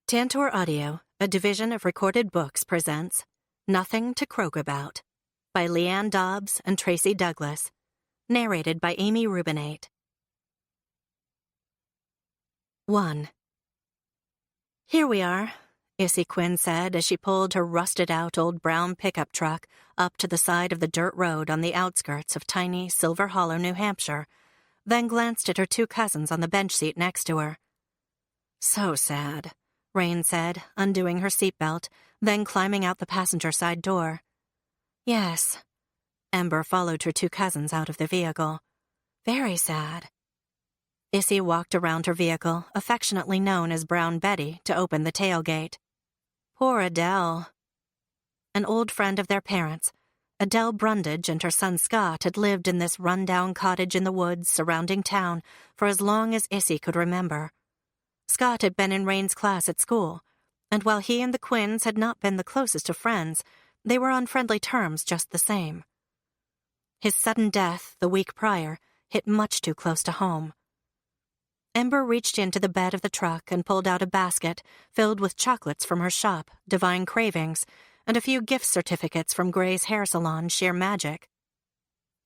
Tantor Audio, a division of Recorded Books, presents Nothing to Croak About by Leighann Dobbs and Traci Douglas, narrated by Amy Rubinate. 1. "Here we are," Issy Quinn said as she pulled her rusted-out old brown pickup truck up to the side of the dirt road on the outskirts of tiny Silver Hollow, New Hampshire, then glanced at her two cousins on the bench seat next to her. "So sad," Rain said, undoing her seatbelt, then climbing out the passenger side door. "Yes." Ember followed her two cousins out of the vehicle. "Very sad." Issy walked around her vehicle, affectionately known as Brown Betty, to open the tailgate. Poor Adele. An old friend of their parents, Adele Brundage and her son Scott had lived in this run-down cottage in the woods surrounding town for as long as Issy could remember. Scott had been in Rain's class at school, and while he and the Quinns had not been the closest of friends, they were on friendly terms just the same. His sudden death, the week prior, hit much too close to home. Ember reached into the bed of the truck and pulled out a basket filled with chocolates from her shop, Divine Cravings, and a few gift certificates from Gray's hair salon, Sheer Magic.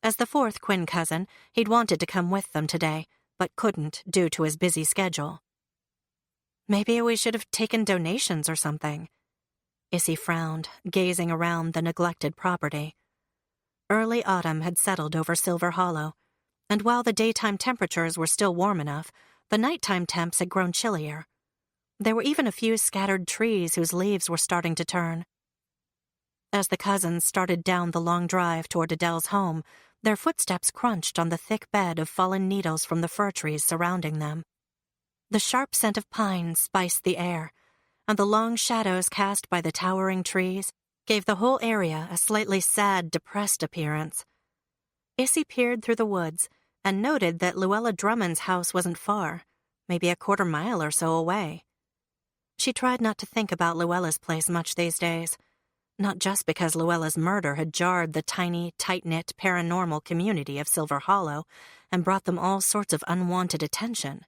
As the fourth Quinn cousin, he'd wanted to come with them today, but couldn't due to his busy schedule. "Maybe we should have taken donations or something." Issy frowned, gazing around the neglected property. Early autumn had settled over Silver Hollow, and while the daytime temperatures were still warm enough, the nighttime temps had grown chillier. There were even a few scattered trees whose leaves were starting to turn. As the cousins started down the long drive toward Adele's home, their footsteps crunched on the thick bed of fallen needles from the fir trees surrounding them. The sharp scent of pine spiced the air, and the long shadows cast by the towering trees gave the whole area a slightly sad, depressed appearance. Issy peered through the woods and noted that Luella Drummond's house wasn't far, maybe a quarter mile or so away. She tried not to think about Luella's place much these days, not just because Luella's murder had jarred the tiny, tight-knit paranormal community of Silver Hollow and brought them all sorts of unwanted attention.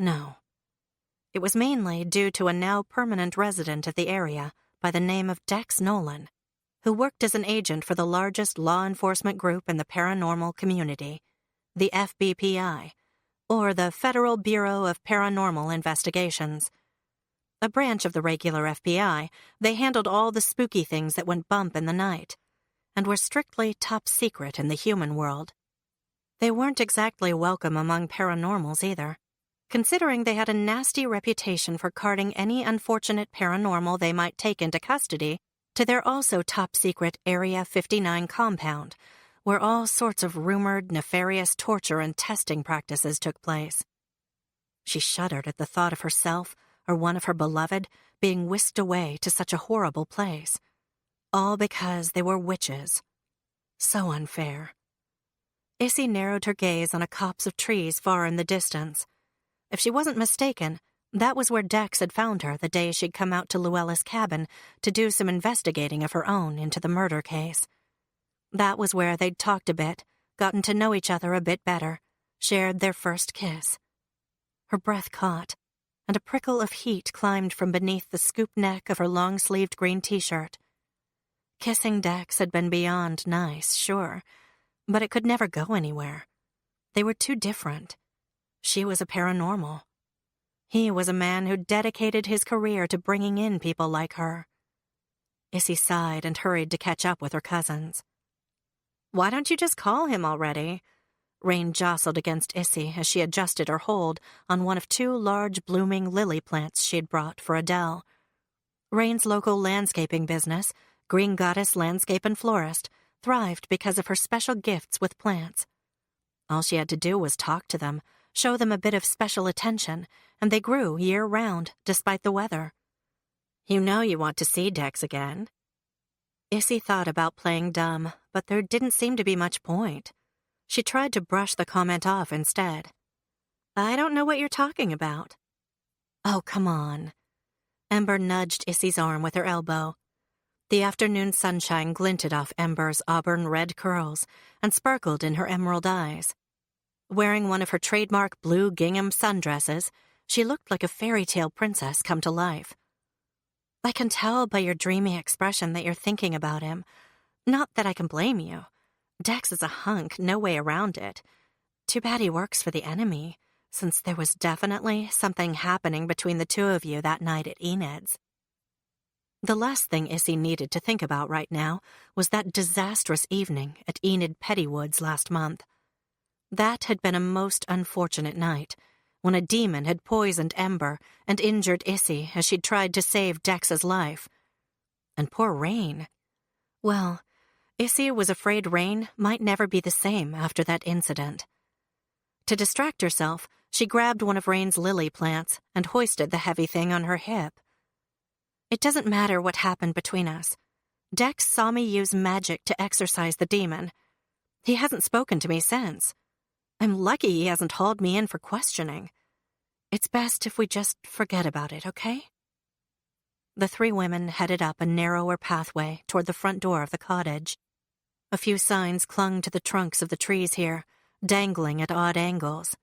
No. It was mainly due to a now permanent resident of the area by the name of Dex Nolan, who worked as an agent for the largest law enforcement group in the paranormal community, the FBPI, or the Federal Bureau of Paranormal Investigations. A branch of the regular FBI, they handled all the spooky things that went bump in the night, and were strictly top secret in the human world. They weren't exactly welcome among paranormals either, considering they had a nasty reputation for carting any unfortunate paranormal they might take into custody to their also top-secret Area 59 compound, where all sorts of rumored, nefarious torture and testing practices took place. She shuddered at the thought of herself or one of her beloved being whisked away to such a horrible place, all because they were witches. So unfair. Issy narrowed her gaze on a copse of trees far in the distance. If she wasn't mistaken, that was where Dex had found her the day she'd come out to Luella's cabin to do some investigating of her own into the murder case. That was where they'd talked a bit, gotten to know each other a bit better, shared their first kiss. Her breath caught, and a prickle of heat climbed from beneath the scoop neck of her long-sleeved green t-shirt. Kissing Dex had been beyond nice, sure, but it could never go anywhere. They were too different. She was a paranormal. He was a man who dedicated his career to bringing in people like her. Issy sighed and hurried to catch up with her cousins. "Why don't you just call him already?" Rain jostled against Issy as she adjusted her hold on one of two large blooming lily plants she'd brought for Adele. Rain's local landscaping business, Green Goddess Landscape and Florist, thrived because of her special gifts with plants. All she had to do was talk to them, show them a bit of special attention, and they grew year-round, despite the weather. "You know you want to see Dex again." Issy thought about playing dumb, but there didn't seem to be much point. She tried to brush the comment off instead. "I don't know what you're talking about." "Oh, come on." Ember nudged Issy's arm with her elbow. The afternoon sunshine glinted off Ember's auburn red curls and sparkled in her emerald eyes. Wearing one of her trademark blue gingham sundresses, She looked like a fairy tale princess come to life. I can tell by your dreamy expression that you're thinking about him. Not that I can blame you. Dex is a hunk, no way around it. Too bad he works for the enemy, since there was definitely something happening between the two of you that night at Enid's. The last thing Issy needed to think about right now was that disastrous evening at Enid Pettywood's last month. That had been a most unfortunate night, when a demon had poisoned Ember and injured Issy as she'd tried to save Dex's life. And poor Rain. Well, Issy was afraid Rain might never be the same after that incident. To distract herself, she grabbed one of Rain's lily plants and hoisted the heavy thing on her hip. It doesn't matter what happened between us. Dex saw me use magic to exorcise the demon. He hasn't spoken to me since. I'm lucky he hasn't hauled me in for questioning. It's best if we just forget about it, okay? The three women headed up a narrower pathway toward the front door of the cottage. A few signs clung to the trunks of the trees here, dangling at odd angles.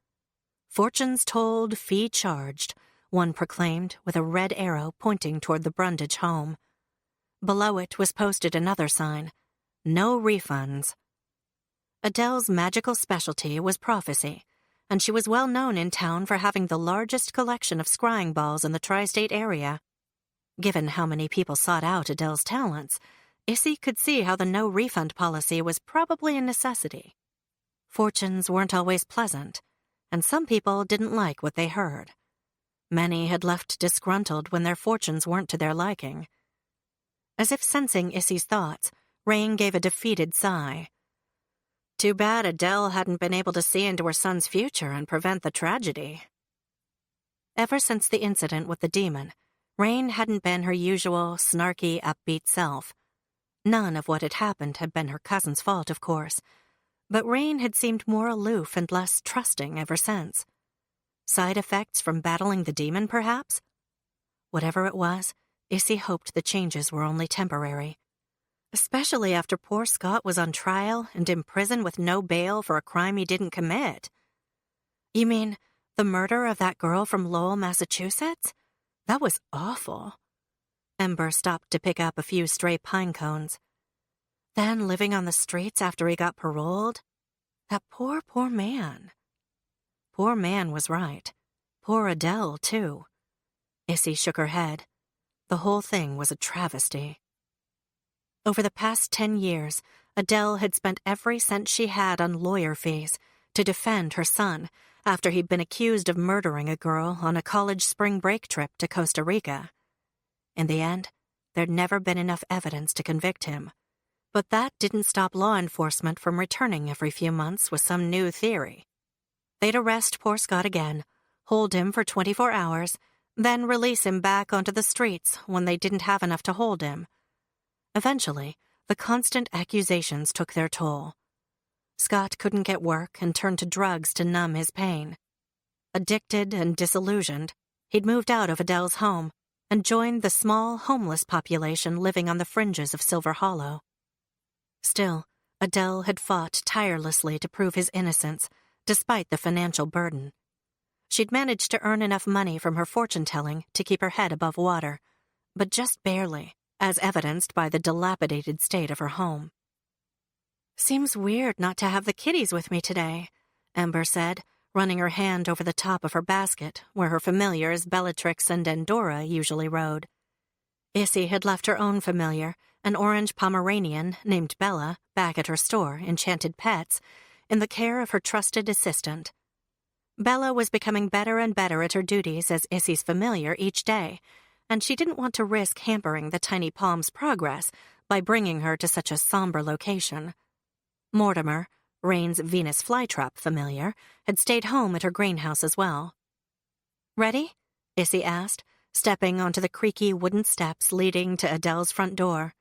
Fortunes told, fee charged, one proclaimed with a red arrow pointing toward the Brundage home. Below it was posted another sign, no refunds. Adele's magical specialty was prophecy, and she was well known in town for having the largest collection of scrying balls in the tri-state area. Given how many people sought out Adele's talents, Issy could see how the no-refund policy was probably a necessity. Fortunes weren't always pleasant, and some people didn't like what they heard. Many had left disgruntled when their fortunes weren't to their liking. As if sensing Issy's thoughts, Rain gave a defeated sigh. Too bad Adele hadn't been able to see into her son's future and prevent the tragedy. Ever since the incident with the demon, Rain hadn't been her usual, snarky, upbeat self. None of what had happened had been her cousin's fault, of course, but Rain had seemed more aloof and less trusting ever since. Side effects from battling the demon, perhaps? Whatever it was, Issy hoped the changes were only temporary. Especially after poor Scott was on trial and in prison with no bail for a crime he didn't commit. You mean the murder of that girl from Lowell, Massachusetts? That was awful. Ember stopped to pick up a few stray pine cones. Then living on the streets after he got paroled? That poor man. Poor man was right. Poor Adele, too. Issy shook her head. The whole thing was a travesty. Over the past 10 years, Adele had spent every cent she had on lawyer fees to defend her son after he'd been accused of murdering a girl on a college spring break trip to Costa Rica. In the end, there'd never been enough evidence to convict him. But that didn't stop law enforcement from returning every few months with some new theory. They'd arrest poor Scott again, hold him for 24 hours, then release him back onto the streets when they didn't have enough to hold him. Eventually, the constant accusations took their toll. Scott couldn't get work and turned to drugs to numb his pain. Addicted and disillusioned, he'd moved out of Adele's home and joined the small, homeless population living on the fringes of Silver Hollow. Still, Adele had fought tirelessly to prove his innocence, despite the financial burden. She'd managed to earn enough money from her fortune-telling to keep her head above water, but just barely, as evidenced by the dilapidated state of her home. "Seems weird not to have the kitties with me today," Ember said, running her hand over the top of her basket, where her familiars Bellatrix and Endora usually rode. Issy had left her own familiar, an orange Pomeranian named Bella, back at her store, Enchanted Pets, in the care of her trusted assistant. Bella was becoming better and better at her duties as Issy's familiar each day, and she didn't want to risk hampering the tiny palm's progress by bringing her to such a somber location. Mortimer, Rain's Venus flytrap familiar, had stayed home at her greenhouse as well. "Ready?" Issy asked, stepping onto the creaky wooden steps leading to Adele's front door.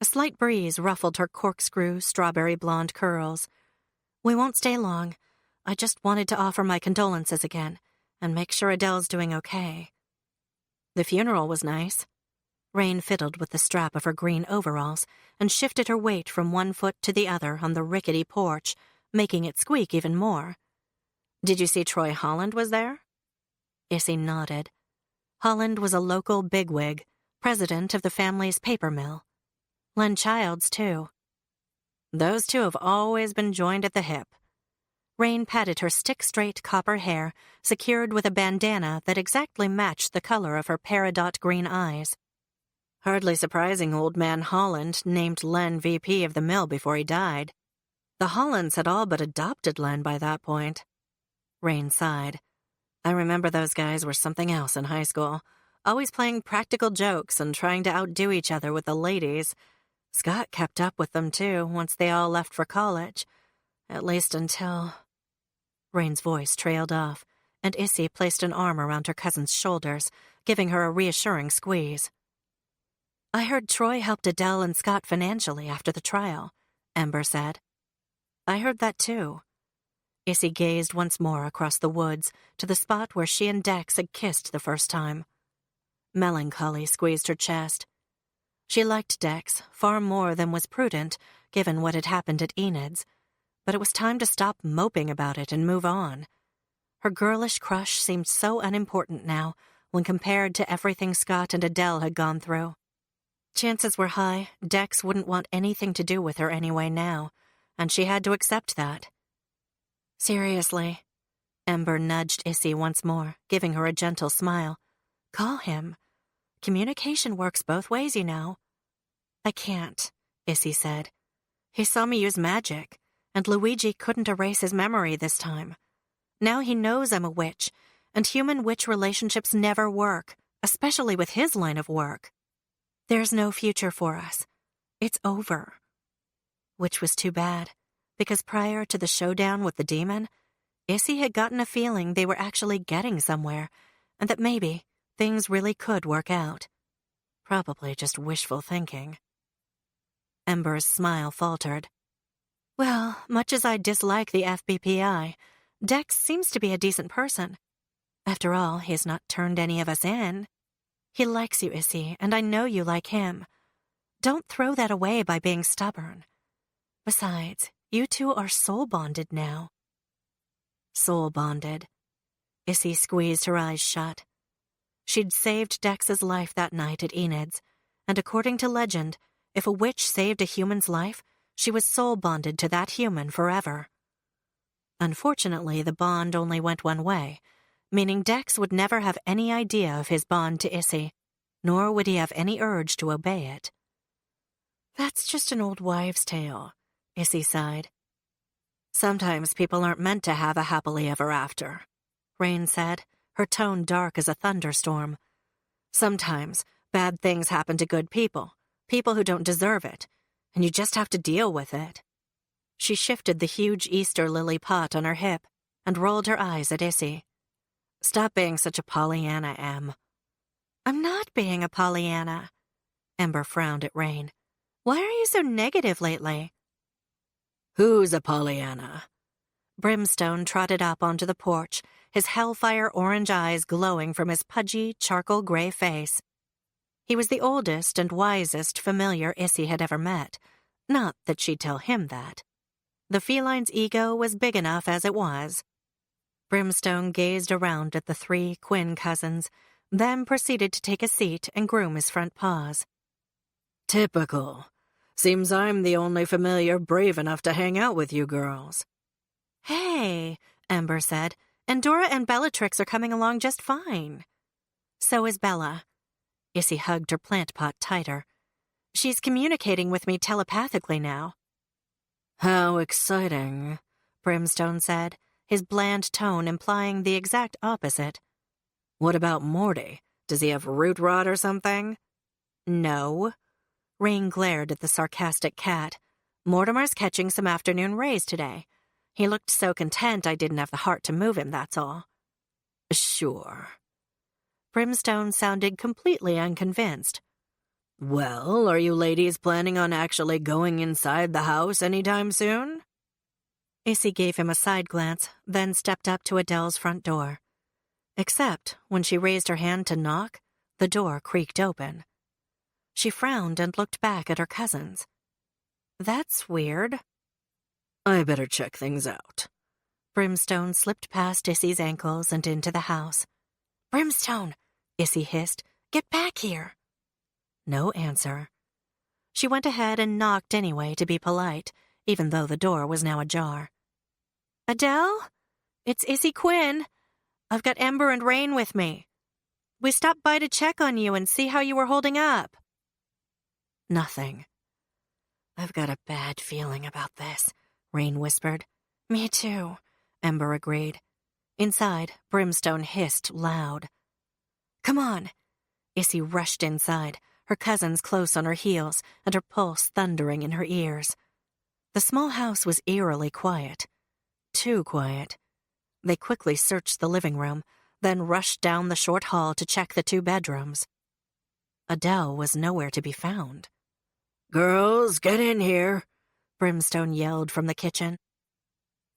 A slight breeze ruffled her corkscrew, strawberry blonde curls. "We won't stay long. I just wanted to offer my condolences again and make sure Adele's doing okay." The funeral was nice. Rain fiddled with the strap of her green overalls and shifted her weight from one foot to the other on the rickety porch, making it squeak even more. "Did you see Troy Holland was there?" Issy nodded. Holland was a local bigwig, president of the family's paper mill. Len Childs, too. Those two have always been joined at the hip. Rain patted her stick-straight copper hair, secured with a bandana that exactly matched the color of her peridot green eyes. Hardly surprising old man Holland named Len VP of the mill before he died. The Hollands had all but adopted Len by that point. Rain sighed. I remember those guys were something else in high school, always playing practical jokes and trying to outdo each other with the ladies. Scott kept up with them, too, once they all left for college. At least until... Rain's voice trailed off, and Issy placed an arm around her cousin's shoulders, giving her a reassuring squeeze. I heard Troy helped Adele and Scott financially after the trial, Ember said. I heard that, too. Issy gazed once more across the woods to the spot where she and Dex had kissed the first time. Melancholy squeezed her chest. She liked Dex far more than was prudent, given what had happened at Enid's, but it was time to stop moping about it and move on. Her girlish crush seemed so unimportant now when compared to everything Scott and Adele had gone through. Chances were high Dex wouldn't want anything to do with her anyway now, and she had to accept that. Seriously, Ember nudged Issy once more, giving her a gentle smile. Call him. Communication works both ways, you know. I can't, Issy said. He saw me use magic, and Luigi couldn't erase his memory this time. Now he knows I'm a witch, and human-witch relationships never work, especially with his line of work. There's no future for us. It's over. Which was too bad, because prior to the showdown with the demon, Issy had gotten a feeling they were actually getting somewhere, and that maybe things really could work out. Probably just wishful thinking. Ember's smile faltered. Well, much as I dislike the FBPI, Dex seems to be a decent person. After all, he has not turned any of us in. He likes you, Issy, and I know you like him. Don't throw that away by being stubborn. Besides, you two are soul-bonded now. Soul-bonded. Issy squeezed her eyes shut. She'd saved Dex's life that night at Enid's, and according to legend, if a witch saved a human's life, she was soul-bonded to that human forever. Unfortunately, the bond only went one way, meaning Dex would never have any idea of his bond to Issy, nor would he have any urge to obey it. That's just an old wives' tale, Issy sighed. Sometimes people aren't meant to have a happily ever after, Rain said, her tone dark as a thunderstorm. Sometimes bad things happen to good people, people who don't deserve it, and you just have to deal with it. She shifted the huge Easter lily pot on her hip and rolled her eyes at Issy. Stop being such a Pollyanna, Em. I'm not being a Pollyanna. Ember frowned at Rain. Why are you so negative lately? Who's a Pollyanna? Brimstone trotted up onto the porch, his hellfire orange eyes glowing from his pudgy, charcoal gray face. He was the oldest and wisest familiar Issy had ever met. Not that she'd tell him that. The feline's ego was big enough as it was. Brimstone gazed around at the 3 Quinn cousins, then proceeded to take a seat and groom his front paws. Typical. Seems I'm the only familiar brave enough to hang out with you girls. Hey, Ember said, and Dora and Bellatrix are coming along just fine. So is Bella. Issy hugged her plant pot tighter. She's communicating with me telepathically now. How exciting, Brimstone said, his bland tone implying the exact opposite. What about Morty? Does he have root rot or something? No. Rain glared at the sarcastic cat. Mortimer's catching some afternoon rays today. He looked so content I didn't have the heart to move him, that's all. Sure. Brimstone sounded completely unconvinced. Well, are you ladies planning on actually going inside the house anytime soon? Issy gave him a side glance, then stepped up to Adele's front door. Except, when she raised her hand to knock, the door creaked open. She frowned and looked back at her cousins. That's weird. I better check things out. Brimstone slipped past Issy's ankles and into the house. "Brimstone," Issy hissed. "Get back here." No answer. She went ahead and knocked anyway to be polite, even though the door was now ajar. "Adele? It's Issy Quinn. I've got Ember and Rain with me. We stopped by to check on you and see how you were holding up." Nothing. "I've got a bad feeling about this," Rain whispered. "Me too," Ember agreed. Inside, Brimstone hissed loud. "Come on." Issy rushed inside, her cousins close on her heels and her pulse thundering in her ears. The small house was eerily quiet. Too quiet. They quickly searched the living room, then rushed down the short hall to check the 2 bedrooms. Adele was nowhere to be found. "Girls, get in here," Brimstone yelled from the kitchen.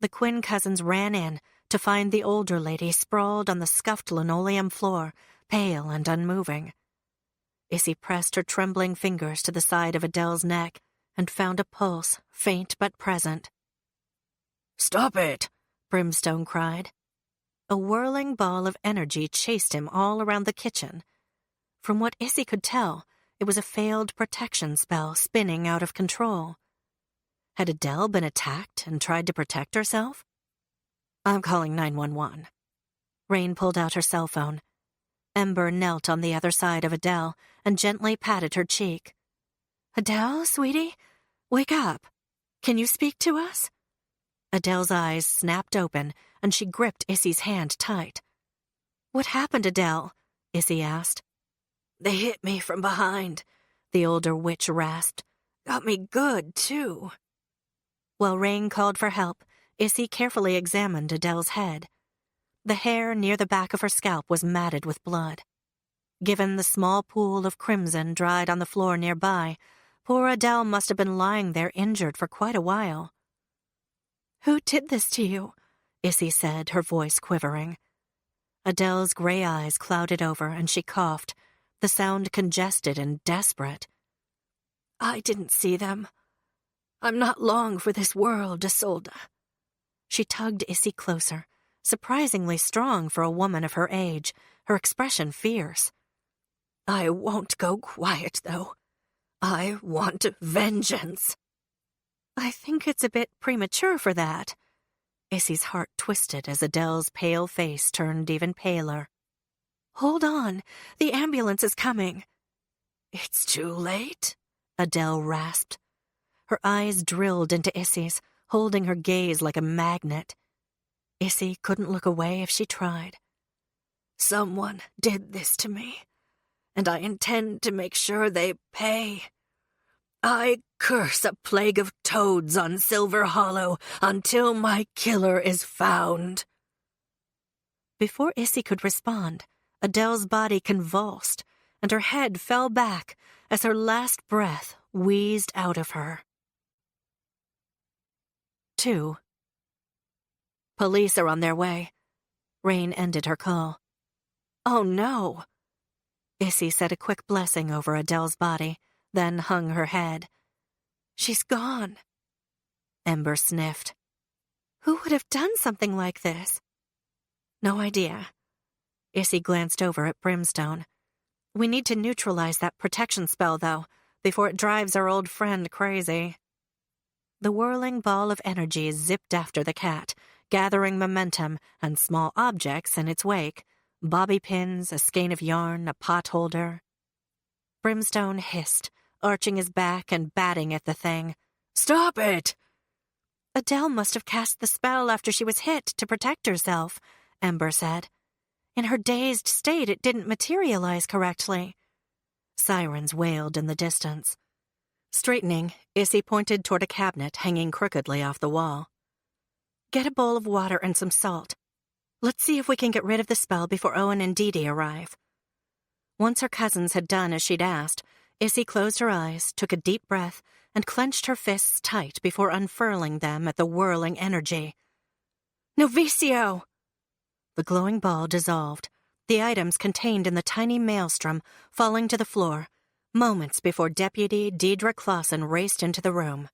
The Quinn cousins ran in to find the older lady sprawled on the scuffed linoleum floor, pale and unmoving. Issy pressed her trembling fingers to the side of Adele's neck and found a pulse, faint but present. "Stop it!" Brimstone cried. A whirling ball of energy chased him all around the kitchen. From what Issy could tell, it was a failed protection spell spinning out of control. Had Adele been attacked and tried to protect herself? "I'm calling 911. Rain pulled out her cell phone. Ember knelt on the other side of Adele and gently patted her cheek. "Adele, sweetie? Wake up. Can you speak to us?" Adele's eyes snapped open, and she gripped Issy's hand tight. "What happened, Adele?" Issy asked. "They hit me from behind," the older witch rasped. "Got me good, too." While Rain called for help, Issy carefully examined Adele's head. The hair near the back of her scalp was matted with blood. Given the small pool of crimson dried on the floor nearby, poor Adele must have been lying there injured for quite a while. "Who did this to you?" Issy said, her voice quivering. Adele's gray eyes clouded over and she coughed, the sound congested and desperate. "I didn't see them. I'm not long for this world, Isolde." She tugged Issy closer, surprisingly strong for a woman of her age, her expression fierce. "I won't go quiet, though. I want vengeance." "I think it's a bit premature for that." Issy's heart twisted as Adele's pale face turned even paler. "Hold on, the ambulance is coming." "It's too late," Adele rasped. Her eyes drilled into Issy's, holding her gaze like a magnet. Issy couldn't look away if she tried. "Someone did this to me, and I intend to make sure they pay. I curse a plague of toads on Silver Hollow until my killer is found." Before Issy could respond, Adele's body convulsed, and her head fell back as her last breath wheezed out of her. 2. "Police are on their way." Rain ended her call. "Oh, no." Issy said a quick blessing over Adele's body, then hung her head. "She's gone." Ember sniffed. "Who would have done something like this?" "No idea." Issy glanced over at Brimstone. "We need to neutralize that protection spell, though, before it drives our old friend crazy." The whirling ball of energy zipped after the cat, gathering momentum and small objects in its wake, bobby pins, a skein of yarn, a pot holder. Brimstone hissed, arching his back and batting at the thing. "Stop it!" "Adele must have cast the spell after she was hit to protect herself," Ember said. "In her dazed state, it didn't materialize correctly." Sirens wailed in the distance. Straightening, Issy pointed toward a cabinet hanging crookedly off the wall. "Get a bowl of water and some salt. Let's see if we can get rid of the spell before Owen and Dee Dee arrive." Once her cousins had done as she'd asked, Issy closed her eyes, took a deep breath, and clenched her fists tight before unfurling them at the whirling energy. "Novicio!" The glowing ball dissolved, the items contained in the tiny maelstrom falling to the floor, moments before Deputy Deidre Clausen raced into the room.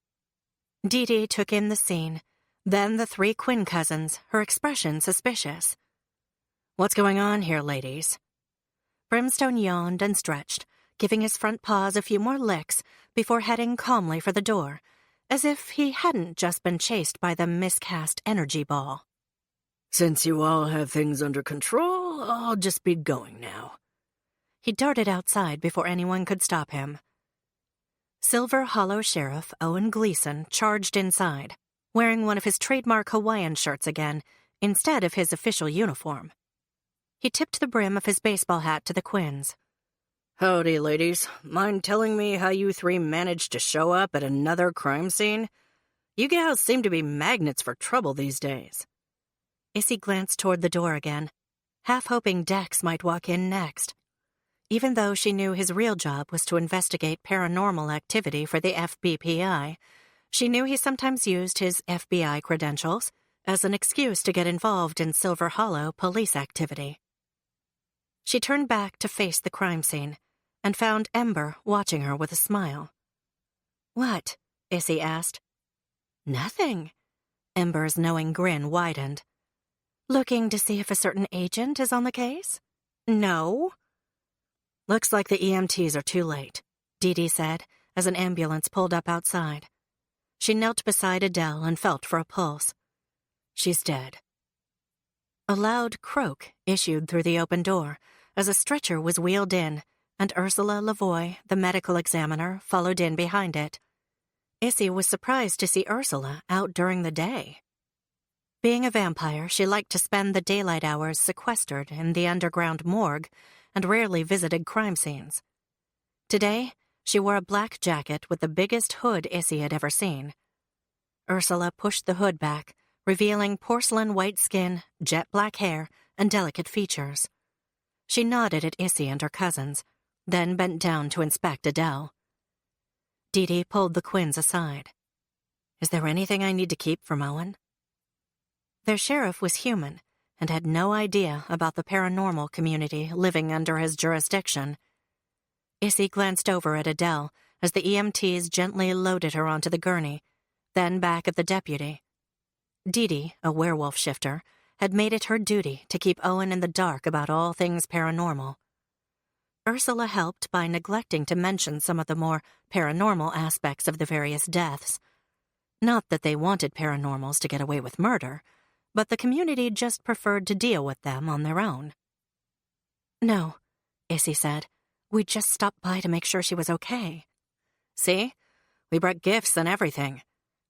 Dee Dee took in the scene, then the 3 Quinn cousins, her expression suspicious. What's going on here, ladies? Brimstone yawned and stretched, giving his front paws a few more licks before heading calmly for the door, as if he hadn't just been chased by the miscast energy ball. Since you all have things under control, I'll just be going now. He darted outside before anyone could stop him. Silver Hollow Sheriff Owen Gleason charged inside, wearing one of his trademark Hawaiian shirts again, instead of his official uniform. He tipped the brim of his baseball hat to the Quinns. Howdy, ladies. Mind telling me how you three managed to show up at another crime scene? You gals seem to be magnets for trouble these days. Issy glanced toward the door again, half hoping Dex might walk in next. Even though she knew his real job was to investigate paranormal activity for the FBPI, she knew he sometimes used his FBI credentials as an excuse to get involved in Silver Hollow police activity. She turned back to face the crime scene and found Ember watching her with a smile. What? Issy asked. Nothing. Ember's knowing grin widened. Looking to see if a certain agent is on the case? No. Looks like the EMTs are too late, Dee Dee said as an ambulance pulled up outside. She knelt beside Adele and felt for a pulse. She's dead. A loud croak issued through the open door as a stretcher was wheeled in, and Ursula Lavoie, the medical examiner, followed in behind it. Issy was surprised to see Ursula out during the day. Being a vampire, she liked to spend the daylight hours sequestered in the underground morgue and rarely visited crime scenes. Today, she wore a black jacket with the biggest hood Issy had ever seen. Ursula pushed the hood back, revealing porcelain white skin, jet black hair, and delicate features. She nodded at Issy and her cousins, then bent down to inspect Adele. Dee Dee pulled the Quinns aside. Is there anything I need to keep from Owen? Their sheriff was human and had no idea about the paranormal community living under his jurisdiction. Issy glanced over at Adele as the EMTs gently loaded her onto the gurney, then back at the deputy. Dee Dee, a werewolf shifter, had made it her duty to keep Owen in the dark about all things paranormal. Ursula helped by neglecting to mention some of the more paranormal aspects of the various deaths. Not that they wanted paranormals to get away with murder, but the community just preferred to deal with them on their own. No, Issy said. We just stopped by to make sure she was okay. See? We brought gifts and everything,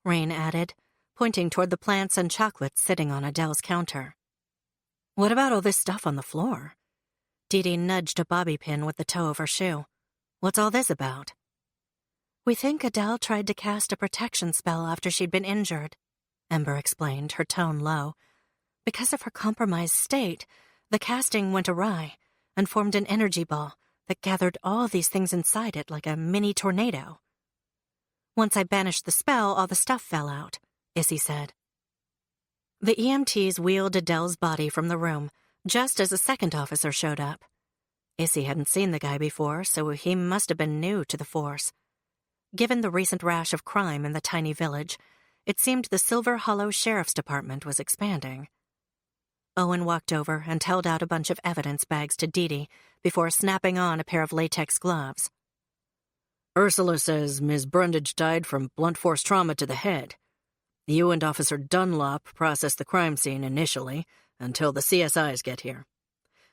Rain added, pointing toward the plants and chocolates sitting on Adele's counter. What about all this stuff on the floor? Dee Dee nudged a bobby pin with the toe of her shoe. What's all this about? We think Adele tried to cast a protection spell after she'd been injured, Ember explained, her tone low. Because of her compromised state, the casting went awry and formed an energy ball that gathered all these things inside it like a mini tornado. Once I banished the spell, all the stuff fell out, Issy said. The EMTs wheeled Adele's body from the room, just as a second officer showed up. Issy hadn't seen the guy before, so he must have been new to the force. Given the recent rash of crime in the tiny village, it seemed the Silver Hollow Sheriff's Department was expanding. Owen walked over and held out a bunch of evidence bags to Dee Dee before snapping on a pair of latex gloves. Ursula says Ms. Brundage died from blunt force trauma to the head. You and Officer Dunlop process the crime scene initially until the CSIs get here.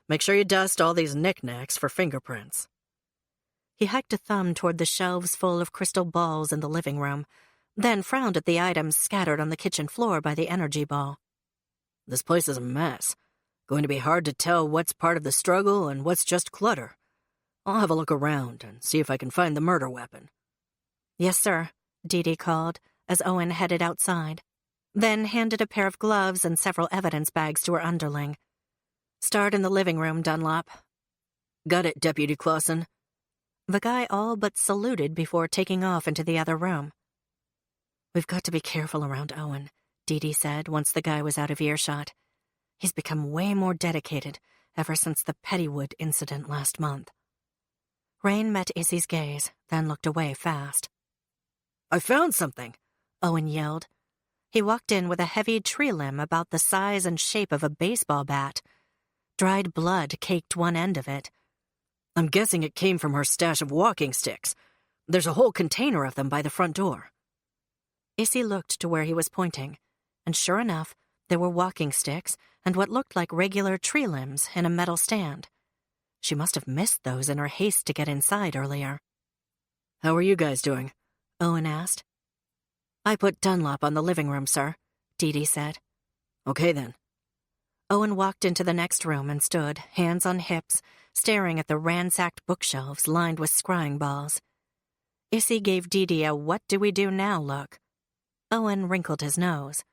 Make sure you dust all these knickknacks for fingerprints. He hiked a thumb toward the shelves full of crystal balls in the living room, then frowned at the items scattered on the kitchen floor by the energy ball. This place is a mess. Going to be hard to tell what's part of the struggle and what's just clutter. I'll have a look around and see if I can find the murder weapon. Yes, sir, Dee Dee called as Owen headed outside, then handed a pair of gloves and several evidence bags to her underling. Start in the living room, Dunlop. Got it, Deputy Clausen. The guy all but saluted before taking off into the other room. We've got to be careful around Owen, Dee Dee said once the guy was out of earshot. He's become way more dedicated ever since the Pettywood incident last month. Rain met Issy's gaze, then looked away fast. I found something, Owen yelled. He walked in with a heavy tree limb about the size and shape of a baseball bat. Dried blood caked one end of it. I'm guessing it came from her stash of walking sticks. There's a whole container of them by the front door. Issy looked to where he was pointing, and sure enough, there were walking sticks and what looked like regular tree limbs in a metal stand. She must have missed those in her haste to get inside earlier. How are you guys doing? Owen asked. I put Dunlop on the living room, sir, Dee Dee said. Okay then. Owen walked into the next room and stood, hands on hips, staring at the ransacked bookshelves lined with scrying balls. Issy gave Dee Dee a what-do-we-do-now look. Owen wrinkled his nose.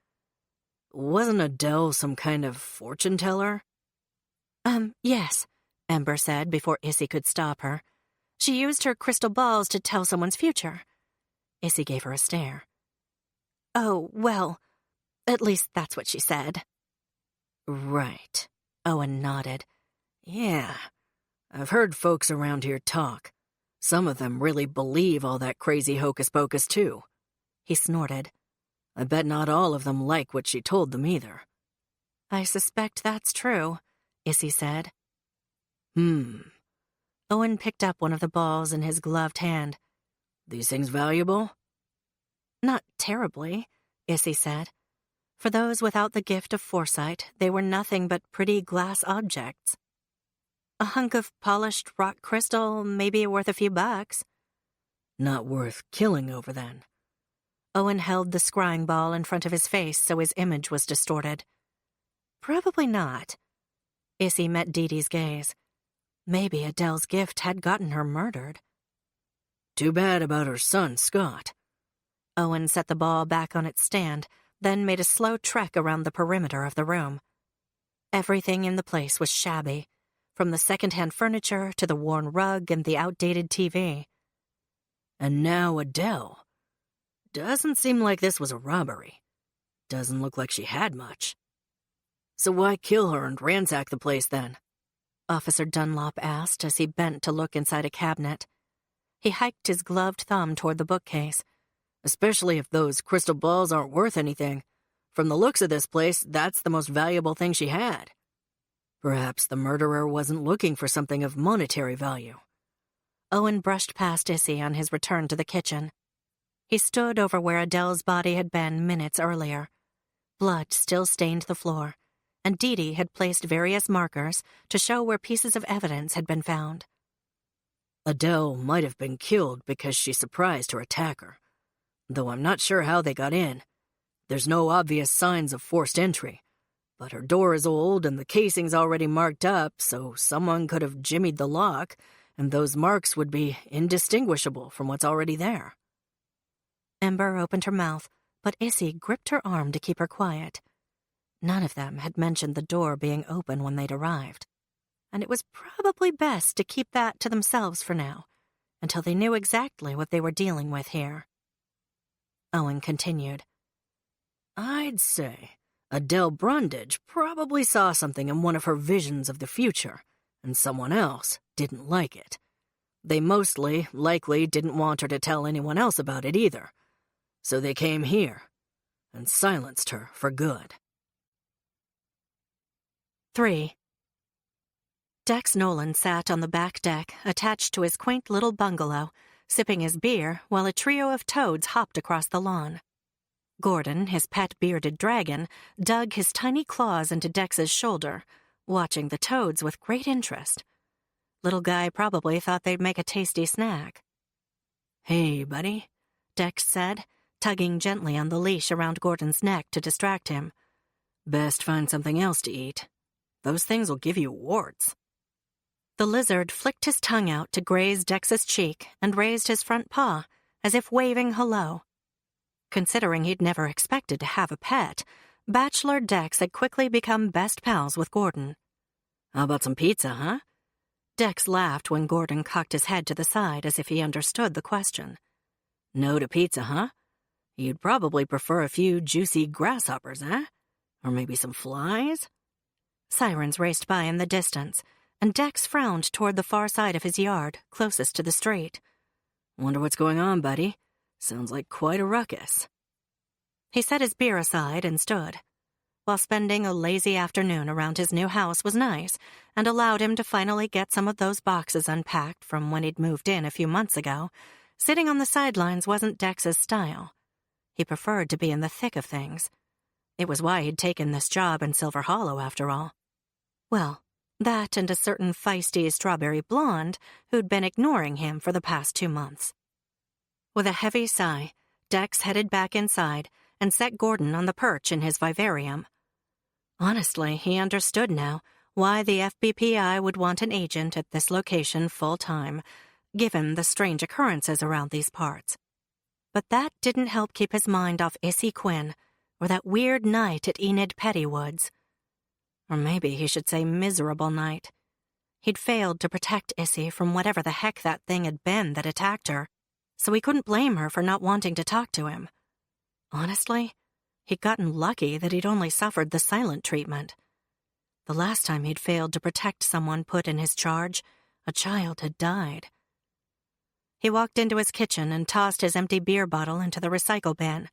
Wasn't Adele some kind of fortune teller? Yes, Ember said before Issy could stop her. She used her crystal balls to tell someone's future. Issy gave her a stare. Oh, well, at least that's what she said. Right, Owen nodded. Yeah, I've heard folks around here talk. Some of them really believe all that crazy hocus-pocus, too. He snorted. I bet not all of them like what she told them either. I suspect that's true, Issy said. Owen picked up one of the balls in his gloved hand. These things valuable? Not terribly, Issy said. For those without the gift of foresight, they were nothing but pretty glass objects. A hunk of polished rock crystal may be worth a few bucks. Not worth killing over, then. Owen held the scrying ball in front of his face so his image was distorted. Probably not. Issy met Dee Dee's gaze. Maybe Adele's gift had gotten her murdered. Too bad about her son, Scott. Owen set the ball back on its stand, then made a slow trek around the perimeter of the room. Everything in the place was shabby, from the second-hand furniture to the worn rug and the outdated TV. And now Adele. Doesn't seem like this was a robbery. Doesn't look like she had much. So why kill her and ransack the place then? Officer Dunlop asked as he bent to look inside a cabinet. He hiked his gloved thumb toward the bookcase. Especially if those crystal balls aren't worth anything. From the looks of this place, that's the most valuable thing she had. Perhaps the murderer wasn't looking for something of monetary value. Owen brushed past Issy on his return to the kitchen. He stood over where Adele's body had been minutes earlier. Blood still stained the floor, and Dee Dee had placed various markers to show where pieces of evidence had been found. Adele might have been killed because she surprised her attacker, though I'm not sure how they got in. There's no obvious signs of forced entry, but her door is old and the casing's already marked up, so someone could have jimmied the lock, and those marks would be indistinguishable from what's already there. Ember opened her mouth, but Issy gripped her arm to keep her quiet. None of them had mentioned the door being open when they'd arrived, and it was probably best to keep that to themselves for now, until they knew exactly what they were dealing with here. Owen continued. I'd say Adele Brundage probably saw something in one of her visions of the future, and someone else didn't like it. They mostly, likely, didn't want her to tell anyone else about it either. So they came here and silenced her for good. 3. Dex Nolan sat on the back deck, attached to his quaint little bungalow, sipping his beer while a trio of toads hopped across the lawn. Gordon, his pet bearded dragon, dug his tiny claws into Dex's shoulder, watching the toads with great interest. Little guy probably thought they'd make a tasty snack. Hey, buddy, Dex said, tugging gently on the leash around Gordon's neck to distract him. Best find something else to eat. Those things will give you warts. The lizard flicked his tongue out to graze Dex's cheek and raised his front paw, as if waving hello. Considering he'd never expected to have a pet, Bachelor Dex had quickly become best pals with Gordon. How about some pizza, huh? Dex laughed when Gordon cocked his head to the side as if he understood the question. No to pizza, huh? You'd probably prefer a few juicy grasshoppers, eh? Or maybe some flies? Sirens raced by in the distance, and Dex frowned toward the far side of his yard, closest to the street. Wonder what's going on, buddy. Sounds like quite a ruckus. He set his beer aside and stood. while spending a lazy afternoon around his new house was nice and allowed him to finally get some of those boxes unpacked from when he'd moved in a few months ago, sitting on the sidelines wasn't Dex's style. He preferred to be in the thick of things. It was why he'd taken this job in Silver Hollow, after all. Well, that and a certain feisty strawberry blonde who'd been ignoring him for the past 2 months. With a heavy sigh, Dex headed back inside and set Gordon on the perch in his vivarium. Honestly, he understood now why the FBPI would want an agent at this location full-time, given the strange occurrences around these parts. But that didn't help keep his mind off Issy Quinn or that weird night at Enid Pettywood's. Or maybe he should say miserable night. He'd failed to protect Issy from whatever the heck that thing had been that attacked her, so he couldn't blame her for not wanting to talk to him. Honestly, he'd gotten lucky that he'd only suffered the silent treatment. The last time he'd failed to protect someone put in his charge, a child had died. He walked into his kitchen and tossed his empty beer bottle into the recycle bin.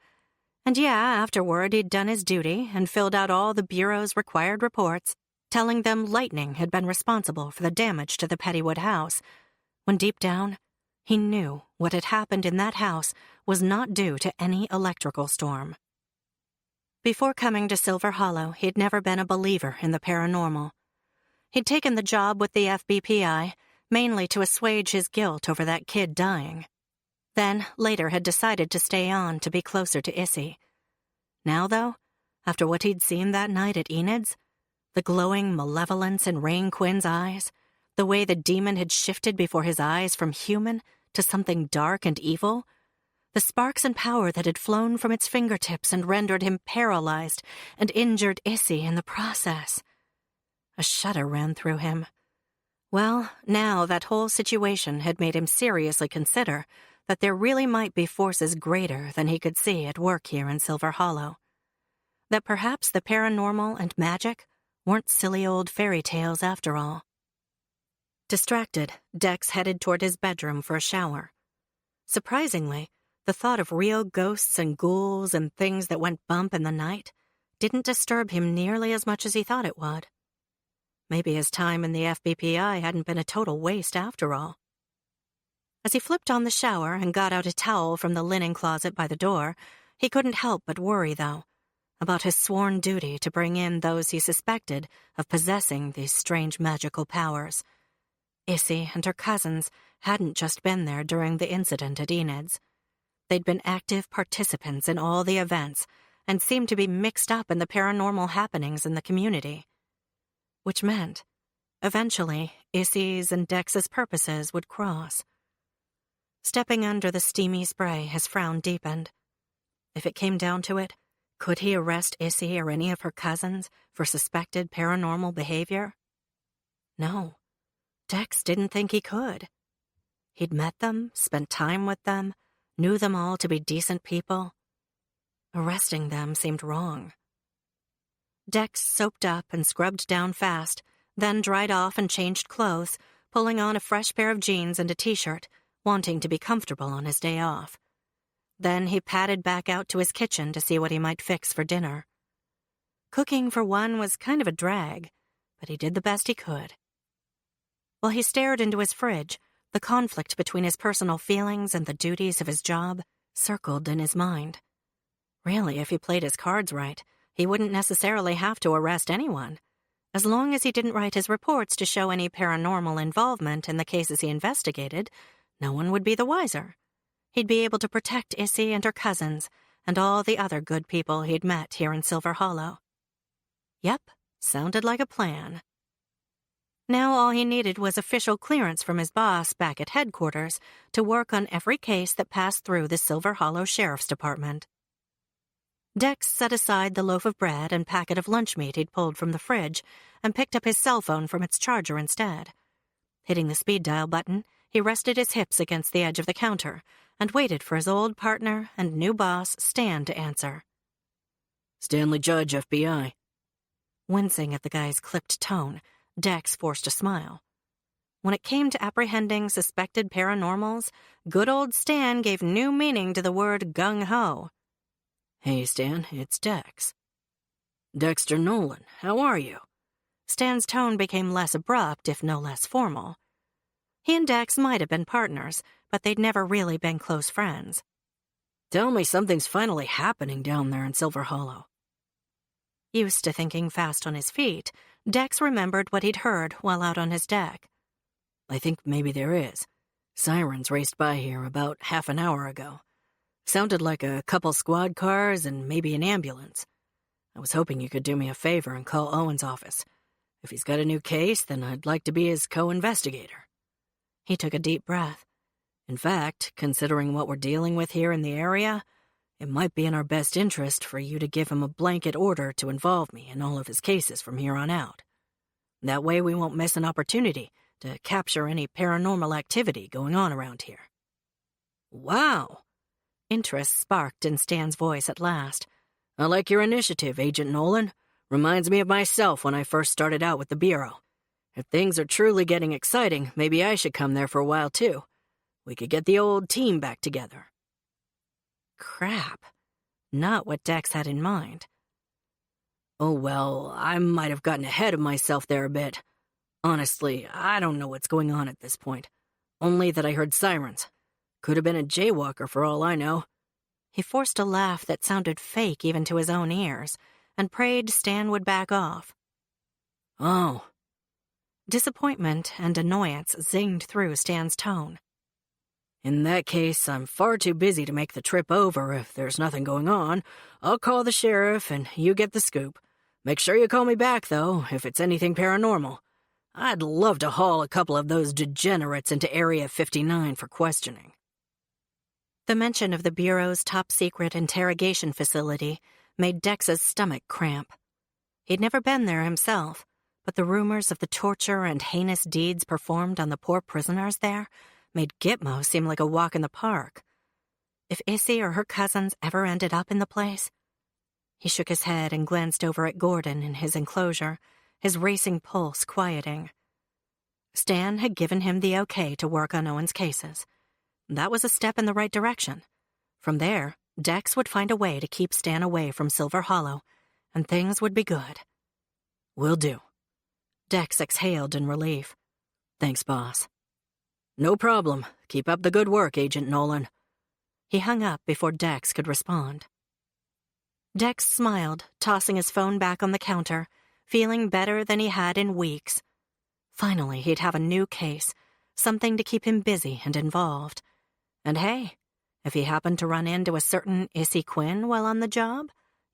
And yeah, afterward he'd done his duty and filled out all the Bureau's required reports, telling them lightning had been responsible for the damage to the Pettywood house, when deep down, he knew what had happened in that house was not due to any electrical storm. Before coming to Silver Hollow, he'd never been a believer in the paranormal. He'd taken the job with the FBPI mainly to assuage his guilt over that kid dying. Then, later, had decided to stay on to be closer to Issy. Now, though, after what he'd seen that night at Enid's, the glowing malevolence in Rain Quinn's eyes, the way the demon had shifted before his eyes from human to something dark and evil, the sparks and power that had flown from its fingertips and rendered him paralyzed and injured Issy in the process. A shudder ran through him. Well, now that whole situation had made him seriously consider that there really might be forces greater than he could see at work here in Silver Hollow. That perhaps the paranormal and magic weren't silly old fairy tales after all. Distracted, Dex headed toward his bedroom for a shower. Surprisingly, the thought of real ghosts and ghouls and things that went bump in the night didn't disturb him nearly as much as he thought it would. Maybe his time in the FBPI hadn't been a total waste after all. As he flipped on the shower and got out a towel from the linen closet by the door, he couldn't help but worry, though, about his sworn duty to bring in those he suspected of possessing these strange magical powers. Issy and her cousins hadn't just been there during the incident at Enid's. They'd been active participants in all the events and seemed to be mixed up in the paranormal happenings in the community. Which meant, eventually, Issy's and Dex's purposes would cross. Stepping under the steamy spray, his frown deepened. If it came down to it, could he arrest Issy or any of her cousins for suspected paranormal behavior? No, Dex didn't think he could. He'd met them, spent time with them, knew them all to be decent people. Arresting them seemed wrong. Dex soaped up and scrubbed down fast, then dried off and changed clothes, pulling on a fresh pair of jeans and a t-shirt, wanting to be comfortable on his day off. Then he padded back out to his kitchen to see what he might fix for dinner. Cooking, for one, was kind of a drag, but he did the best he could. While he stared into his fridge, the conflict between his personal feelings and the duties of his job circled in his mind. Really, if he played his cards right, he wouldn't necessarily have to arrest anyone. As long as he didn't write his reports to show any paranormal involvement in the cases he investigated, no one would be the wiser. He'd be able to protect Issy and her cousins and all the other good people he'd met here in Silver Hollow. Yep, sounded like a plan. Now all he needed was official clearance from his boss back at headquarters to work on every case that passed through the Silver Hollow Sheriff's Department. Dex set aside the loaf of bread and packet of lunch meat he'd pulled from the fridge and picked up his cell phone from its charger instead. Hitting the speed dial button, he rested his hips against the edge of the counter and waited for his old partner and new boss, Stan, to answer. Stanley Judge, FBI. Wincing at the guy's clipped tone, Dex forced a smile. When it came to apprehending suspected paranormals, good old Stan gave new meaning to the word gung-ho. Hey, Stan, it's Dex. Dexter Nolan, how are you? Stan's tone became less abrupt, if no less formal. He and Dex might have been partners, but they'd never really been close friends. Tell me something's finally happening down there in Silver Hollow. Used to thinking fast on his feet, Dex remembered what he'd heard while out on his deck. I think maybe there is. Sirens raced by here about half an hour ago. Sounded like a couple squad cars and maybe an ambulance. I was hoping you could do me a favor and call Owen's office. If he's got a new case, then I'd like to be his co-investigator. He took a deep breath. In fact, considering what we're dealing with here in the area, it might be in our best interest for you to give him a blanket order to involve me in all of his cases from here on out. That way we won't miss an opportunity to capture any paranormal activity going on around here. Wow! Interest sparked in Stan's voice at last. I like your initiative, Agent Nolan. Reminds me of myself when I first started out with the Bureau. If things are truly getting exciting, maybe I should come there for a while too. We could get the old team back together. Crap. Not what Dex had in mind. Oh well, I might have gotten ahead of myself there a bit. Honestly, I don't know what's going on at this point. Only that I heard sirens. Could have been a jaywalker for all I know. He forced a laugh that sounded fake even to his own ears, and prayed Stan would back off. Oh. Disappointment and annoyance zinged through Stan's tone. In that case, I'm far too busy to make the trip over if there's nothing going on. I'll call the sheriff and you get the scoop. Make sure you call me back, though, if it's anything paranormal. I'd love to haul a couple of those degenerates into Area 59 for questioning. The mention of the Bureau's top-secret interrogation facility made Dex's stomach cramp. He'd never been there himself, but the rumors of the torture and heinous deeds performed on the poor prisoners there made Gitmo seem like a walk in the park. If Issy or her cousins ever ended up in the place... He shook his head and glanced over at Gordon in his enclosure, his racing pulse quieting. Stan had given him the okay to work on Owen's cases. That was a step in the right direction. From there, Dex would find a way to keep Stan away from Silver Hollow, and things would be good. Will do. Dex exhaled in relief. Thanks, boss. No problem. Keep up the good work, Agent Nolan. He hung up before Dex could respond. Dex smiled, tossing his phone back on the counter, feeling better than he had in weeks. Finally, he'd have a new case, something to keep him busy and involved. And hey, if he happened to run into a certain Issy Quinn while on the job,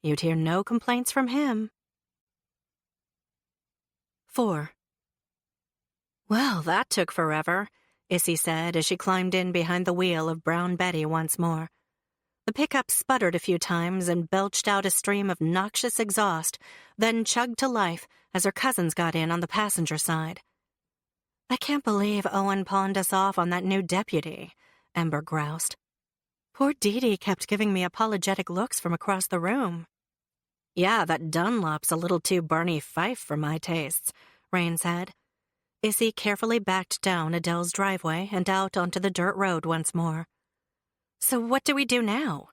you'd hear no complaints from him. 4. Well, that took forever, Issy said as she climbed in behind the wheel of Brown Betty once more. The pickup sputtered a few times and belched out a stream of noxious exhaust, then chugged to life as her cousins got in on the passenger side. I can't believe Owen pawned us off on that new deputy, Ember groused. Poor Dee Dee kept giving me apologetic looks from across the room. Yeah, that Dunlop's a little too Barney Fife for my tastes, Rain said. Issy carefully backed down Adele's driveway and out onto the dirt road once more. So what do we do now?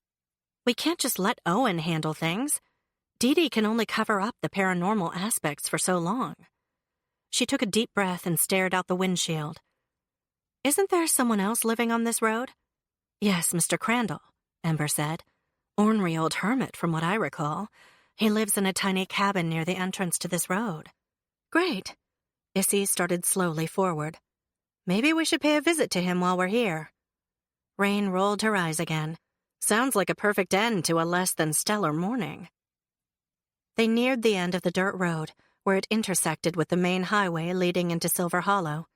We can't just let Owen handle things. Dee Dee can only cover up the paranormal aspects for so long. She took a deep breath and stared out the windshield. Isn't there someone else living on this road? Yes, Mr. Crandall, Ember said. Ornery old hermit, from what I recall. He lives in a tiny cabin near the entrance to this road. Great. Issy started slowly forward. Maybe we should pay a visit to him while we're here. Rain rolled her eyes again. Sounds like a perfect end to a less-than-stellar morning. They neared the end of the dirt road, where it intersected with the main highway leading into Silver Hollow.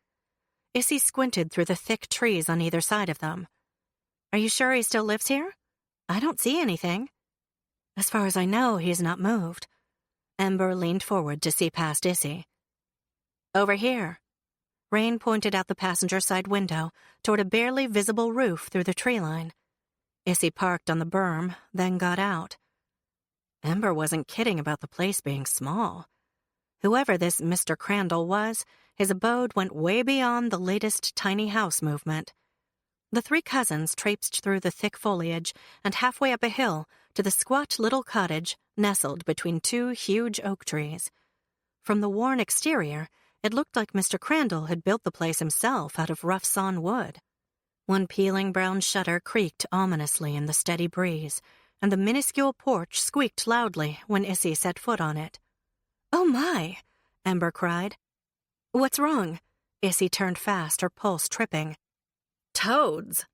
Issy squinted through the thick trees on either side of them. Are you sure he still lives here? I don't see anything. As far as I know, he's not moved. Ember leaned forward to see past Issy. Over here. Rain pointed out the passenger side window toward a barely visible roof through the tree line. Issy parked on the berm, then got out. Ember wasn't kidding about the place being small. Whoever this Mr. Crandall was, his abode went way beyond the latest tiny house movement. The three cousins traipsed through the thick foliage and halfway up a hill to the squat little cottage nestled between two huge oak trees. From the worn exterior, it looked like Mr. Crandall had built the place himself out of rough sawn wood. One peeling brown shutter creaked ominously in the steady breeze, and the minuscule porch squeaked loudly when Issy set foot on it. "Oh my!" Ember cried. "What's wrong?" Issy turned fast, her pulse tripping. "Toads!"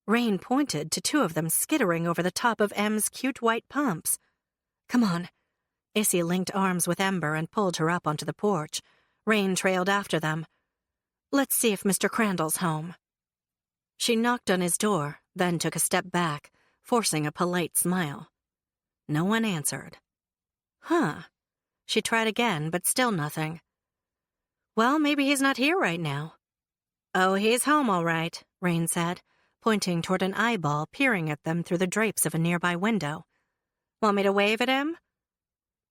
Rain pointed to two of them skittering over the top of Em's cute white pumps. "Come on." Issy linked arms with Ember and pulled her up onto the porch. Rain trailed after them. "Let's see if Mr. Crandall's home." She knocked on his door, then took a step back, forcing a polite smile. No one answered. Huh. She tried again, but still nothing. Well, maybe he's not here right now. "Oh, he's home all right," Rain said, pointing toward an eyeball peering at them through the drapes of a nearby window. "Want me to wave at him?"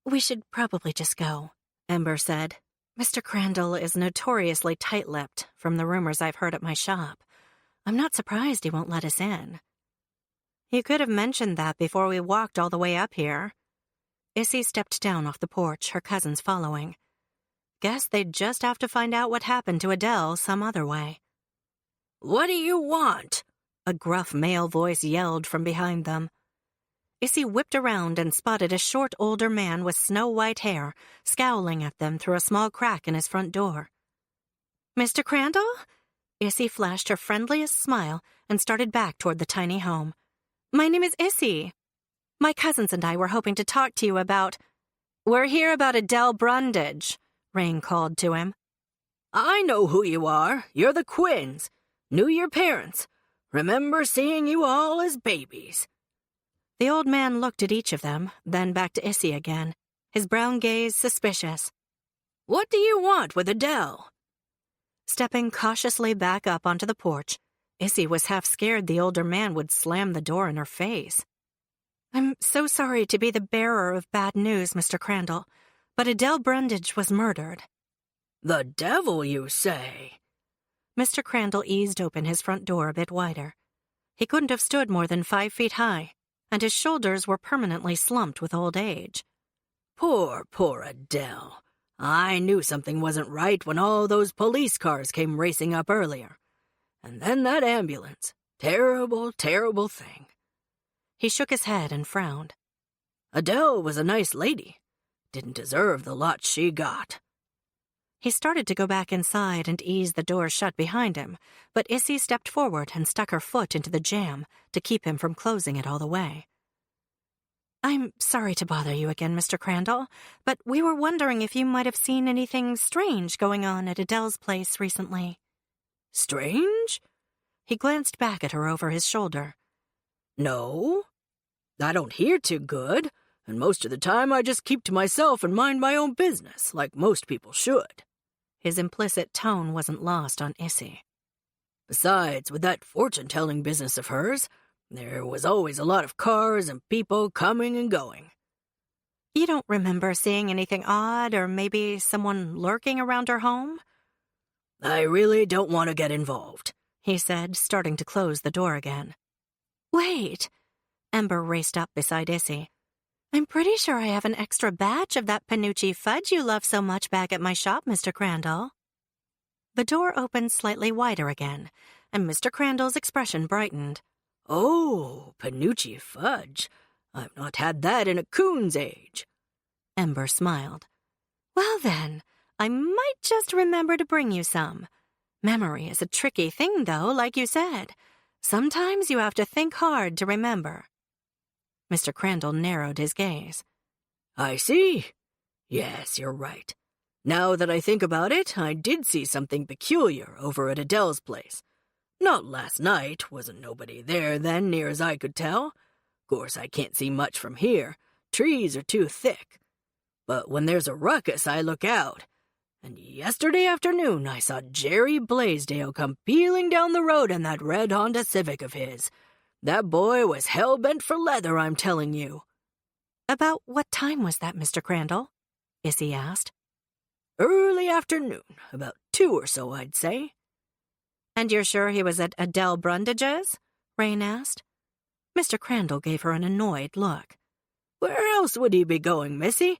"We should probably just go," Ember said. "Mr. Crandall is notoriously tight-lipped, from the rumors I've heard at my shop. I'm not surprised he won't let us in." "You could have mentioned that before we walked all the way up here." Issy stepped down off the porch, her cousins following. Guess they'd just have to find out what happened to Adele some other way. "What do you want?" a gruff male voice yelled from behind them. Issy whipped around and spotted a short older man with snow-white hair scowling at them through a small crack in his front door. "Mr. Crandall?" Issy flashed her friendliest smile and started back toward the tiny home. "My name is Issy. My cousins and I were hoping to talk to you about—" "We're here about Adele Brundage," Rain called to him. "I know who you are. You're the Quinns. Knew your parents. Remember seeing you all as babies." The old man looked at each of them, then back to Issy again, his brown gaze suspicious. "What do you want with Adele?" Stepping cautiously back up onto the porch, Issy was half scared the older man would slam the door in her face. "I'm so sorry to be the bearer of bad news, Mr. Crandall, but Adele Brundage was murdered." "The devil, you say?" Mr. Crandall eased open his front door a bit wider. He couldn't have stood more than 5 feet high, and his shoulders were permanently slumped with old age. Poor Adele. I knew something wasn't right when all those police cars came racing up earlier. And then that ambulance. Terrible, terrible thing." He shook his head and frowned. "Adele was a nice lady. Didn't deserve the lot she got." He started to go back inside and ease the door shut behind him, but Issy stepped forward and stuck her foot into the jamb to keep him from closing it all the way. "I'm sorry to bother you again, Mr. Crandall, but we were wondering if you might have seen anything strange going on at Adele's place recently." "Strange?" He glanced back at her over his shoulder. "No. I don't hear too good, and most of the time I just keep to myself and mind my own business, like most people should." His implicit tone wasn't lost on Issy. "Besides, with that fortune-telling business of hers, there was always a lot of cars and people coming and going." "You don't remember seeing anything odd or maybe someone lurking around her home?" "I really don't want to get involved," he said, starting to close the door again. "Wait." Ember raced up beside Issy. "I'm pretty sure I have an extra batch of that Panucci fudge you love so much back at my shop, Mr. Crandall." The door opened slightly wider again, and Mr. Crandall's expression brightened. "Oh, Panucci fudge. I've not had that in a coon's age." Ember smiled. "Well then, I might just remember to bring you some. Memory is a tricky thing, though, like you said. Sometimes you have to think hard to remember." Mr. Crandall narrowed his gaze. "I see. Yes, you're right. Now that I think about it, I did see something peculiar over at Adele's place. Not last night. Wasn't nobody there then, near as I could tell. Course, I can't see much from here. Trees are too thick. But when there's a ruckus, I look out. And yesterday afternoon, I saw Jerry Blaisdell come peeling down the road in that red Honda Civic of his. That boy was hell-bent for leather, I'm telling you." "About what time was that, Mr. Crandall?" Issy asked. "Early afternoon, about 2 or so, I'd say." "And you're sure he was at Adele Brundage's?" Rain asked. Mr. Crandall gave her an annoyed look. Where else would he be going, Missy?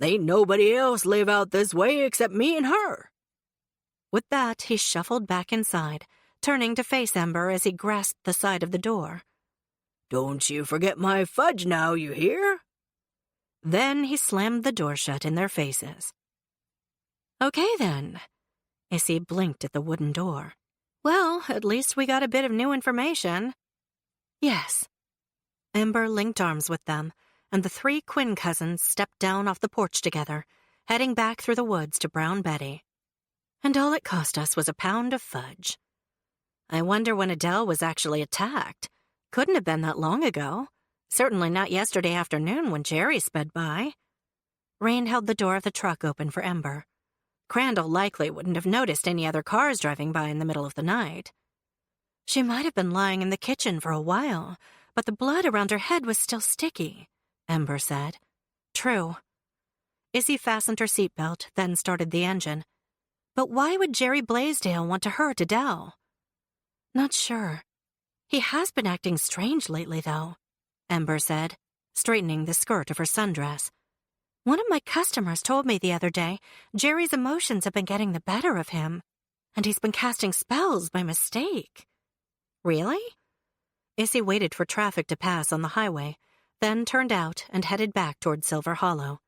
Ain't nobody else live out this way except me and her. With that, he shuffled back inside, turning to face Ember as he grasped the side of the door. Don't you forget my fudge now, you hear? Then he slammed the door shut in their faces. Okay, then. Issy blinked at the wooden door. Well, at least we got a bit of new information. Yes. Ember linked arms with them, and the 3 Quinn cousins stepped down off the porch together, heading back through the woods to Brown Betty. And all it cost us was a pound of fudge. I wonder when Adele was actually attacked. Couldn't have been that long ago. Certainly not yesterday afternoon when Jerry sped by. Rain held the door of the truck open for Ember. Crandall likely wouldn't have noticed any other cars driving by in the middle of the night. She might have been lying in the kitchen for a while, but the blood around her head was still sticky, Ember said. True. Issy fastened her seatbelt, then started the engine. But why would Jerry Blaisdell want to hurt Adele? Not sure. He has been acting strange lately, though, Ember said, straightening the skirt of her sundress. One of my customers told me the other day Jerry's emotions have been getting the better of him, and he's been casting spells by mistake. Really? Issy waited for traffic to pass on the highway, then turned out and headed back toward Silver Hollow.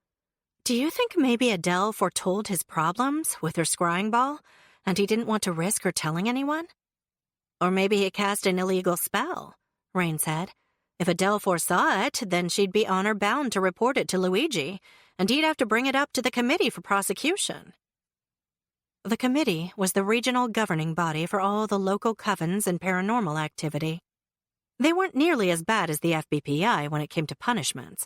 Do you think maybe Adele foretold his problems with her scrying ball, and he didn't want to risk her telling anyone? Or maybe he cast an illegal spell, Rain said. If Adele foresaw it, then she'd be honor-bound to report it to Luigi, and he'd have to bring it up to the committee for prosecution. The committee was the regional governing body for all the local covens and paranormal activity. They weren't nearly as bad as the FBPI when it came to punishments,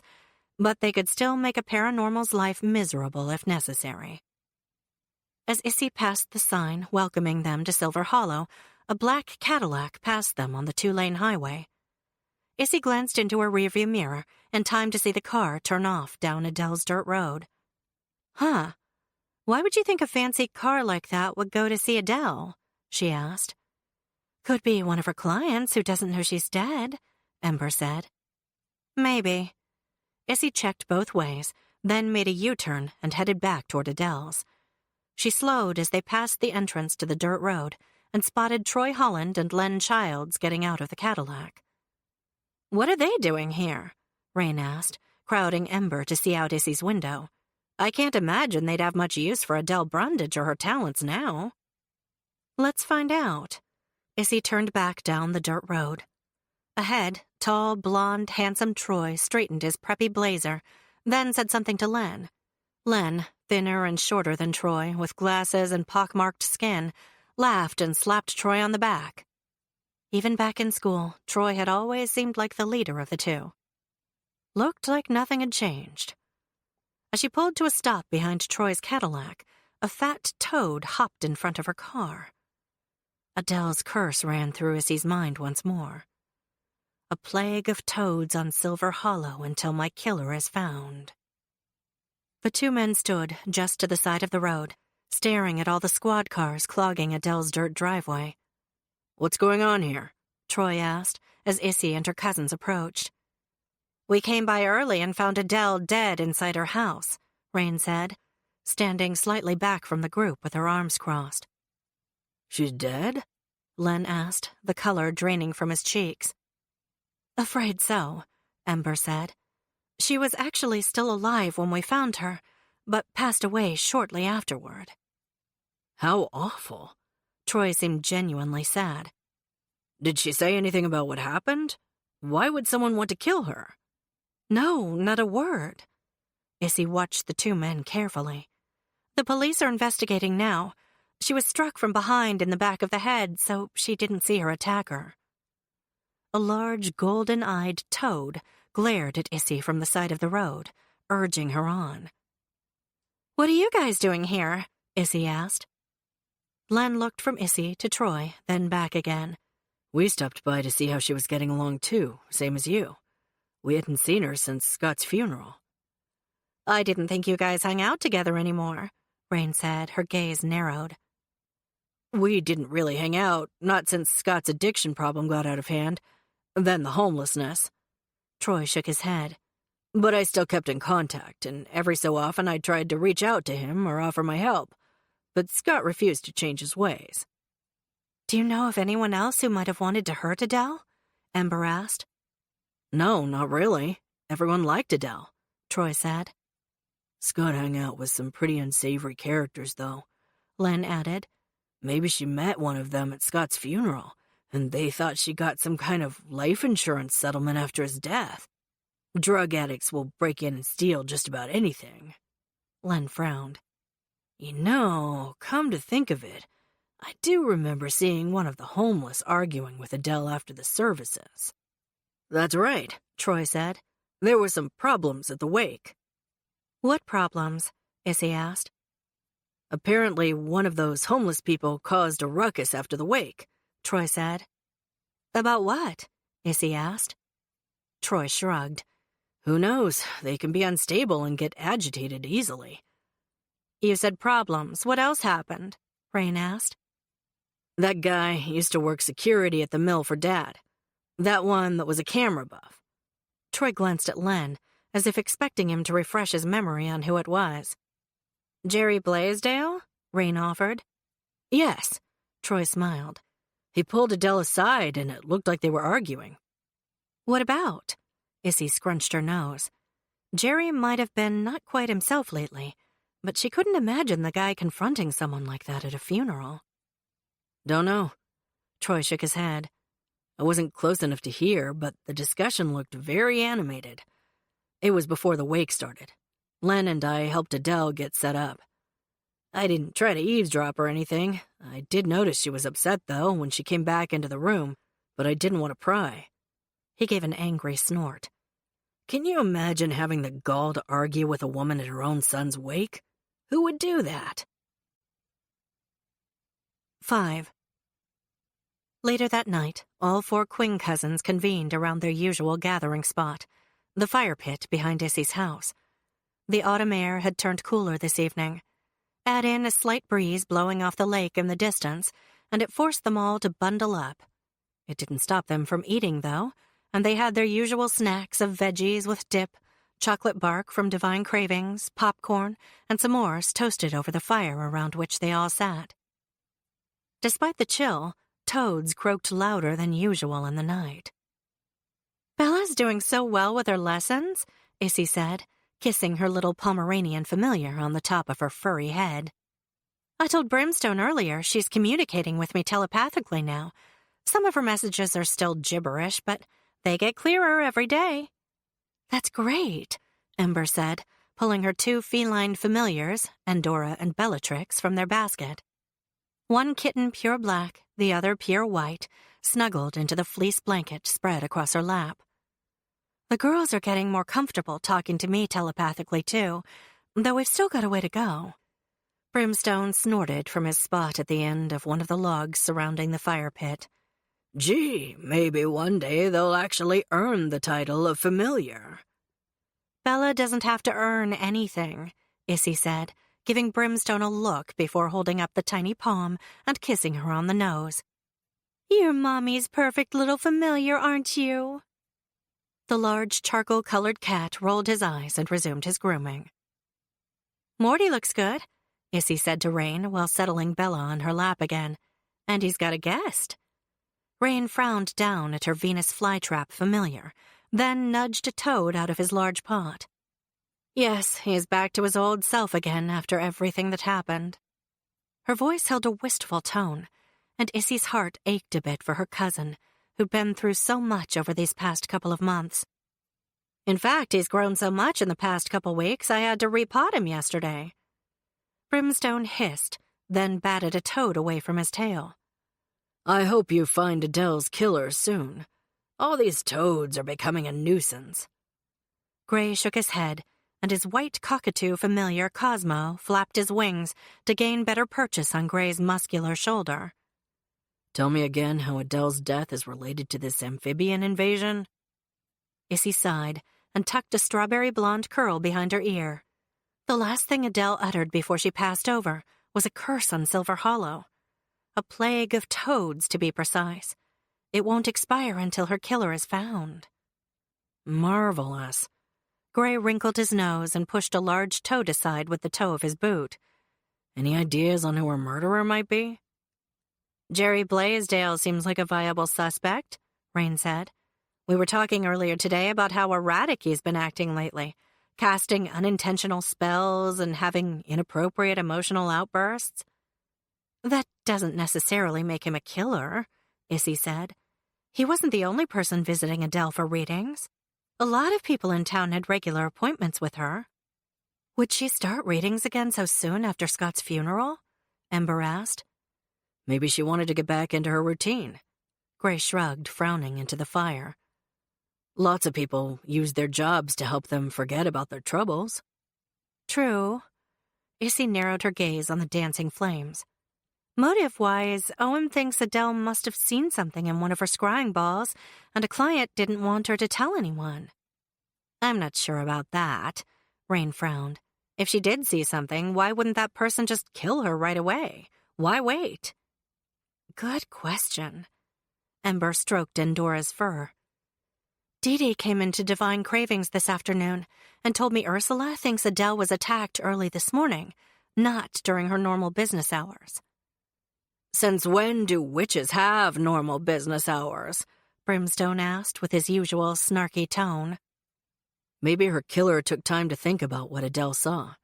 but they could still make a paranormal's life miserable if necessary. As Issy passed the sign welcoming them to Silver Hollow, a black Cadillac passed them on the 2-lane highway. Issy glanced into her rearview mirror in time to see the car turn off down Adele's dirt road. Huh. Why would you think a fancy car like that would go to see Adele? She asked. Could be one of her clients who doesn't know she's dead, Ember said. Maybe. Issy checked both ways, then made a U-turn and headed back toward Adele's. She slowed as they passed the entrance to the dirt road and spotted Troy Holland and Len Childs getting out of the Cadillac. What are they doing here? Rain asked, crowding Ember to see out Issy's window. I can't imagine they'd have much use for Adele Brundage or her talents now. Let's find out. Issy turned back down the dirt road. Ahead, tall, blonde, handsome Troy straightened his preppy blazer, then said something to Len. Len, thinner and shorter than Troy, with glasses and pockmarked skin, laughed and slapped Troy on the back. Even back in school, Troy had always seemed like the leader of the two. Looked like nothing had changed. As she pulled to a stop behind Troy's Cadillac, a fat toad hopped in front of her car. Adele's curse ran through Issy's mind once more. A plague of toads on Silver Hollow until my killer is found. The 2 men stood just to the side of the road, staring at all the squad cars clogging Adele's dirt driveway. What's going on here? Troy asked, as Issy and her cousins approached. We came by early and found Adele dead inside her house, Rain said, standing slightly back from the group with her arms crossed. She's dead? Len asked, the color draining from his cheeks. Afraid so, Ember said. She was actually still alive when we found her, but passed away shortly afterward. How awful. Troy seemed genuinely sad. Did she say anything about what happened? Why would someone want to kill her? No, not a word. Issy watched the 2 men carefully. The police are investigating now. She was struck from behind in the back of the head, so she didn't see her attacker. A large, golden-eyed toad glared at Issy from the side of the road, urging her on. What are you guys doing here? Issy asked. Len looked from Issy to Troy, then back again. We stopped by to see how she was getting along too, same as you. We hadn't seen her since Scott's funeral. I didn't think you guys hung out together anymore, Rain said, her gaze narrowed. We didn't really hang out, not since Scott's addiction problem got out of hand. Then the homelessness. Troy shook his head. But I still kept in contact, and every so often I tried to reach out to him or offer my help. But Scott refused to change his ways. Do you know of anyone else who might have wanted to hurt Adele? Ember asked. No, not really. Everyone liked Adele, Troy said. Scott hung out with some pretty unsavory characters, though, Len added. Maybe she met one of them at Scott's funeral, and they thought she got some kind of life insurance settlement after his death. Drug addicts will break in and steal just about anything. Len frowned. You know, come to think of it, I do remember seeing one of the homeless arguing with Adele after the services. That's right, Troy said. There were some problems at the wake. What problems? Issy asked. Apparently, one of those homeless people caused a ruckus after the wake, Troy said. About what? Issy asked. Troy shrugged. Who knows? They can be unstable and get agitated easily. You said problems. What else happened? Rain asked. That guy used to work security at the mill for Dad. That one that was a camera buff. Troy glanced at Len, as if expecting him to refresh his memory on who it was. Jerry Blaisdell? Rain offered. Yes, Troy smiled. He pulled Adele aside, and it looked like they were arguing. What about? Issy scrunched her nose. Jerry might have been not quite himself lately, but she couldn't imagine the guy confronting someone like that at a funeral. Don't know. Troy shook his head. I wasn't close enough to hear, but the discussion looked very animated. It was before the wake started. Len and I helped Adele get set up. I didn't try to eavesdrop or anything. I did notice she was upset, though, when she came back into the room, but I didn't want to pry. He gave an angry snort. Can you imagine having the gall to argue with a woman at her own son's wake? Who would do that? 5. Later that night, all 4 Quinn cousins convened around their usual gathering spot, the fire pit behind Issy's house. The autumn air had turned cooler this evening. Add in a slight breeze blowing off the lake in the distance, and it forced them all to bundle up. It didn't stop them from eating, though, and they had their usual snacks of veggies with dip, chocolate bark from Divine Cravings, popcorn, and s'mores toasted over the fire around which they all sat. Despite the chill, toads croaked louder than usual in the night. Bella's doing so well with her lessons, Issy said, kissing her little Pomeranian familiar on the top of her furry head. I told Brimstone earlier she's communicating with me telepathically now. Some of her messages are still gibberish, but they get clearer every day. That's great, Ember said, pulling her 2 feline familiars, Endora and Bellatrix, from their basket. One kitten pure black, the other pure white, snuggled into the fleece blanket spread across her lap. The girls are getting more comfortable talking to me telepathically, too, though we've still got a way to go. Brimstone snorted from his spot at the end of one of the logs surrounding the fire pit. Gee, maybe one day they'll actually earn the title of familiar. Bella doesn't have to earn anything, Issy said, giving Brimstone a look before holding up the tiny palm and kissing her on the nose. You're Mommy's perfect little familiar, aren't you? The large charcoal-colored cat rolled his eyes and resumed his grooming. Morty looks good, Issy said to Rain while settling Bella on her lap again. And he's got a guest. Rain frowned down at her Venus flytrap familiar, then nudged a toad out of his large pot. Yes, he's back to his old self again after everything that happened. Her voice held a wistful tone, and Issy's heart ached a bit for her cousin, who'd been through so much over these past couple of months. In fact, he's grown so much in the past couple weeks I had to repot him yesterday. Brimstone hissed, then batted a toad away from his tail. I hope you find Adele's killer soon. All these toads are becoming a nuisance. Gray shook his head, and his white cockatoo familiar Cosmo flapped his wings to gain better purchase on Gray's muscular shoulder. Tell me again how Adele's death is related to this amphibian invasion? Issy sighed and tucked a strawberry blonde curl behind her ear. The last thing Adele uttered before she passed over was a curse on Silver Hollow. A plague of toads, to be precise. It won't expire until her killer is found. Marvelous. Gray wrinkled his nose and pushed a large toad aside with the toe of his boot. Any ideas on who her murderer might be? Jerry Blaisdell seems like a viable suspect, Rain said. We were talking earlier today about how erratic he's been acting lately, casting unintentional spells and having inappropriate emotional outbursts. That doesn't necessarily make him a killer, Issy said. He wasn't the only person visiting Adele for readings. A lot of people in town had regular appointments with her. Would she start readings again so soon after Scott's funeral? Ember asked. Maybe she wanted to get back into her routine. Gray shrugged, frowning into the fire. Lots of people use their jobs to help them forget about their troubles. True. Issy narrowed her gaze on the dancing flames. Motive-wise, Owen thinks Adele must have seen something in one of her scrying balls, and a client didn't want her to tell anyone. I'm not sure about that, Rain frowned. If she did see something, why wouldn't that person just kill her right away? Why wait? Good question. Ember stroked Endora's fur. Dee came into Divine Cravings this afternoon and told me Ursula thinks Adele was attacked early this morning, not during her normal business hours. Since when do witches have normal business hours? Brimstone asked with his usual snarky tone. Maybe her killer took time to think about what Adele saw.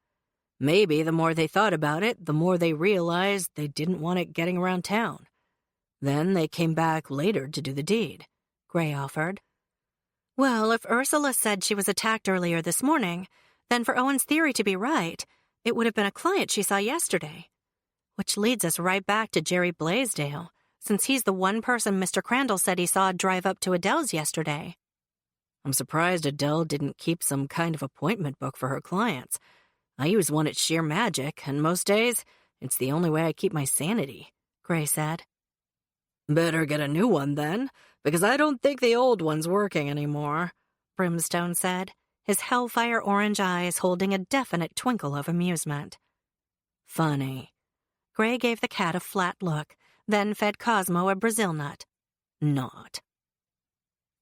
Maybe the more they thought about it, the more they realized they didn't want it getting around town. Then they came back later to do the deed, Gray offered. Well, if Ursula said she was attacked earlier this morning, then for Owen's theory to be right, it would have been a client she saw yesterday. Which leads us right back to Jerry Blaisdell, since he's the one person Mr. Crandall said he saw drive up to Adele's yesterday. I'm surprised Adele didn't keep some kind of appointment book for her clients. I use one at sheer magic, and most days, it's the only way I keep my sanity, Gray said. Better get a new one then, because I don't think the old one's working anymore, Brimstone said, his hellfire orange eyes holding a definite twinkle of amusement. Funny. Gray gave the cat a flat look, then fed Cosmo a Brazil nut. Not.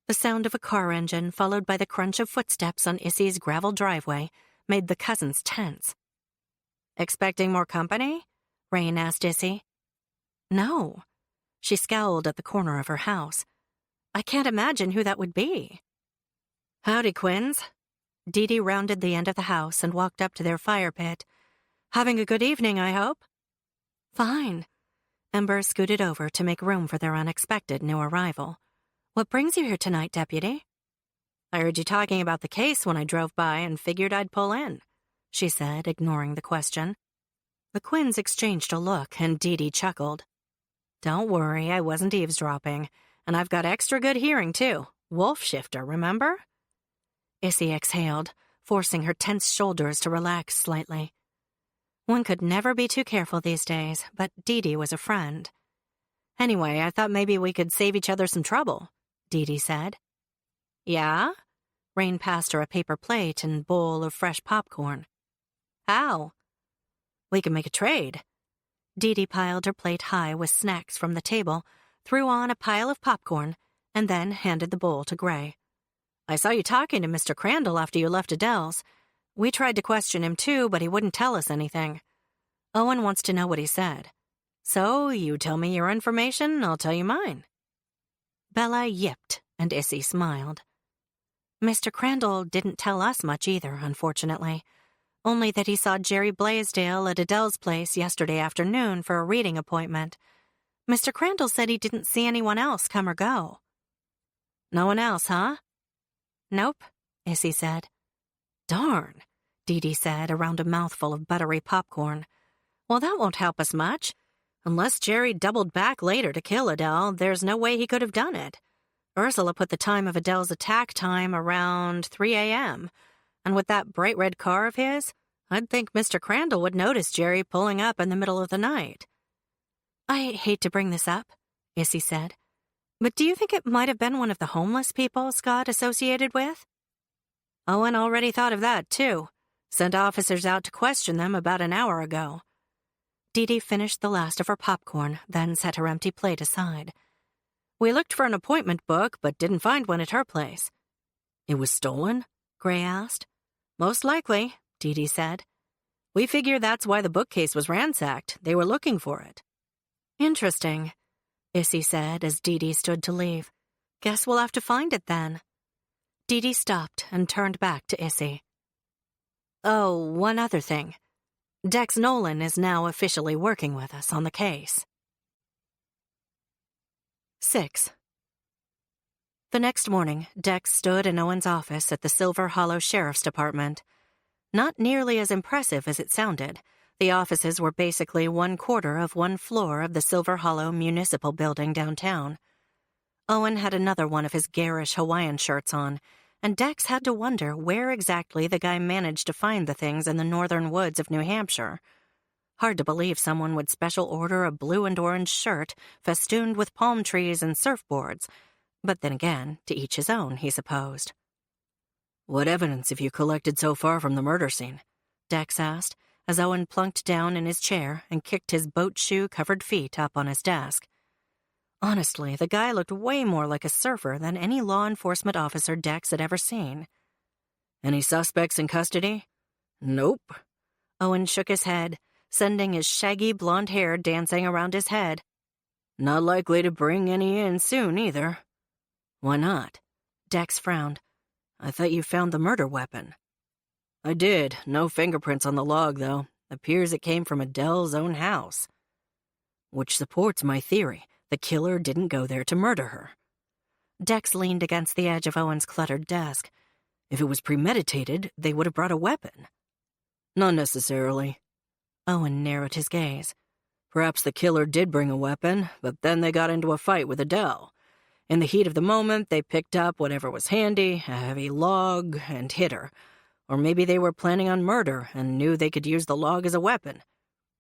The sound of a car engine, followed by the crunch of footsteps on Issy's gravel driveway, made the cousins tense. Expecting more company? Rain asked Issy. No. She scowled at the corner of her house. I can't imagine who that would be. Howdy, Quinns. Dee rounded the end of the house and walked up to their fire pit. Having a good evening, I hope? Fine. Ember scooted over to make room for their unexpected new arrival. What brings you here tonight, Deputy? I heard you talking about the case when I drove by and figured I'd pull in, she said, ignoring the question. The Quinns exchanged a look, and Dee chuckled. Don't worry, I wasn't eavesdropping, and I've got extra good hearing, too. Wolf shifter, remember? Issy exhaled, forcing her tense shoulders to relax slightly. One could never be too careful these days, but Dee was a friend. Anyway, I thought maybe we could save each other some trouble, Dee said. Yeah? Rain passed her a paper plate and bowl of fresh popcorn. How? We can make a trade. Dee piled her plate high with snacks from the table, threw on a pile of popcorn, and then handed the bowl to Gray. I saw you talking to Mr. Crandall after you left Adele's. We tried to question him too, but he wouldn't tell us anything. Owen wants to know what he said. So, you tell me your information, I'll tell you mine. Bella yipped, and Issy smiled. Mr. Crandall didn't tell us much either, unfortunately. Only that he saw Jerry Blaisdell at Adele's place yesterday afternoon for a reading appointment. Mr. Crandall said he didn't see anyone else come or go. No one else, huh? Nope, Issy said. Darn, Dee said around a mouthful of buttery popcorn. Well, that won't help us much. Unless Jerry doubled back later to kill Adele, there's no way he could have done it. Ursula put the time of Adele's attack time around 3 a.m., and with that bright red car of his, I'd think Mr. Crandall would notice Jerry pulling up in the middle of the night. I hate to bring this up, Issy said, but do you think it might have been one of the homeless people Scott associated with? Owen already thought of that, too. Sent officers out to question them about an hour ago. Dee finished the last of her popcorn, then set her empty plate aside. We looked for an appointment book, but didn't find one at her place. It was stolen? Gray asked. Most likely, Dee Dee said. We figure that's why the bookcase was ransacked. They were looking for it. Interesting, Issy said as Dee Dee stood to leave. Guess we'll have to find it then. Dee Dee stopped and turned back to Issy. Oh, one other thing. Dex Nolan is now officially working with us on the case. 6. The next morning, Dex stood in Owen's office at the Silver Hollow Sheriff's Department. Not nearly as impressive as it sounded. The offices were basically 1/4 of one floor of the Silver Hollow Municipal Building downtown. Owen had another one of his garish Hawaiian shirts on, and Dex had to wonder where exactly the guy managed to find the things in the northern woods of New Hampshire. Hard to believe someone would special order a blue and orange shirt festooned with palm trees and surfboards, but then again, to each his own, he supposed. What evidence have you collected so far from the murder scene? Dex asked, as Owen plunked down in his chair and kicked his boat shoe-covered feet up on his desk. Honestly, the guy looked way more like a surfer than any law enforcement officer Dex had ever seen. Any suspects in custody? Nope. Owen shook his head, sending his shaggy blonde hair dancing around his head. Not likely to bring any in soon, either. Why not? Dex frowned. I thought you found the murder weapon. I did. No fingerprints on the log, though. Appears it came from Adele's own house. Which supports my theory. The killer didn't go there to murder her. Dex leaned against the edge of Owen's cluttered desk. If it was premeditated, they would have brought a weapon. Not necessarily. Owen narrowed his gaze. Perhaps the killer did bring a weapon, but then they got into a fight with Adele. In the heat of the moment, they picked up whatever was handy, a heavy log, and hit her. Or maybe they were planning on murder and knew they could use the log as a weapon.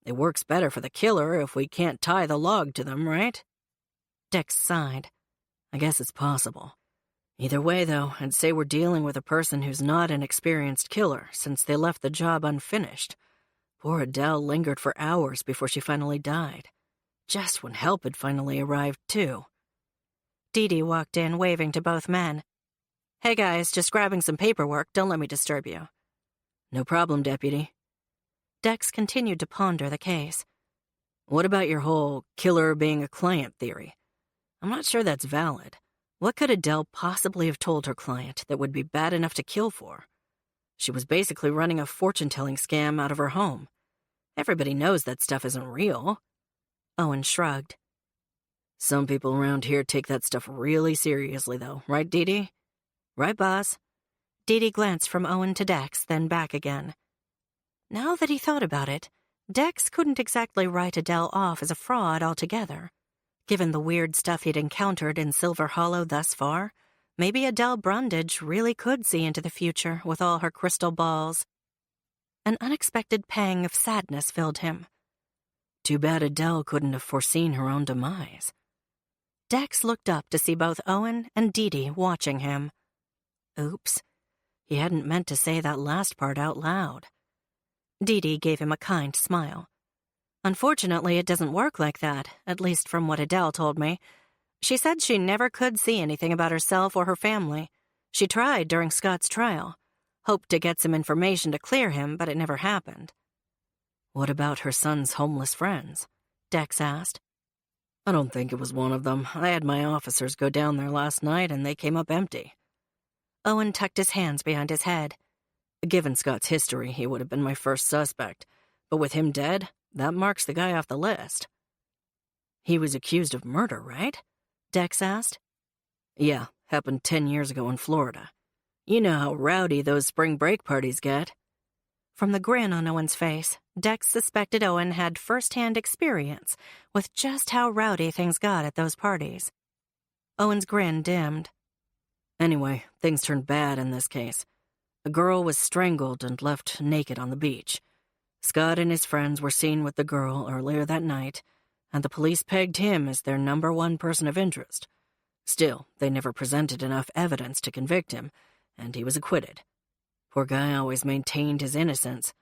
It works better for the killer if we can't tie the log to them, right? Dex sighed. I guess it's possible. Either way, though, I'd say we're dealing with a person who's not an experienced killer, since they left the job unfinished. Poor Adele lingered for hours before she finally died. Just when help had finally arrived, too. Dee Dee walked in, waving to both men. Hey guys, just grabbing some paperwork. Don't let me disturb you. No problem, Deputy. Dex continued to ponder the case. What about your whole killer being a client theory? I'm not sure that's valid. What could Adele possibly have told her client that would be bad enough to kill for? She was basically running a fortune-telling scam out of her home. Everybody knows that stuff isn't real. Owen shrugged. Some people around here take that stuff really seriously, though. Right, Dee Dee? Right, boss? Dee Dee glanced from Owen to Dex, then back again. Now that he thought about it, Dex couldn't exactly write Adele off as a fraud altogether. Given the weird stuff he'd encountered in Silver Hollow thus far, maybe Adele Brundage really could see into the future with all her crystal balls. An unexpected pang of sadness filled him. Too bad Adele couldn't have foreseen her own demise. Dex looked up to see both Owen and Dee Dee watching him. Oops. He hadn't meant to say that last part out loud. Dee Dee gave him a kind smile. Unfortunately, it doesn't work like that, at least from what Adele told me. She said she never could see anything about herself or her family. She tried during Scott's trial. Hoped to get some information to clear him, but it never happened. What about her son's homeless friends? Dex asked. I don't think it was one of them. I had my officers go down there last night and they came up empty. Owen tucked his hands behind his head. Given Scott's history, he would have been my first suspect. But with him dead, that marks the guy off the list. He was accused of murder, right? Dex asked. Yeah, happened 10 years ago in Florida. You know how rowdy those spring break parties get. From the grin on Owen's face, Dex suspected Owen had first-hand experience with just how rowdy things got at those parties. Owen's grin dimmed. Anyway, things turned bad in this case. A girl was strangled and left naked on the beach. Scott and his friends were seen with the girl earlier that night, and the police pegged him as their #1 person of interest. Still, they never presented enough evidence to convict him, and he was acquitted. Poor guy always maintained his innocence,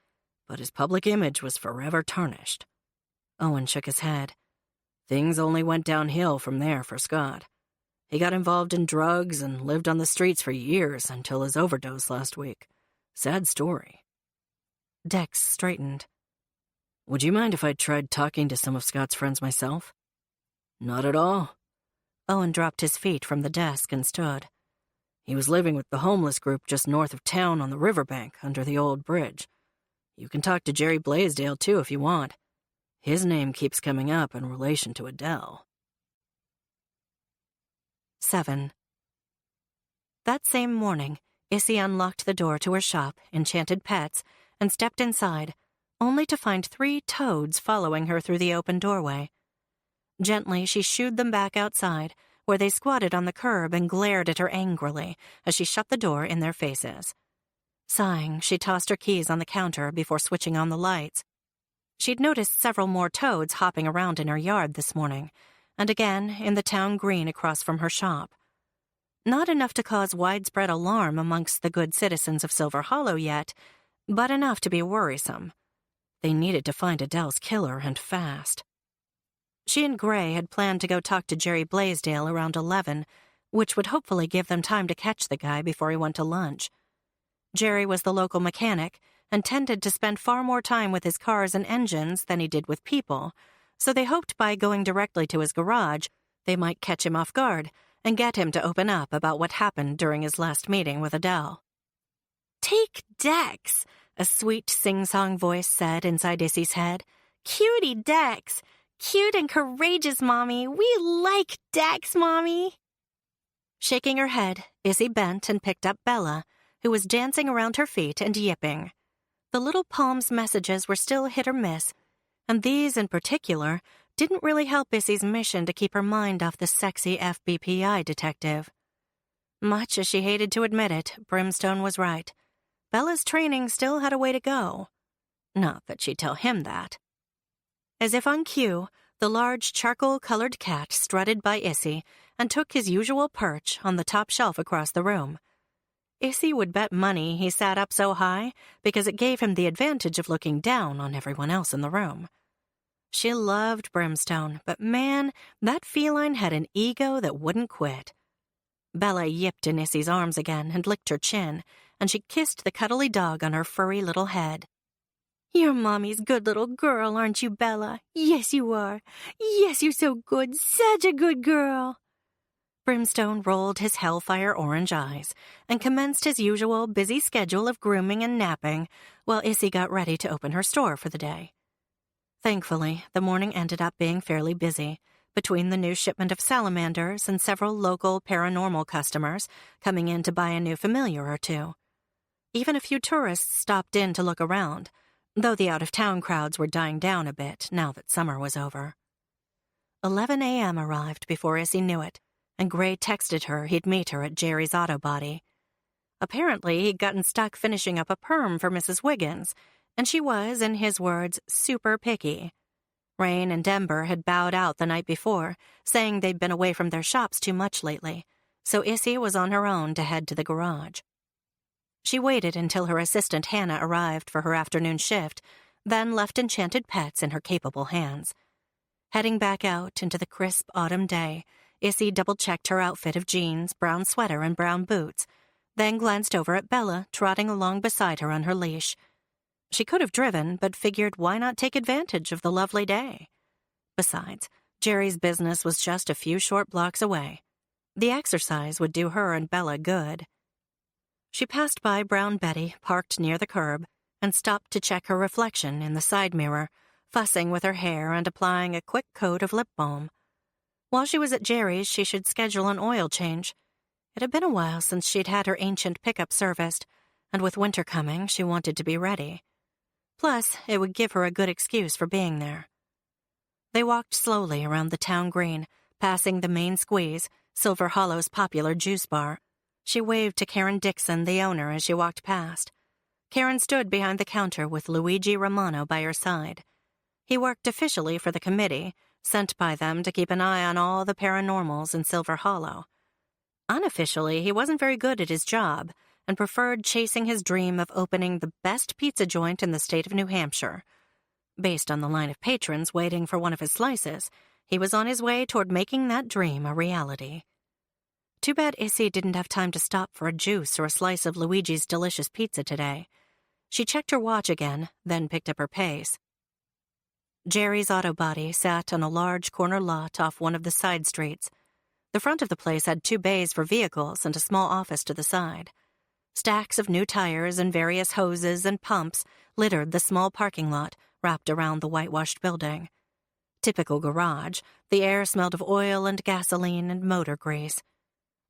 but his public image was forever tarnished. Owen shook his head. Things only went downhill from there for Scott. He got involved in drugs and lived on the streets for years until his overdose last week. Sad story. Dex straightened. Would you mind if I tried talking to some of Scott's friends myself? Not at all. Owen dropped his feet from the desk and stood. He was living with the homeless group just north of town on the riverbank under the old bridge. You can talk to Jerry Blaisdell, too, if you want. His name keeps coming up in relation to Adele. 7. That same morning, Issy unlocked the door to her shop, Enchanted Pets, and stepped inside, only to find 3 toads following her through the open doorway. Gently, she shooed them back outside, where they squatted on the curb and glared at her angrily as she shut the door in their faces. Sighing, she tossed her keys on the counter before switching on the lights. She'd noticed several more toads hopping around in her yard this morning, and again in the town green across from her shop. Not enough to cause widespread alarm amongst the good citizens of Silver Hollow yet, but enough to be worrisome. They needed to find Adele's killer, and fast. She and Gray had planned to go talk to Jerry Blaisdell around 11, which would hopefully give them time to catch the guy before he went to lunch. Jerry was the local mechanic and tended to spend far more time with his cars and engines than he did with people, so they hoped by going directly to his garage, they might catch him off guard and get him to open up about what happened during his last meeting with Adele. "Take Dex," a sweet sing-song voice said inside Issy's head. "Cutie Dex. Cute and courageous, Mommy. We like Dex, Mommy." Shaking her head, Issy bent and picked up Bella, who was dancing around her feet and yipping. The little palm's messages were still hit or miss, and these in particular didn't really help Issy's mission to keep her mind off the sexy FBPI detective. Much as she hated to admit it, Brimstone was right. Bella's training still had a way to go. Not that she'd tell him that. As if on cue, the large charcoal-colored cat strutted by Issy and took his usual perch on the top shelf across the room. Issy would bet money he sat up so high because it gave him the advantage of looking down on everyone else in the room. She loved Brimstone, but man, that feline had an ego that wouldn't quit. Bella yipped in Issy's arms again and licked her chin, and she kissed the cuddly dog on her furry little head. "You're Mommy's good little girl, aren't you, Bella? Yes, you are. Yes, you're so good, such a good girl." Brimstone rolled his hellfire orange eyes and commenced his usual busy schedule of grooming and napping while Issy got ready to open her store for the day. Thankfully, the morning ended up being fairly busy, between the new shipment of salamanders and several local paranormal customers coming in to buy a new familiar or two. Even a few tourists stopped in to look around, though the out-of-town crowds were dying down a bit now that summer was over. 11 a.m. arrived before Issy knew it, and Gray texted her he'd meet her at Jerry's Auto Body. Apparently, he'd gotten stuck finishing up a perm for Mrs. Wiggins, and she was, in his words, super picky. Rain and Denver had bowed out the night before, saying they'd been away from their shops too much lately, so Issy was on her own to head to the garage. She waited until her assistant Hannah arrived for her afternoon shift, then left Enchanted Pets in her capable hands. Heading back out into the crisp autumn day, Issy double-checked her outfit of jeans, brown sweater, and brown boots, then glanced over at Bella trotting along beside her on her leash. She could have driven, but figured why not take advantage of the lovely day? Besides, Jerry's business was just a few short blocks away. The exercise would do her and Bella good. She passed by Brown Betty, parked near the curb, and stopped to check her reflection in the side mirror, fussing with her hair and applying a quick coat of lip balm. While she was at Jerry's, she should schedule an oil change. It had been a while since she'd had her ancient pickup serviced, and with winter coming, she wanted to be ready. Plus, it would give her a good excuse for being there. They walked slowly around the town green, passing the main squeeze, Silver Hollow's popular juice bar. She waved to Karen Dixon, the owner, as she walked past. Karen stood behind the counter with Luigi Romano by her side. He worked officially for the committee, sent by them to keep an eye on all the paranormals in Silver Hollow. Unofficially, he wasn't very good at his job and preferred chasing his dream of opening the best pizza joint in the state of New Hampshire. Based on the line of patrons waiting for one of his slices, he was on his way toward making that dream a reality. Too bad Issy didn't have time to stop for a juice or a slice of Luigi's delicious pizza today. She checked her watch again, then picked up her pace. Jerry's auto body sat on a large corner lot off one of the side streets. The front of the place had 2 bays for vehicles and a small office to the side. Stacks of new tires and various hoses and pumps littered the small parking lot wrapped around the whitewashed building. Typical garage, the air smelled of oil and gasoline and motor grease.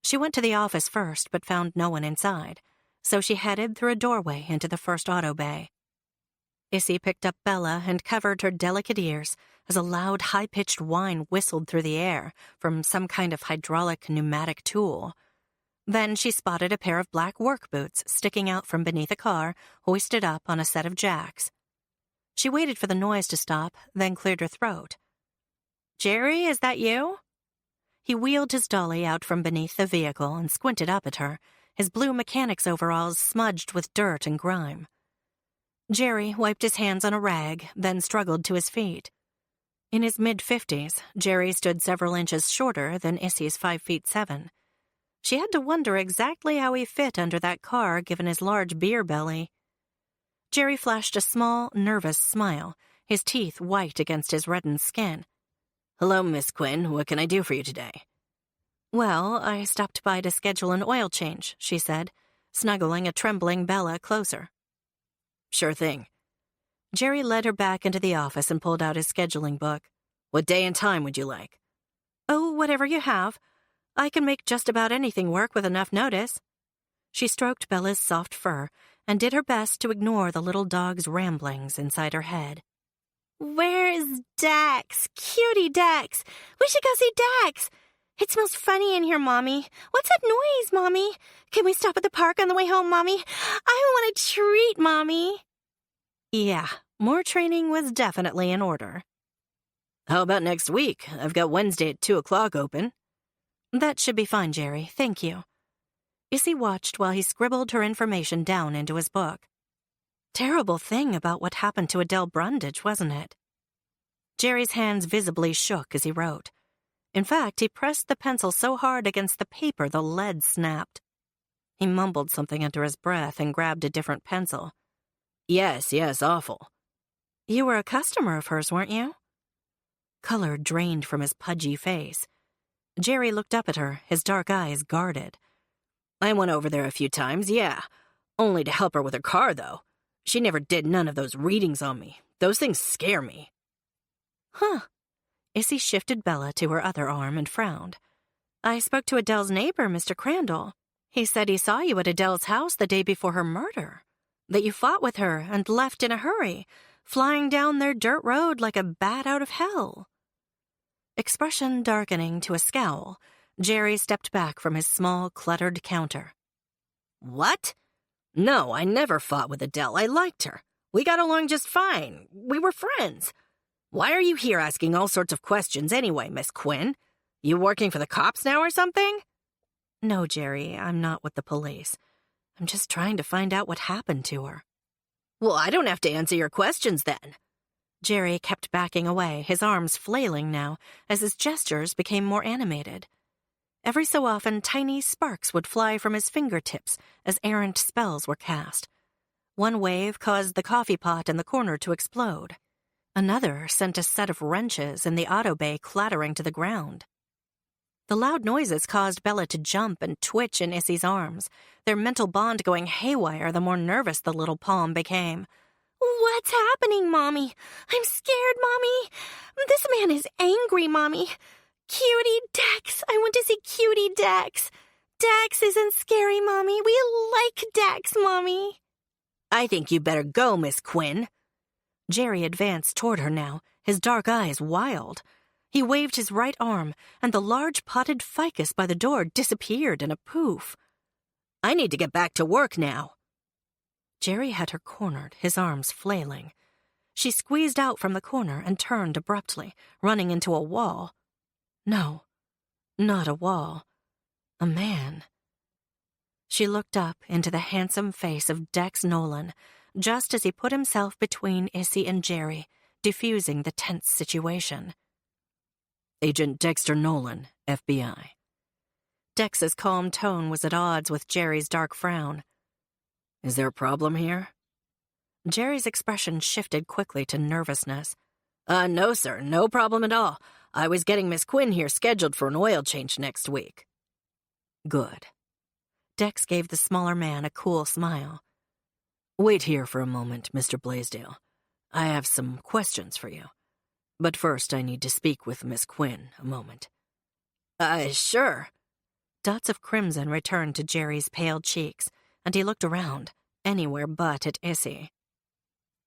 She went to the office first but found no one inside, so she headed through a doorway into the first auto bay. Issy picked up Bella and covered her delicate ears as a loud, high-pitched whine whistled through the air from some kind of hydraulic pneumatic tool. Then she spotted a pair of black work boots sticking out from beneath a car, hoisted up on a set of jacks. She waited for the noise to stop, then cleared her throat. "Jerry, is that you?" He wheeled his dolly out from beneath the vehicle and squinted up at her, his blue mechanic's overalls smudged with dirt and grime. Jerry wiped his hands on a rag, then struggled to his feet. In his mid-50s, Jerry stood several inches shorter than Issy's 5'7". She had to wonder exactly how he fit under that car given his large beer belly. Jerry flashed a small, nervous smile, his teeth white against his reddened skin. "Hello, Miss Quinn. What can I do for you today?" "Well, I stopped by to schedule an oil change," she said, snuggling a trembling Bella closer. "Sure thing." Jerry led her back into the office and pulled out his scheduling book. "What day and time would you like?" "Oh, whatever you have. I can make just about anything work with enough notice." She stroked Bella's soft fur and did her best to ignore the little dog's ramblings inside her head. "Where is Dax? Cutie Dax! We should go see Dax! It smells funny in here, Mommy. What's that noise, Mommy? Can we stop at the park on the way home, Mommy? I want a treat, Mommy." Yeah, more training was definitely in order. "How about next week? I've got Wednesday at 2 o'clock open." "That should be fine, Jerry. Thank you." Issy watched while he scribbled her information down into his book. Terrible thing about what happened to Adele Brundage, wasn't it? Jerry's hands visibly shook as he wrote. In fact, he pressed the pencil so hard against the paper the lead snapped. He mumbled something under his breath and grabbed a different pencil. Yes, awful." "You were a customer of hers, weren't you?" Color drained from his pudgy face. Jerry looked up at her, his dark eyes guarded. "I went over there a few times, yeah. Only to help her with her car, though. She never did none of those readings on me. Those things scare me." "Huh." Issy shifted Bella to her other arm and frowned. "I spoke to Adele's neighbor, Mr. Crandall. He said he saw you at Adele's house the day before her murder. That you fought with her and left in a hurry, flying down their dirt road like a bat out of hell." Expression darkening to a scowl, Jerry stepped back from his small, cluttered counter. "What? No, I never fought with Adele. I liked her. We got along just fine. We were friends. Why are you here asking all sorts of questions anyway, Miss Quinn? You working for the cops now or something?" "No, Jerry, I'm not with the police. I'm just trying to find out what happened to her." "Well, I don't have to answer your questions then." Jerry kept backing away, his arms flailing now, as his gestures became more animated. Every so often, tiny sparks would fly from his fingertips as errant spells were cast. One wave caused the coffee pot in the corner to explode. Another sent a set of wrenches in the auto bay clattering to the ground. The loud noises caused Bella to jump and twitch in Issy's arms, their mental bond going haywire the more nervous the little palm became. "What's happening, Mommy? I'm scared, Mommy. This man is angry, Mommy. Cutie Dax. I want to see Cutie Dax. Dax isn't scary, Mommy. We like Dax, Mommy." "I think you better go, Miss Quinn." Jerry advanced toward her now, his dark eyes wild. He waved his right arm, and the large potted ficus by the door disappeared in a poof. "I need to get back to work now." Jerry had her cornered, his arms flailing. She squeezed out from the corner and turned abruptly, running into a wall. No, not a wall. A man. She looked up into the handsome face of Dex Nolan, just as he put himself between Issy and Jerry, diffusing the tense situation. "Agent Dexter Nolan, FBI." Dex's calm tone was at odds with Jerry's dark frown. Is there a problem here? Jerry's expression shifted quickly to nervousness. No, sir, no problem at all. I was getting Miss Quinn here scheduled for an oil change next week. Good. Dex gave the smaller man a cool smile. Wait here for a moment, Mr. Blaisdell. I have some questions for you. But first I need to speak with Miss Quinn a moment. Sure. Dots of crimson returned to Jerry's pale cheeks, and he looked around, anywhere but at Issy.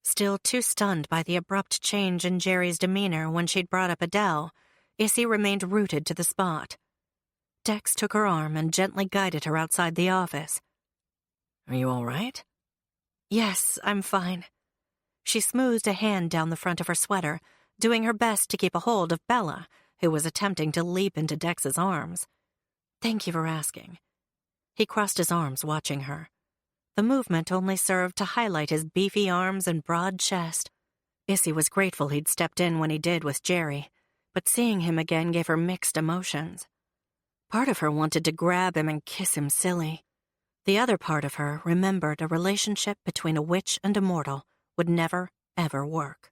Still too stunned by the abrupt change in Jerry's demeanor when she'd brought up Adele, Issy remained rooted to the spot. Dex took her arm and gently guided her outside the office. Are you all right? Yes, I'm fine. She smoothed a hand down the front of her sweater, doing her best to keep a hold of Bella, who was attempting to leap into Dex's arms. Thank you for asking. He crossed his arms, watching her. The movement only served to highlight his beefy arms and broad chest. Issy was grateful he'd stepped in when he did with Jerry, but seeing him again gave her mixed emotions. Part of her wanted to grab him and kiss him silly. The other part of her remembered a relationship between a witch and a mortal would never, ever work.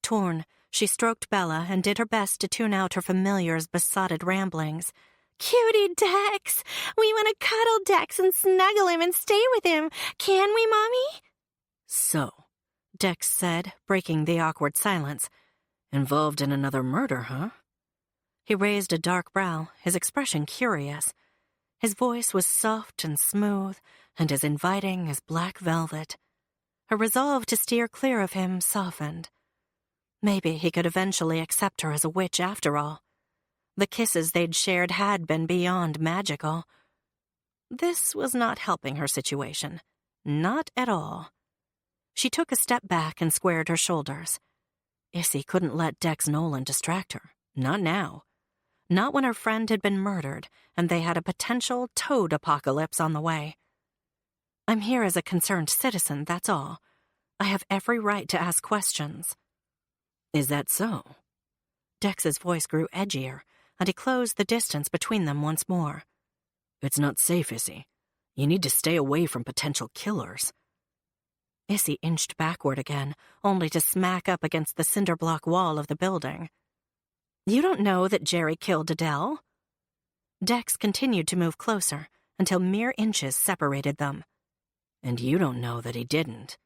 Torn, she stroked Bella and did her best to tune out her familiar's besotted ramblings. Cutie Dex! We want to cuddle Dex and snuggle him and stay with him. Can we, Mommy? So, Dex said, breaking the awkward silence. Involved in another murder, huh? He raised a dark brow, his expression curious. His voice was soft and smooth, and as inviting as black velvet. Her resolve to steer clear of him softened. Maybe he could eventually accept her as a witch after all. The kisses they'd shared had been beyond magical. This was not helping her situation. Not at all. She took a step back and squared her shoulders. Issy couldn't let Dex Nolan distract her. Not now. Not when her friend had been murdered and they had a potential toad apocalypse on the way. I'm here as a concerned citizen, that's all. I have every right to ask questions. Is that so? Dex's voice grew edgier, and he closed the distance between them once more. It's not safe, Issy. You need to stay away from potential killers. Issy inched backward again, only to smack up against the cinder block wall of the building. You don't know that Jerry killed Adele? Dex continued to move closer, until mere inches separated them. And you don't know that he didn't.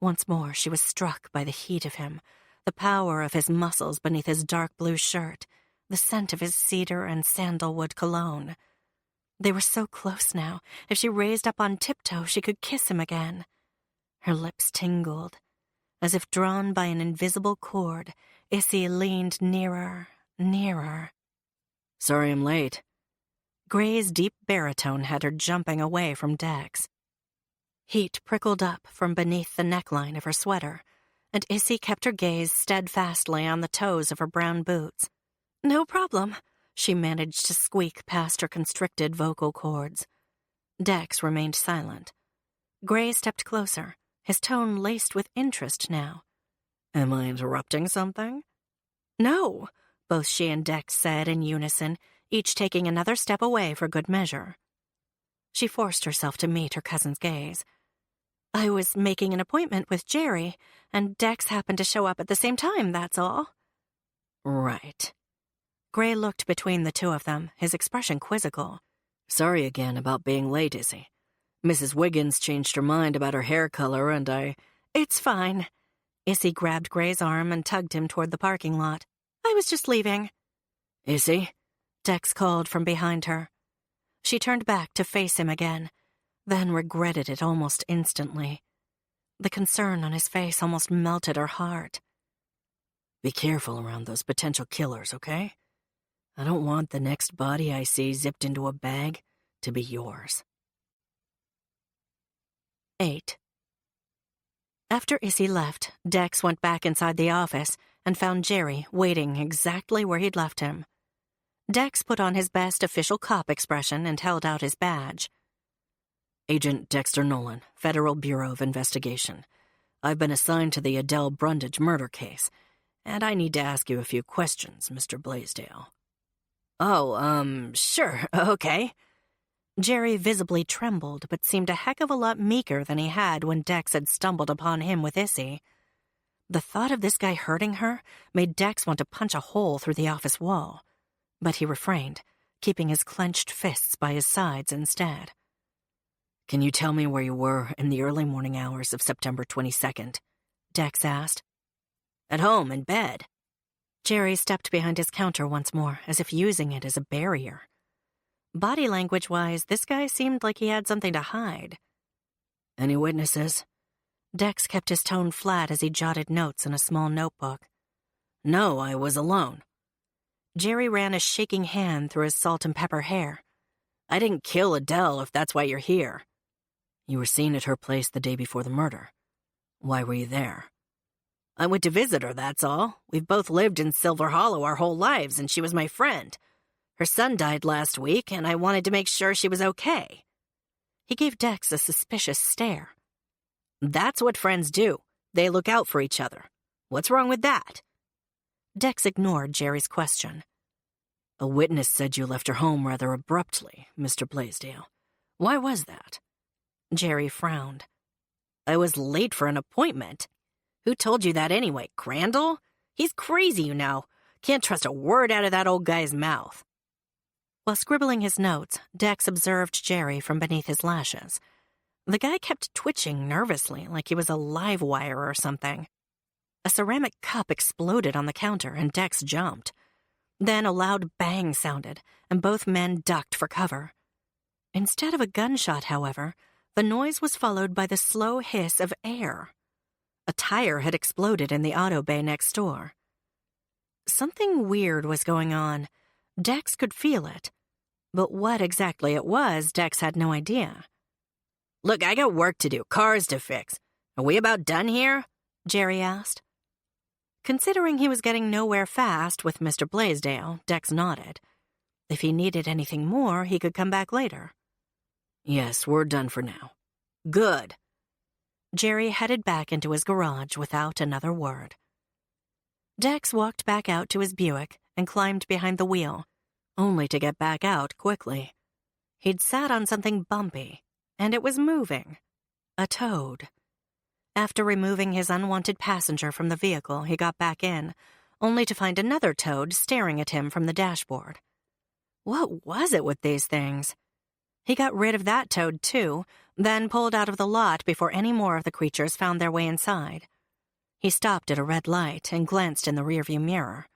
Once more she was struck by the heat of him, the power of his muscles beneath his dark blue shirt, the scent of his cedar and sandalwood cologne. They were so close now, if she raised up on tiptoe she could kiss him again. Her lips tingled. As if drawn by an invisible cord, Issy leaned nearer, nearer. Sorry I'm late. Gray's deep baritone had her jumping away from Dex. Heat prickled up from beneath the neckline of her sweater, and Issy kept her gaze steadfastly on the toes of her brown boots. No problem, she managed to squeak past her constricted vocal cords. Dex remained silent. Gray stepped closer, his tone laced with interest now. Am I interrupting something? No, both she and Dex said in unison, each taking another step away for good measure. She forced herself to meet her cousin's gaze. I was making an appointment with Jerry, and Dex happened to show up at the same time, that's all. Right. Gray looked between the two of them, his expression quizzical. Sorry again about being late, Issy. Mrs. Wiggins changed her mind about her hair color, and It's fine. Issy grabbed Gray's arm and tugged him toward the parking lot. I was just leaving. Issy? Dex called from behind her. She turned back to face him again, then regretted it almost instantly. The concern on his face almost melted her heart. Be careful around those potential killers, okay? I don't want the next body I see zipped into a bag to be yours. 8. After Issy left, Dex went back inside the office and found Jerry waiting exactly where he'd left him. Dex put on his best official cop expression and held out his badge. Agent Dexter Nolan, Federal Bureau of Investigation. I've been assigned to the Adele Brundage murder case, and I need to ask you a few questions, Mr. Blaisdell. Oh, sure, okay. Jerry visibly trembled, but seemed a heck of a lot meeker than he had when Dex had stumbled upon him with Issy. The thought of this guy hurting her made Dex want to punch a hole through the office wall, but he refrained, keeping his clenched fists by his sides instead. Can you tell me where you were in the early morning hours of September 22nd? Dex asked. At home, in bed. Jerry stepped behind his counter once more, as if using it as a barrier. Body language-wise, this guy seemed like he had something to hide. Any witnesses? Dex kept his tone flat as he jotted notes in a small notebook. No, I was alone. Jerry ran a shaking hand through his salt and pepper hair. I didn't kill Adele if that's why you're here. You were seen at her place the day before the murder. Why were you there? I went to visit her, that's all. We've both lived in Silver Hollow our whole lives, and she was my friend. Her son died last week, and I wanted to make sure she was okay. He gave Dex a suspicious stare. That's what friends do. They look out for each other. What's wrong with that? Dex ignored Jerry's question. A witness said you left her home rather abruptly, Mr. Blaisdell. Why was that? Jerry frowned. I was late for an appointment. Who told you that anyway, Crandall? He's crazy, you know. Can't trust a word out of that old guy's mouth. While scribbling his notes, Dex observed Jerry from beneath his lashes. The guy kept twitching nervously like he was a live wire or something. A ceramic cup exploded on the counter and Dex jumped. Then a loud bang sounded, and both men ducked for cover. Instead of a gunshot, however, the noise was followed by the slow hiss of air. A tire had exploded in the auto bay next door. Something weird was going on. Dex could feel it. But what exactly it was, Dex had no idea. Look, I got work to do, cars to fix. Are we about done here? Jerry asked. Considering he was getting nowhere fast with Mr. Blaisdell, Dex nodded. If he needed anything more, he could come back later. Yes, we're done for now. Good. Jerry headed back into his garage without another word. Dex walked back out to his Buick and climbed behind the wheel, only to get back out quickly. He'd sat on something bumpy, and it was moving. A toad. After removing his unwanted passenger from the vehicle, he got back in, only to find another toad staring at him from the dashboard. What was it with these things? He got rid of that toad, too, then pulled out of the lot before any more of the creatures found their way inside. He stopped at a red light and glanced in the rearview mirror.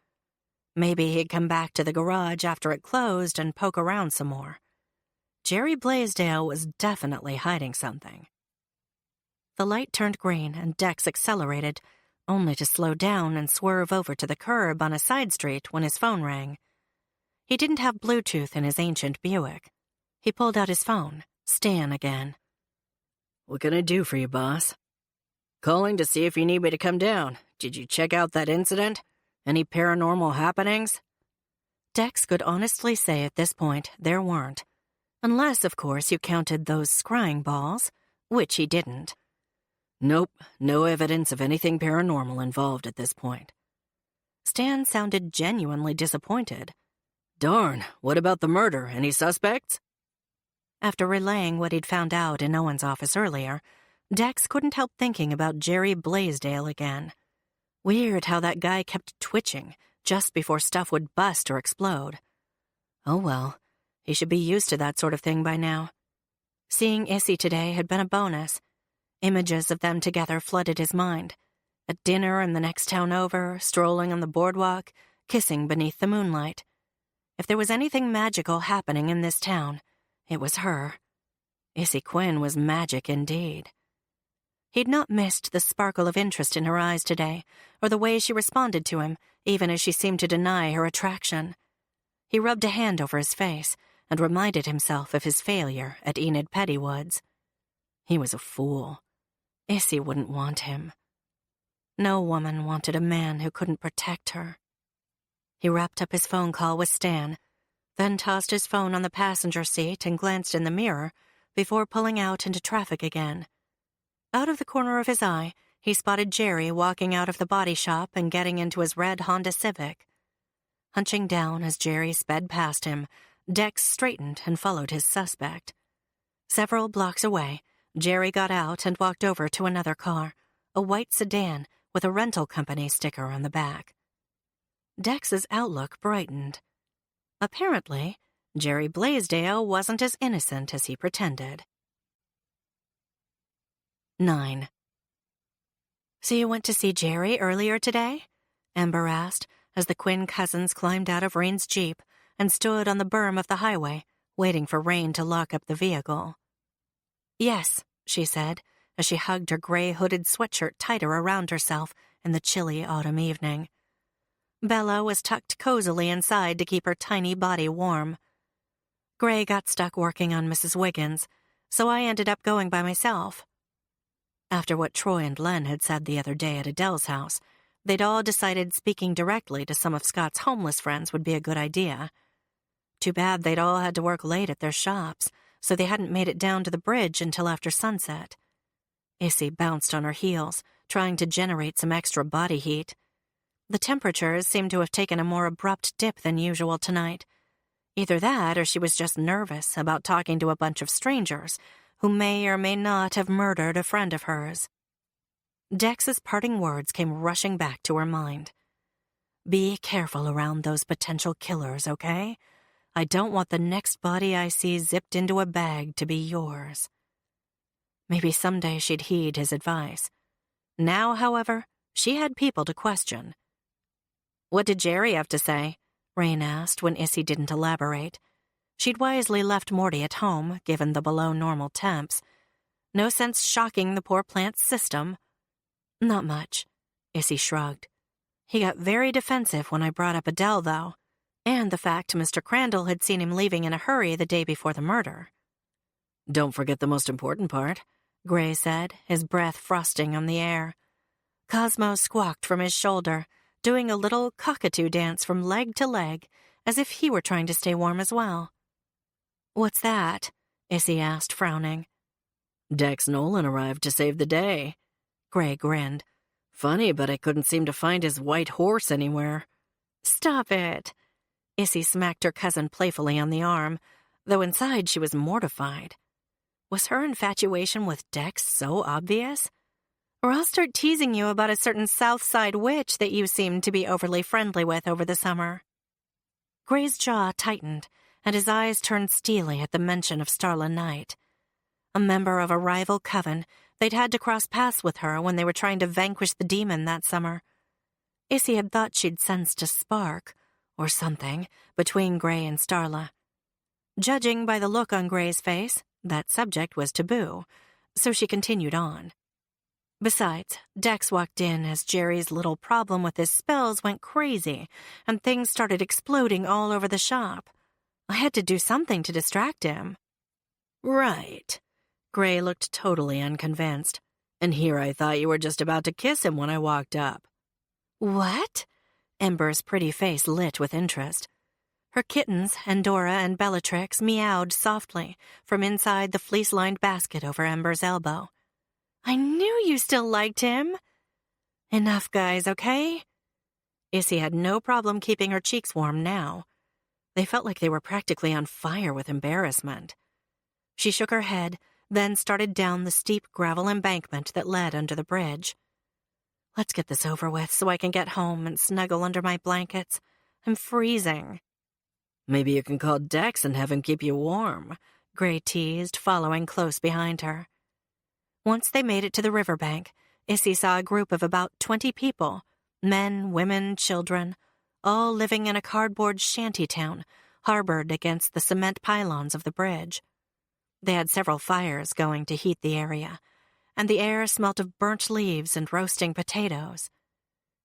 Maybe he'd come back to the garage after it closed and poke around some more. Jerry Blaisdell was definitely hiding something. The light turned green and Dex accelerated, only to slow down and swerve over to the curb on a side street when his phone rang. He didn't have Bluetooth in his ancient Buick. He pulled out his phone, Stan again. What can I do for you, boss? Calling to see if you need me to come down. Did you check out that incident? Any paranormal happenings? Dex could honestly say at this point there weren't. Unless, of course, you counted those scrying balls, which he didn't. Nope, no evidence of anything paranormal involved at this point. Stan sounded genuinely disappointed. Darn, what about the murder? Any suspects? After relaying what he'd found out in Owen's office earlier, Dex couldn't help thinking about Jerry Blaisdell again. Weird how that guy kept twitching just before stuff would bust or explode. Oh well, he should be used to that sort of thing by now. Seeing Issy today had been a bonus. Images of them together flooded his mind. At dinner in the next town over, strolling on the boardwalk, kissing beneath the moonlight. If there was anything magical happening in this town, it was her. Issy Quinn was magic indeed. He'd not missed the sparkle of interest in her eyes today, or the way she responded to him, even as she seemed to deny her attraction. He rubbed a hand over his face and reminded himself of his failure at Enid Pettywood's. He was a fool. Issy wouldn't want him. No woman wanted a man who couldn't protect her. He wrapped up his phone call with Stan, then tossed his phone on the passenger seat and glanced in the mirror before pulling out into traffic again. Out of the corner of his eye, he spotted Jerry walking out of the body shop and getting into his red Honda Civic. Hunching down as Jerry sped past him, Dex straightened and followed his suspect. Several blocks away, Jerry got out and walked over to another car, a white sedan with a rental company sticker on the back. Dex's outlook brightened. Apparently, Jerry Blaisdell wasn't as innocent as he pretended. 9. So you went to see Jerry earlier today? Ember asked as the Quinn cousins climbed out of Rain's Jeep and stood on the berm of the highway, waiting for Rain to lock up the vehicle. Yes, she said, as she hugged her gray hooded sweatshirt tighter around herself in the chilly autumn evening. Bella was tucked cozily inside to keep her tiny body warm. Gray got stuck working on Mrs. Wiggins, so I ended up going by myself. After what Troy and Len had said the other day at Adele's house, they'd all decided speaking directly to some of Scott's homeless friends would be a good idea. Too bad they'd all had to work late at their shops, so they hadn't made it down to the bridge until after sunset. Issy bounced on her heels, trying to generate some extra body heat. The temperatures seemed to have taken a more abrupt dip than usual tonight. Either that or she was just nervous about talking to a bunch of strangers who may or may not have murdered a friend of hers. Dex's parting words came rushing back to her mind. Be careful around those potential killers, okay? I don't want the next body I see zipped into a bag to be yours. Maybe someday she'd heed his advice. Now, however, she had people to question. What did Jerry have to say? Rain asked when Issy didn't elaborate. She'd wisely left Morty at home, given the below-normal temps. No sense shocking the poor plant's system. Not much, Issy shrugged. He got very defensive when I brought up Adele, though, and the fact Mr. Crandall had seen him leaving in a hurry the day before the murder. Don't forget the most important part, Gray said, his breath frosting on the air. Cosmo squawked from his shoulder, doing a little cockatoo dance from leg to leg, as if he were trying to stay warm as well. What's that? Issy asked, frowning. Dex Nolan arrived to save the day. Gray grinned. Funny, but I couldn't seem to find his white horse anywhere. Stop it. Issy smacked her cousin playfully on the arm, though inside she was mortified. Was her infatuation with Dex so obvious? Or I'll start teasing you about a certain South Side witch that you seemed to be overly friendly with over the summer. Gray's jaw tightened, and his eyes turned steely at the mention of Starla Knight. A member of a rival coven, they'd had to cross paths with her when they were trying to vanquish the demon that summer. Issy had thought she'd sensed a spark, or something, between Gray and Starla. Judging by the look on Gray's face, that subject was taboo, so she continued on. Besides, Dex walked in as Jerry's little problem with his spells went crazy, and things started exploding all over the shop. I had to do something to distract him. Right. Gray looked totally unconvinced. And here I thought you were just about to kiss him when I walked up. What? Ember's pretty face lit with interest. Her kittens, Endora and Bellatrix, meowed softly from inside the fleece-lined basket over Ember's elbow. I knew you still liked him. Enough, guys, okay? Issy had no problem keeping her cheeks warm now. They felt like they were practically on fire with embarrassment. She shook her head, then started down the steep gravel embankment that led under the bridge. Let's get this over with so I can get home and snuggle under my blankets. I'm freezing. Maybe you can call Dex and have him keep you warm, Gray teased, following close behind her. Once they made it to the riverbank, Issy saw a group of about 20 people, men, women, children, all living in a cardboard shanty town, harbored against the cement pylons of the bridge. They had several fires going to heat the area, and the air smelt of burnt leaves and roasting potatoes.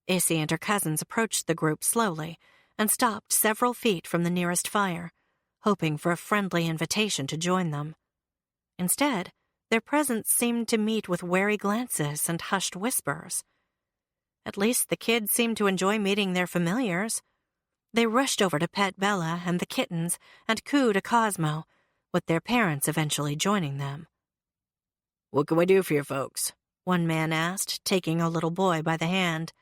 Issy and her cousins approached the group slowly and stopped several feet from the nearest fire, hoping for a friendly invitation to join them. Instead, their presence seemed to meet with wary glances and hushed whispers. At least the kids seemed to enjoy meeting their familiars. They rushed over to pet Bella and the kittens and coo to Cosmo, with their parents eventually joining them. What can we do for you folks? One man asked, taking a little boy by the hand.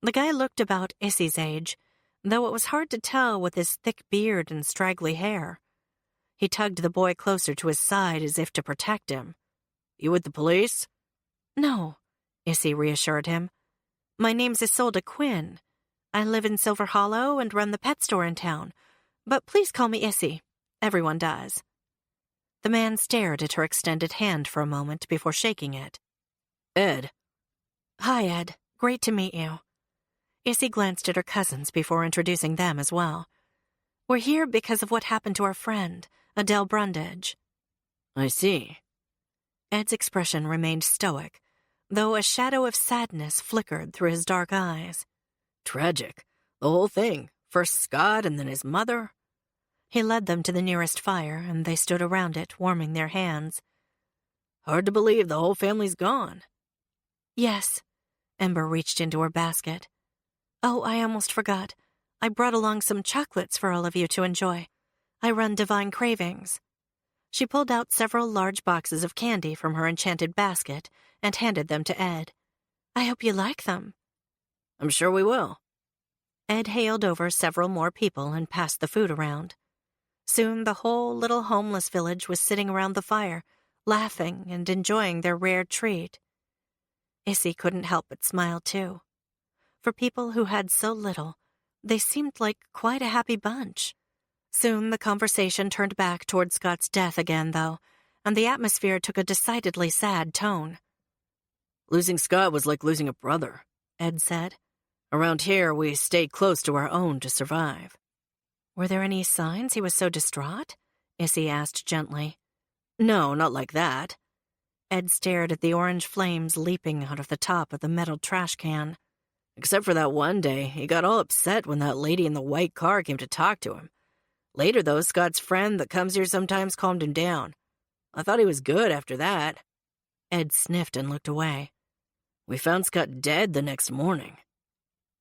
The guy looked about Issy's age, though it was hard to tell with his thick beard and straggly hair. He tugged the boy closer to his side as if to protect him. "You with the police?" "No," Issy reassured him. "My name's Isolde Quinn. I live in Silver Hollow and run the pet store in town, but please call me Issy. Everyone does." The man stared at her extended hand for a moment before shaking it. "Ed." "Hi, Ed. Great to meet you." Issy glanced at her cousins before introducing them as well. "We're here because of what happened to our friend, Adele Brundage." "I see." Ed's expression remained stoic, though a shadow of sadness flickered through his dark eyes. "Tragic. The whole thing. First Scott and then his mother." He led them to the nearest fire, and they stood around it, warming their hands. "Hard to believe the whole family's gone." "Yes." Ember reached into her basket. "Oh, I almost forgot. I brought along some chocolates for all of you to enjoy. I run Divine Cravings." She pulled out several large boxes of candy from her enchanted basket and handed them to Ed. "I hope you like them." "I'm sure we will." Ed hailed over several more people and passed the food around. Soon the whole little homeless village was sitting around the fire, laughing and enjoying their rare treat. Issy couldn't help but smile, too. For people who had so little, they seemed like quite a happy bunch. Soon the conversation turned back toward Scott's death again, though, and the atmosphere took a decidedly sad tone. "Losing Scott was like losing a brother," Ed said. "Around here, we stayed close to our own to survive." "Were there any signs he was so distraught?" Issy asked gently. "No, not like that." Ed stared at the orange flames leaping out of the top of the metal trash can. "Except for that one day, he got all upset when that lady in the white car came to talk to him. Later, though, Scott's friend that comes here sometimes calmed him down. I thought he was good after that." Ed sniffed and looked away. "We found Scott dead the next morning."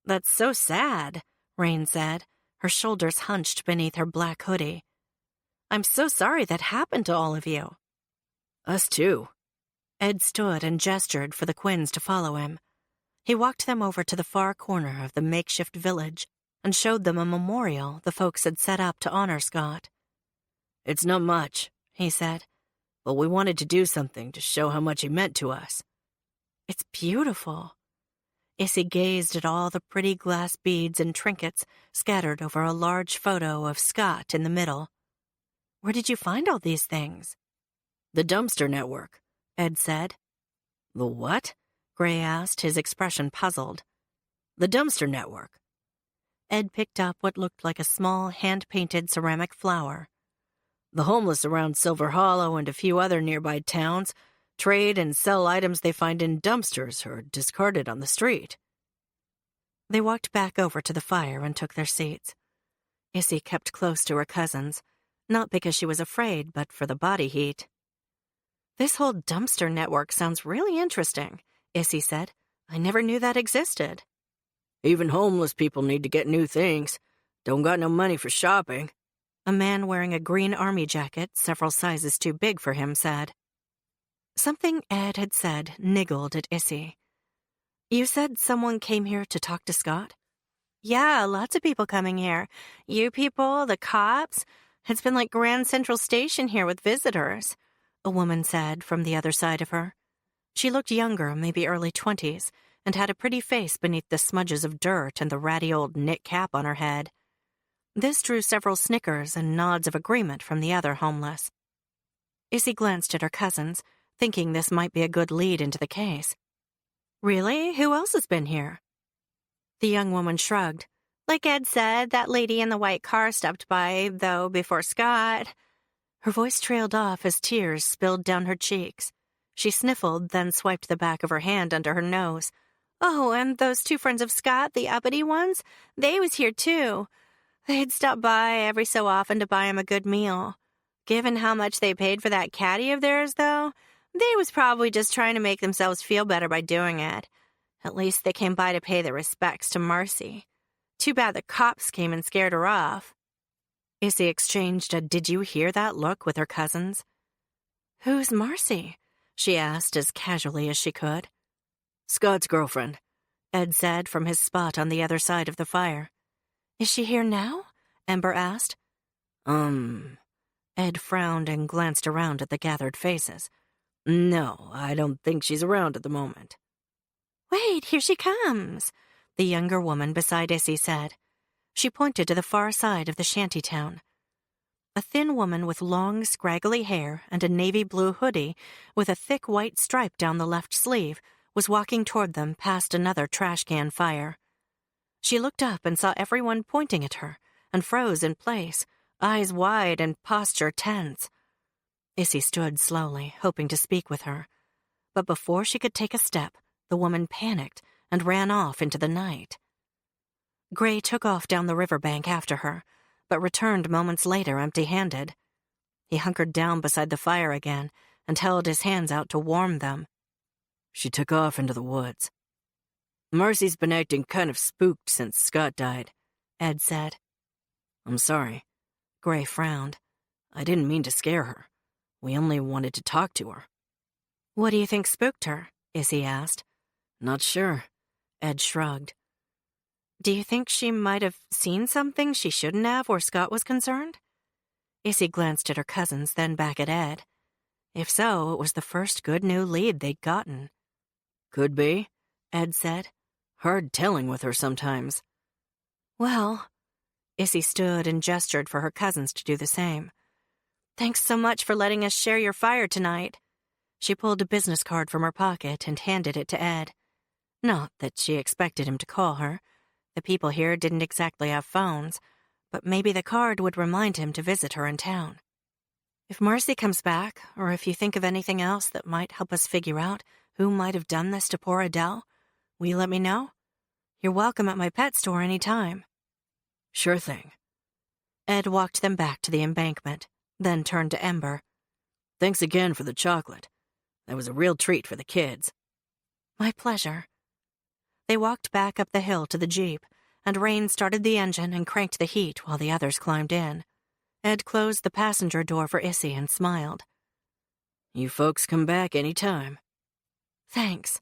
"That's so sad," Rain said, her shoulders hunched beneath her black hoodie. "I'm so sorry that happened to all of you." "Us too." Ed stood and gestured for the Quinns to follow him. He walked them over to the far corner of the makeshift village and showed them a memorial the folks had set up to honor Scott. "It's not much," he said, "but we wanted to do something to show how much he meant to us." "It's beautiful." Issy gazed at all the pretty glass beads and trinkets scattered over a large photo of Scott in the middle. "Where did you find all these things?" "The dumpster network," Ed said. "The what?" Gray asked, his expression puzzled. "The dumpster network." Ed picked up what looked like a small, hand-painted ceramic flower. "The homeless around Silver Hollow and a few other nearby towns trade and sell items they find in dumpsters or discarded on the street." They walked back over to the fire and took their seats. Issy kept close to her cousins, not because she was afraid, but for the body heat. "This whole dumpster network sounds really interesting," Issy said. "I never knew that existed." "Even homeless people need to get new things. Don't got no money for shopping," a man wearing a green army jacket several sizes too big for him said. Something Ed had said niggled at Issy. "You said someone came here to talk to Scott?" "Yeah, lots of people coming here. You people, the cops. It's been like Grand Central Station here with visitors," a woman said from the other side of her. She looked younger, maybe early 20s, and had a pretty face beneath the smudges of dirt and the ratty old knit cap on her head. This drew several snickers and nods of agreement from the other homeless. Issy glanced at her cousins, thinking this might be a good lead into the case. "Really? Who else has been here?" The young woman shrugged. "Like Ed said, that lady in the white car stopped by, though, before Scott." Her voice trailed off as tears spilled down her cheeks. She sniffled, then swiped the back of her hand under her nose. "Oh, and those two friends of Scott, the uppity ones, they was here, too. They'd stop by every so often to buy him a good meal. Given how much they paid for that caddy of theirs, though, they was probably just trying to make themselves feel better by doing it. At least they came by to pay their respects to Marcy. Too bad the cops came and scared her off." Issy exchanged a "did you hear that" look with her cousins. "Who's Marcy?" she asked as casually as she could. "Scott's girlfriend," Ed said from his spot on the other side of the fire. Is she here now? Ember asked. Ed frowned and glanced around at the gathered faces. No, I don't think she's around at the moment. Wait, here she comes, the younger woman beside Issy said. She pointed to the far side of the shanty town. A thin woman with long, scraggly hair and a navy blue hoodie with a thick white stripe down the left sleeve was walking toward them past another trash can fire. She looked up and saw everyone pointing at her and froze in place, eyes wide and posture tense. Issy stood slowly, hoping to speak with her. But before she could take a step, the woman panicked and ran off into the night. Gray took off down the riverbank after her, but returned moments later empty-handed. He hunkered down beside the fire again and held his hands out to warm them. She took off into the woods. Marcy's been acting kind of spooked since Scott died, Ed said. I'm sorry. Gray frowned. I didn't mean to scare her. We only wanted to talk to her. What do you think spooked her? Issy asked. Not sure. Ed shrugged. Do you think she might have seen something she shouldn't have where Scott was concerned? Issy glanced at her cousins, then back at Ed. If so, it was the first good new lead they'd gotten. Could be, Ed said. Hard telling with her sometimes. Well, Issy stood and gestured for her cousins to do the same. Thanks so much for letting us share your fire tonight. She pulled a business card from her pocket and handed it to Ed. Not that she expected him to call her. The people here didn't exactly have phones, but maybe the card would remind him to visit her in town. If Marcy comes back, or if you think of anything else that might help us figure out who might have done this to poor Adele, will you let me know? You're welcome at my pet store any time. Sure thing. Ed walked them back to the embankment, then turned to Ember. Thanks again for the chocolate. That was a real treat for the kids. My pleasure. They walked back up the hill to the Jeep, and Rain started the engine and cranked the heat while the others climbed in. Ed closed the passenger door for Issy and smiled. You folks come back any time. Thanks.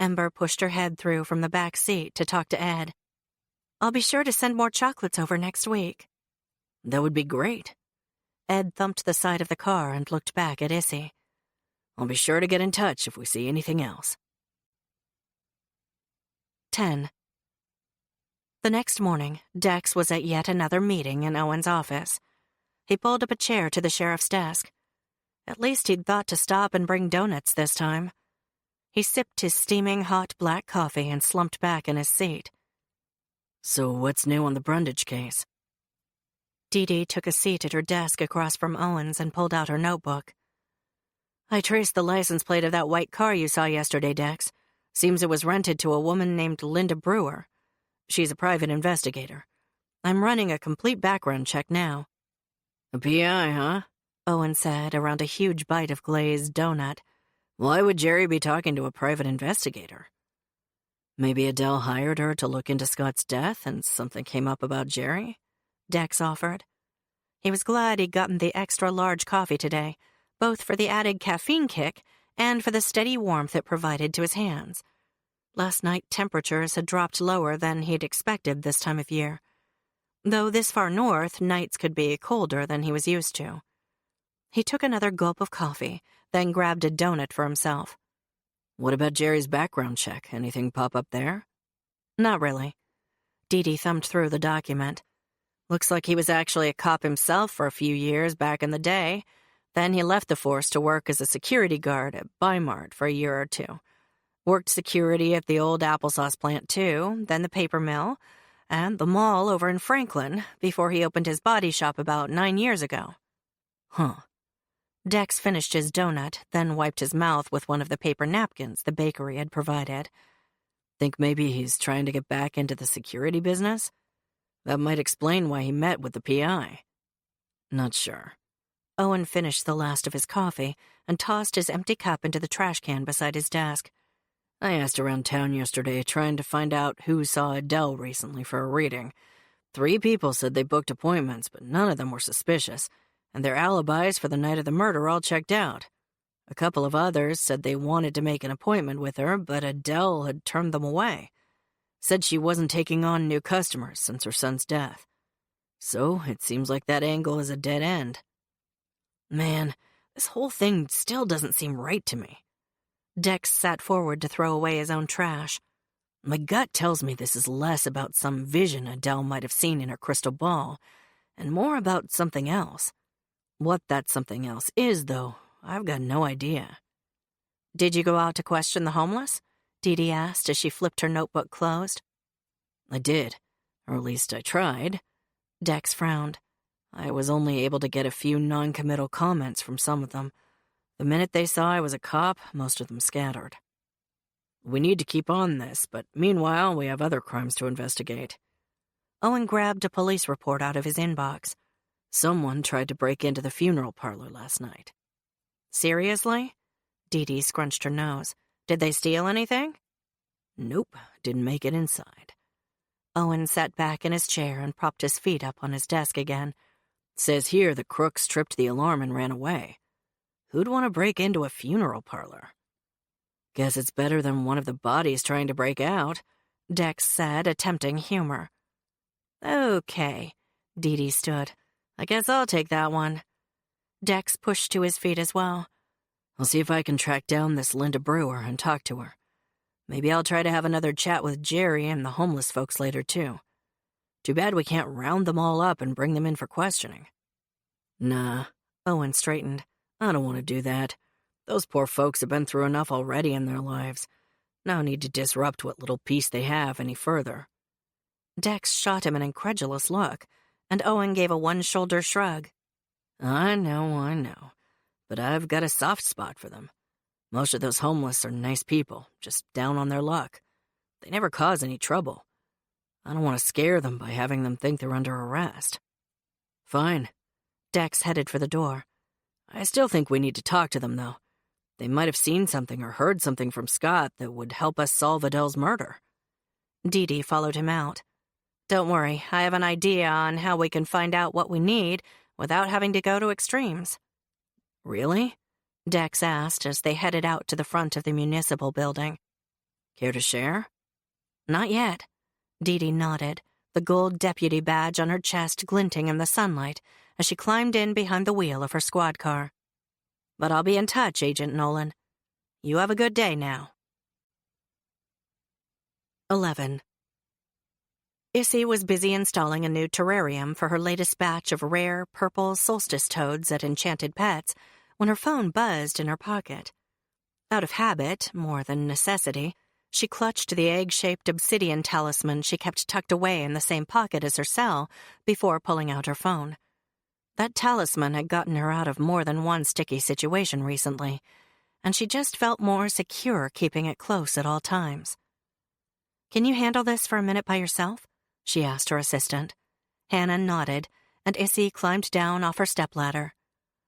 Ember pushed her head through from the back seat to talk to Ed. I'll be sure to send more chocolates over next week. That would be great. Ed thumped the side of the car and looked back at Issy. I'll be sure to get in touch if we see anything else. 10. The next morning, Dex was at yet another meeting in Owen's office. He pulled up a chair to the sheriff's desk. At least he'd thought to stop and bring donuts this time. He sipped his steaming hot black coffee and slumped back in his seat. So what's new on the Brundage case? Dee Dee took a seat at her desk across from Owen's and pulled out her notebook. I traced the license plate of that white car you saw yesterday, Dex. Seems it was rented to a woman named Linda Brewer. She's a private investigator. I'm running a complete background check now. A PI, huh? Owen said around a huge bite of glazed donut. Why would Jerry be talking to a private investigator? Maybe Adele hired her to look into Scott's death and something came up about Jerry? Dex offered. He was glad he'd gotten the extra-large coffee today, both for the added caffeine kick and for the steady warmth it provided to his hands. Last night, temperatures had dropped lower than he'd expected this time of year. Though this far north, nights could be colder than he was used to. He took another gulp of coffee, then grabbed a donut for himself. What about Jerry's background check? Anything pop up there? Not really. Dee Dee thumbed through the document. Looks like he was actually a cop himself for a few years back in the day. Then he left the force to work as a security guard at Bi-Mart for a year or two. Worked security at the old applesauce plant, too, then the paper mill, and the mall over in Franklin before he opened his body shop about 9 years ago. Huh. Dex finished his donut, then wiped his mouth with one of the paper napkins the bakery had provided. Think maybe he's trying to get back into the security business? That might explain why he met with the PI. Not sure. Owen finished the last of his coffee and tossed his empty cup into the trash can beside his desk. I asked around town yesterday, trying to find out who saw Adele recently for a reading. 3 people said they booked appointments, but none of them were suspicious, and their alibis for the night of the murder all checked out. A couple of others said they wanted to make an appointment with her, but Adele had turned them away. Said she wasn't taking on new customers since her son's death. So it seems like that angle is a dead end. Man, this whole thing still doesn't seem right to me. Dex sat forward to throw away his own trash. My gut tells me this is less about some vision Adele might have seen in her crystal ball, and more about something else. What that something else is, though, I've got no idea. Did you go out to question the homeless? Dee Dee asked as she flipped her notebook closed. I did, or at least I tried. Dex frowned. I was only able to get a few non-committal comments from some of them. The minute they saw I was a cop, most of them scattered. We need to keep on this, but meanwhile, we have other crimes to investigate. Owen grabbed a police report out of his inbox. Someone tried to break into the funeral parlor last night. Seriously? Dee Dee scrunched her nose. Did they steal anything? Nope, didn't make it inside. Owen sat back in his chair and propped his feet up on his desk again. Says here the crooks tripped the alarm and ran away. Who'd want to break into a funeral parlor? Guess it's better than one of the bodies trying to break out, Dex said, attempting humor. Okay, Dee Dee stood. I guess I'll take that one. Dex pushed to his feet as well. I'll see if I can track down this Linda Brewer and talk to her. Maybe I'll try to have another chat with Jerry and the homeless folks later, too. Too bad we can't round them all up and bring them in for questioning. Nah, Owen straightened. I don't want to do that. Those poor folks have been through enough already in their lives. No need to disrupt what little peace they have any further. Dex shot him an incredulous look, and Owen gave a one-shoulder shrug. I know. But I've got a soft spot for them. Most of those homeless are nice people, just down on their luck. They never cause any trouble. I don't want to scare them by having them think they're under arrest. Fine. Dex headed for the door. I still think we need to talk to them, though. They might have seen something or heard something from Scott that would help us solve Adele's murder. Dee Dee followed him out. Don't worry, I have an idea on how we can find out what we need without having to go to extremes. Really? Dex asked as they headed out to the front of the municipal building. Care to share? Not yet. Dee Dee nodded, the gold deputy badge on her chest glinting in the sunlight as she climbed in behind the wheel of her squad car. But I'll be in touch, Agent Nolan. You have a good day now. 11. Issy was busy installing a new terrarium for her latest batch of rare purple solstice toads at Enchanted Pets when her phone buzzed in her pocket. Out of habit, more than necessity, she clutched the egg-shaped obsidian talisman she kept tucked away in the same pocket as her cell before pulling out her phone. That talisman had gotten her out of more than one sticky situation recently, and she just felt more secure keeping it close at all times. "Can you handle this for a minute by yourself?" she asked her assistant. Hannah nodded, and Issy climbed down off her stepladder.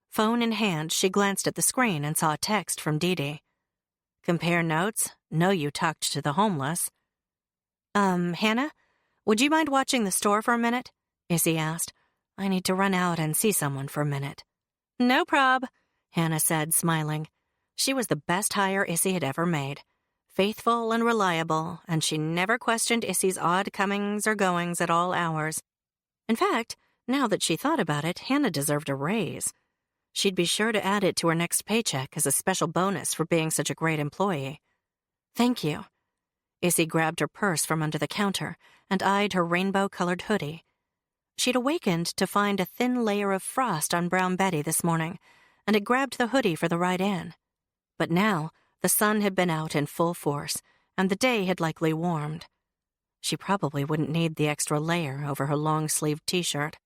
Phone in hand, she glanced at the screen and saw a text from Dee Dee. "Compare notes. Know you talked to the homeless." Hannah, would you mind watching the store for a minute?" Issy asked. "I need to run out and see someone for a minute." "No prob," Hannah said, smiling. She was the best hire Issy had ever made. Faithful and reliable, and she never questioned Issy's odd comings or goings at all hours. In fact, now that she thought about it, Hannah deserved a raise. She'd be sure to add it to her next paycheck as a special bonus for being such a great employee. "Thank you." Issy grabbed her purse from under the counter and eyed her rainbow-colored hoodie. She'd awakened to find a thin layer of frost on Brown Betty this morning, and had grabbed the hoodie for the ride in. But now, the sun had been out in full force, and the day had likely warmed. She probably wouldn't need the extra layer over her long-sleeved t-shirt.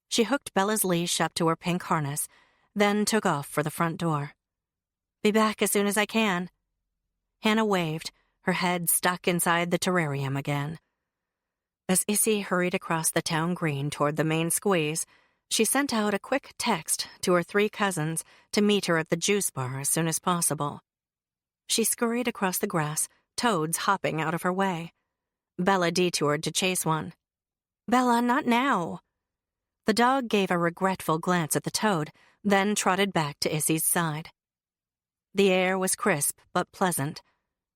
She hooked Bella's leash up to her pink harness, then took off for the front door. "Be back as soon as I can." Hannah waved, her head stuck inside the terrarium again. As Issy hurried across the town green toward the main squeeze, she sent out a quick text to her 3 cousins to meet her at the juice bar as soon as possible. She scurried across the grass, toads hopping out of her way. Bella detoured to chase one. "Bella, not now." The dog gave a regretful glance at the toad, then trotted back to Issy's side. The air was crisp but pleasant.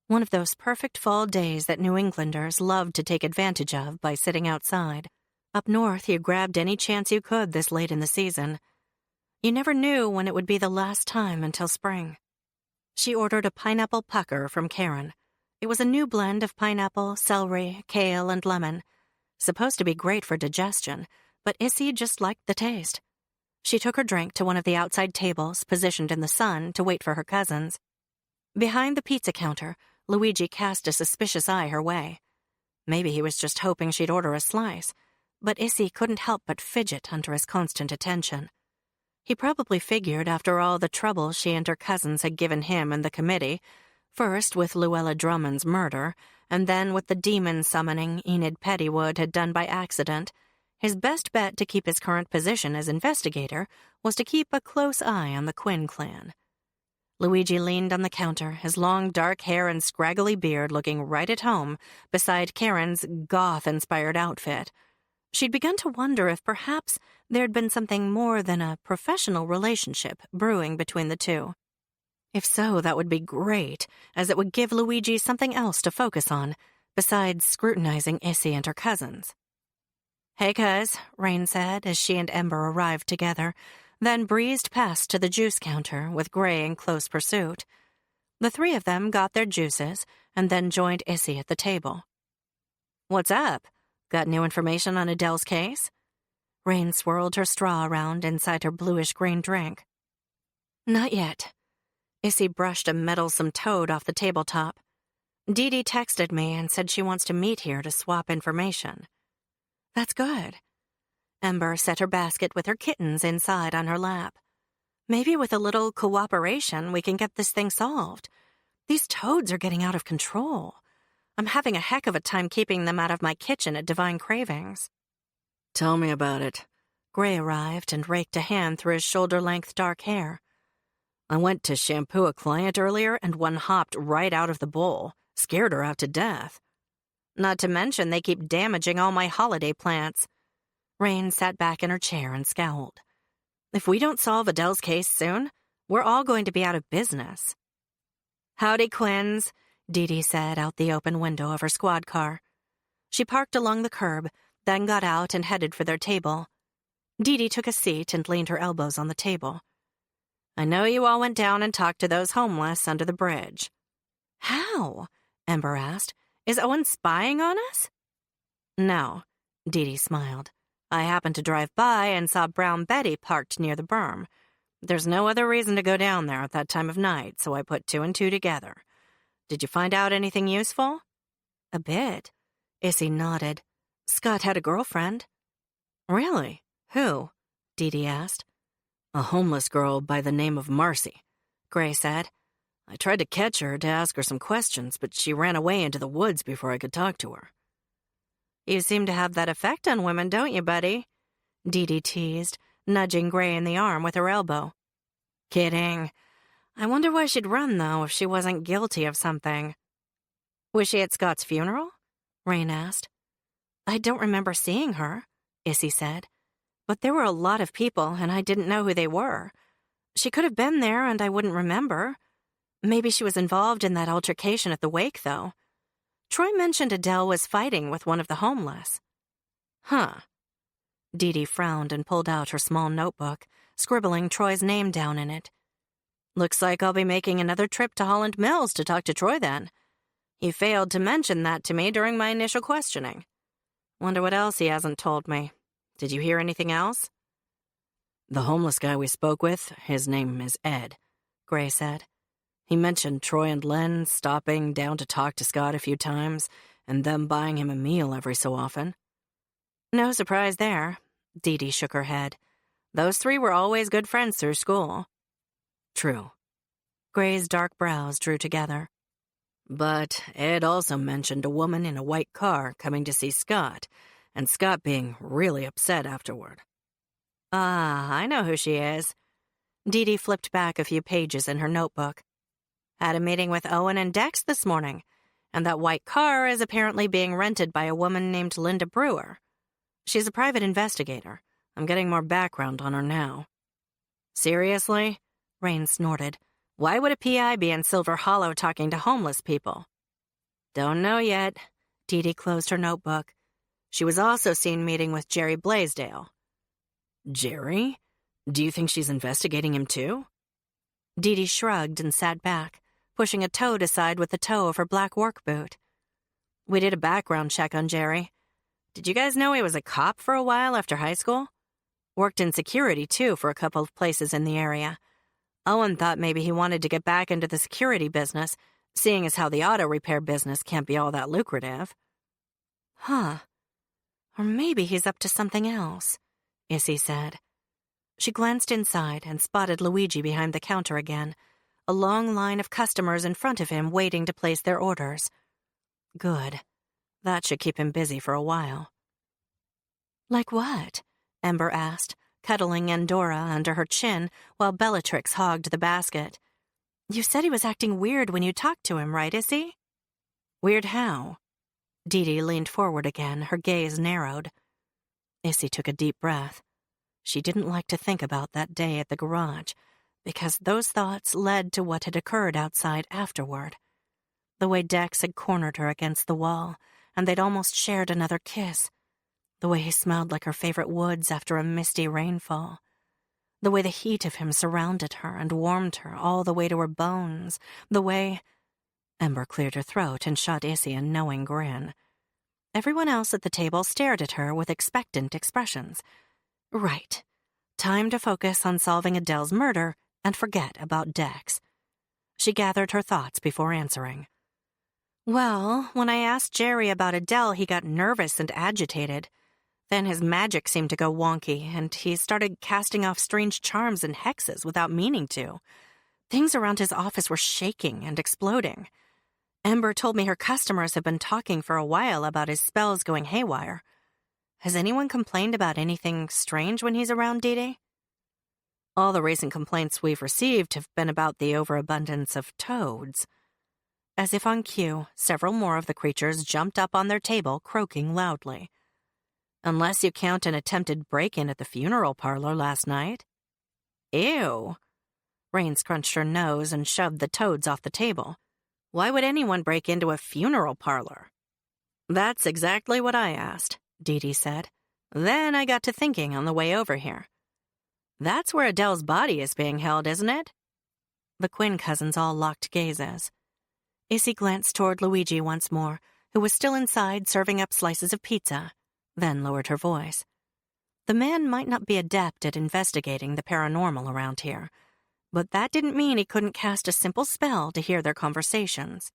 One of those perfect fall days that New Englanders loved to take advantage of by sitting outside. Up north, you grabbed any chance you could this late in the season. You never knew when it would be the last time until spring. She ordered a pineapple pucker from Karen. It was a new blend of pineapple, celery, kale, and lemon. Supposed to be great for digestion, but Issy just liked the taste. She took her drink to one of the outside tables positioned in the sun to wait for her cousins. Behind the pizza counter, Luigi cast a suspicious eye her way. Maybe he was just hoping she'd order a slice, but Issy couldn't help but fidget under his constant attention. He probably figured after all the trouble she and her cousins had given him and the committee, first with Luella Drummond's murder, and then with the demon summoning Enid Pettywood had done by accident, his best bet to keep his current position as investigator was to keep a close eye on the Quinn clan. Luigi leaned on the counter, his long dark hair and scraggly beard looking right at home beside Karen's goth-inspired outfit. She'd begun to wonder if perhaps there'd been something more than a professional relationship brewing between the two. If so, that would be great, as it would give Luigi something else to focus on, besides scrutinizing Issy and her cousins. "Hey, cuz," Rain said as she and Ember arrived together, then breezed past to the juice counter with Gray in close pursuit. The three of them got their juices and then joined Issy at the table. "What's up? Got new information on Adele's case?" Rain swirled her straw around inside her bluish-green drink. "Not yet." Issy brushed a meddlesome toad off the tabletop. "Dee Dee texted me and said she wants to meet here to swap information." "That's good." Ember set her basket with her kittens inside on her lap. "Maybe with a little cooperation we can get this thing solved. These toads are getting out of control. I'm having a heck of a time keeping them out of my kitchen at Divine Cravings." "Tell me about it." Gray arrived and raked a hand through his shoulder-length dark hair. "I went to shampoo a client earlier and one hopped right out of the bowl. Scared her out to death." "Not to mention they keep damaging all my holiday plants." Rain sat back in her chair and scowled. "If we don't solve Adele's case soon, we're all going to be out of business." "Howdy, Quinns," Dee Dee said out the open window of her squad car. She parked along the curb, then got out and headed for their table. Dee Dee took a seat and leaned her elbows on the table. "I know you all went down and talked to those homeless under the bridge." "How?" Ember asked. "Is Owen spying on us?" "No," Dee Dee smiled. "I happened to drive by and saw Brown Betty parked near the berm. There's no other reason to go down there at that time of night, so I put two and two together. Did you find out anything useful?" "A bit." Issy nodded. "Scott had a girlfriend." "Really? Who?" Dee Dee asked. "A homeless girl by the name of Marcy," Gray said. "I tried to catch her to ask her some questions, but she ran away into the woods before I could talk to her." "You seem to have that effect on women, don't you, buddy?" Dee Dee teased, nudging Gray in the arm with her elbow. "Kidding. I wonder why she'd run, though, if she wasn't guilty of something." "Was she at Scott's funeral?" Rain asked. "I don't remember seeing her," Issy said. "But there were a lot of people, and I didn't know who they were. She could have been there, and I wouldn't remember. Maybe she was involved in that altercation at the wake, though. Troy mentioned Adele was fighting with one of the homeless." "Huh." Dee Dee frowned and pulled out her small notebook, scribbling Troy's name down in it. "Looks like I'll be making another trip to Holland Mills to talk to Troy then. He failed to mention that to me during my initial questioning. Wonder what else he hasn't told me. Did you hear anything else?" "The homeless guy we spoke with, his name is Ed," Gray said. "He mentioned Troy and Len stopping down to talk to Scott a few times, and them buying him a meal every so often." "No surprise there," Dee Dee shook her head. "Those three were always good friends through school." "True." Gray's dark brows drew together. "But Ed also mentioned a woman in a white car coming to see Scott, and Scott being really upset afterward." "Ah, I know who she is." Dee Dee flipped back a few pages in her notebook. "Had a meeting with Owen and Dex this morning, and that white car is apparently being rented by a woman named Linda Brewer. She's a private investigator. I'm getting more background on her now." "Seriously?" Rain snorted. "Why would a PI be in Silver Hollow talking to homeless people?" Don't know yet. Dee Dee closed her notebook. She was also seen meeting with Jerry Blaisdell. Jerry? Do you think she's investigating him too? Dee Dee shrugged and sat back, pushing a toad aside with the toe of her black work boot. We did a background check on Jerry. Did you guys know he was a cop for a while after high school? Worked in security, too, for a couple of places in the area. Owen thought maybe he wanted to get back into the security business, seeing as how the auto repair business can't be all that lucrative. Huh. Or maybe he's up to something else, Issy said. She glanced inside and spotted Luigi behind the counter again, a long line of customers in front of him waiting to place their orders. Good. That should keep him busy for a while. Like what? Ember asked, cuddling Endora under her chin while Bellatrix hogged the basket. You said he was acting weird when you talked to him, right, Issy? Weird how? Dee Dee leaned forward again, her gaze narrowed. Issy took a deep breath. She didn't like to think about that day at the garage, because those thoughts led to what had occurred outside afterward. The way Dex had cornered her against the wall, and they'd almost shared another kiss. The way he smelled like her favorite woods after a misty rainfall. The way the heat of him surrounded her and warmed her all the way to her bones. The way... Ember cleared her throat and shot Issy a knowing grin. Everyone else at the table stared at her with expectant expressions. Right. Time to focus on solving Adele's murder and forget about Dex. She gathered her thoughts before answering. Well, when I asked Jerry about Adele, he got nervous and agitated. Then his magic seemed to go wonky, and he started casting off strange charms and hexes without meaning to. Things around his office were shaking and exploding. Ember told me her customers have been talking for a while about his spells going haywire. Has anyone complained about anything strange when he's around, Dee Dee? All the recent complaints we've received have been about the overabundance of toads. As if on cue, several more of the creatures jumped up on their table, croaking loudly. Unless you count an attempted break-in at the funeral parlor last night. Ew. Rain scrunched her nose and shoved the toads off the table. Why would anyone break into a funeral parlor? That's exactly what I asked, Dee Dee said. Then I got to thinking on the way over here. That's where Adele's body is being held, isn't it? The Quinn cousins all locked gazes. Issy glanced toward Luigi once more, who was still inside serving up slices of pizza, then lowered her voice. The man might not be adept at investigating the paranormal around here, but that didn't mean he couldn't cast a simple spell to hear their conversations.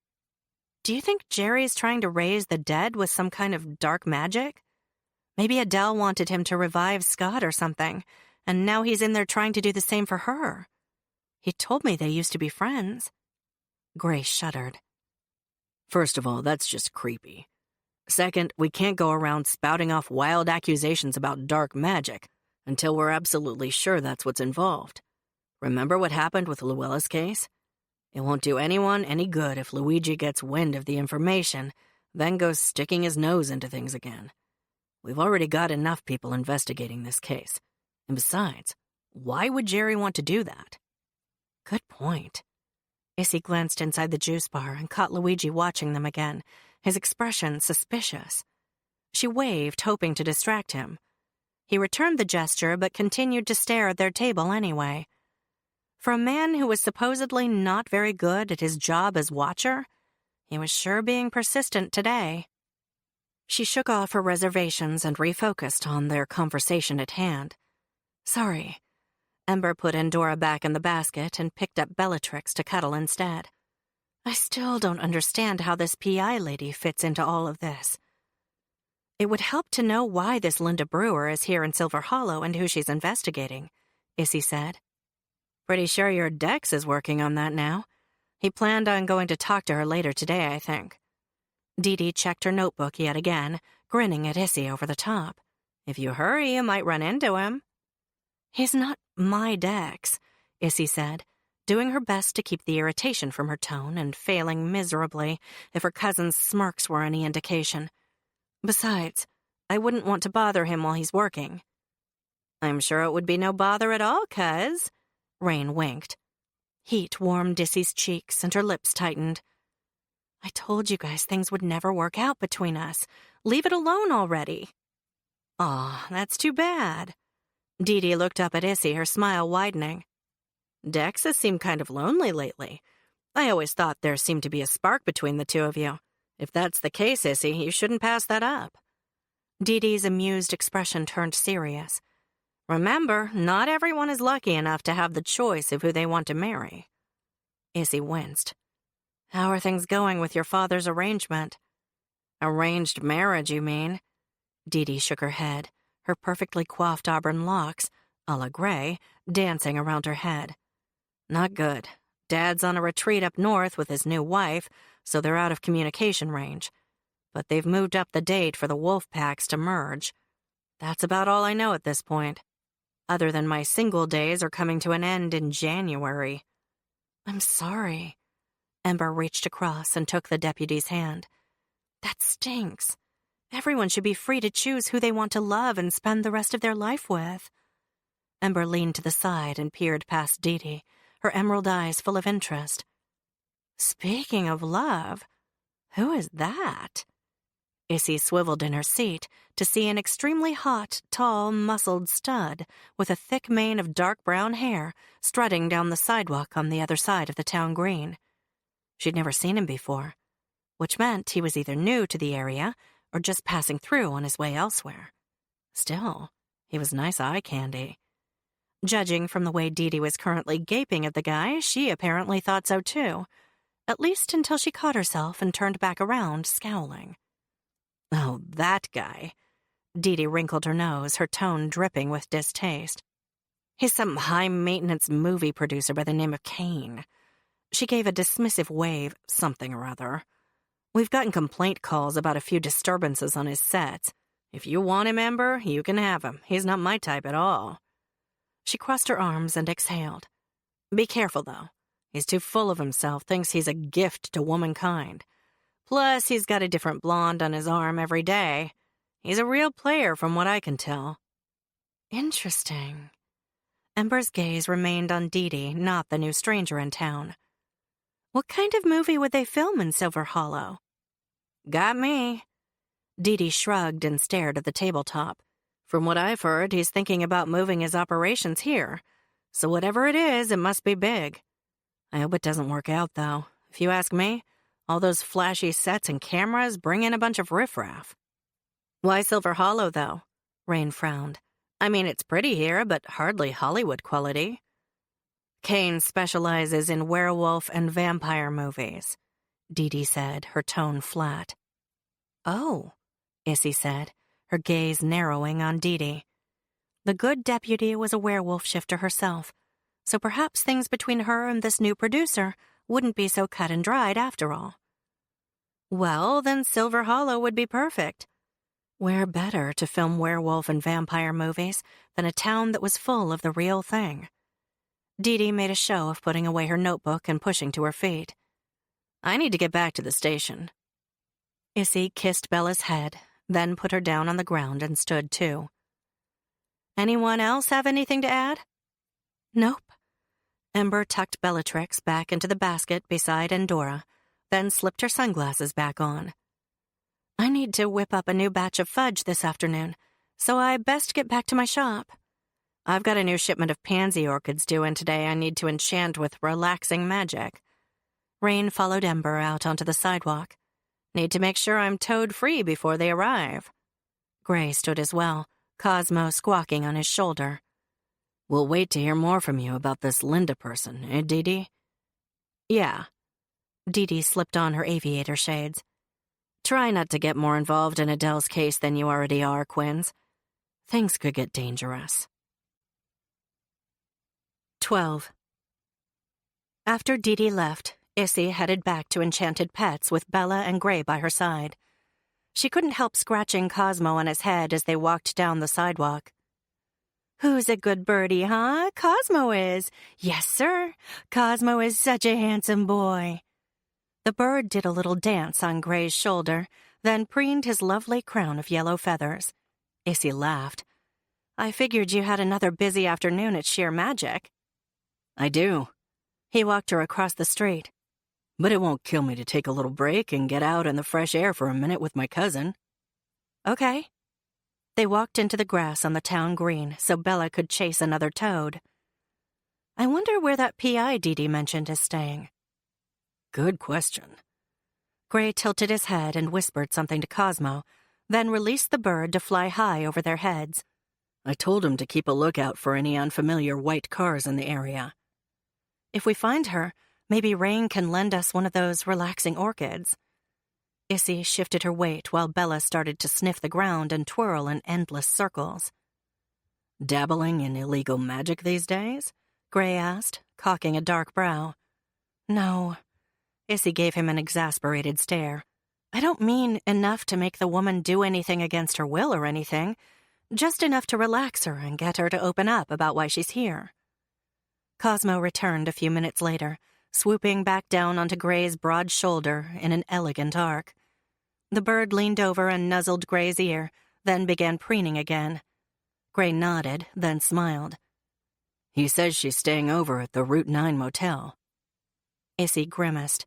Do you think Jerry's trying to raise the dead with some kind of dark magic? Maybe Adele wanted him to revive Scott or something, and now he's in there trying to do the same for her. He told me they used to be friends. Grace shuddered. First of all, that's just creepy. Second, we can't go around spouting off wild accusations about dark magic until we're absolutely sure that's what's involved. Remember what happened with Luella's case? It won't do anyone any good if Luigi gets wind of the information, then goes sticking his nose into things again. We've already got enough people investigating this case. And besides, why would Jerry want to do that? Good point. Issy glanced inside the juice bar and caught Luigi watching them again, his expression suspicious. She waved, hoping to distract him. He returned the gesture but continued to stare at their table anyway. For a man who was supposedly not very good at his job as watcher, he was sure being persistent today. She shook off her reservations and refocused on their conversation at hand. Sorry. Ember put Endora back in the basket and picked up Bellatrix to cuddle instead. I still don't understand how this PI lady fits into all of this. It would help to know why this Linda Brewer is here in Silver Hollow and who she's investigating, Issy said. Pretty sure your Dex is working on that now. He planned on going to talk to her later today, I think. Dee Dee checked her notebook yet again, grinning at Issy over the top. If you hurry, you might run into him. He's not my Dex, Issy said, doing her best to keep the irritation from her tone and failing miserably if her cousin's smirks were any indication. Besides, I wouldn't want to bother him while he's working. I'm sure it would be no bother at all, cuz. Rain winked. Heat warmed Issy's cheeks and her lips tightened. I told you guys things would never work out between us. Leave it alone already. Aw, that's too bad. Dee Dee looked up at Issy, her smile widening. Dex has seemed kind of lonely lately. I always thought there seemed to be a spark between the two of you. If that's the case, Issy, you shouldn't pass that up. Dee Dee's amused expression turned serious. Remember, not everyone is lucky enough to have the choice of who they want to marry. Issy winced. How are things going with your father's arrangement? Arranged marriage, you mean? Dee Dee shook her head, her perfectly coiffed auburn locks, a la Gray, dancing around her head. Not good. Dad's on a retreat up north with his new wife, so they're out of communication range. But they've moved up the date for the wolf packs to merge. That's about all I know at this point. Other than my single days are coming to an end in January. I'm sorry. Ember reached across and took the deputy's hand. That stinks. Everyone should be free to choose who they want to love and spend the rest of their life with. Ember leaned to the side and peered past Dee Dee, her emerald eyes full of interest. Speaking of love, who is that? Issy swiveled in her seat to see an extremely hot, tall, muscled stud with a thick mane of dark brown hair strutting down the sidewalk on the other side of the town green. She'd never seen him before, which meant he was either new to the area or just passing through on his way elsewhere. Still, he was nice eye candy. Judging from the way Dee Dee was currently gaping at the guy, she apparently thought so too, at least until she caught herself and turned back around, scowling. Oh, that guy. Dee Dee wrinkled her nose, her tone dripping with distaste. He's some high-maintenance movie producer by the name of Kane. She gave a dismissive wave, something or other. We've gotten complaint calls about a few disturbances on his sets. If you want him, Ember, you can have him. He's not my type at all. She crossed her arms and exhaled. Be careful, though. He's too full of himself, thinks he's a gift to womankind. Plus, he's got a different blonde on his arm every day. He's a real player from what I can tell. Interesting. Ember's gaze remained on Dee Dee, not the new stranger in town. What kind of movie would they film in Silver Hollow? Got me. Dee Dee shrugged and stared at the tabletop. From what I've heard, he's thinking about moving his operations here. So whatever it is, it must be big. I hope it doesn't work out, though. If you ask me, all those flashy sets and cameras bring in a bunch of riffraff. Why Silver Hollow, though? Rain frowned. I mean, it's pretty here, but hardly Hollywood quality. Kane specializes in werewolf and vampire movies, Dee Dee said, her tone flat. Oh, Issy said, her gaze narrowing on Dee Dee. The good deputy was a werewolf shifter herself, so perhaps things between her and this new producer wouldn't be so cut and dried after all. Well, then Silver Hollow would be perfect. Where better to film werewolf and vampire movies than a town that was full of the real thing? Dee Dee made a show of putting away her notebook and pushing to her feet. I need to get back to the station. Issy kissed Bella's head, then put her down on the ground and stood too. Anyone else have anything to add? Nope. Ember tucked Bellatrix back into the basket beside Endora, then slipped her sunglasses back on. I need to whip up a new batch of fudge this afternoon, so I best get back to my shop. I've got a new shipment of pansy orchids due in today I need to enchant with relaxing magic. Rain followed Ember out onto the sidewalk. Need to make sure I'm toad-free before they arrive. Gray stood as well, Cosmo squawking on his shoulder. We'll wait to hear more from you about this Linda person, eh, Dee Dee? Yeah. Dee Dee slipped on her aviator shades. Try not to get more involved in Adele's case than you already are, Quinns. Things could get dangerous. 12. After Dee Dee left, Issy headed back to Enchanted Pets with Bella and Gray by her side. She couldn't help scratching Cosmo on his head as they walked down the sidewalk. Who's a good birdie, huh? Cosmo is. Yes, sir. Cosmo is such a handsome boy. The bird did a little dance on Gray's shoulder, then preened his lovely crown of yellow feathers. Issy laughed. I figured you had another busy afternoon at Sheer Magic. I do. He walked her across the street. But it won't kill me to take a little break and get out in the fresh air for a minute with my cousin. Okay. They walked into the grass on the town green so Bella could chase another toad. I wonder where that PI Dee Dee mentioned is staying. Good question. Gray tilted his head and whispered something to Cosmo, then released the bird to fly high over their heads. I told him to keep a lookout for any unfamiliar white cars in the area. If we find her, maybe Rain can lend us one of those relaxing orchids. Issy shifted her weight while Bella started to sniff the ground and twirl in endless circles. Dabbling in illegal magic these days? Gray asked, cocking a dark brow. No. Issy gave him an exasperated stare. I don't mean enough to make the woman do anything against her will or anything, just enough to relax her and get her to open up about why she's here. Cosmo returned a few minutes later, swooping back down onto Gray's broad shoulder in an elegant arc. The bird leaned over and nuzzled Gray's ear, then began preening again. Gray nodded, then smiled. He says she's staying over at the Route 9 motel. Issy grimaced.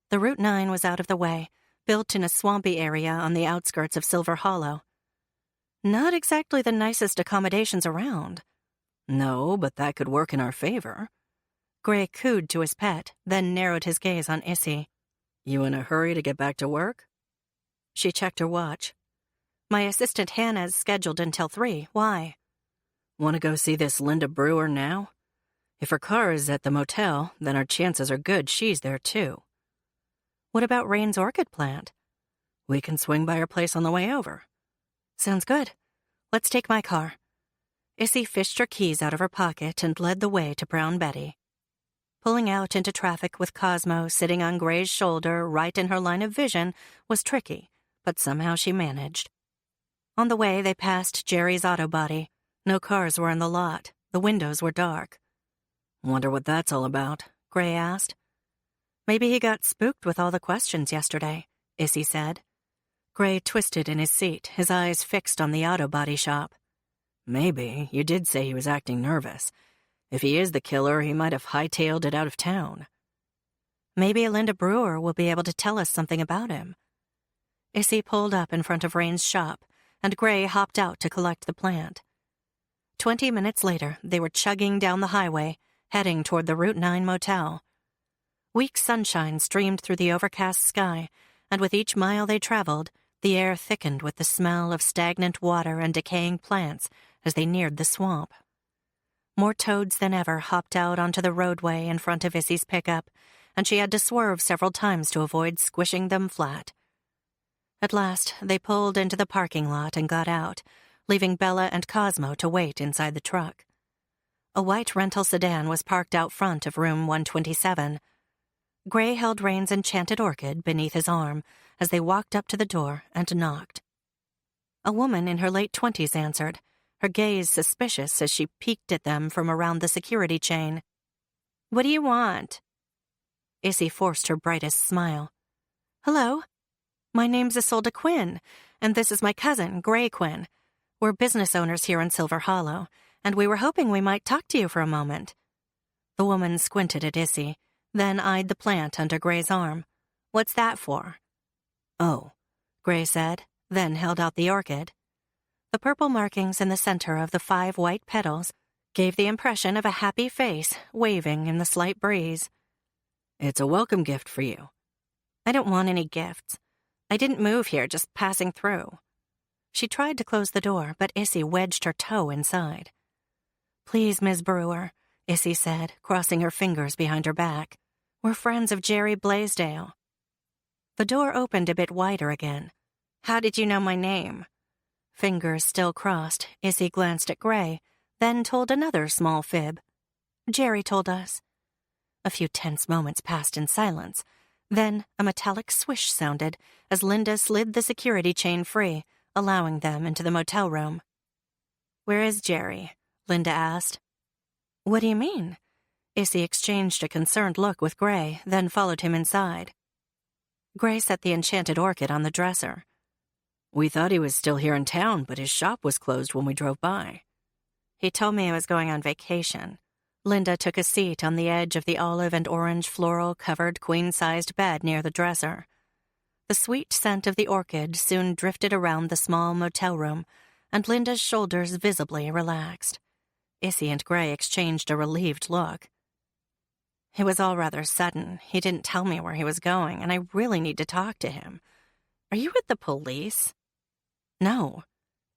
The Route 9 was out of the way, built in a swampy area on the outskirts of Silver Hollow. Not exactly the nicest accommodations around. No, but that could work in our favor. Gray cooed to his pet, then narrowed his gaze on Issy. You in a hurry to get back to work? She checked her watch. My assistant Hannah's scheduled until 3. Why? Want to go see this Linda Brewer now? If her car is at the motel, then our chances are good she's there too. What about Rain's orchid plant? We can swing by her place on the way over. Sounds good. Let's take my car. Issy fished her keys out of her pocket and led the way to Brown Betty. Pulling out into traffic with Cosmo sitting on Gray's shoulder right in her line of vision was tricky, but somehow she managed. On the way, they passed Jerry's auto body. No cars were in the lot. The windows were dark. Wonder what that's all about, Gray asked. Maybe he got spooked with all the questions yesterday, Issy said. Gray twisted in his seat, his eyes fixed on the auto body shop. Maybe. You did say he was acting nervous. If he is the killer, he might have hightailed it out of town. Maybe Linda Brewer will be able to tell us something about him. Issy pulled up in front of Rain's shop, and Gray hopped out to collect the plant. 20 minutes later, they were chugging down the highway, heading toward the Route 9 motel. Weak sunshine streamed through the overcast sky, and with each mile they traveled, the air thickened with the smell of stagnant water and decaying plants as they neared the swamp. More toads than ever hopped out onto the roadway in front of Issy's pickup, and she had to swerve several times to avoid squishing them flat. At last, they pulled into the parking lot and got out, leaving Bella and Cosmo to wait inside the truck. A white rental sedan was parked out front of room 127. Gray held Rain's enchanted orchid beneath his arm as they walked up to the door and knocked. A woman in her late 20s answered, her gaze suspicious as she peeked at them from around the security chain. "What do you want?" Issy forced her brightest smile. "Hello. My name's Isolde Quinn, and this is my cousin, Gray Quinn. We're business owners here in Silver Hollow, and we were hoping we might talk to you for a moment." The woman squinted at Issy, then eyed the plant under Gray's arm. "What's that for?" "Oh," Gray said, then held out the orchid. The purple markings in the center of the 5 white petals gave the impression of a happy face waving in the slight breeze. "It's a welcome gift for you." "I don't want any gifts. I didn't move here, just passing through." She tried to close the door, but Issy wedged her toe inside. "Please, Ms. Brewer," Issy said, crossing her fingers behind her back. "We're friends of Jerry Blaisdell." The door opened a bit wider again. "How did you know my name?" Fingers still crossed, Issy glanced at Gray, then told another small fib. "Jerry told us." A few tense moments passed in silence. Then a metallic swish sounded as Linda slid the security chain free, allowing them into the motel room. "Where is Jerry?" Linda asked. "What do you mean?" Issy exchanged a concerned look with Gray, then followed him inside. Gray set the enchanted orchid on the dresser. "We thought he was still here in town, but his shop was closed when we drove by." "He told me he was going on vacation." Linda took a seat on the edge of the olive and orange floral-covered queen-sized bed near the dresser. The sweet scent of the orchid soon drifted around the small motel room, and Linda's shoulders visibly relaxed. Issy and Gray exchanged a relieved look. It was all rather sudden. He didn't tell me where he was going, and I really need to talk to him. Are you with the police? No.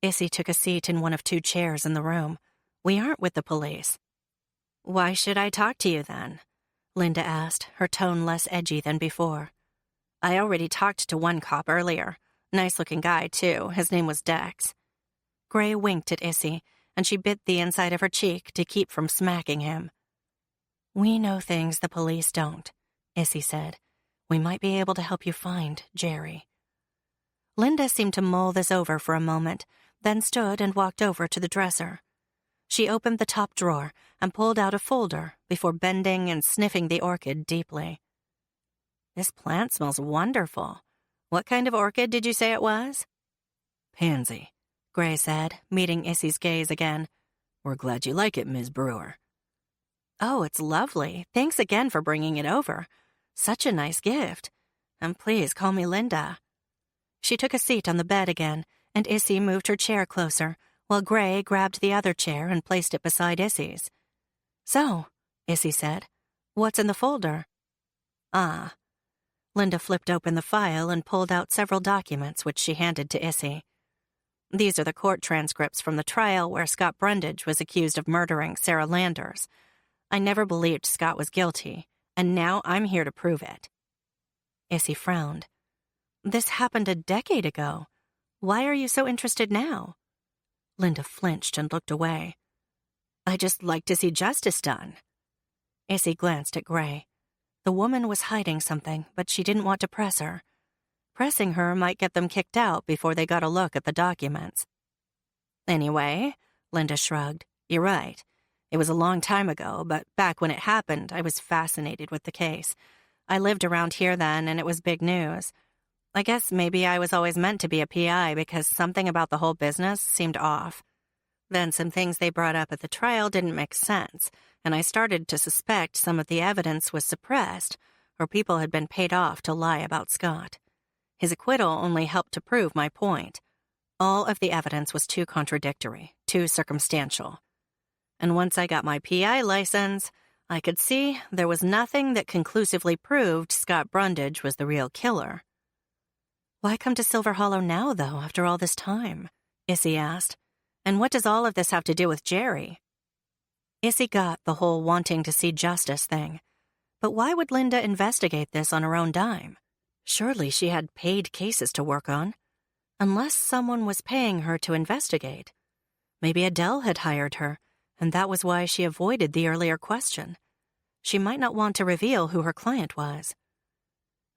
Issy took a seat in one of 2 chairs in the room. We aren't with the police. Why should I talk to you then? Linda asked, her tone less edgy than before. I already talked to one cop earlier. Nice-looking guy, too. His name was Dex. Gray winked at Issy, and she bit the inside of her cheek to keep from smacking him. We know things the police don't, Issy said. We might be able to help you find Jerry. Linda seemed to mull this over for a moment, then stood and walked over to the dresser. She opened the top drawer and pulled out a folder before bending and sniffing the orchid deeply. This plant smells wonderful. What kind of orchid did you say it was? Pansy, Gray said, meeting Issy's gaze again. We're glad you like it, Ms. Brewer. Oh, it's lovely. Thanks again for bringing it over. Such a nice gift. And please call me Linda. She took a seat on the bed again, and Issy moved her chair closer, while Gray grabbed the other chair and placed it beside Issy's. So, Issy said, what's in the folder? Ah. Linda flipped open the file and pulled out several documents which she handed to Issy. These are the court transcripts from the trial where Scott Brundage was accused of murdering Sarah Landers. I never believed Scott was guilty, and now I'm here to prove it. Issy frowned. This happened a decade ago. Why are you so interested now? Linda flinched and looked away. I just like to see justice done. Issy glanced at Gray. The woman was hiding something, but she didn't want to press her. Pressing her might get them kicked out before they got a look at the documents. Anyway, Linda shrugged, you're right. It was a long time ago, but back when it happened, I was fascinated with the case. I lived around here then, and it was big news. I guess maybe I was always meant to be a PI because something about the whole business seemed off. Then some things they brought up at the trial didn't make sense, and I started to suspect some of the evidence was suppressed, or people had been paid off to lie about Scott. His acquittal only helped to prove my point. All of the evidence was too contradictory, too circumstantial. And once I got my PI license, I could see there was nothing that conclusively proved Scott Brundage was the real killer. Why come to Silver Hollow now, though, after all this time? Issy asked. And what does all of this have to do with Jerry? Issy got the whole wanting to see justice thing. But why would Linda investigate this on her own dime? Surely she had paid cases to work on. Unless someone was paying her to investigate. Maybe Adele had hired her, and that was why she avoided the earlier question. She might not want to reveal who her client was.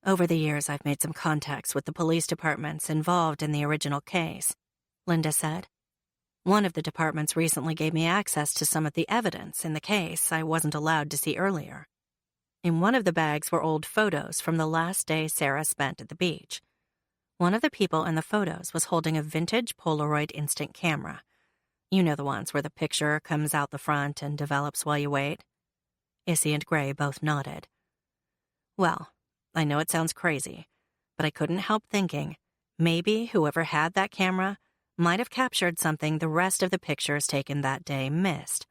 Over the years, I've made some contacts with the police departments involved in the original case, Linda said. One of the departments recently gave me access to some of the evidence in the case I wasn't allowed to see earlier. In one of the bags were old photos from the last day Sarah spent at the beach. One of the people in the photos was holding a vintage Polaroid instant camera. You know the ones where the picture comes out the front and develops while you wait? Issy and Gray both nodded. Well, I know it sounds crazy, but I couldn't help thinking, maybe whoever had that camera might have captured something the rest of the pictures taken that day missed.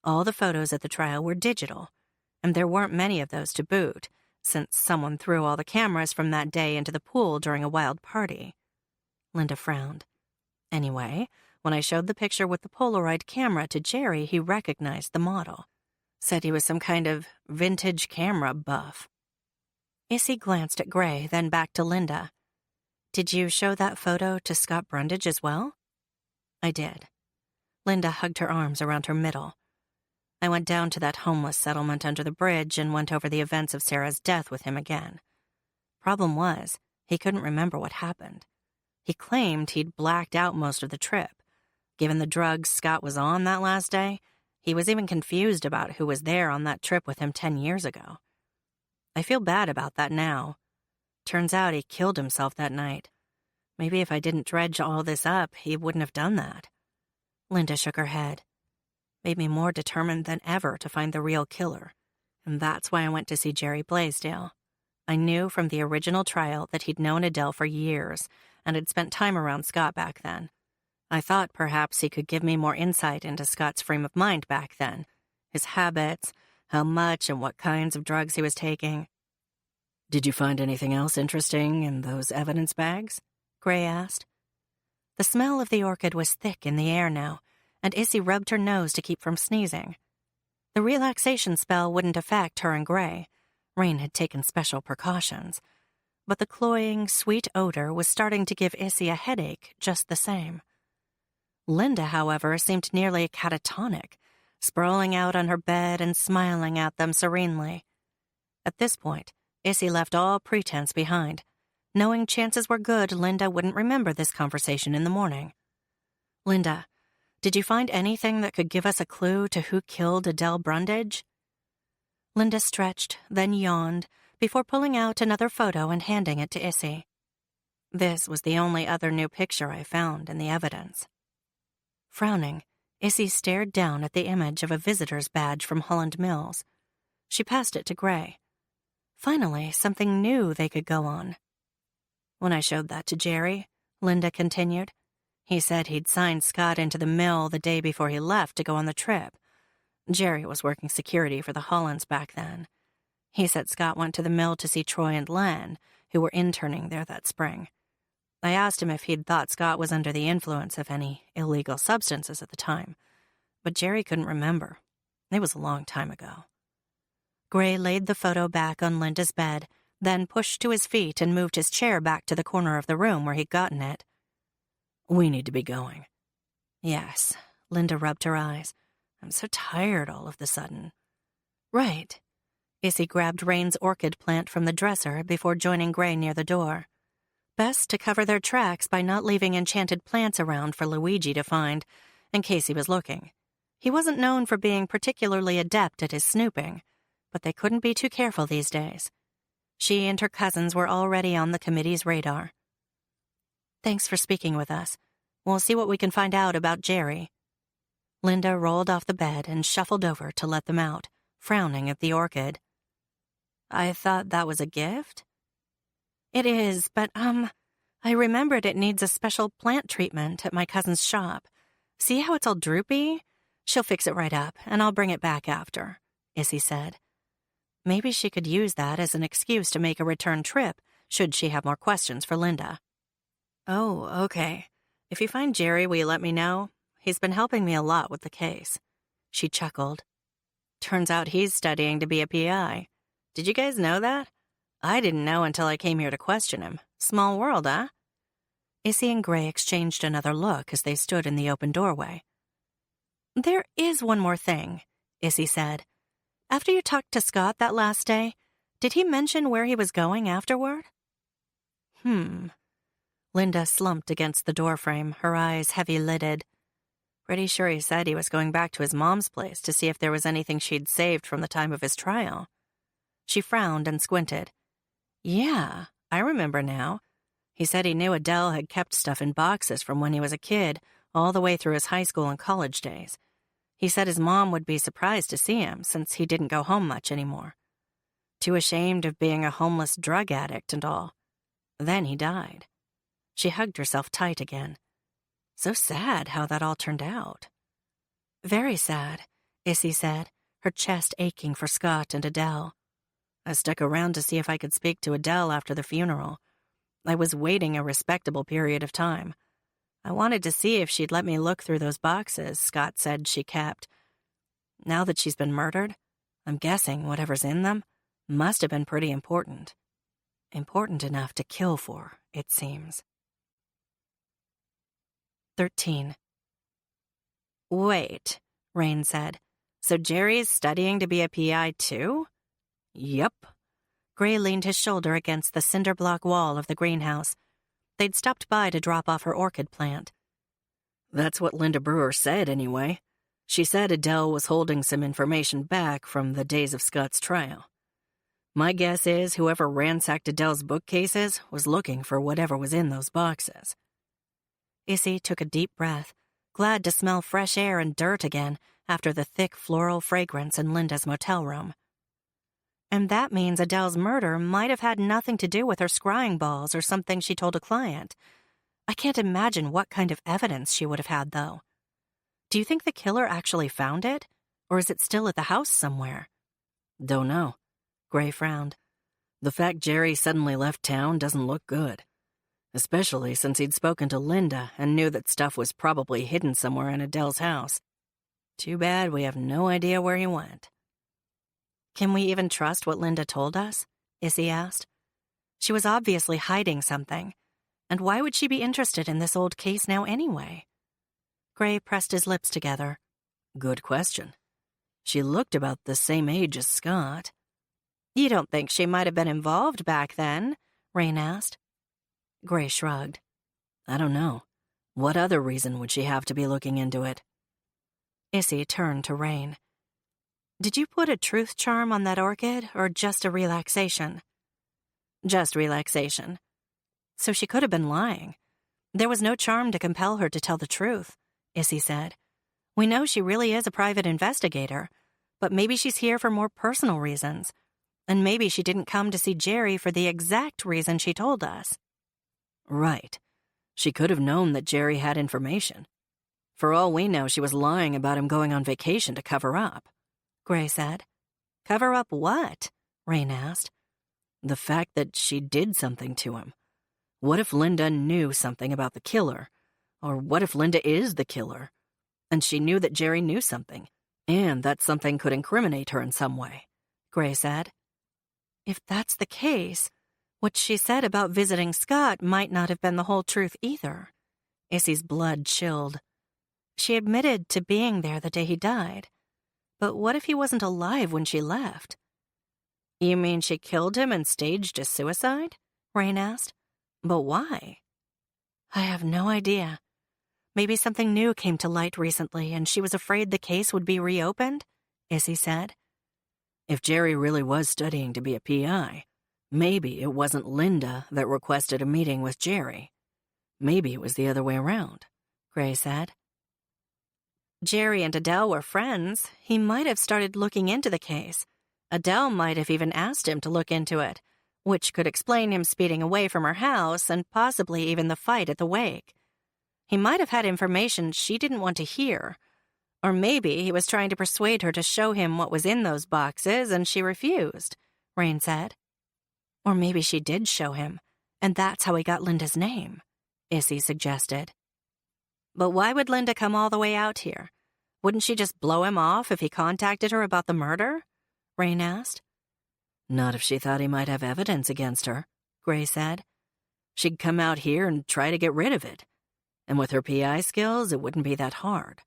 All the photos at the trial were digital, and there weren't many of those to boot, since someone threw all the cameras from that day into the pool during a wild party. Linda frowned. Anyway, when I showed the picture with the Polaroid camera to Jerry, he recognized the model. Said he was some kind of vintage camera buff. Issy glanced at Gray, then back to Linda. Did you show that photo to Scott Brundage as well? I did. Linda hugged her arms around her middle. I went down to that homeless settlement under the bridge and went over the events of Sarah's death with him again. Problem was, he couldn't remember what happened. He claimed he'd blacked out most of the trip. Given the drugs Scott was on that last day, he was even confused about who was there on that trip with him 10 years ago. I feel bad about that now. Turns out he killed himself that night. Maybe if I didn't dredge all this up, he wouldn't have done that. Linda shook her head. made me more determined than ever to find the real killer. And that's why I went to see Jerry Blaisdell. I knew from the original trial that he'd known Adele for years and had spent time around Scott back then. I thought perhaps he could give me more insight into Scott's frame of mind back then, his habits, how much and what kinds of drugs he was taking. Did you find anything else interesting in those evidence bags? Gray asked. The smell of the orchid was thick in the air now, and Issy rubbed her nose to keep from sneezing. The relaxation spell wouldn't affect her and Gray. Rain had taken special precautions. But the cloying, sweet odor was starting to give Issy a headache just the same. Linda, however, seemed nearly catatonic, sprawling out on her bed and smiling at them serenely. At this point, Issy left all pretense behind, knowing chances were good Linda wouldn't remember this conversation in the morning. Linda, did you find anything that could give us a clue to who killed Adele Brundage? Linda stretched, then yawned, before pulling out another photo and handing it to Issy. This was the only other new picture I found in the evidence. Frowning, Issy stared down at the image of a visitor's badge from Holland Mills. She passed it to Gray. Finally, something new they could go on. When I showed that to Jerry, Linda continued, he said he'd signed Scott into the mill the day before he left to go on the trip. Jerry was working security for the Hollands back then. He said Scott went to the mill to see Troy and Len, who were interning there that spring. I asked him if he'd thought Scott was under the influence of any illegal substances at the time, but Jerry couldn't remember. It was a long time ago. Gray laid the photo back on Linda's bed, then pushed to his feet and moved his chair back to the corner of the room where he'd gotten it. We need to be going. Yes, Linda rubbed her eyes. I'm so tired all of the sudden. Right. Issy grabbed Rain's orchid plant from the dresser before joining Gray near the door. Best to cover their tracks by not leaving enchanted plants around for Luigi to find, in case he was looking. He wasn't known for being particularly adept at his snooping, but they couldn't be too careful these days. She and her cousins were already on the committee's radar. Thanks for speaking with us. We'll see what we can find out about Jerry. Linda rolled off the bed and shuffled over to let them out, frowning at the orchid. I thought that was a gift? It is, but, I remembered it needs a special plant treatment at my cousin's shop. See how it's all droopy? She'll fix it right up, and I'll bring it back after, Issy said. Maybe she could use that as an excuse to make a return trip, should she have more questions for Linda. Oh, okay. If you find Jerry, will you let me know? He's been helping me a lot with the case. She chuckled. Turns out he's studying to be a PI. Did you guys know that? I didn't know until I came here to question him. Small world, huh? Issy and Gray exchanged another look as they stood in the open doorway. There is one more thing, Issy said. After you talked to Scott that last day, did he mention where he was going afterward? Linda slumped against the doorframe, her eyes heavy-lidded. Pretty sure he said he was going back to his mom's place to see if there was anything she'd saved from the time of his trial. She frowned and squinted. Yeah, I remember now. He said he knew Adele had kept stuff in boxes from when he was a kid, all the way through his high school and college days. He said his mom would be surprised to see him since he didn't go home much anymore. Too ashamed of being a homeless drug addict and all. Then he died. She hugged herself tight again. So sad how that all turned out. Very sad, Issy said, her chest aching for Scott and Adele. I stuck around to see if I could speak to Adele after the funeral. I was waiting a respectable period of time. I wanted to see if she'd let me look through those boxes Scott said she kept. Now that she's been murdered, I'm guessing whatever's in them must have been pretty important. Important enough to kill for, it seems. 13. Wait, Rain said. So Jerry's studying to be a PI too? Yep. Gray leaned his shoulder against the cinder block wall of the greenhouse. They'd stopped by to drop off her orchid plant. That's what Linda Brewer said, anyway. She said Adele was holding some information back from the days of Scott's trial. My guess is whoever ransacked Adele's bookcases was looking for whatever was in those boxes. Issy took a deep breath, glad to smell fresh air and dirt again after the thick floral fragrance in Linda's motel room. And that means Adele's murder might have had nothing to do with her scrying balls or something she told a client. I can't imagine what kind of evidence she would have had, though. Do you think the killer actually found it? Or is it still at the house somewhere? Don't know. Gray frowned. The fact Jerry suddenly left town doesn't look good. Especially since he'd spoken to Linda and knew that stuff was probably hidden somewhere in Adele's house. Too bad we have no idea where he went. Can we even trust what Linda told us? Issy asked. She was obviously hiding something. And why would she be interested in this old case now anyway? Gray pressed his lips together. Good question. She looked about the same age as Scott. You don't think she might have been involved back then? Rain asked. Gray shrugged. I don't know. What other reason would she have to be looking into it? Issy turned to Rain. Did you put a truth charm on that orchid, or just a relaxation? Just relaxation. So she could have been lying. There was no charm to compel her to tell the truth, Issy said. We know she really is a private investigator, but maybe she's here for more personal reasons. And maybe she didn't come to see Jerry for the exact reason she told us. Right. She could have known that Jerry had information. For all we know, she was lying about him going on vacation to cover up, Gray said. Cover up what? Rain asked. The fact that she did something to him. What if Linda knew something about the killer? Or what if Linda is the killer? And she knew that Jerry knew something, and that something could incriminate her in some way, Gray said. If that's the case, what she said about visiting Scott might not have been the whole truth either. Issy's blood chilled. She admitted to being there the day he died. But what if he wasn't alive when she left? You mean she killed him and staged a suicide? Rain asked. But why? I have no idea. Maybe something new came to light recently and she was afraid the case would be reopened, Issy said. If Jerry really was studying to be a PI, maybe it wasn't Linda that requested a meeting with Jerry. Maybe it was the other way around, Gray said. Jerry and Adele were friends. He might have started looking into the case. Adele might have even asked him to look into it, which could explain him speeding away from her house and possibly even the fight at the wake. He might have had information she didn't want to hear. Or maybe he was trying to persuade her to show him what was in those boxes and she refused, Rain said. Or maybe she did show him, and that's how he got Linda's name, Issy suggested. But why would Linda come all the way out here? Wouldn't she just blow him off if he contacted her about the murder? Rain asked. Not if she thought he might have evidence against her, Gray said. She'd come out here and try to get rid of it. And with her PI skills, it wouldn't be that hard.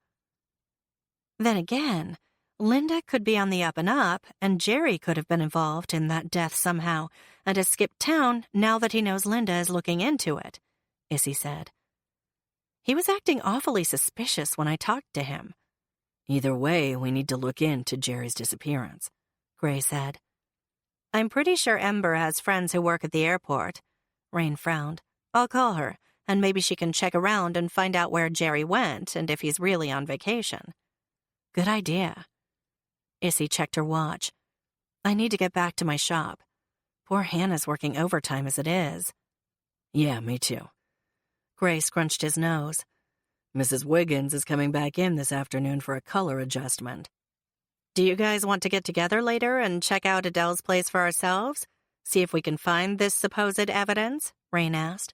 Then again, Linda could be on the up and up, and Jerry could have been involved in that death somehow and has skipped town now that he knows Linda is looking into it, Issy said. He was acting awfully suspicious when I talked to him. Either way, we need to look into Jerry's disappearance, Gray said. I'm pretty sure Ember has friends who work at the airport. Rain frowned. I'll call her, and maybe she can check around and find out where Jerry went and if he's really on vacation. Good idea. Issy checked her watch. I need to get back to my shop. Poor Hannah's working overtime as it is. Yeah, me too. Gray scrunched his nose. Mrs. Wiggins is coming back in this afternoon for a color adjustment. Do you guys want to get together later and check out Adele's place for ourselves? See if we can find this supposed evidence? Rain asked.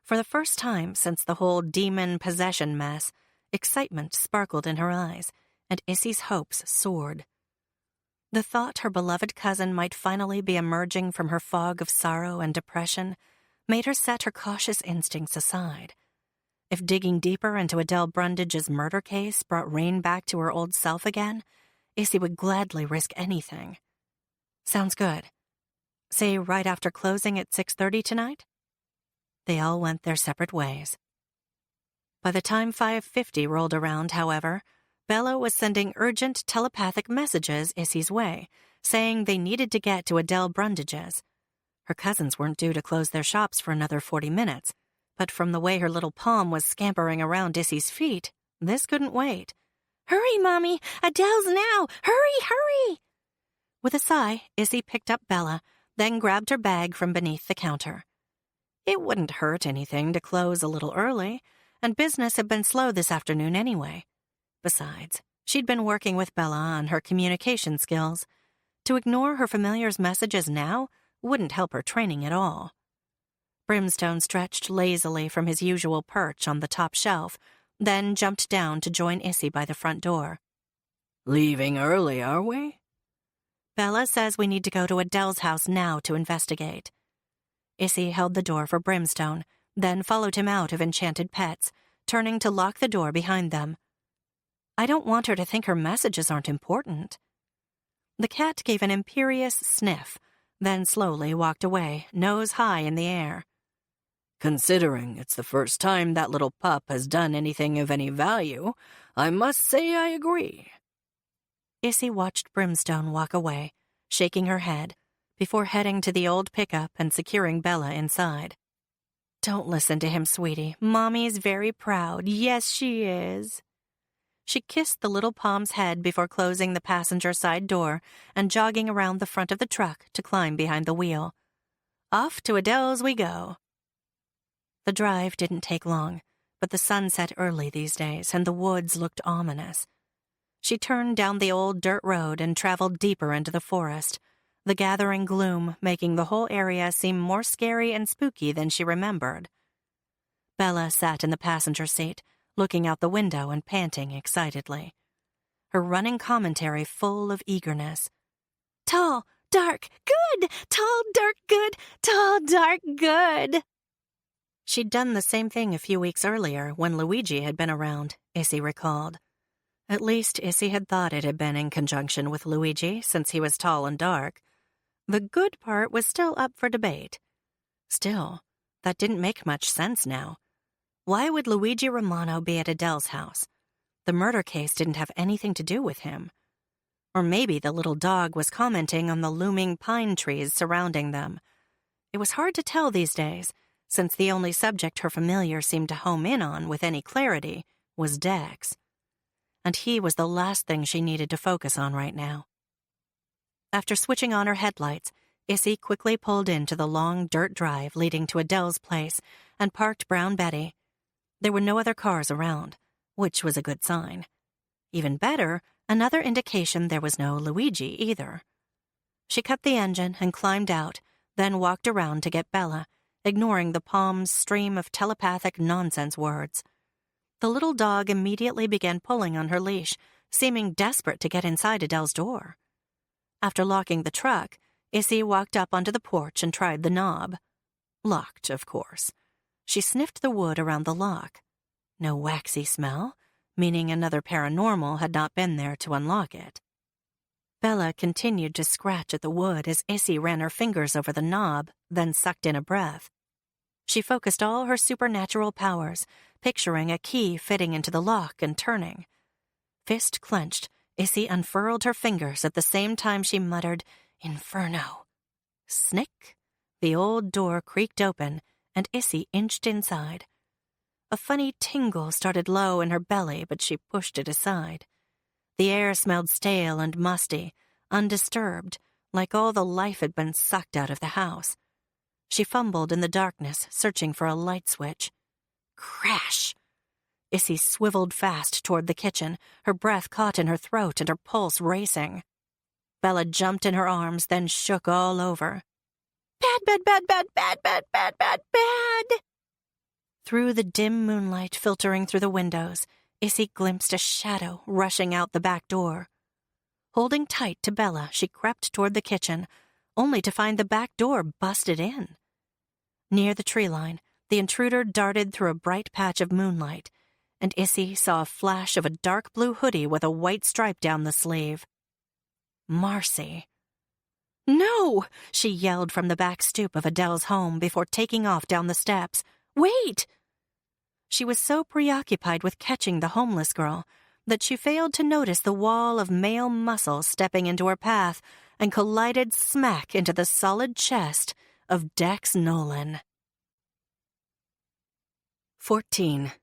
For the first time since the whole demon possession mess, excitement sparkled in her eyes, and Issy's hopes soared. The thought her beloved cousin might finally be emerging from her fog of sorrow and depression made her set her cautious instincts aside. If digging deeper into Adele Brundage's murder case brought Rain back to her old self again, Issy would gladly risk anything. Sounds good. Say right after closing at 6:30 tonight? They all went their separate ways. By the time 5:50 rolled around, however, Bella was sending urgent telepathic messages Issy's way, saying they needed to get to Adele Brundage's. Her cousins weren't due to close their shops for another 40 minutes, but from the way her little palm was scampering around Issy's feet, this couldn't wait. Hurry, Mommy! Adele's now! Hurry, hurry! With a sigh, Issy picked up Bella, then grabbed her bag from beneath the counter. It wouldn't hurt anything to close a little early, and business had been slow this afternoon anyway. Besides, she'd been working with Bella on her communication skills. To ignore her familiar's messages now wouldn't help her training at all. Brimstone stretched lazily from his usual perch on the top shelf, then jumped down to join Issy by the front door. Leaving early, are we? Bella says we need to go to Adele's house now to investigate. Issy held the door for Brimstone, then followed him out of Enchanted Pets, turning to lock the door behind them. I don't want her to think her messages aren't important. The cat gave an imperious sniff, then slowly walked away, nose high in the air. Considering it's the first time that little pup has done anything of any value, I must say I agree. Issy watched Brimstone walk away, shaking her head, before heading to the old pickup and securing Bella inside. Don't listen to him, sweetie. Mommy's very proud. Yes, she is. She kissed the little Pom's head before closing the passenger side door and jogging around the front of the truck to climb behind the wheel. Off to Adele's we go. The drive didn't take long, but the sun set early these days and the woods looked ominous. She turned down the old dirt road and traveled deeper into the forest, the gathering gloom making the whole area seem more scary and spooky than she remembered. Bella sat in the passenger seat, looking out the window and panting excitedly, her running commentary full of eagerness. Tall, dark, good! Tall, dark, good! Tall, dark, good! She'd done the same thing a few weeks earlier when Luigi had been around, Issy recalled. At least Issy had thought it had been in conjunction with Luigi, since he was tall and dark. The good part was still up for debate. Still, that didn't make much sense now. Why would Luigi Romano be at Adele's house? The murder case didn't have anything to do with him. Or maybe the little dog was commenting on the looming pine trees surrounding them. It was hard to tell these days, since the only subject her familiar seemed to home in on with any clarity was Dex. And he was the last thing she needed to focus on right now. After switching on her headlights, Issy quickly pulled into the long dirt drive leading to Adele's place and parked Brown Betty. There were no other cars around, which was a good sign. Even better, another indication there was no Luigi either. She cut the engine and climbed out, then walked around to get Bella, ignoring the Pom's stream of telepathic nonsense words. The little dog immediately began pulling on her leash, seeming desperate to get inside Adele's door. After locking the truck, Issy walked up onto the porch and tried the knob. Locked, of course. She sniffed the wood around the lock. No waxy smell, meaning another paranormal had not been there to unlock it. Bella continued to scratch at the wood as Issy ran her fingers over the knob, then sucked in a breath. She focused all her supernatural powers, picturing a key fitting into the lock and turning. Fist clenched, Issy unfurled her fingers at the same time she muttered, "Inferno." Snick! The old door creaked open, and Issy inched inside. A funny tingle started low in her belly, but she pushed it aside. The air smelled stale and musty, undisturbed, like all the life had been sucked out of the house. She fumbled in the darkness, searching for a light switch. Crash! Issy swiveled fast toward the kitchen, her breath caught in her throat and her pulse racing. Bella jumped in her arms, then shook all over. Bad, bad, bad, bad, bad, bad, bad, bad, bad! Through the dim moonlight filtering through the windows, Issy glimpsed a shadow rushing out the back door. Holding tight to Bella, she crept toward the kitchen, only to find the back door busted in. Near the tree line, the intruder darted through a bright patch of moonlight, and Issy saw a flash of a dark blue hoodie with a white stripe down the sleeve. Marcy. "No!" she yelled from the back stoop of Adele's home before taking off down the steps. "Wait!" She was so preoccupied with catching the homeless girl that she failed to notice the wall of male muscle stepping into her path and collided smack into the solid chest of Dex Nolan. 14.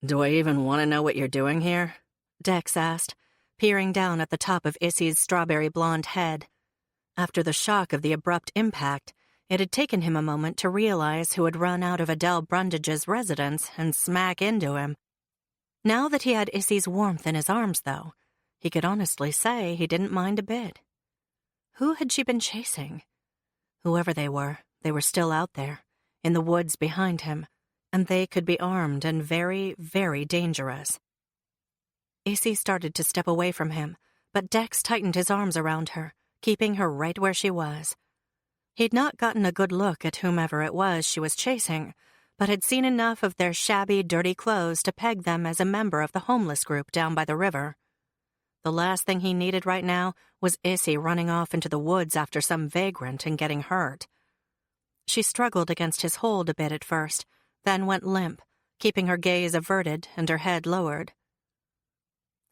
Do I even want to know what you're doing here? Dex asked, peering down at the top of Issy's strawberry blonde head. After the shock of the abrupt impact, it had taken him a moment to realize who had run out of Adele Brundage's residence and smack into him. Now that he had Issy's warmth in his arms, though, he could honestly say he didn't mind a bit. Who had she been chasing? Whoever they were still out there, in the woods behind him, and they could be armed and very, very dangerous. Issy started to step away from him, but Dex tightened his arms around her, keeping her right where she was. He'd not gotten a good look at whomever it was she was chasing, but had seen enough of their shabby, dirty clothes to peg them as a member of the homeless group down by the river. The last thing he needed right now was Issy running off into the woods after some vagrant and getting hurt. She struggled against his hold a bit at first, then went limp, keeping her gaze averted and her head lowered.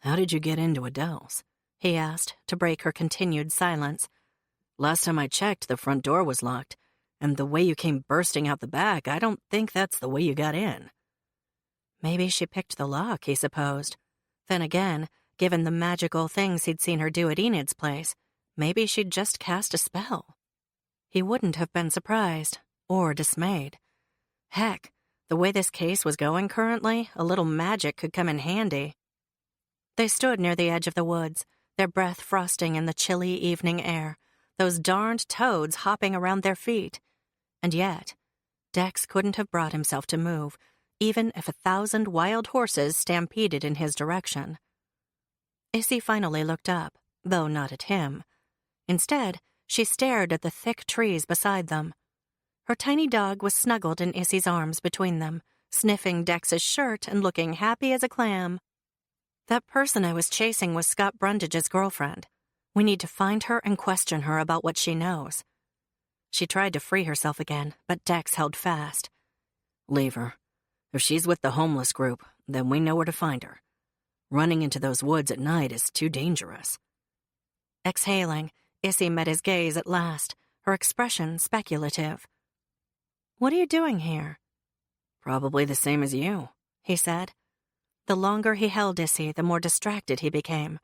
"How did you get into Adele's?" he asked, to break her continued silence. "Last time I checked, the front door was locked, and the way you came bursting out the back, I don't think that's the way you got in." Maybe she picked the lock, he supposed. Then again, given the magical things he'd seen her do at Enid's place, maybe she'd just cast a spell. He wouldn't have been surprised, or dismayed. Heck, the way this case was going currently, a little magic could come in handy. They stood near the edge of the woods, their breath frosting in the chilly evening air, those darned toads hopping around their feet. And yet, Dex couldn't have brought himself to move, even if 1,000 wild horses stampeded in his direction. Issy finally looked up, though not at him. Instead, she stared at the thick trees beside them. Her tiny dog was snuggled in Issy's arms between them, sniffing Dex's shirt and looking happy as a clam. "That person I was chasing was Scott Brundage's girlfriend. We need to find her and question her about what she knows." She tried to free herself again, but Dex held fast. "Leave her. If she's with the homeless group, then we know where to find her. Running into those woods at night is too dangerous." Exhaling, Issy met his gaze at last, her expression speculative. "What are you doing here?" "Probably the same as you," he said. The longer he held Issy, the more distracted he became.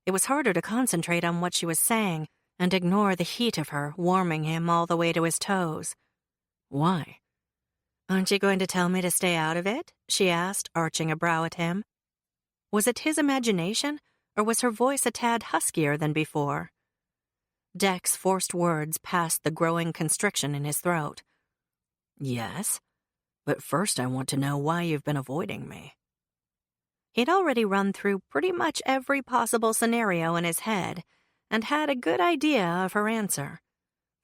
It was harder to concentrate on what she was saying and ignore the heat of her warming him all the way to his toes. "Why?" "Aren't you going to tell me to stay out of it?" she asked, arching a brow at him. Was it his imagination, or was her voice a tad huskier than before? Dex forced words past the growing constriction in his throat. "Yes, but first I want to know why you've been avoiding me." He'd already run through pretty much every possible scenario in his head and had a good idea of her answer.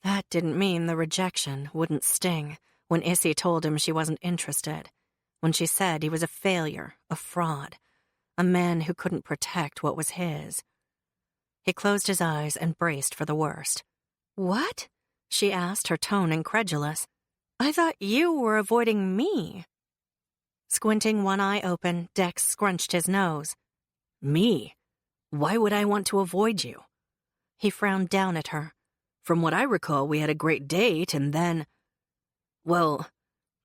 That didn't mean the rejection wouldn't sting when Issy told him she wasn't interested, when she said he was a failure, a fraud, a man who couldn't protect what was his. He closed his eyes and braced for the worst. "What?" she asked, her tone incredulous. "I thought you were avoiding me." Squinting one eye open, Dex scrunched his nose. "Me? Why would I want to avoid you?" He frowned down at her. "From what I recall, we had a great date, and then... Well,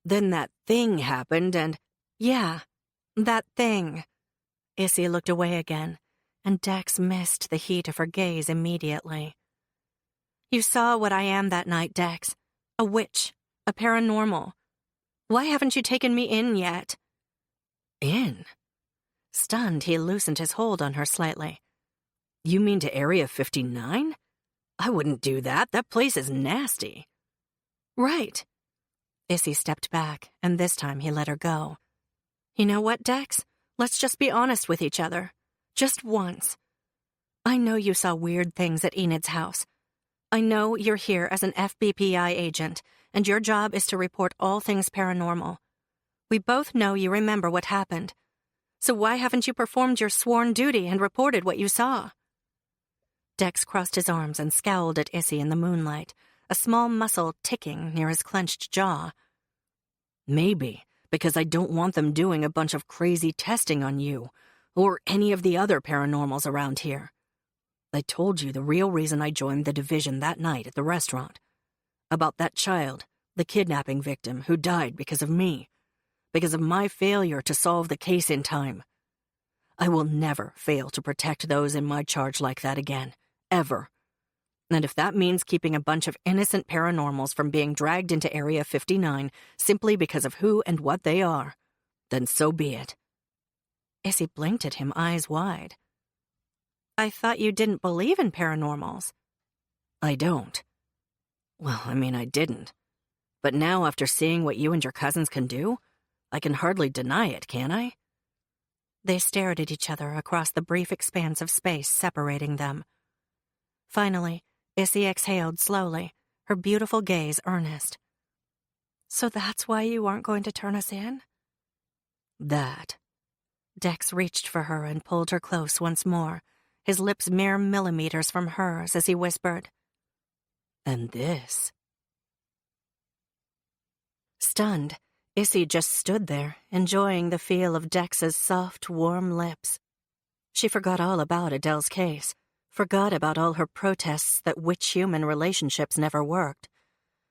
then that thing happened, and..." "Yeah, that thing." Issy looked away again, and Dex missed the heat of her gaze immediately. "You saw what I am that night, Dex. A witch, a paranormal. Why haven't you taken me in yet?" "In?" Stunned, he loosened his hold on her slightly. "You mean to Area 59? I wouldn't do that. That place is nasty." "Right." Issy stepped back, and this time he let her go. "You know what, Dex? Let's just be honest with each other. Just once. I know you saw weird things at Enid's house. I know you're here as an FBPI agent, and your job is to report all things paranormal. We both know you remember what happened. So why haven't you performed your sworn duty and reported what you saw?" Dex crossed his arms and scowled at Issy in the moonlight, a small muscle ticking near his clenched jaw. "Maybe, because I don't want them doing a bunch of crazy testing on you, or any of the other paranormals around here. I told you the real reason I joined the division that night at the restaurant. About that child, the kidnapping victim who died because of me. Because of my failure to solve the case in time. I will never fail to protect those in my charge like that again. Ever. And if that means keeping a bunch of innocent paranormals from being dragged into Area 59 simply because of who and what they are, then so be it. Issy blinked at him, eyes wide. I thought you didn't believe in paranormals. I don't. Well, I didn't. But now, after seeing what you and your cousins can do, I can hardly deny it, can I? They stared at each other across the brief expanse of space separating them. Finally, Issy exhaled slowly, her beautiful gaze earnest. So that's why you weren't going to turn us in? That. Dex reached for her and pulled her close once more, his lips mere millimeters from hers as he whispered, And this. Stunned, Issy just stood there, enjoying the feel of Dex's soft, warm lips. She forgot all about Adele's case, forgot about all her protests that witch-human relationships never worked,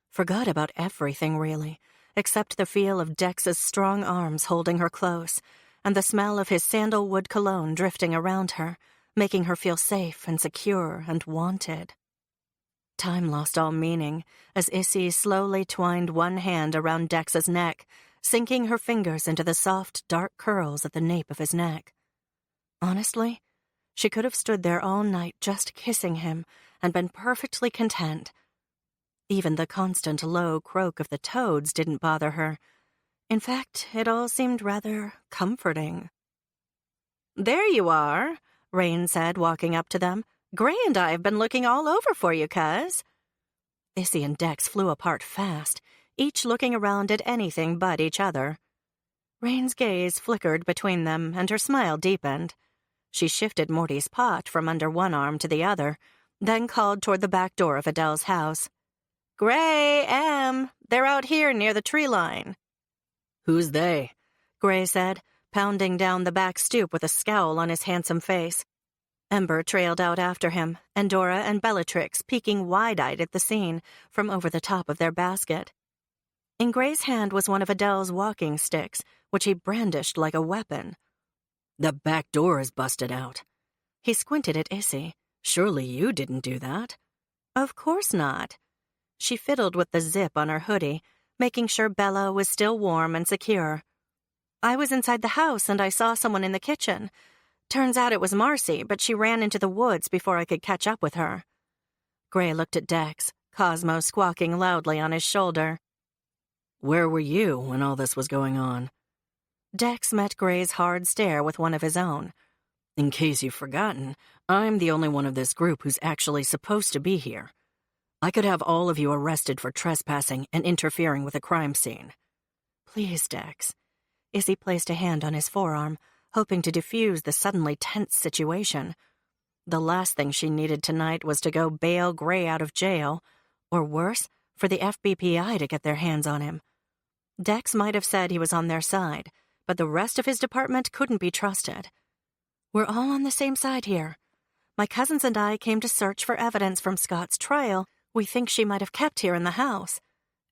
forgot about everything, really, except the feel of Dex's strong arms holding her close, and the smell of his sandalwood cologne drifting around her, making her feel safe and secure and wanted. Time lost all meaning as Issy slowly twined one hand around Dex's neck, sinking her fingers into the soft, dark curls at the nape of his neck. Honestly, she could have stood there all night just kissing him and been perfectly content. Even the constant low croak of the toads didn't bother her. In fact, it all seemed rather comforting. "There you are," Rain said, walking up to them. "Gray and I have been looking all over for you, cuz." Issy and Dex flew apart fast, each looking around at anything but each other. Rain's gaze flickered between them, and her smile deepened. She shifted Morty's pot from under one arm to the other, then called toward the back door of Adele's house. "Gray, Em, they're out here near the tree line." Who's they? Gray said, pounding down the back stoop with a scowl on his handsome face. Ember trailed out after him, and Dora and Bellatrix peeking wide-eyed at the scene from over the top of their basket. In Gray's hand was one of Adele's walking sticks, which he brandished like a weapon. The back door is busted out. He squinted at Issy. Surely you didn't do that. Of course not. She fiddled with the zip on her hoodie, making sure Bella was still warm and secure. I was inside the house and I saw someone in the kitchen. Turns out it was Marcy, but she ran into the woods before I could catch up with her. Gray looked at Dex, Cosmo squawking loudly on his shoulder. Where were you when all this was going on? Dex met Gray's hard stare with one of his own. In case you've forgotten, I'm the only one of this group who's actually supposed to be here. I could have all of you arrested for trespassing and interfering with a crime scene. Please, Dex. Issy placed a hand on his forearm, hoping to diffuse the suddenly tense situation. The last thing she needed tonight was to go bail Gray out of jail, or worse, for the FBPI to get their hands on him. Dex might have said he was on their side, but the rest of his department couldn't be trusted. We're all on the same side here. My cousins and I came to search for evidence from Scott's trial we think she might have kept here in the house.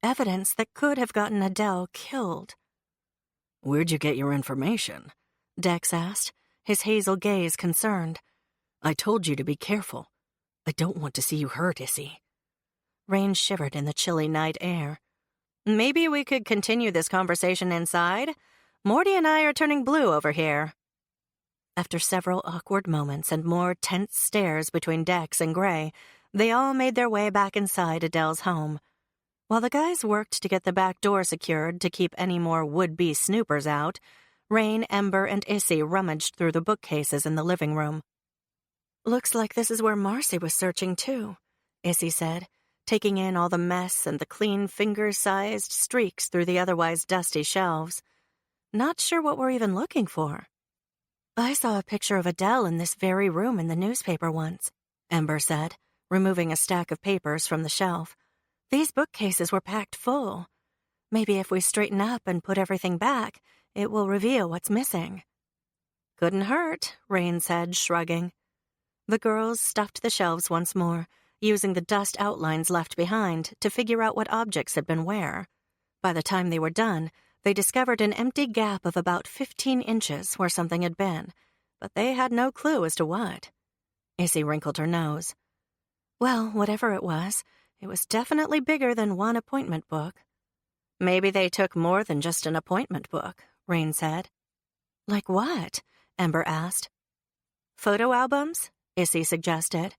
Evidence that could have gotten Adele killed. Where'd you get your information? Dex asked, his hazel gaze concerned. I told you to be careful. I don't want to see you hurt, Issy. Rain shivered in the chilly night air. Maybe we could continue this conversation inside. Morty and I are turning blue over here. After several awkward moments and more tense stares between Dex and Gray, they all made their way back inside Adele's home. While the guys worked to get the back door secured to keep any more would-be snoopers out, Rain, Ember, and Issy rummaged through the bookcases in the living room. Looks like this is where Marcy was searching, too, Issy said, taking in all the mess and the clean finger-sized streaks through the otherwise dusty shelves. Not sure what we're even looking for. I saw a picture of Adele in this very room in the newspaper once, Ember said, removing a stack of papers from the shelf. These bookcases were packed full. Maybe if we straighten up and put everything back, it will reveal what's missing. Couldn't hurt, Rain said, shrugging. The girls stuffed the shelves once more, using the dust outlines left behind to figure out what objects had been where. By the time they were done, they discovered an empty gap of about 15 inches where something had been, but they had no clue as to what. Issy wrinkled her nose. Well, whatever it was definitely bigger than one appointment book. Maybe they took more than just an appointment book, Rain said. Like what? Ember asked. Photo albums? Issy suggested.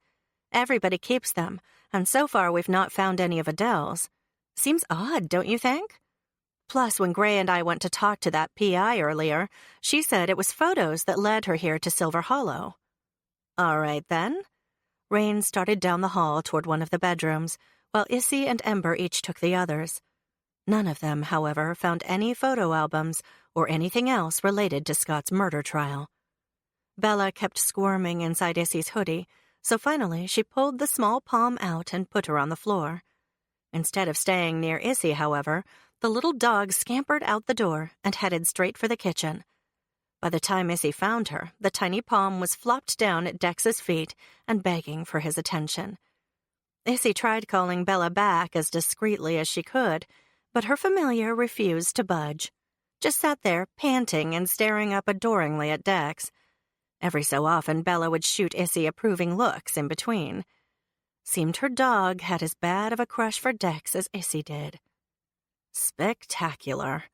Everybody keeps them, and so far we've not found any of Adele's. Seems odd, don't you think? Plus, when Gray and I went to talk to that PI earlier, she said it was photos that led her here to Silver Hollow. All right, then. Rain started down the hall toward one of the bedrooms, while Issy and Ember each took the others. None of them, however, found any photo albums or anything else related to Scott's murder trial. Bella kept squirming inside Issy's hoodie, so finally she pulled the small palm out and put her on the floor. Instead of staying near Issy, however, the little dog scampered out the door and headed straight for the kitchen. By the time Issy found her, the tiny palm was flopped down at Dex's feet and begging for his attention. Issy tried calling Bella back as discreetly as she could, but her familiar refused to budge. Just sat there, panting and staring up adoringly at Dex. Every so often, Bella would shoot Issy approving looks in between. Seemed her dog had as bad of a crush for Dex as Issy did. Spectacular.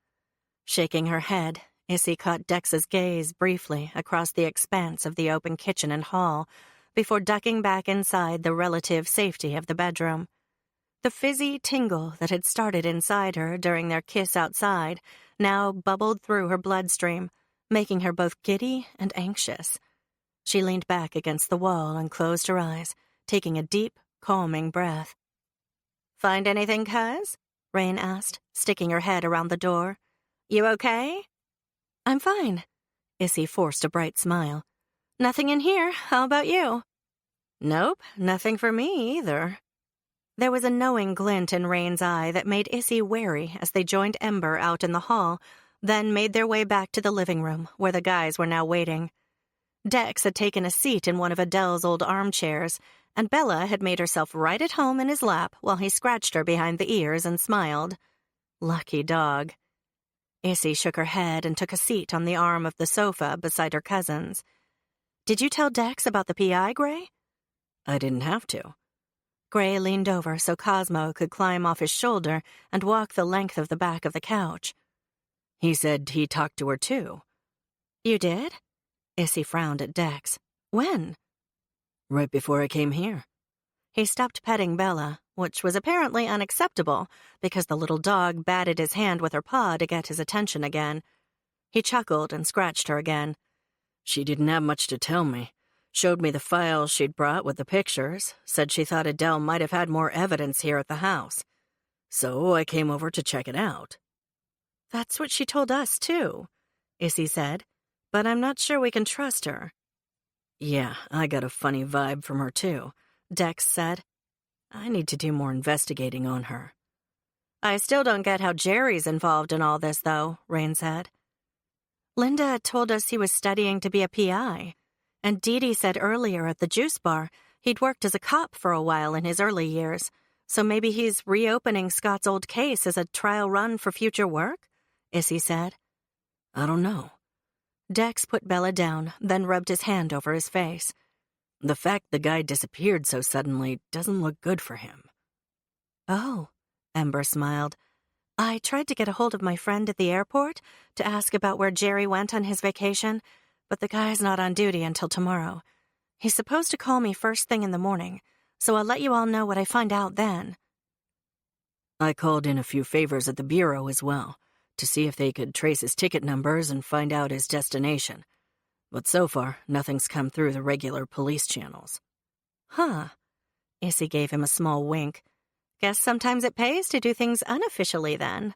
Shaking her head, Issy caught Dex's gaze briefly across the expanse of the open kitchen and hall before ducking back inside the relative safety of the bedroom. The fizzy tingle that had started inside her during their kiss outside now bubbled through her bloodstream, making her both giddy and anxious. She leaned back against the wall and closed her eyes, taking a deep, calming breath. "Find anything, cuz?" Rain asked, sticking her head around the door. "You okay?" "I'm fine." Issy forced a bright smile. "Nothing in here. How about you?" "Nope, nothing for me either." There was a knowing glint in Rain's eye that made Issy wary as they joined Ember out in the hall, then made their way back to the living room, where the guys were now waiting. Dex had taken a seat in one of Adele's old armchairs, and Bella had made herself right at home in his lap while he scratched her behind the ears and smiled. Lucky dog. Issy shook her head and took a seat on the arm of the sofa beside her cousins. "Did you tell Dex about the PI, Gray?" "I didn't have to." Gray leaned over so Cosmo could climb off his shoulder and walk the length of the back of the couch. "He said he talked to her too." "You did?" Issy frowned at Dex. "When?" "Right before I came here." He stopped petting Bella, which was apparently unacceptable because the little dog batted his hand with her paw to get his attention again. He chuckled and scratched her again. "She didn't have much to tell me. Showed me the files she'd brought with the pictures, said she thought Adele might have had more evidence here at the house. So I came over to check it out." "That's what she told us, too," Issy said, "but I'm not sure we can trust her." "Yeah, I got a funny vibe from her, too," Dex said. "I need to do more investigating on her." "I still don't get how Jerry's involved in all this, though," Rain said. "Linda told us he was studying to be a PI, and Dee Dee said earlier at the juice bar he'd worked as a cop for a while in his early years, so maybe he's reopening Scott's old case as a trial run for future work," Issy said. "I don't know." Dex put Bella down, then rubbed his hand over his face. "The fact the guy disappeared so suddenly doesn't look good for him." "Oh," Ember smiled. "I tried to get a hold of my friend at the airport to ask about where Jerry went on his vacation, but the guy's not on duty until tomorrow. He's supposed to call me first thing in the morning, so I'll let you all know what I find out then." I called in a few favors at the bureau as well, to see if they could trace his ticket numbers and find out his destination. But so far, nothing's come through the regular police channels. "Huh." Issy gave him a small wink. "Guess sometimes it pays to do things unofficially, then."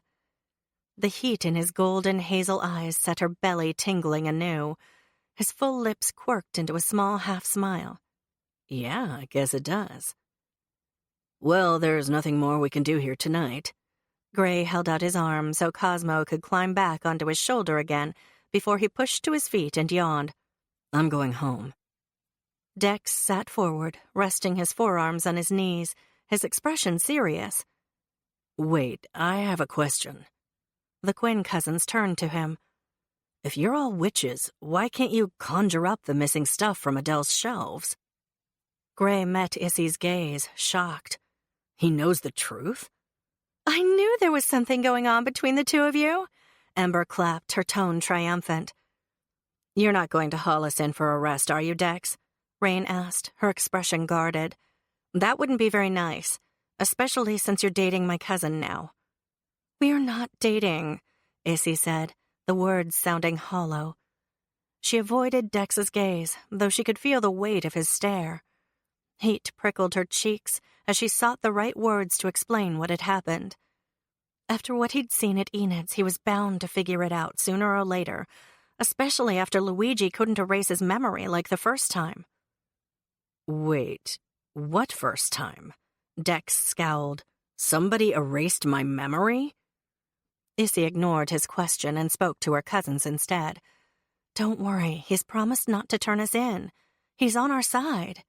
The heat in his golden hazel eyes set her belly tingling anew. His full lips quirked into a small half-smile. "Yeah, I guess it does." "Well, there's nothing more we can do here tonight." Gray held out his arm so Cosmo could climb back onto his shoulder again before he pushed to his feet and yawned. "I'm going home." Dex sat forward, resting his forearms on his knees, his expression serious. "Wait, I have a question." The Quinn cousins turned to him. If you're all witches, why can't you conjure up the missing stuff from Adele's shelves? Gray met Issy's gaze, shocked. He knows the truth? I knew there was something going on between the two of you. Ember clapped, her tone triumphant. You're not going to haul us in for arrest, are you, Dex? Rain asked, her expression guarded. That wouldn't be very nice, especially since you're dating my cousin now. We're not dating, Issy said, the words sounding hollow. She avoided Dex's gaze, though she could feel the weight of his stare. Heat prickled her cheeks as she sought the right words to explain what had happened. After what he'd seen at Enid's, he was bound to figure it out sooner or later, especially after Luigi couldn't erase his memory like the first time. Wait, what first time? Dex scowled. Somebody erased my memory? Issy ignored his question and spoke to her cousins instead. Don't worry, he's promised not to turn us in. He's on our side.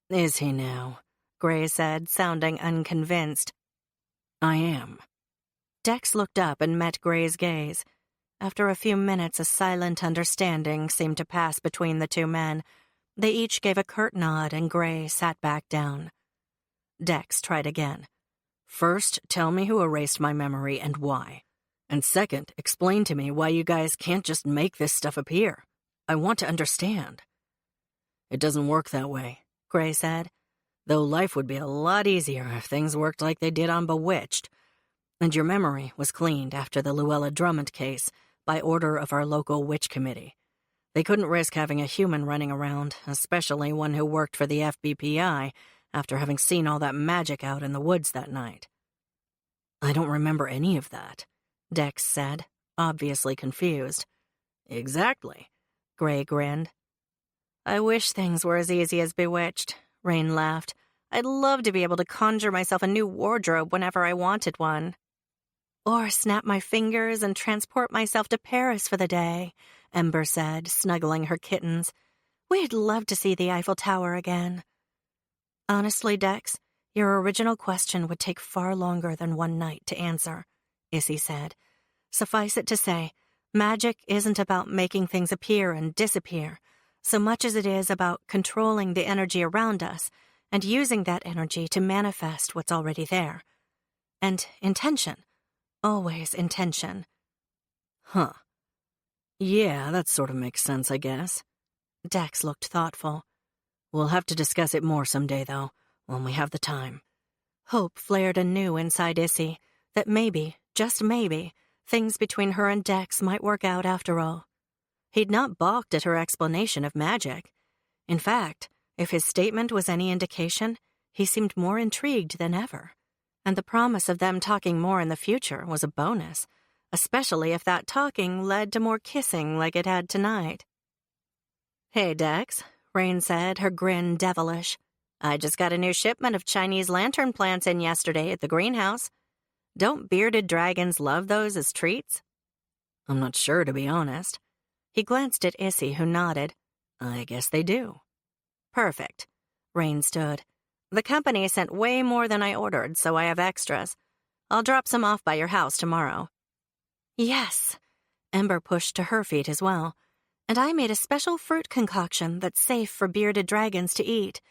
Is he now? Gray said, sounding unconvinced. I am. Dex looked up and met Gray's gaze. After a few minutes, a silent understanding seemed to pass between the two men. They each gave a curt nod, and Gray sat back down. Dex tried again. First, tell me who erased my memory and why. And second, explain to me why you guys can't just make this stuff appear. I want to understand. It doesn't work that way, Gray said, though life would be a lot easier if things worked like they did on Bewitched. And your memory was cleaned after the Luella Drummond case by order of our local witch committee. They couldn't risk having a human running around, especially one who worked for the FBPI, after having seen all that magic out in the woods that night. I don't remember any of that, Dex said, obviously confused. Exactly, Gray grinned. I wish things were as easy as Bewitched, Rain laughed. I'd love to be able to conjure myself a new wardrobe whenever I wanted one. Or snap my fingers and transport myself to Paris for the day, Ember said, snuggling her kittens. We'd love to see the Eiffel Tower again. Honestly, Dex, your original question would take far longer than one night to answer, Issy said. Suffice it to say, magic isn't about making things appear and disappear, so much as it is about controlling the energy around us and using that energy to manifest what's already there. And intention. Always intention. Huh. Yeah, that sort of makes sense, I guess. Dex looked thoughtful. We'll have to discuss it more someday, though, when we have the time. Hope flared anew inside Issy, that maybe, just maybe, things between her and Dex might work out after all. He'd not balked at her explanation of magic. In fact, if his statement was any indication, he seemed more intrigued than ever. And the promise of them talking more in the future was a bonus, especially if that talking led to more kissing like it had tonight. Hey, Dex, Rain said, her grin devilish. I just got a new shipment of Chinese lantern plants in yesterday at the greenhouse. Don't bearded dragons love those as treats? I'm not sure, to be honest. He glanced at Issy, who nodded. I guess they do. Perfect. Rain stood. The company sent way more than I ordered, so I have extras. I'll drop some off by your house tomorrow. Yes. Ember pushed to her feet as well. And I made a special fruit concoction that's safe for bearded dragons to eat.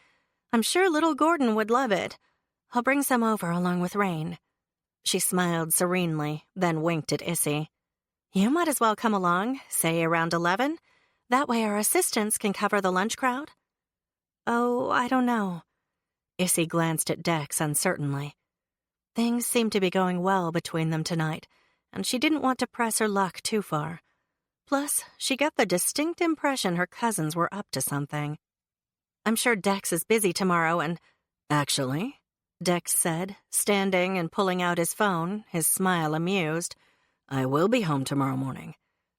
I'm sure little Gordon would love it. I'll bring some over along with Rain. She smiled serenely, then winked at Issy. You might as well come along, say around 11. That way our assistants can cover the lunch crowd. Oh, I don't know. Issy glanced at Dex uncertainly. Things seemed to be going well between them tonight, and she didn't want to press her luck too far. Plus, she got the distinct impression her cousins were up to something. I'm sure Dex is busy tomorrow and— Actually, Dex said, standing and pulling out his phone, his smile amused. I will be home tomorrow morning.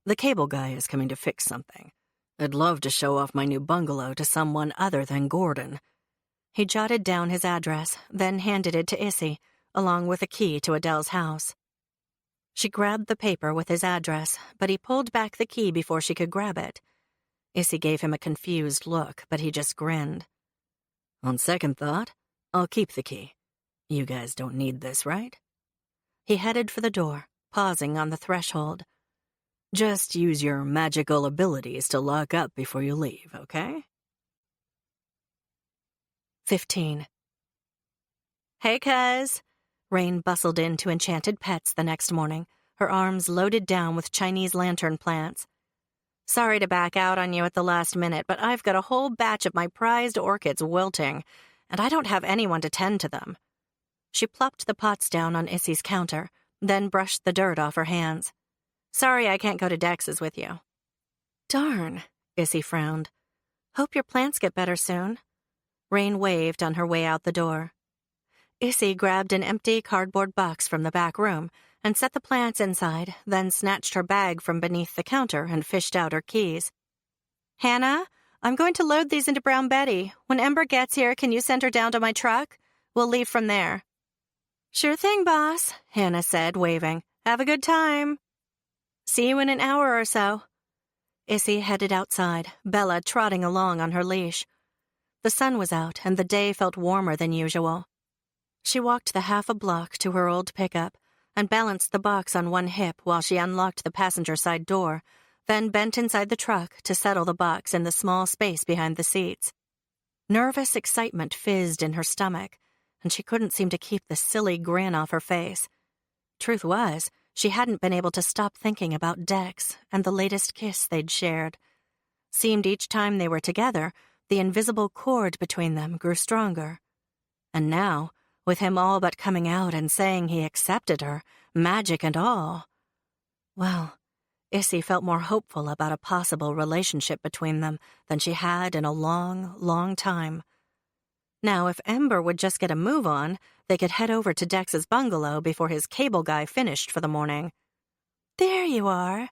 The cable guy is coming to fix something. I'd love to show off my new bungalow to someone other than Gordon. He jotted down his address, then handed it to Issy, along with a key to Adele's house. She grabbed the paper with his address, but he pulled back the key before she could grab it. Issy gave him a confused look, but he just grinned. On second thought, I'll keep the key. You guys don't need this, right? He headed for the door, pausing on the threshold. Just use your magical abilities to lock up before you leave, okay? 15. Hey, cuz. Rain bustled into Enchanted Pets the next morning, her arms loaded down with Chinese lantern plants. Sorry to back out on you at the last minute, but I've got a whole batch of my prized orchids wilting, and I don't have anyone to tend to them. She plopped the pots down on Issy's counter, then brushed the dirt off her hands. Sorry I can't go to Dex's with you. Darn, Issy frowned. Hope your plants get better soon. Rain waved on her way out the door. Issy grabbed an empty cardboard box from the back room and set the plants inside, then snatched her bag from beneath the counter and fished out her keys. Hannah, I'm going to load these into Brown Betty. When Ember gets here, can you send her down to my truck? We'll leave from there. Sure thing, boss, Hannah said, waving. Have a good time. See you in an hour or so. Issy headed outside, Bella trotting along on her leash. The sun was out, and the day felt warmer than usual. She walked the half a block to her old pickup and balanced the box on one hip while she unlocked the passenger side door, then bent inside the truck to settle the box in the small space behind the seats. Nervous excitement fizzed in her stomach, and she couldn't seem to keep the silly grin off her face. Truth was, she hadn't been able to stop thinking about Dex and the latest kiss they'd shared. Seemed each time they were together, the invisible cord between them grew stronger. And now, with him all but coming out and saying he accepted her, magic and all, well, Issy felt more hopeful about a possible relationship between them than she had in a long, long time. Now, if Ember would just get a move on, they could head over to Dex's bungalow before his cable guy finished for the morning. There you are.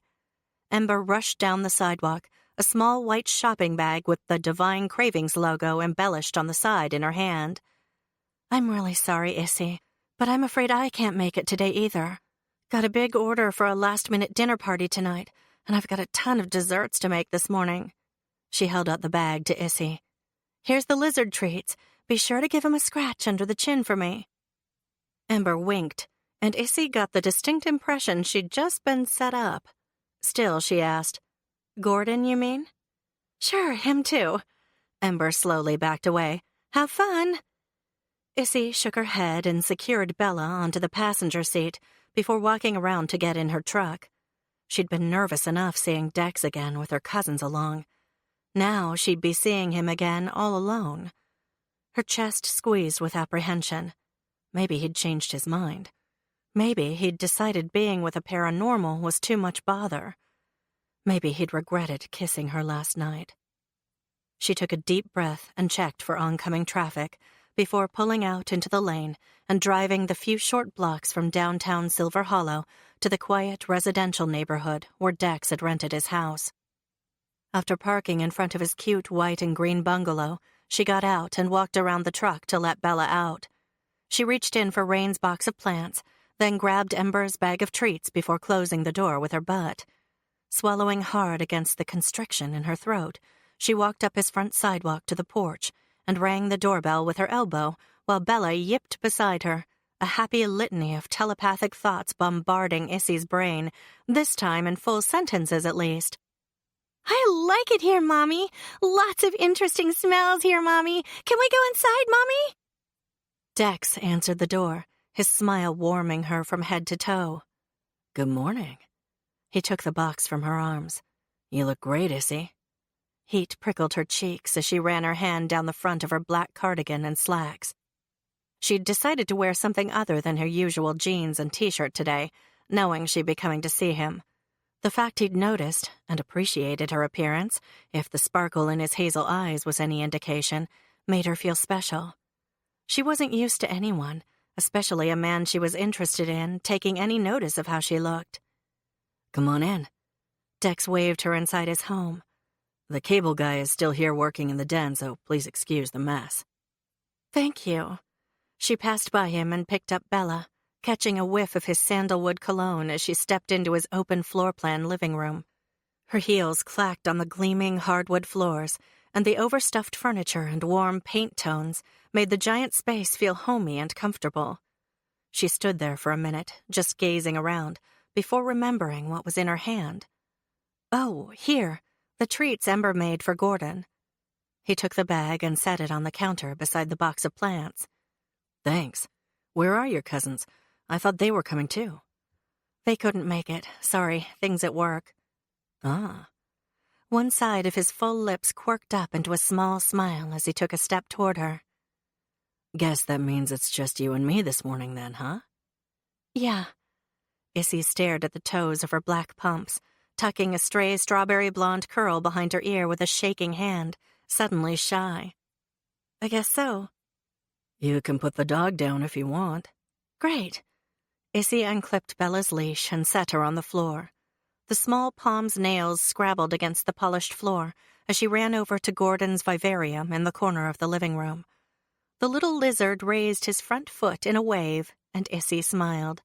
Ember rushed down the sidewalk, a small white shopping bag with the Divine Cravings logo embellished on the side in her hand. I'm really sorry, Issy, but I'm afraid I can't make it today either. Got a big order for a last-minute dinner party tonight, and I've got a ton of desserts to make this morning. She held out the bag to Issy. Here's the lizard treats. Be sure to give him a scratch under the chin for me. Ember winked, and Issy got the distinct impression she'd just been set up. Still, she asked, Gordon, you mean? Sure, him too. Ember slowly backed away. Have fun. Issy shook her head and secured Bella onto the passenger seat before walking around to get in her truck. She'd been nervous enough seeing Dex again with her cousins along. Now she'd be seeing him again all alone. Her chest squeezed with apprehension. Maybe he'd changed his mind. Maybe he'd decided being with a paranormal was too much bother. Maybe he'd regretted kissing her last night. She took a deep breath and checked for oncoming traffic before pulling out into the lane and driving the few short blocks from downtown Silver Hollow to the quiet residential neighborhood where Dex had rented his house. After parking in front of his cute white and green bungalow, she got out and walked around the truck to let Bella out. She reached in for Rain's box of plants, then grabbed Ember's bag of treats before closing the door with her butt. Swallowing hard against the constriction in her throat, she walked up his front sidewalk to the porch and rang the doorbell with her elbow while Bella yipped beside her, a happy litany of telepathic thoughts bombarding Issy's brain, this time in full sentences at least. I like it here, Mommy. Lots of interesting smells here, Mommy. Can we go inside, Mommy? Dex answered the door, his smile warming her from head to toe. Good morning. He took the box from her arms. You look great, Issy. Heat prickled her cheeks as she ran her hand down the front of her black cardigan and slacks. She'd decided to wear something other than her usual jeans and t-shirt today, knowing she'd be coming to see him. The fact he'd noticed and appreciated her appearance, if the sparkle in his hazel eyes was any indication, made her feel special. She wasn't used to anyone, especially a man she was interested in, taking any notice of how she looked. Come on in. Dex waved her inside his home. The cable guy is still here working in the den, so please excuse the mess. Thank you. She passed by him and picked up Bella, catching a whiff of his sandalwood cologne as she stepped into his open floor-plan living room. Her heels clacked on the gleaming hardwood floors, and the overstuffed furniture and warm paint tones made the giant space feel homey and comfortable. She stood there for a minute, just gazing around, before remembering what was in her hand. "Oh, here, the treats Ember made for Gordon." He took the bag and set it on the counter beside the box of plants. Thanks. Where are your cousins? I thought they were coming too. "They couldn't make it. Sorry, things at work." Ah. One side of his full lips quirked up into a small smile as he took a step toward her. Guess that means it's just you and me this morning then, huh? "Yeah." Issy stared at the toes of her black pumps, tucking a stray strawberry blonde curl behind her ear with a shaking hand, suddenly shy. "I guess so." You can put the dog down if you want. "Great." Issy unclipped Bella's leash and set her on the floor. The small palm's nails scrabbled against the polished floor as she ran over to Gordon's vivarium in the corner of the living room. The little lizard raised his front foot in a wave, and Issy smiled.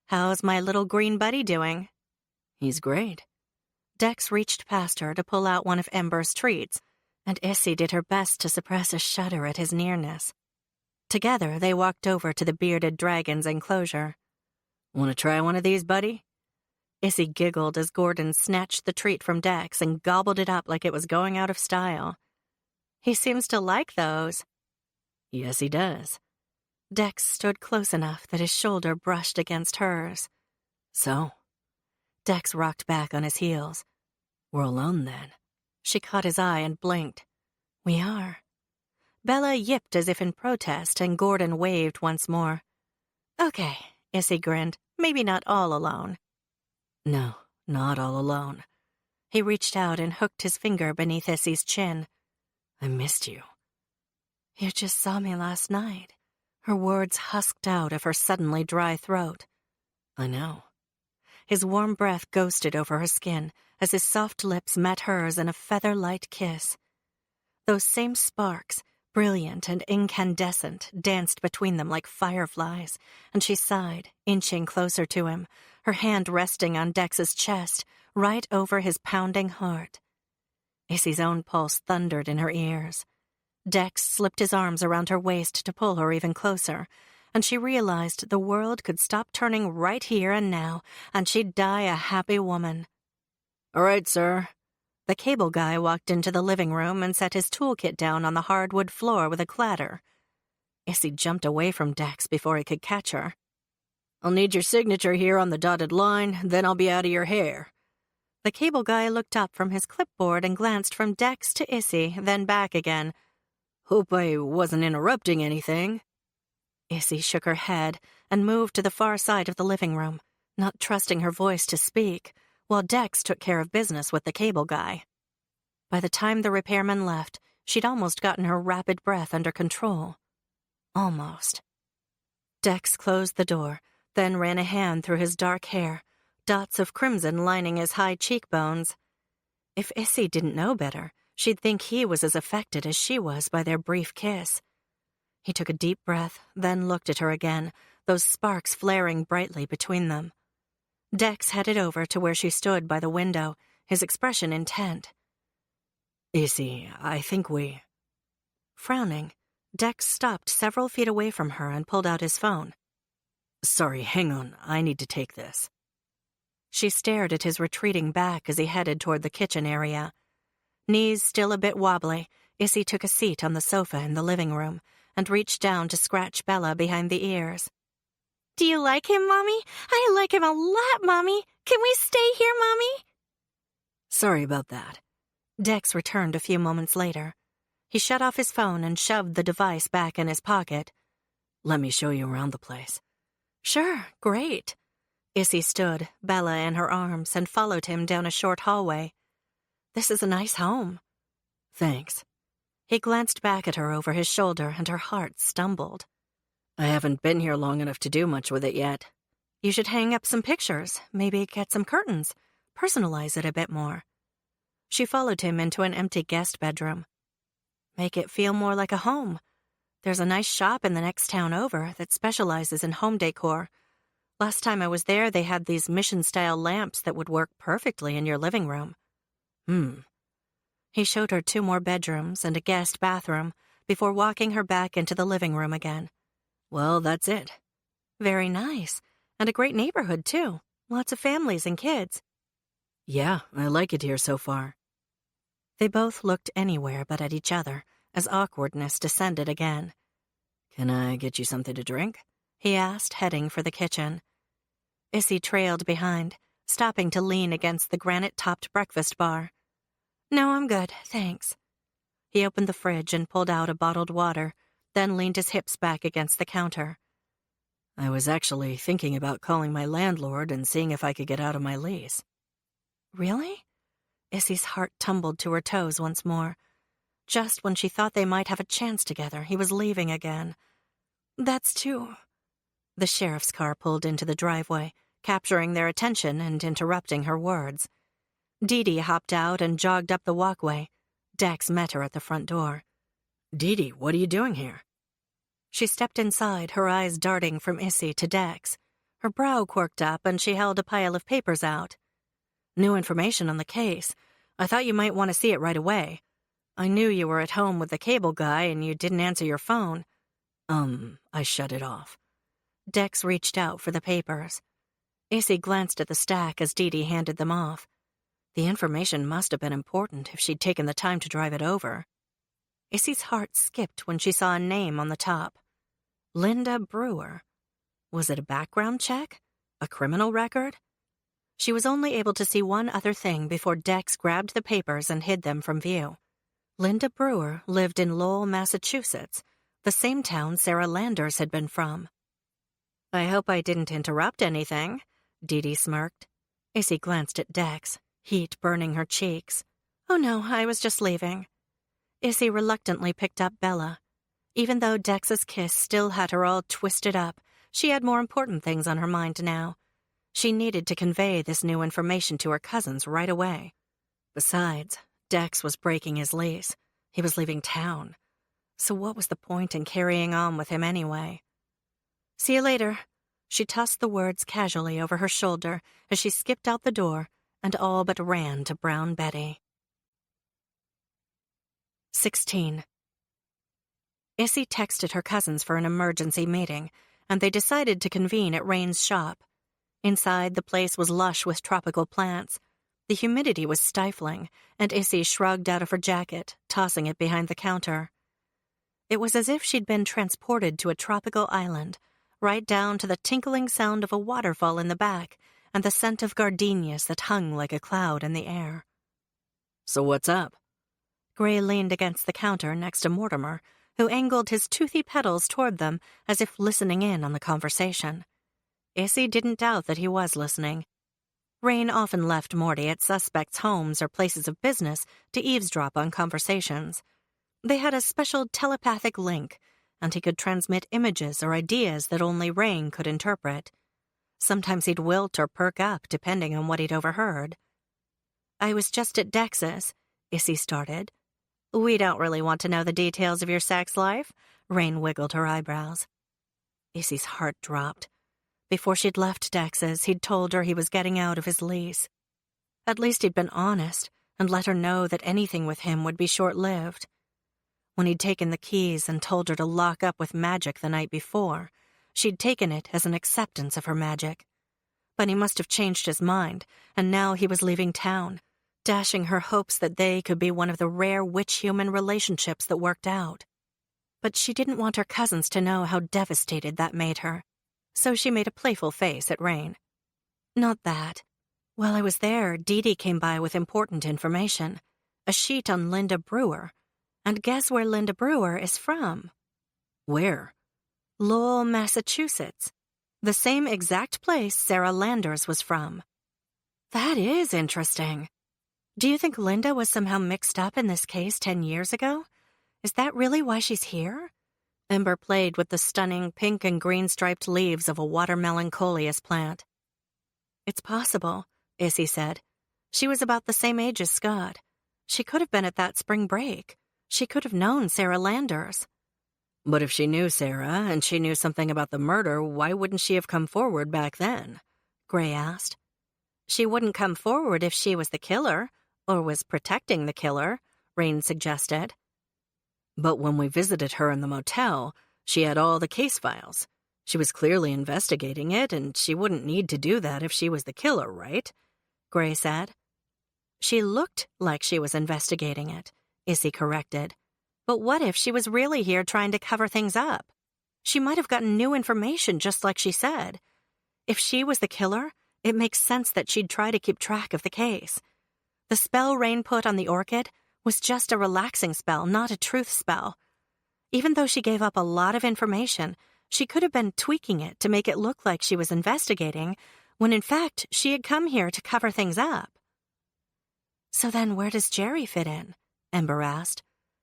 "How's my little green buddy doing?" He's great. Dex reached past her to pull out one of Ember's treats, and Issy did her best to suppress a shudder at his nearness. Together, they walked over to the bearded dragon's enclosure. Want to try one of these, buddy? Issy giggled as Gordon snatched the treat from Dex and gobbled it up like it was going out of style. "He seems to like those." Yes, he does. Dex stood close enough that his shoulder brushed against hers. So? Dex rocked back on his heels. We're alone then. She caught his eye and blinked. "We are." Bella yipped as if in protest, and Gordon waved once more. "Okay," Issy grinned. "Maybe not all alone." No, not all alone. He reached out and hooked his finger beneath Issy's chin. I missed you. "You just saw me last night." Her words husked out of her suddenly dry throat. I know. His warm breath ghosted over her skin as his soft lips met hers in a feather-light kiss. Those same sparks, brilliant and incandescent, danced between them like fireflies, and she sighed, inching closer to him, her hand resting on Dex's chest, right over his pounding heart. Issy's own pulse thundered in her ears. Dex slipped his arms around her waist to pull her even closer, and she realized the world could stop turning right here and now, and she'd die a happy woman. All right, sir. The cable guy walked into the living room and set his toolkit down on the hardwood floor with a clatter. Issy jumped away from Dex before he could catch her. I'll need your signature here on the dotted line, then I'll be out of your hair. The cable guy looked up from his clipboard and glanced from Dex to Issy, then back again. Hope I wasn't interrupting anything. Issy shook her head and moved to the far side of the living room, not trusting her voice to speak, while Dex took care of business with the cable guy. By the time the repairman left, she'd almost gotten her rapid breath under control. Almost. Dex closed the door, then ran a hand through his dark hair, dots of crimson lining his high cheekbones. If Issy didn't know better, she'd think he was as affected as she was by their brief kiss. He took a deep breath, then looked at her again, those sparks flaring brightly between them. Dex headed over to where she stood by the window, his expression intent. Issy, I think we... Frowning, Dex stopped several feet away from her and pulled out his phone. Sorry, hang on, I need to take this. She stared at his retreating back as he headed toward the kitchen area. Knees still a bit wobbly, Issy took a seat on the sofa in the living room and reached down to scratch Bella behind the ears. "Do you like him, Mommy? I like him a lot, Mommy. Can we stay here, Mommy?" Sorry about that. Dex returned a few moments later. He shut off his phone and shoved the device back in his pocket. Let me show you around the place. Sure, great. Issy stood, Bella in her arms, and followed him down a short hallway. This is a nice home. Thanks. He glanced back at her over his shoulder, and her heart stumbled. I haven't been here long enough to do much with it yet. You should hang up some pictures, maybe get some curtains, personalize it a bit more. She followed him into an empty guest bedroom. Make it feel more like a home. There's a nice shop in the next town over that specializes in home decor. Last time I was there, they had these mission-style lamps that would work perfectly in your living room. He showed her 2 more bedrooms and a guest bathroom before walking her back into the living room again. Well, that's it. Very nice. And a great neighborhood, too. Lots of families and kids. Yeah, I like it here so far. They both looked anywhere but at each other as awkwardness descended again. Can I get you something to drink? He asked, heading for the kitchen. Issy trailed behind, stopping to lean against the granite-topped breakfast bar. No, I'm good, thanks. He opened the fridge and pulled out a bottled water, then leaned his hips back against the counter. I was actually thinking about calling my landlord and seeing if I could get out of my lease. Really? Issy's heart tumbled to her toes once more. Just when she thought they might have a chance together, he was leaving again. That's too... The sheriff's car pulled into the driveway, capturing their attention and interrupting her words. Dee Dee hopped out and jogged up the walkway. Dex met her at the front door. Dee Dee, what are you doing here? She stepped inside, her eyes darting from Issy to Dex. Her brow quirked up and she held a pile of papers out. New information on the case. I thought you might want to see it right away. I knew you were at home with the cable guy and you didn't answer your phone. I shut it off. Dex reached out for the papers. Issy glanced at the stack as Dee Dee handed them off. The information must have been important if she'd taken the time to drive it over. Issy's heart skipped when she saw a name on the top. Linda Brewer. Was it a background check? A criminal record? She was only able to see one other thing before Dex grabbed the papers and hid them from view. Linda Brewer lived in Lowell, Massachusetts, the same town Sarah Landers had been from. I hope I didn't interrupt anything, Dee Dee smirked. Issy glanced at Dex, heat burning her cheeks. Oh no, I was just leaving. Issy reluctantly picked up Bella. Even though Dex's kiss still had her all twisted up, she had more important things on her mind now. She needed to convey this new information to her cousins right away. Besides, Dex was breaking his lease. He was leaving town. So what was the point in carrying on with him anyway? See you later. She tossed the words casually over her shoulder as she skipped out the door and all but ran to Brown Betty. 16. Issy texted her cousins for an emergency meeting, and they decided to convene at Rain's shop. Inside, the place was lush with tropical plants. The humidity was stifling, and Issy shrugged out of her jacket, tossing it behind the counter. It was as if she'd been transported to a tropical island, right down to the tinkling sound of a waterfall in the back and the scent of gardenias that hung like a cloud in the air. So what's up? Gray leaned against the counter next to Mortimer, who angled his toothy petals toward them as if listening in on the conversation. Issy didn't doubt that he was listening. Rain often left Morty at suspects' homes or places of business to eavesdrop on conversations. They had a special telepathic link, and he could transmit images or ideas that only Rain could interpret. Sometimes he'd wilt or perk up, depending on what he'd overheard. I was just at Dex's, Issy started. We don't really want to know the details of your sex life, Rain wiggled her eyebrows. Issy's heart dropped. Before she'd left Dex's, he'd told her he was getting out of his lease. At least he'd been honest and let her know that anything with him would be short-lived. When he'd taken the keys and told her to lock up with magic the night before, she'd taken it as an acceptance of her magic. But he must have changed his mind, and now he was leaving town, dashing her hopes that they could be one of the rare witch-human relationships that worked out. But she didn't want her cousins to know how devastated that made her, so she made a playful face at Rain. Not that. While I was there, Dee Dee came by with important information, a sheet on Linda Brewer. And guess where Linda Brewer is from? Where? Lowell, Massachusetts. The same exact place Sarah Landers was from. That is interesting. Do you think Linda was somehow mixed up in this case 10 years ago? Is that really why she's here? Ember played with the stunning pink and green striped leaves of a watermelon coleus plant. It's possible, Issy said. She was about the same age as Scott. She could have been at that spring break. She could have known Sarah Landers. But if she knew Sarah and she knew something about the murder, why wouldn't she have come forward back then? Gray asked. She wouldn't come forward if she was the killer, or was protecting the killer, Rain suggested. But when we visited her in the motel, she had all the case files. She was clearly investigating it, and she wouldn't need to do that if she was the killer, right? Gray said. She looked like she was investigating it, Issy corrected. But what if she was really here trying to cover things up? She might have gotten new information just like she said. If she was the killer, it makes sense that she'd try to keep track of the case. The spell Rain put on the orchid was just a relaxing spell, not a truth spell. Even though she gave up a lot of information, she could have been tweaking it to make it look like she was investigating, when in fact she had come here to cover things up. So then where does Jerry fit in? Ember asked.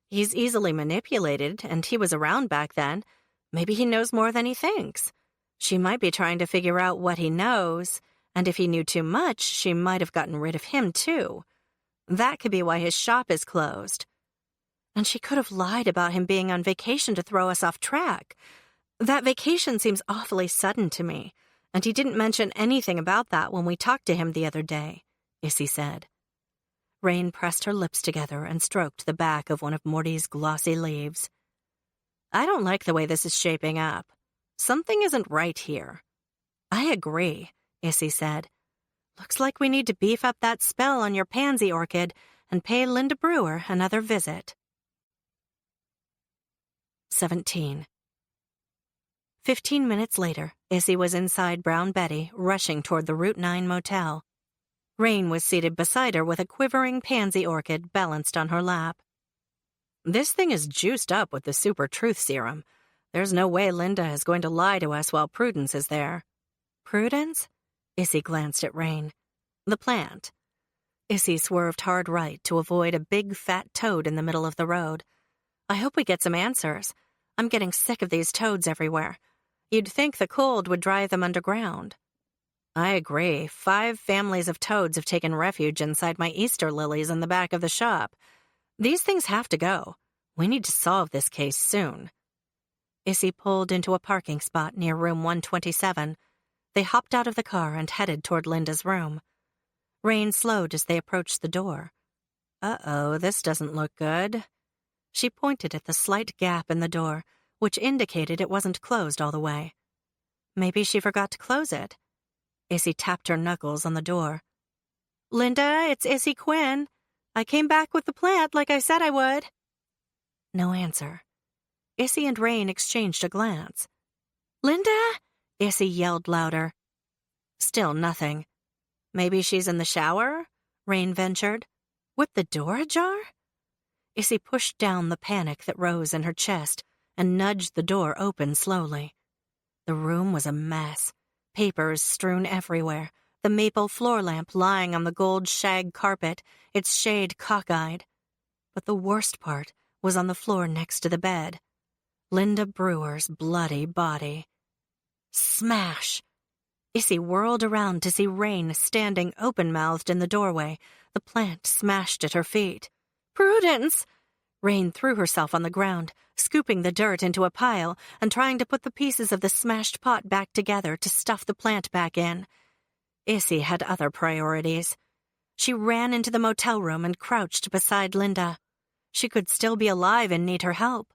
He's easily manipulated, and he was around back then. Maybe he knows more than he thinks. She might be trying to figure out what he knows, and if he knew too much, she might have gotten rid of him too. That could be why his shop is closed. And she could have lied about him being on vacation to throw us off track. That vacation seems awfully sudden to me, and he didn't mention anything about that when we talked to him the other day, Issy said. Rain pressed her lips together and stroked the back of one of Morty's glossy leaves. I don't like the way this is shaping up. Something isn't right here. I agree, Issy said. Looks like we need to beef up that spell on your pansy orchid and pay Linda Brewer another visit. 17. 15 minutes later, Issy was inside Brown Betty, rushing toward the Route 9 motel. Rain was seated beside her with a quivering pansy orchid balanced on her lap. This thing is juiced up with the super truth serum. There's no way Linda is going to lie to us while Prudence is there. Prudence? Issy glanced at Rain. The plant. Issy swerved hard right to avoid a big fat toad in the middle of the road. I hope we get some answers. I'm getting sick of these toads everywhere. You'd think the cold would drive them underground. I agree. 5 families of toads have taken refuge inside my Easter lilies in the back of the shop. These things have to go. We need to solve this case soon. Issy pulled into a parking spot near room 127. They hopped out of the car and headed toward Linda's room. Rain slowed as they approached the door. Uh-oh, this doesn't look good. She pointed at the slight gap in the door, which indicated it wasn't closed all the way. Maybe she forgot to close it. Issy tapped her knuckles on the door. Linda, it's Issy Quinn. I came back with the plant like I said I would. No answer. Issy and Rain exchanged a glance. Linda? Issy yelled louder. Still nothing. Maybe she's in the shower? Rain ventured. With the door ajar? Issy pushed down the panic that rose in her chest and nudged the door open slowly. The room was a mess. Papers strewn everywhere, the maple floor lamp lying on the gold shag carpet, its shade cockeyed. But the worst part was on the floor next to the bed. Linda Brewer's bloody body. Smash! Issy whirled around to see Rain standing open-mouthed in the doorway, the plant smashed at her feet. Prudence! Rain threw herself on the ground, scooping the dirt into a pile and trying to put the pieces of the smashed pot back together to stuff the plant back in. Issy had other priorities. She ran into the motel room and crouched beside Linda. She could still be alive and need her help.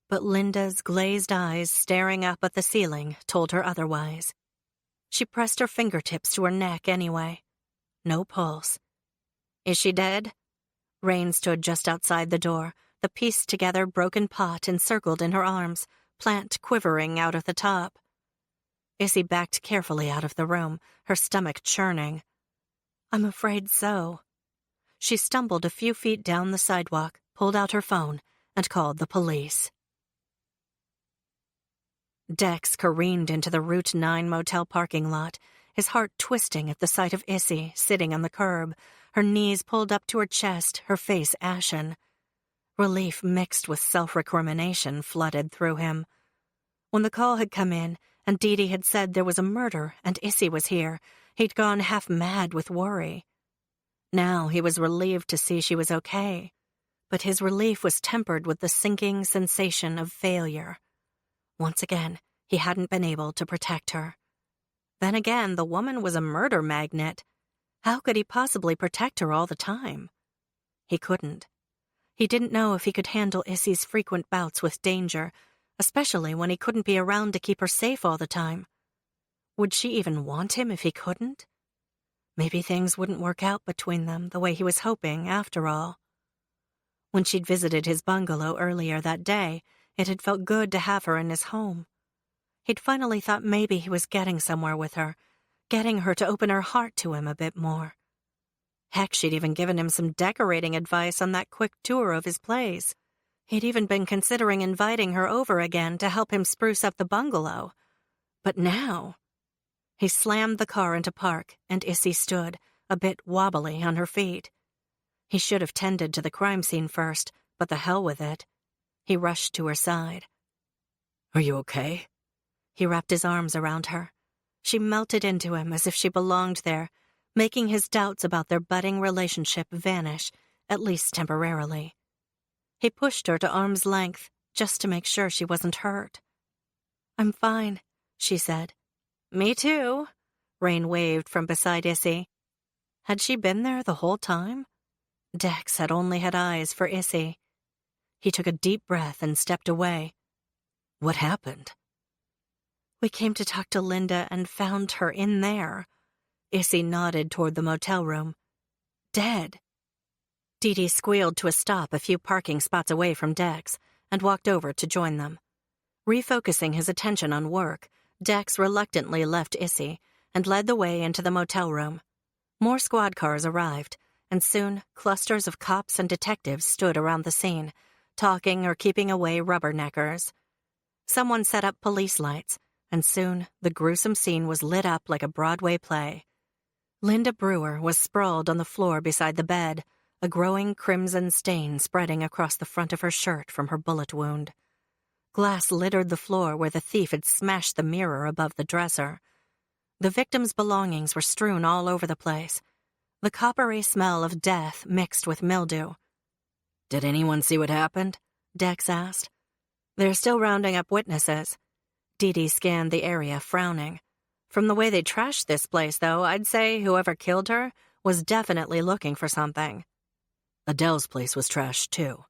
But Linda's glazed eyes staring up at the ceiling told her otherwise. She pressed her fingertips to her neck anyway. No pulse. Is she dead? Rain stood just outside the door, the pieced-together broken pot encircled in her arms, plant quivering out of the top. Issy backed carefully out of the room, her stomach churning. I'm afraid so. She stumbled a few feet down the sidewalk, pulled out her phone, and called the police. Dex careened into the Route 9 motel parking lot, his heart twisting at the sight of Issy sitting on the curb, her knees pulled up to her chest, her face ashen. Relief mixed with self-recrimination flooded through him. When the call had come in, and Dee Dee had said there was a murder and Issy was here, he'd gone half mad with worry. Now he was relieved to see she was okay, but his relief was tempered with the sinking sensation of failure. Once again, he hadn't been able to protect her. Then again, the woman was a murder magnet. How could he possibly protect her all the time? He couldn't. He didn't know if he could handle Issy's frequent bouts with danger, especially when he couldn't be around to keep her safe all the time. Would she even want him if he couldn't? Maybe things wouldn't work out between them the way he was hoping, after all. When she'd visited his bungalow earlier that day, it had felt good to have her in his home. He'd finally thought maybe he was getting somewhere with her, getting her to open her heart to him a bit more. Heck, she'd even given him some decorating advice on that quick tour of his place. He'd even been considering inviting her over again to help him spruce up the bungalow. But now... He slammed the car into park, and Issy stood, a bit wobbly on her feet. He should have tended to the crime scene first, but the hell with it. He rushed to her side. Are you okay? He wrapped his arms around her. She melted into him as if she belonged there, making his doubts about their budding relationship vanish, at least temporarily. He pushed her to arm's length, just to make sure she wasn't hurt. "I'm fine," she said. "Me too," Rain waved from beside Issy. Had she been there the whole time? Dex had only had eyes for Issy. He took a deep breath and stepped away. What happened? "We came to talk to Linda and found her in there." Issy nodded toward the motel room. "Dead." Dee Dee squealed to a stop a few parking spots away from Dex and walked over to join them. Refocusing his attention on work, Dex reluctantly left Issy and led the way into the motel room. More squad cars arrived, and soon clusters of cops and detectives stood around the scene, talking or keeping away rubberneckers. Someone set up police lights, and soon the gruesome scene was lit up like a Broadway play. Linda Brewer was sprawled on the floor beside the bed, a growing crimson stain spreading across the front of her shirt from her bullet wound. Glass littered the floor where the thief had smashed the mirror above the dresser. The victim's belongings were strewn all over the place. The coppery smell of death mixed with mildew. Did anyone see what happened? Dex asked. "They're still rounding up witnesses." Dee Dee scanned the area, frowning. From the way they trashed this place, though, I'd say whoever killed her was definitely looking for something. Adele's place was trashed, too.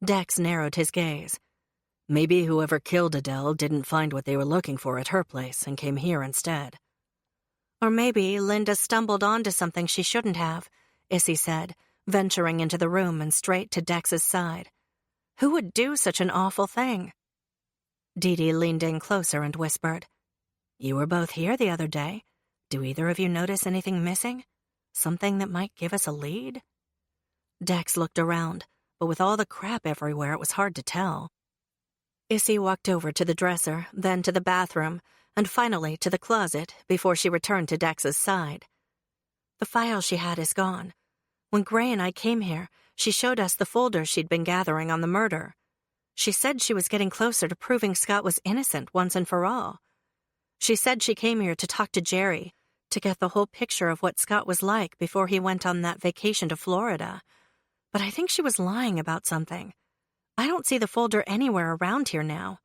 Dex narrowed his gaze. Maybe whoever killed Adele didn't find what they were looking for at her place and came here instead. Or maybe Linda stumbled onto something she shouldn't have, Issy said, venturing into the room and straight to Dex's side. Who would do such an awful thing? Dee Dee leaned in closer and whispered, "You were both here the other day. Do either of you notice anything missing? Something that might give us a lead?" Dex looked around, but with all the crap everywhere, it was hard to tell. Issy walked over to the dresser, then to the bathroom, and finally to the closet before she returned to Dex's side. "The file she had is gone. When Gray and I came here, she showed us the folders she'd been gathering on the murder. She said she was getting closer to proving Scott was innocent once and for all. She said she came here to talk to Jerry, to get the whole picture of what Scott was like before he went on that vacation to Florida. But I think she was lying about something. I don't see the folder anywhere around here now."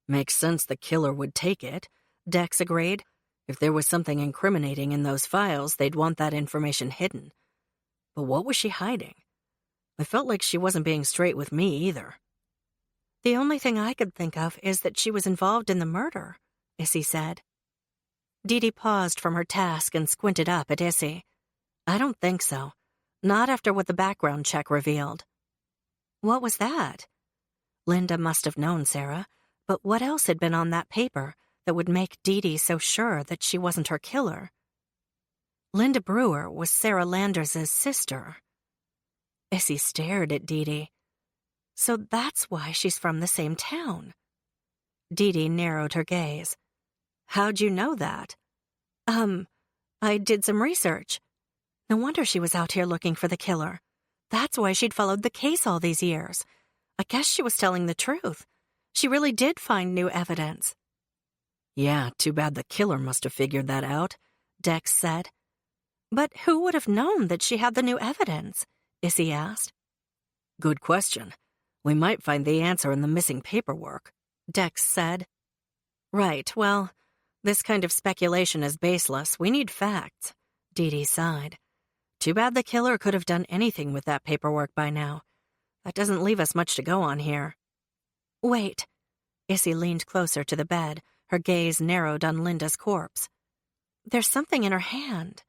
"Makes sense the killer would take it," Dex agreed. "If there was something incriminating in those files, they'd want that information hidden. But what was she hiding? I felt like she wasn't being straight with me either." "The only thing I could think of is that she was involved in the murder," Issy said. Dee Dee paused from her task and squinted up at Issy. "I don't think so. Not after what the background check revealed." "What was that?" Linda must have known Sarah, but what else had been on that paper that would make Dee Dee so sure that she wasn't her killer? Linda Brewer was Sarah Landers' sister. Issy stared at Dee Dee. "So that's why she's from the same town." Dee Dee narrowed her gaze. "How'd you know that?" I did some research. No wonder she was out here looking for the killer. That's why she'd followed the case all these years. I guess she was telling the truth. She really did find new evidence." "Yeah, too bad the killer must have figured that out," Dex said. "But who would have known that she had the new evidence?" Issy asked. "Good question. We might find the answer in the missing paperwork," Dex said. "Right, well, this kind of speculation is baseless. We need facts," Dee Dee sighed. "Too bad the killer could have done anything with that paperwork by now. That doesn't leave us much to go on here." "Wait." Issy leaned closer to the bed, her gaze narrowed on Linda's corpse. "There's something in her hand."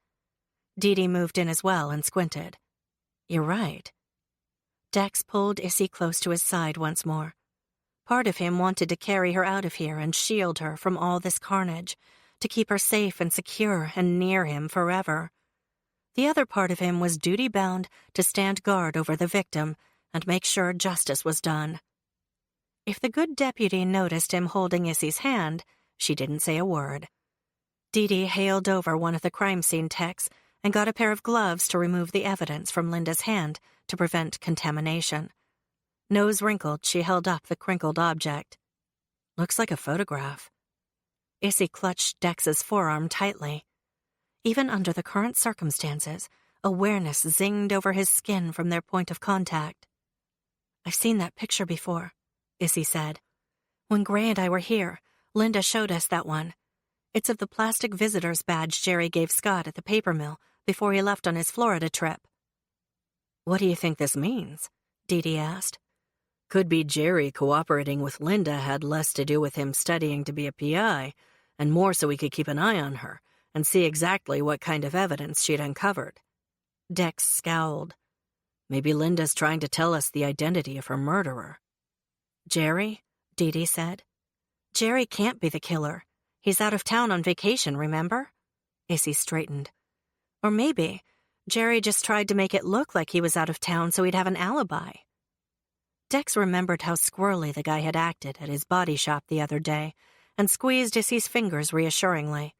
Dee moved in as well and squinted. You're right. Dex pulled Issy close to his side once more. Part of him wanted to carry her out of here and shield her from all this carnage, to keep her safe and secure and near him forever. The other part of him was duty-bound to stand guard over the victim and make sure justice was done. If the good deputy noticed him holding Issy's hand, she didn't say a word. Dee hailed over one of the crime scene techs and got a pair of gloves to remove the evidence from Linda's hand to prevent contamination. Nose wrinkled, she held up the crinkled object. Looks like a photograph. Issy clutched Dex's forearm tightly. Even under the current circumstances, awareness zinged over his skin from their point of contact. I've seen that picture before, Issy said. When Gray and I were here, Linda showed us that one. It's of the plastic visitor's badge Jerry gave Scott at the paper mill before he left on his Florida trip. What do you think this means? Dee asked. Could be Jerry cooperating with Linda had less to do with him studying to be a PI, and more so he could keep an eye on her and see exactly what kind of evidence she'd uncovered. Dex scowled. Maybe Linda's trying to tell us the identity of her murderer. Jerry? Dee said. Jerry can't be the killer. He's out of town on vacation, remember? Issy straightened. Or maybe Jerry just tried to make it look like he was out of town so he'd have an alibi. Dex remembered how squirrely the guy had acted at his body shop the other day and squeezed Issy's fingers reassuringly.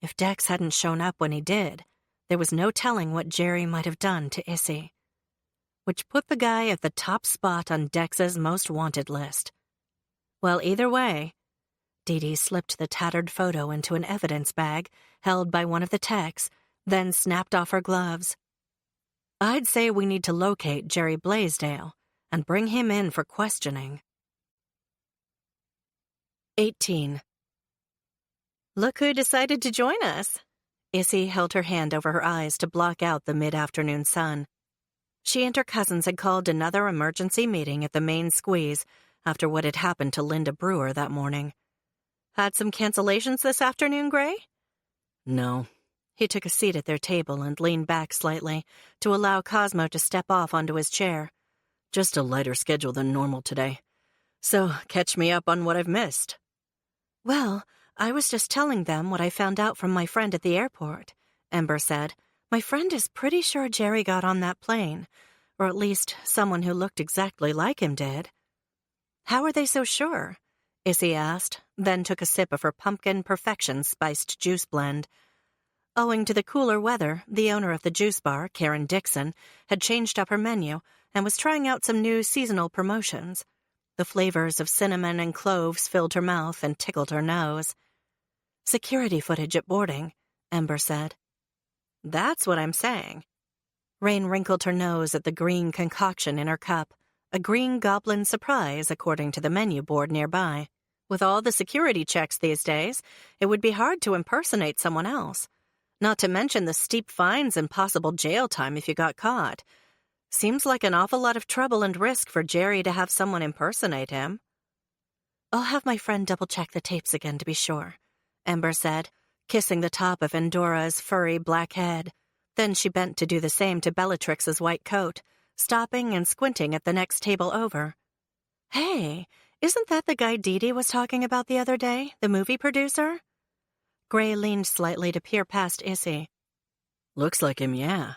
If Dex hadn't shown up when he did, there was no telling what Jerry might have done to Issy. Which put the guy at the top spot on Dex's most wanted list. Well, either way, Dee slipped the tattered photo into an evidence bag held by one of the techs, then snapped off her gloves. I'd say we need to locate Jerry Blaisdell and bring him in for questioning. 18. Look who decided to join us. Issy held her hand over her eyes to block out the mid-afternoon sun. She and her cousins had called another emergency meeting at the main squeeze after what had happened to Linda Brewer that morning. Had some cancellations this afternoon, Gray? No. He took a seat at their table and leaned back slightly to allow Cosmo to step off onto his chair. Just a lighter schedule than normal today. So, catch me up on what I've missed. Well, I was just telling them what I found out from my friend at the airport, Ember said. My friend is pretty sure Jerry got on that plane, or at least someone who looked exactly like him did. How are they so sure? Issy asked, then took a sip of her pumpkin perfection spiced juice blend. Owing to the cooler weather, the owner of the juice bar, Karen Dixon, had changed up her menu and was trying out some new seasonal promotions. The flavors of cinnamon and cloves filled her mouth and tickled her nose. Security footage at boarding, Ember said. That's what I'm saying. Rain wrinkled her nose at the green concoction in her cup, a green goblin surprise according to the menu board nearby. With all the security checks these days, it would be hard to impersonate someone else. Not to mention the steep fines and possible jail time if you got caught. Seems like an awful lot of trouble and risk for Jerry to have someone impersonate him. I'll have my friend double-check the tapes again to be sure, Ember said, kissing the top of Endora's furry black head. Then she bent to do the same to Bellatrix's white coat, stopping and squinting at the next table over. Hey, isn't that the guy Dee was talking about the other day, the movie producer? Gray leaned slightly to peer past Issy. Looks like him, yeah.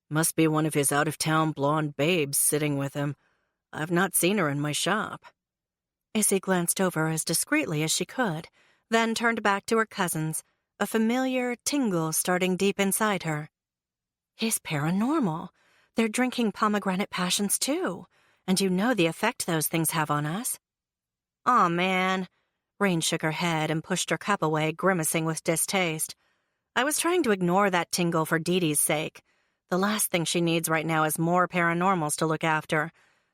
Must be one of his out-of-town blonde babes sitting with him. I've not seen her in my shop. Issy glanced over as discreetly as she could, then turned back to her cousins, a familiar tingle starting deep inside her. He's paranormal. They're drinking pomegranate passions, too. And you know the effect those things have on us. Aw, man. Rain shook her head and pushed her cup away, grimacing with distaste. I was trying to ignore that tingle for Dee's sake. The last thing she needs right now is more paranormals to look after,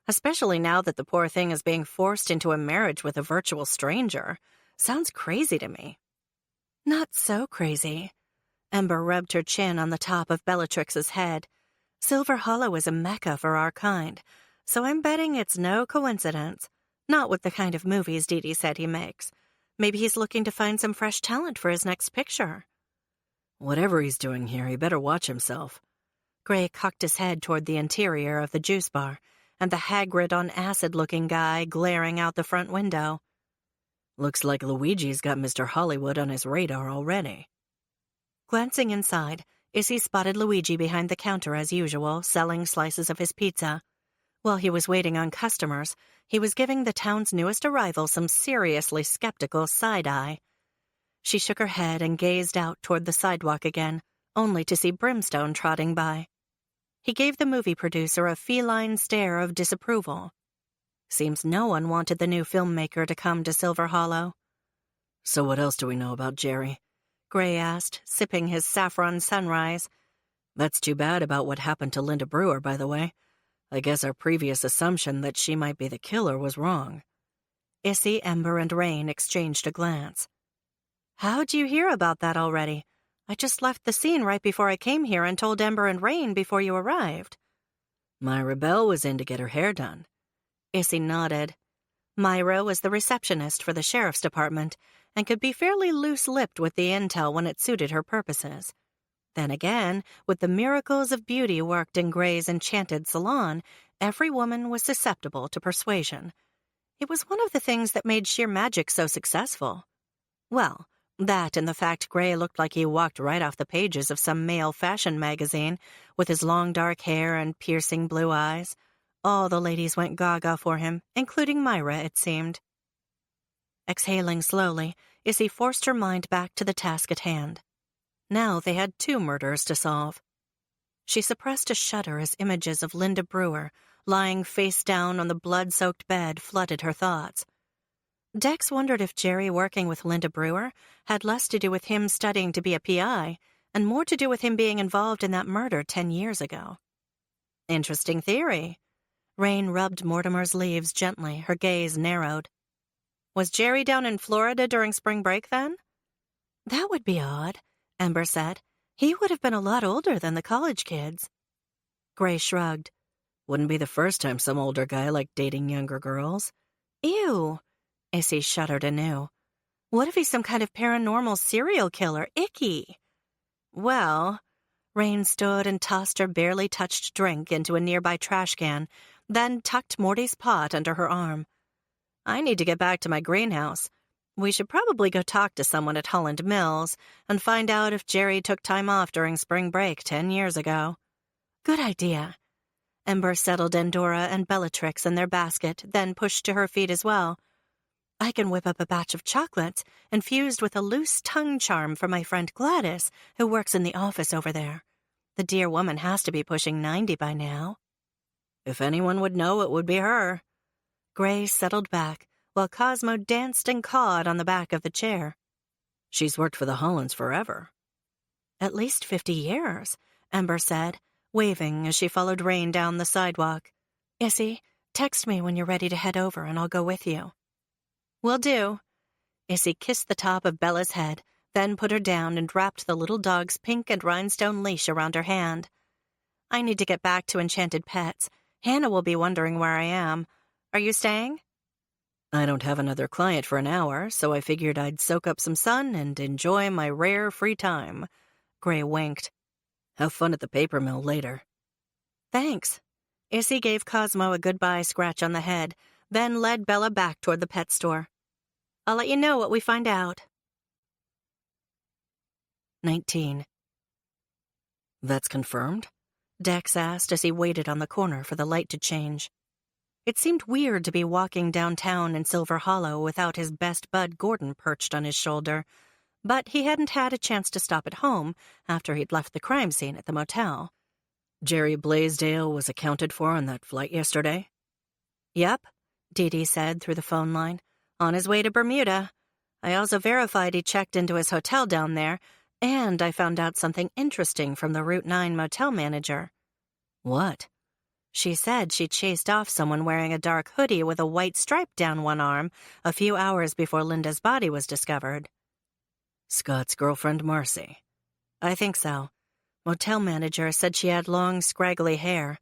especially now that the poor thing is being forced into a marriage with a virtual stranger. Sounds crazy to me. Not so crazy. Ember rubbed her chin on the top of Bellatrix's head. Silver Hollow is a mecca for our kind, so I'm betting it's no coincidence. Not with the kind of movies Dee said he makes. Maybe he's looking to find some fresh talent for his next picture. Whatever he's doing here, he better watch himself. Gray cocked his head toward the interior of the juice bar, and the Hagrid-on-acid-looking guy glaring out the front window. Looks like Luigi's got Mr. Hollywood on his radar already. Glancing inside, Issy spotted Luigi behind the counter as usual, selling slices of his pizza. While he was waiting on customers, he was giving the town's newest arrival some seriously skeptical side-eye. She shook her head and gazed out toward the sidewalk again, only to see Brimstone trotting by. He gave the movie producer a feline stare of disapproval. Seems no one wanted the new filmmaker to come to Silver Hollow. So what else do we know about Jerry? Gray asked, sipping his saffron sunrise. That's too bad about what happened to Linda Brewer, by the way. I guess our previous assumption that she might be the killer was wrong. Issy, Ember, and Rain exchanged a glance. How'd you hear about that already? I just left the scene right before I came here and told Ember and Rain before you arrived. Myra Bell was in to get her hair done. Issy nodded. Myra was the receptionist for the sheriff's department and could be fairly loose-lipped with the intel when it suited her purposes. Then again, with the miracles of beauty worked in Gray's enchanted salon, every woman was susceptible to persuasion. It was one of the things that made sheer magic so successful. Well, that and the fact Gray looked like he walked right off the pages of some male fashion magazine, with his long dark hair and piercing blue eyes. All the ladies went gaga for him, including Myra, it seemed. Exhaling slowly, Issy forced her mind back to the task at hand. Now they had 2 murders to solve. She suppressed a shudder as images of Linda Brewer, lying face down on the blood-soaked bed, flooded her thoughts. Dex wondered if Jerry working with Linda Brewer had less to do with him studying to be a PI and more to do with him being involved in that murder 10 years ago. Interesting theory. Rain rubbed Mortimer's leaves gently, her gaze narrowed. Was Jerry down in Florida during spring break then? That would be odd, Ember said. He would have been a lot older than the college kids. Gray shrugged. Wouldn't be the first time some older guy liked dating younger girls. Ew. Issy shuddered anew. What if he's some kind of paranormal serial killer? Icky. Well, Rain stood and tossed her barely touched drink into a nearby trash can, then tucked Morty's pot under her arm. I need to get back to my greenhouse. We should probably go talk to someone at Holland Mills and find out if Jerry took time off during spring break 10 years ago. Good idea. Ember settled Endora and Bellatrix in their basket, then pushed to her feet as well. I can whip up a batch of chocolates infused with a loose tongue charm for my friend Gladys, who works in the office over there. The dear woman has to be pushing 90 by now. If anyone would know, it would be her. Gray settled back, while Cosmo danced and cawed on the back of the chair. She's worked for the Hollands forever. At least 50 years, Ember said, waving as she followed Rain down the sidewalk. Issy, text me when you're ready to head over and I'll go with you. Will do. Issy kissed the top of Bella's head, then put her down and wrapped the little dog's pink and rhinestone leash around her hand. I need to get back to Enchanted Pets. Hannah will be wondering where I am. Are you staying? I don't have another client for an hour, so I figured I'd soak up some sun and enjoy my rare free time. Gray winked. Have fun at the paper mill later. Thanks. Issy gave Cosmo a goodbye scratch on the head, then led Bella back toward the pet store. I'll let you know what we find out. 19. That's confirmed? Dex asked as he waited on the corner for the light to change. It seemed weird to be walking downtown in Silver Hollow without his best bud Gordon perched on his shoulder, but he hadn't had a chance to stop at home after he'd left the crime scene at the motel. Jerry Blaisdell was accounted for on that flight yesterday? Yep, Dee Dee said through the phone line. On his way to Bermuda. I also verified he checked into his hotel down there, and I found out something interesting from the Route 9 motel manager. What? She said she chased off someone wearing a dark hoodie with a white stripe down one arm a few hours before Linda's body was discovered. Scott's girlfriend, Marcy. I think so. Motel manager said she had long, scraggly hair.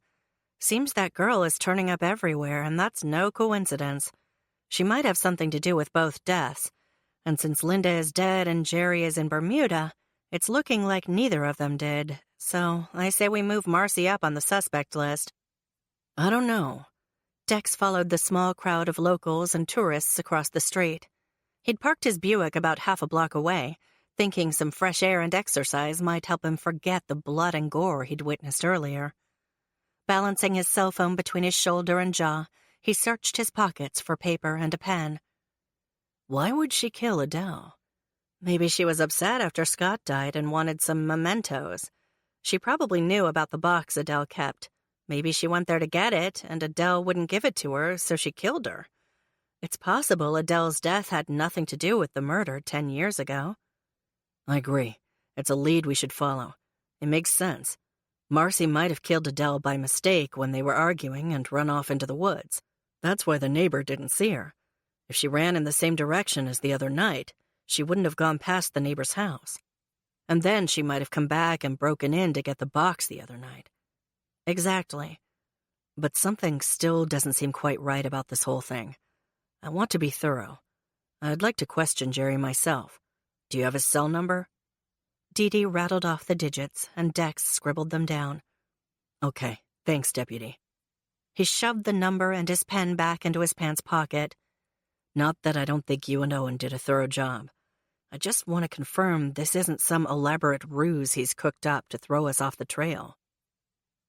Seems that girl is turning up everywhere, and that's no coincidence. She might have something to do with both deaths. And since Linda is dead and Jerry is in Bermuda, It's looking like neither of them did, so I say we move Marcy up on the suspect list. I don't know. Dex followed the small crowd of locals and tourists across the street. He'd parked his Buick about half a block away, thinking some fresh air and exercise might help him forget the blood and gore he'd witnessed earlier. Balancing his cell phone between his shoulder and jaw, he searched his pockets for paper and a pen. Why would she kill Adele? Maybe she was upset after Scott died and wanted some mementos. She probably knew about the box Adele kept. Maybe she went there to get it, and Adele wouldn't give it to her, so she killed her. It's possible Adele's death had nothing to do with the murder 10 years ago. I agree. It's a lead we should follow. It makes sense. Marcy might have killed Adele by mistake when they were arguing and run off into the woods. That's why the neighbor didn't see her. If she ran in the same direction as the other night, she wouldn't have gone past the neighbor's house. And then she might have come back and broken in to get the box the other night. Exactly. But something still doesn't seem quite right about this whole thing. I want to be thorough. I'd like to question Jerry myself. Do you have his cell number? Dee Dee rattled off the digits, and Dex scribbled them down. Okay, thanks, Deputy. He shoved the number and his pen back into his pants pocket. Not that I don't think you and Owen did a thorough job. I just want to confirm this isn't some elaborate ruse he's cooked up to throw us off the trail.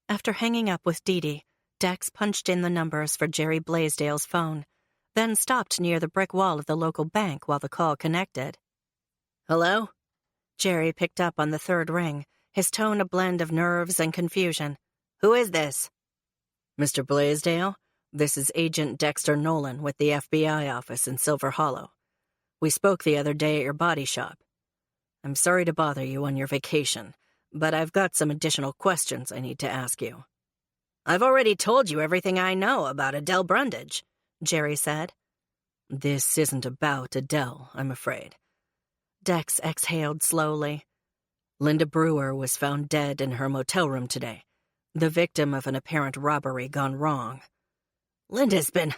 After hanging up with Dee Dee, Dex punched in the numbers for Jerry Blaisdell's phone, then stopped near the brick wall of the local bank while the call connected. Hello? Jerry picked up on the third ring, his tone a blend of nerves and confusion. Who is this? Mr. Blaisdell, this is Agent Dexter Nolan with the FBI office in Silver Hollow. We spoke the other day at your body shop. I'm sorry to bother you on your vacation, but I've got some additional questions I need to ask you. I've already told you everything I know about Adele Brundage, Jerry said. This isn't about Adele, I'm afraid. Dex exhaled slowly. Linda Brewer was found dead in her motel room today, the victim of an apparent robbery gone wrong. Linda's been...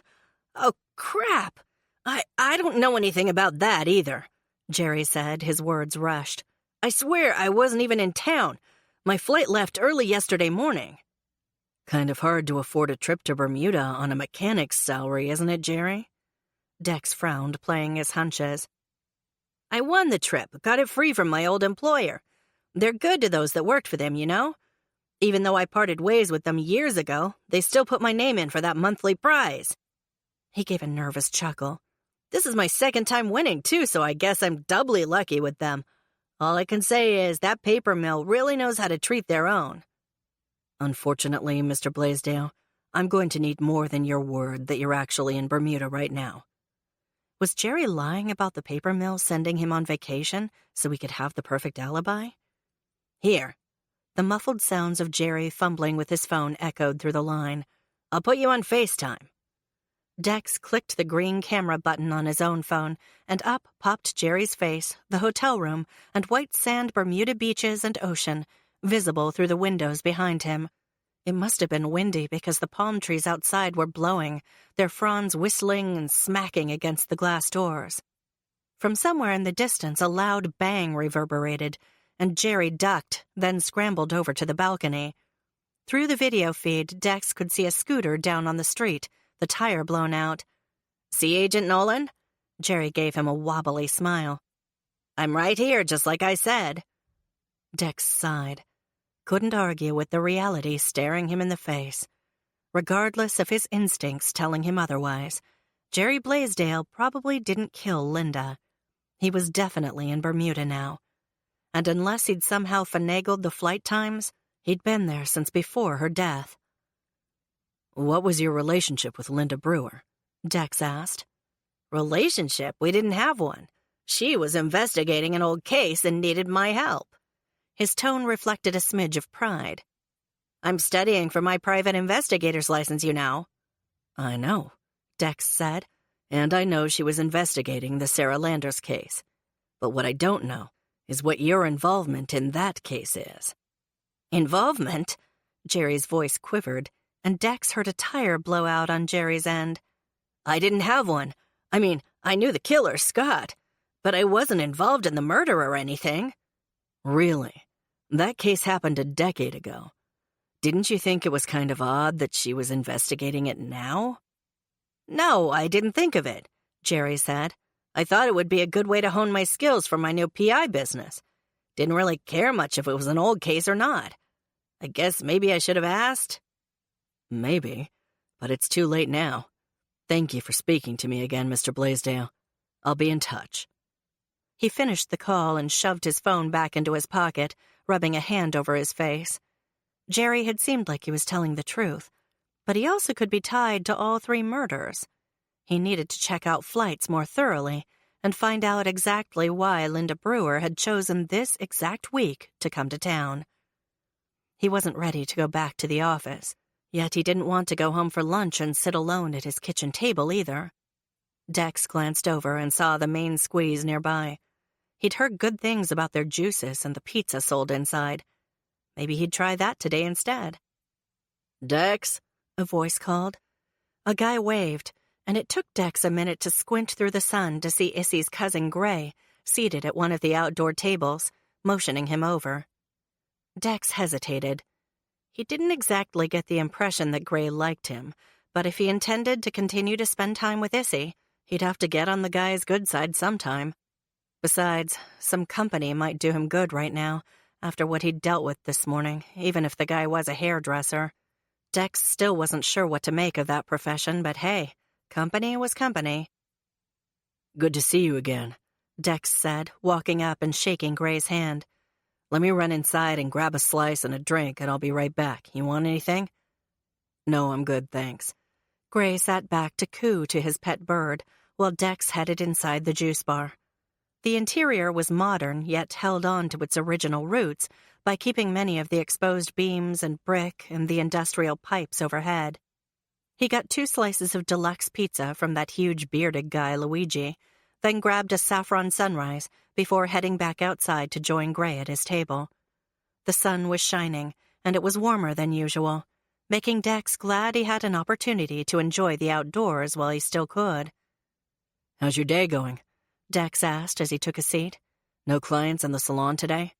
Oh, crap! I don't know anything about that either, Jerry said, his words rushed. I swear I wasn't even in town. My flight left early yesterday morning. Kind of hard to afford a trip to Bermuda on a mechanic's salary, isn't it, Jerry? Dex frowned, playing his hunches. I won the trip, got it free from my old employer. They're good to those that worked for them, you know? Even though I parted ways with them years ago, they still put my name in for that monthly prize. He gave a nervous chuckle. This is my second time winning, too, so I guess I'm doubly lucky with them. All I can say is that paper mill really knows how to treat their own. Unfortunately, Mr. Blaisdell, I'm going to need more than your word that you're actually in Bermuda right now. Was Jerry lying about the paper mill sending him on vacation so he could have the perfect alibi? Here. The muffled sounds of Jerry fumbling with his phone echoed through the line. I'll put you on FaceTime. Dex clicked the green camera button on his own phone, and up popped Jerry's face, the hotel room, and white sand Bermuda beaches and ocean, visible through the windows behind him. It must have been windy because the palm trees outside were blowing, their fronds whistling and smacking against the glass doors. From somewhere in the distance a loud bang reverberated, and Jerry ducked, then scrambled over to the balcony. Through the video feed, Dex could see a scooter down on the street, the tire blown out. See, Agent Nolan? Jerry gave him a wobbly smile. I'm right here, just like I said. Dex sighed. Couldn't argue with the reality staring him in the face. Regardless of his instincts telling him otherwise, Jerry Blaisdell probably didn't kill Linda. He was definitely in Bermuda now. And unless he'd somehow finagled the flight times, he'd been there since before her death. What was your relationship with Linda Brewer? Dex asked. Relationship? We didn't have one. She was investigating an old case and needed my help. His tone reflected a smidge of pride. I'm studying for my private investigator's license, you know. I know, Dex said, and I know she was investigating the Sarah Landers case. But what I don't know is what your involvement in that case is. Involvement? Jerry's voice quivered, and Dex heard a tire blow out on Jerry's end. I didn't have one. I mean, I knew the killer, Scott, but I wasn't involved in the murder or anything. Really? That case happened a decade ago. Didn't you think it was kind of odd that she was investigating it now? No, I didn't think of it, Jerry said. I thought it would be a good way to hone my skills for my new PI business. Didn't really care much if it was an old case or not. I guess maybe I should have asked. Maybe, but it's too late now. Thank you for speaking to me again, Mr. Blaisdell. I'll be in touch. He finished the call and shoved his phone back into his pocket, rubbing a hand over his face. Jerry had seemed like he was telling the truth, but he also could be tied to all 3 murders. He needed to check out flights more thoroughly and find out exactly why Linda Brewer had chosen this exact week to come to town. He wasn't ready to go back to the office, yet he didn't want to go home for lunch and sit alone at his kitchen table either. Dex glanced over and saw the main squeeze nearby. He'd heard good things about their juices and the pizza sold inside. Maybe he'd try that today instead. Dex? A voice called. A guy waved, and it took Dex a minute to squint through the sun to see Issy's cousin Gray, seated at one of the outdoor tables, motioning him over. Dex hesitated. He didn't exactly get the impression that Gray liked him, but if he intended to continue to spend time with Issy, he'd have to get on the guy's good side sometime. Besides, some company might do him good right now, after what he'd dealt with this morning, even if the guy was a hairdresser. Dex still wasn't sure what to make of that profession, but hey, company was company. Good to see you again, Dex said, walking up and shaking Gray's hand. Let me run inside and grab a slice and a drink, and I'll be right back. You want anything? No, I'm good, thanks. Gray sat back to coo to his pet bird, while Dex headed inside the juice bar. The interior was modern, yet held on to its original roots by keeping many of the exposed beams and brick and the industrial pipes overhead. He got 2 slices of deluxe pizza from that huge bearded guy, Luigi, then grabbed a saffron sunrise before heading back outside to join Gray at his table. The sun was shining, and it was warmer than usual, making Dex glad he had an opportunity to enjoy the outdoors while he still could. How's your day going? Dex asked as he took a seat. No clients in the salon today?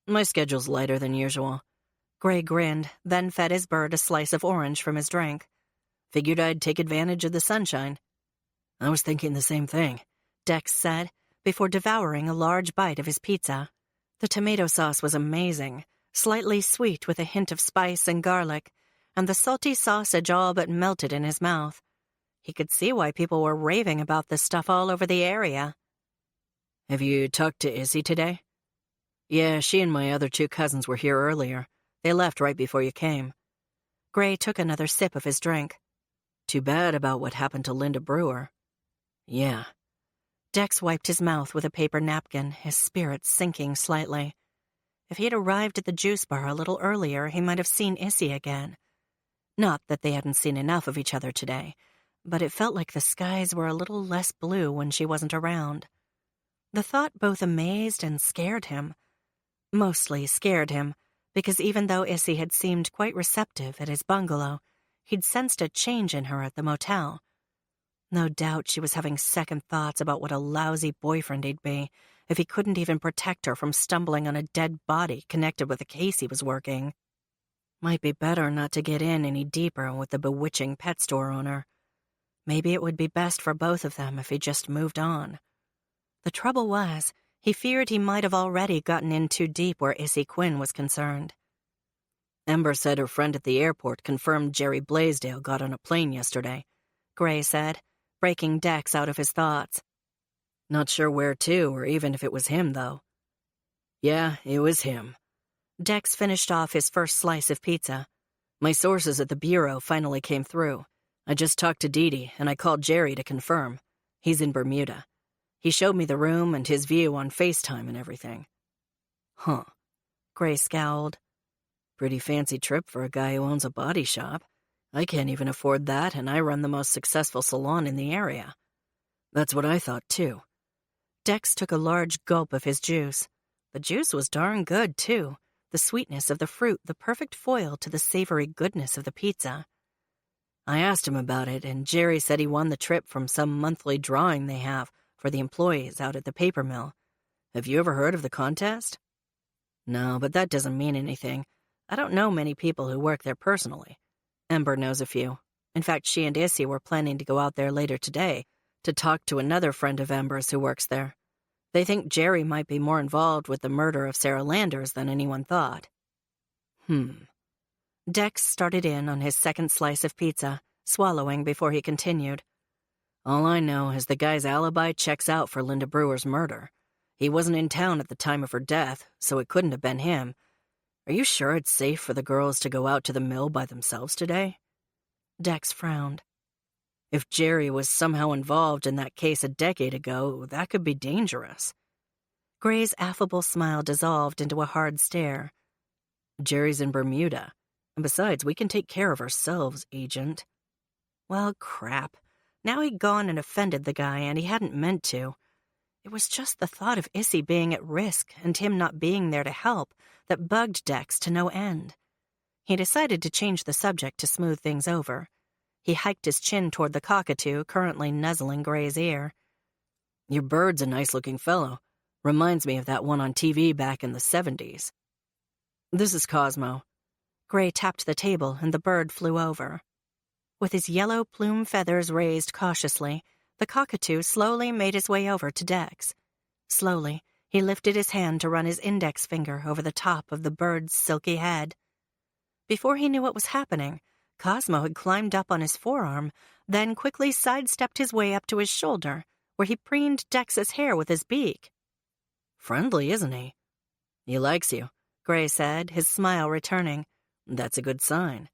My schedule's lighter than usual. Gray grinned, then fed his bird a slice of orange from his drink. Figured I'd take advantage of the sunshine. I was thinking the same thing, Dex said, before devouring a large bite of his pizza. The tomato sauce was amazing, slightly sweet with a hint of spice and garlic, and the salty sausage all but melted in his mouth. He could see why people were raving about this stuff all over the area. Have you talked to Issy today? Yeah, she and my other 2 cousins were here earlier. They left right before you came. Gray took another sip of his drink. Too bad about what happened to Linda Brewer. Yeah. Dex wiped his mouth with a paper napkin, his spirits sinking slightly. If he had arrived at the juice bar a little earlier, he might have seen Issy again. Not that they hadn't seen enough of each other today, but it felt like the skies were a little less blue when she wasn't around. The thought both amazed and scared him. Mostly scared him, because even though Issy had seemed quite receptive at his bungalow, he'd sensed a change in her at the motel. No doubt she was having second thoughts about what a lousy boyfriend he'd be if he couldn't even protect her from stumbling on a dead body connected with a case he was working. Might be better not to get in any deeper with the bewitching pet store owner. Maybe it would be best for both of them if he just moved on. The trouble was, he feared he might have already gotten in too deep where Issy Quinn was concerned. Ember said her friend at the airport confirmed Jerry Blaisdell got on a plane yesterday, Gray said, breaking Dex out of his thoughts. Not sure where to, or even if it was him, though. Yeah, it was him. Dex finished off his first slice of pizza. My sources at the Bureau finally came through. I just talked to Dee Dee, and I called Jerry to confirm. He's in Bermuda. He showed me the room and his view on FaceTime and everything. Huh. Gray scowled. Pretty fancy trip for a guy who owns a body shop. I can't even afford that, and I run the most successful salon in the area. That's what I thought, too. Dex took a large gulp of his juice. The juice was darn good, too. The sweetness of the fruit, the perfect foil to the savory goodness of the pizza. I asked him about it, and Jerry said he won the trip from some monthly drawing they have for the employees out at the paper mill. Have you ever heard of the contest? No, but that doesn't mean anything. I don't know many people who work there personally. Ember knows a few. In fact, she and Issy were planning to go out there later today to talk to another friend of Ember's who works there. They think Jerry might be more involved with the murder of Sarah Landers than anyone thought. Dex started in on his second slice of pizza, swallowing before he continued. All I know is the guy's alibi checks out for Linda Brewer's murder. He wasn't in town at the time of her death, so it couldn't have been him. Are you sure it's safe for the girls to go out to the mill by themselves today? Dex frowned. If Jerry was somehow involved in that case a decade ago, that could be dangerous. Gray's affable smile dissolved into a hard stare. Jerry's in Bermuda. And besides, we can take care of ourselves, Agent. Well, crap. Now he'd gone and offended the guy, and he hadn't meant to. It was just the thought of Issy being at risk and him not being there to help that bugged Dex to no end. He decided to change the subject to smooth things over. He hiked his chin toward the cockatoo currently nuzzling Gray's ear. Your bird's a nice-looking fellow. Reminds me of that one on TV back in the 70s. This is Cosmo. Gray tapped the table and the bird flew over. With his yellow plume feathers raised cautiously, the cockatoo slowly made his way over to Dex. Slowly, he lifted his hand to run his index finger over the top of the bird's silky head. Before he knew what was happening, Cosmo had climbed up on his forearm, then quickly sidestepped his way up to his shoulder, where he preened Dex's hair with his beak. Friendly, isn't he? He likes you, Gray said, his smile returning. That's a good sign.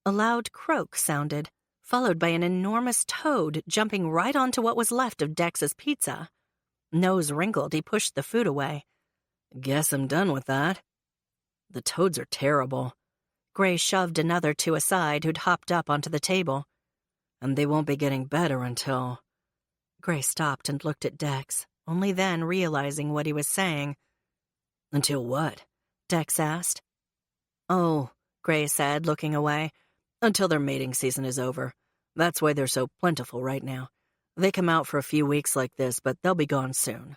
A loud croak sounded, followed by an enormous toad jumping right onto what was left of Dex's pizza. Nose wrinkled, he pushed the food away. Guess I'm done with that. The toads are terrible. Gray shoved another two aside who'd hopped up onto the table. And they won't be getting better until... Gray stopped and looked at Dex, only then realizing what he was saying. Until what? Dex asked. Oh, Gray said, looking away. Until their mating season is over. That's why they're so plentiful right now. They come out for a few weeks like this, but they'll be gone soon.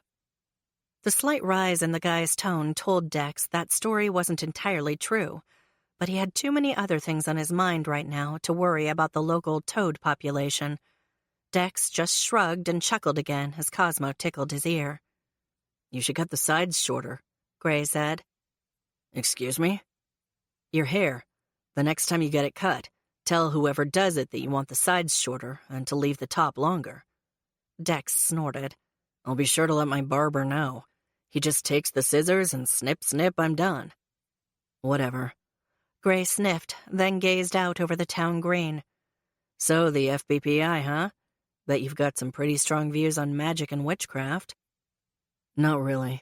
The slight rise in the guy's tone told Dex that story wasn't entirely true, but he had too many other things on his mind right now to worry about the local toad population. Dex just shrugged and chuckled again as Cosmo tickled his ear. You should cut the sides shorter, Gray said. Excuse me? Your hair. The next time you get it cut, tell whoever does it that you want the sides shorter and to leave the top longer. Dex snorted. I'll be sure to let my barber know. He just takes the scissors and snip, snip, I'm done. Whatever. Gray sniffed, then gazed out over the town green. So the FBPI, huh? Bet you've got some pretty strong views on magic and witchcraft. Not really.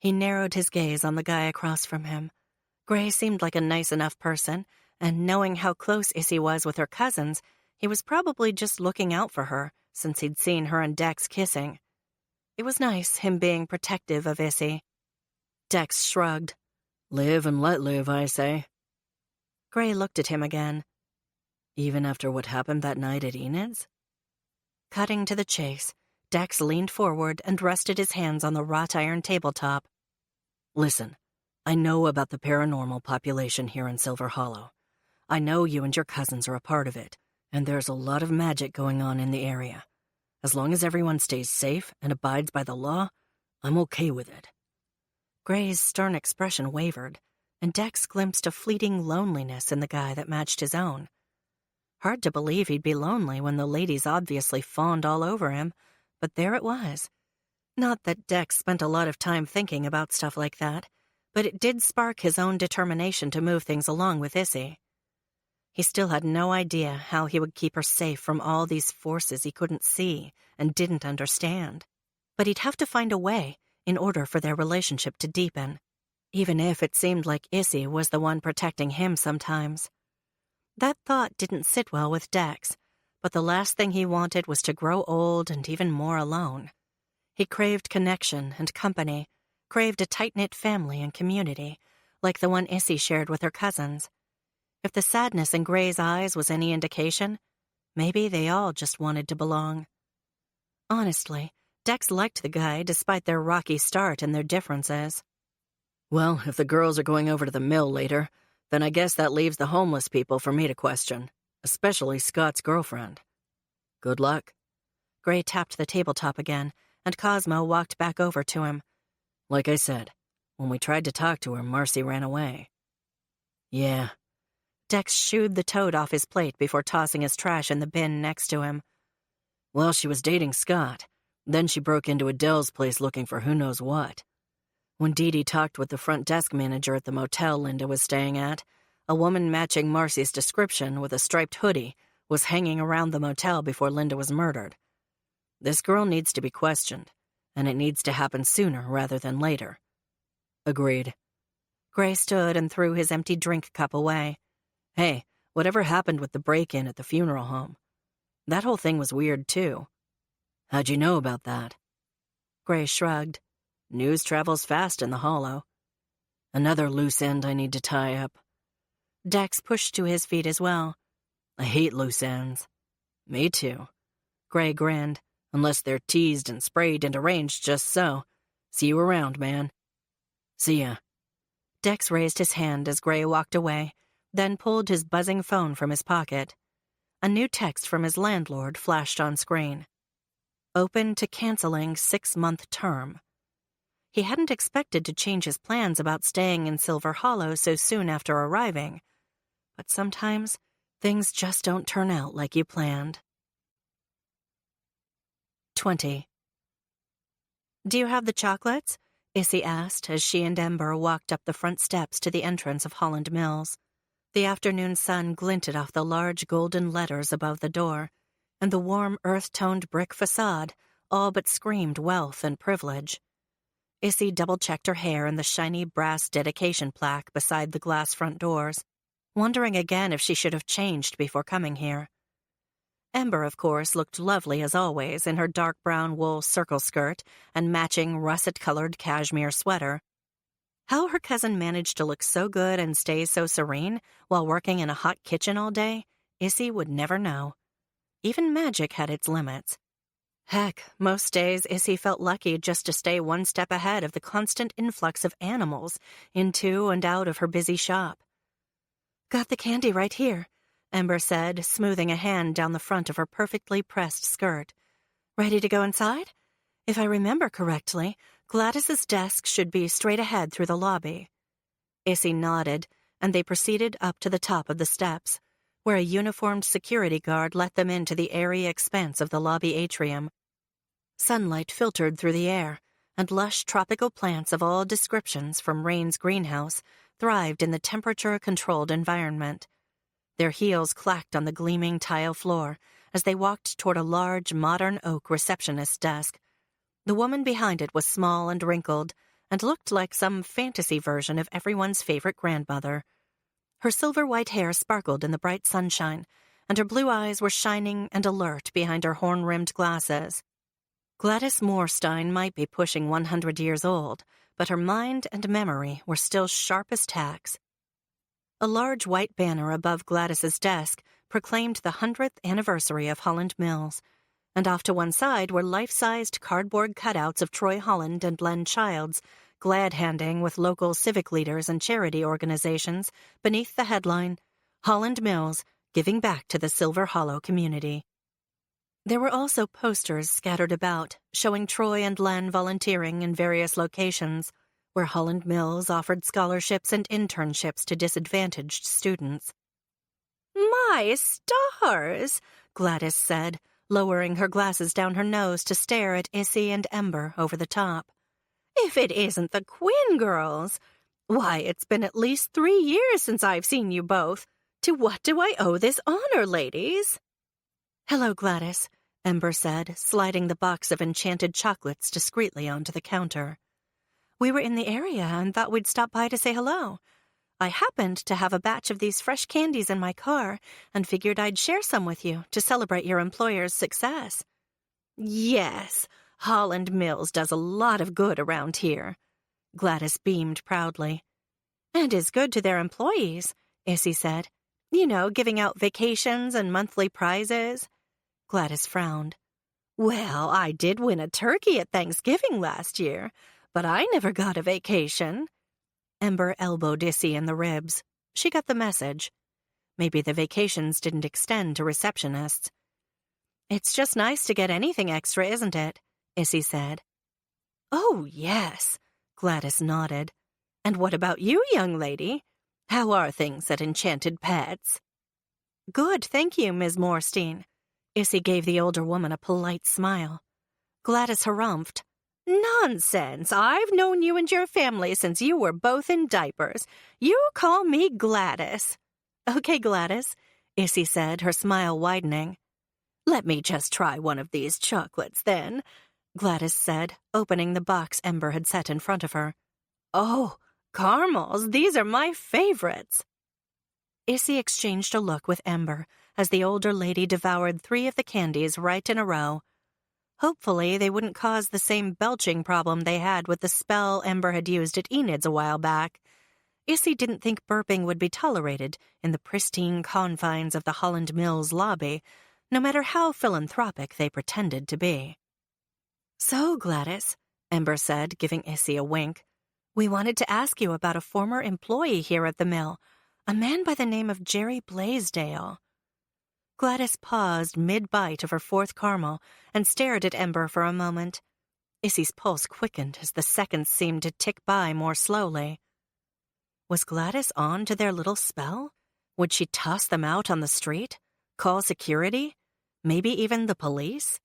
He narrowed his gaze on the guy across from him. Gray seemed like a nice enough person, and knowing how close Issy was with her cousins, he was probably just looking out for her, since he'd seen her and Dex kissing. It was nice, him being protective of Issy. Dex shrugged. Live and let live, I say. Gray looked at him again. Even after what happened that night at Enid's? Cutting to the chase, Dex leaned forward and rested his hands on the wrought iron tabletop. Listen, I know about the paranormal population here in Silver Hollow. I know you and your cousins are a part of it, and there's a lot of magic going on in the area. As long as everyone stays safe and abides by the law, I'm okay with it. Gray's stern expression wavered, and Dex glimpsed a fleeting loneliness in the guy that matched his own. Hard to believe he'd be lonely when the ladies obviously fawned all over him, but there it was. Not that Dex spent a lot of time thinking about stuff like that, but it did spark his own determination to move things along with Issy. He still had no idea how he would keep her safe from all these forces he couldn't see and didn't understand. But he'd have to find a way in order for their relationship to deepen, even if it seemed like Issy was the one protecting him sometimes. That thought didn't sit well with Dex, but the last thing he wanted was to grow old and even more alone. He craved connection and company, craved a tight-knit family and community, like the one Issy shared with her cousins. If the sadness in Gray's eyes was any indication, maybe they all just wanted to belong. Honestly, Dex liked the guy despite their rocky start and their differences. Well, if the girls are going over to the mill later, then I guess that leaves the homeless people for me to question, especially Scott's girlfriend. Good luck. Gray tapped the tabletop again, and Cosmo walked back over to him. Like I said, when we tried to talk to her, Marcy ran away. Yeah. Dex shooed the toad off his plate before tossing his trash in the bin next to him. Well, she was dating Scott. Then she broke into Adele's place looking for who knows what. When Dee Dee talked with the front desk manager at the motel Linda was staying at, a woman matching Marcy's description with a striped hoodie was hanging around the motel before Linda was murdered. This girl needs to be questioned, and it needs to happen sooner rather than later. Agreed. Gray stood and threw his empty drink cup away. Hey, whatever happened with the break-in at the funeral home? That whole thing was weird, too. How'd you know about that? Gray shrugged. News travels fast in the Hollow. Another loose end I need to tie up. Dex pushed to his feet as well. I hate loose ends. Me too. Gray grinned. Unless they're teased and sprayed and arranged just so. See you around, man. See ya. Dex raised his hand as Gray walked away, then pulled his buzzing phone from his pocket. A new text from his landlord flashed on screen. Open to canceling 6-month term. He hadn't expected to change his plans about staying in Silver Hollow so soon after arriving, but sometimes things just don't turn out like you planned. 20. Do you have the chocolates? Issy asked as she and Ember walked up the front steps to the entrance of Holland Mills. The afternoon sun glinted off the large golden letters above the door, and the warm earth-toned brick facade all but screamed wealth and privilege. Issy double-checked her hair and the shiny brass dedication plaque beside the glass front doors, wondering again if she should have changed before coming here. Ember, of course, looked lovely as always in her dark brown wool circle skirt and matching russet-colored cashmere sweater. How her cousin managed to look so good and stay so serene while working in a hot kitchen all day, Issy would never know. Even magic had its limits. Heck, most days Issy felt lucky just to stay one step ahead of the constant influx of animals into and out of her busy shop. Got the candy right here, Ember said, smoothing a hand down the front of her perfectly pressed skirt. Ready to go inside? If I remember correctly, Gladys's desk should be straight ahead through the lobby. Issy nodded, and they proceeded up to the top of the steps, where a uniformed security guard let them into the airy expanse of the lobby atrium. Sunlight filtered through the air, and lush tropical plants of all descriptions from Rain's greenhouse thrived in the temperature-controlled environment. Their heels clacked on the gleaming tile floor as they walked toward a large, modern oak receptionist's desk. The woman behind it was small and wrinkled, and looked like some fantasy version of everyone's favorite grandmother. Her silver-white hair sparkled in the bright sunshine, and her blue eyes were shining and alert behind her horn-rimmed glasses. Gladys Moorstein might be pushing 100 years old, but her mind and memory were still sharp as tacks. A large white banner above Gladys's desk proclaimed the 100th anniversary of Holland Mills, and off to one side were life-sized cardboard cutouts of Troy Holland and Len Childs, glad-handing with local civic leaders and charity organizations beneath the headline, Holland Mills, Giving Back to the Silver Hollow Community. There were also posters scattered about, showing Troy and Len volunteering in various locations, where Holland Mills offered scholarships and internships to disadvantaged students. "My stars," Gladys said, lowering her glasses down her nose to stare at Issy and Ember over the top. "If it isn't the Quinn girls! Why, it's been at least 3 years since I've seen you both. To what do I owe this honor, ladies?" "Hello, Gladys," Ember said, sliding the box of enchanted chocolates discreetly onto the counter. "We were in the area and thought we'd stop by to say hello. I happened to have a batch of these fresh candies in my car and figured I'd share some with you to celebrate your employer's success." "Yes, Holland Mills does a lot of good around here," Gladys beamed proudly. "And is good to their employees," Issy said. "You know, giving out vacations and monthly prizes." Gladys frowned. "Well, I did win a turkey at Thanksgiving last year, but I never got a vacation." Ember elbowed Issy in the ribs. She got the message. Maybe the vacations didn't extend to receptionists. "It's just nice to get anything extra, isn't it?" Issy said. "Oh, yes," Gladys nodded. "And what about you, young lady? How are things at Enchanted Pets?" "Good, thank you, Ms. Morstein." Issy gave the older woman a polite smile. Gladys harumphed. "Nonsense! I've known you and your family since you were both in diapers. You call me Gladys." "Okay, Gladys," Issy said, her smile widening. "Let me just try one of these chocolates, then," Gladys said, opening the box Ember had set in front of her. "Oh, caramels, these are my favorites." Issy exchanged a look with Ember as the older lady devoured 3 of the candies right in a row. Hopefully, they wouldn't cause the same belching problem they had with the spell Ember had used at Enid's a while back. Issy didn't think burping would be tolerated in the pristine confines of the Holland Mills lobby, no matter how philanthropic they pretended to be. "So, Gladys," Ember said, giving Issy a wink, "we wanted to ask you about a former employee here at the mill, a man by the name of Jerry Blaisdell." Gladys paused mid-bite of her 4th caramel and stared at Ember for a moment. Issy's pulse quickened as the seconds seemed to tick by more slowly. Was Gladys on to their little spell? Would she toss them out on the street? Call security? Maybe even the police?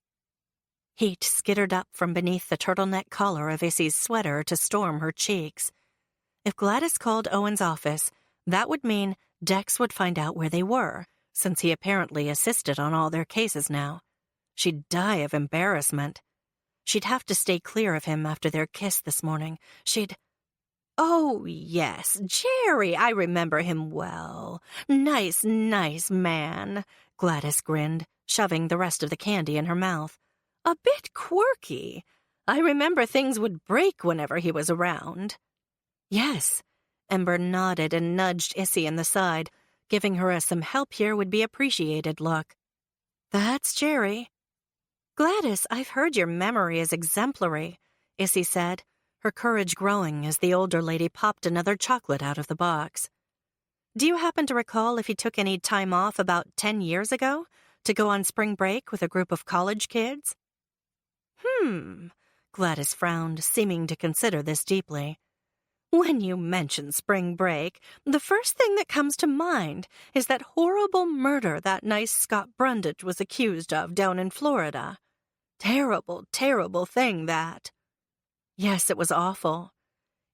Heat skittered up from beneath the turtleneck collar of Issy's sweater to storm her cheeks. If Gladys called Owen's office, that would mean Dex would find out where they were, since he apparently assisted on all their cases now. She'd die of embarrassment. She'd have to stay clear of him after their kiss this morning. "Oh, yes, Jerry, I remember him well. Nice, nice man," Gladys grinned, shoving the rest of the candy in her mouth. "A bit quirky. I remember things would break whenever he was around." "Yes," Ember nodded and nudged Issy in the side, giving her a "some help here would be appreciated" look. "That's Jerry." "Gladys, I've heard your memory is exemplary," Issy said, her courage growing as the older lady popped another chocolate out of the box. "Do you happen to recall if he took any time off about 10 years ago to go on spring break with a group of college kids?" Gladys frowned, seeming to consider this deeply. "When you mention spring break, the first thing that comes to mind is that horrible murder that nice Scott Brundage was accused of down in Florida. Terrible, terrible thing, that." "Yes, it was awful."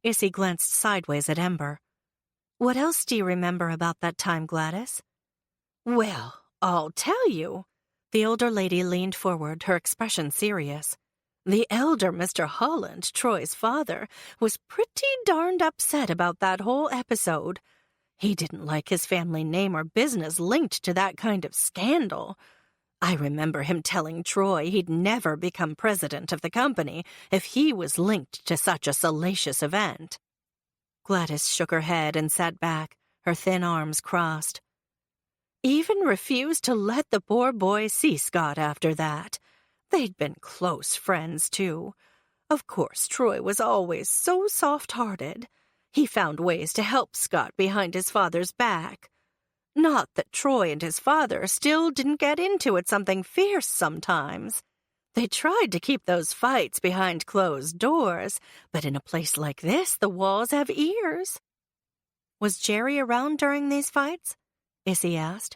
Issy glanced sideways at Ember. "What else do you remember about that time, Gladys?" "Well, I'll tell you." The older lady leaned forward, her expression serious. "The elder Mr. Holland, Troy's father, was pretty darned upset about that whole episode. He didn't like his family name or business linked to that kind of scandal. I remember him telling Troy he'd never become president of the company if he was linked to such a salacious event." Gladys shook her head and sat back, her thin arms crossed. "Even refused to let the poor boy see Scott after that. They'd been close friends, too. Of course, Troy was always so soft-hearted. He found ways to help Scott behind his father's back. Not that Troy and his father still didn't get into it something fierce sometimes. They tried to keep those fights behind closed doors, but in a place like this, the walls have ears." "Was Jerry around during these fights?" Issy asked.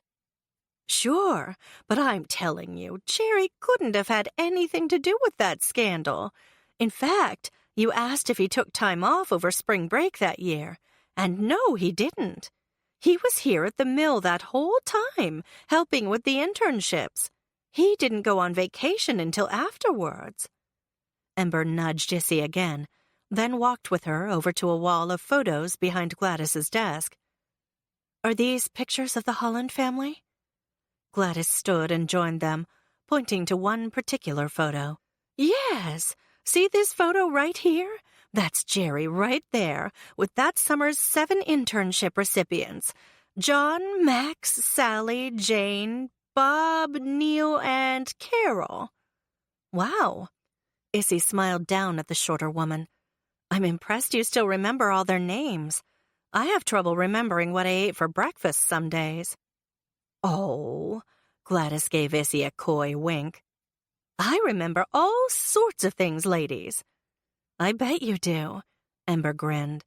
"Sure, but I'm telling you, Jerry couldn't have had anything to do with that scandal. In fact, you asked if he took time off over spring break that year, and no, he didn't. He was here at the mill that whole time, helping with the internships. He didn't go on vacation until afterwards." Ember nudged Issy again, then walked with her over to a wall of photos behind Gladys's desk. "Are these pictures of the Holland family?" Gladys stood and joined them, pointing to one particular photo. "Yes, see this photo right here? That's Jerry right there, with that summer's 7 internship recipients. John, Max, Sally, Jane, Bob, Neil, and Carol." "Wow." Issy smiled down at the shorter woman. I'm impressed you still remember all their names. I have trouble remembering what I ate for breakfast some days. Oh, Gladys gave Issy a coy wink. I remember all sorts of things, ladies. I bet you do, Ember grinned.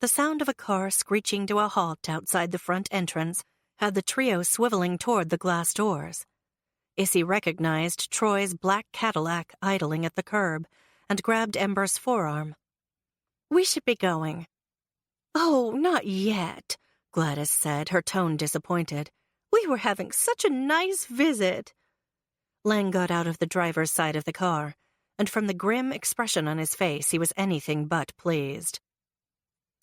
The sound of a car screeching to a halt outside the front entrance had the trio swiveling toward the glass doors. Issy recognized Troy's black Cadillac idling at the curb and grabbed Ember's forearm. We should be going. Oh, not yet, Gladys said, her tone disappointed. We were having such a nice visit. Len got out of the driver's side of the car, and from the grim expression on his face, he was anything but pleased.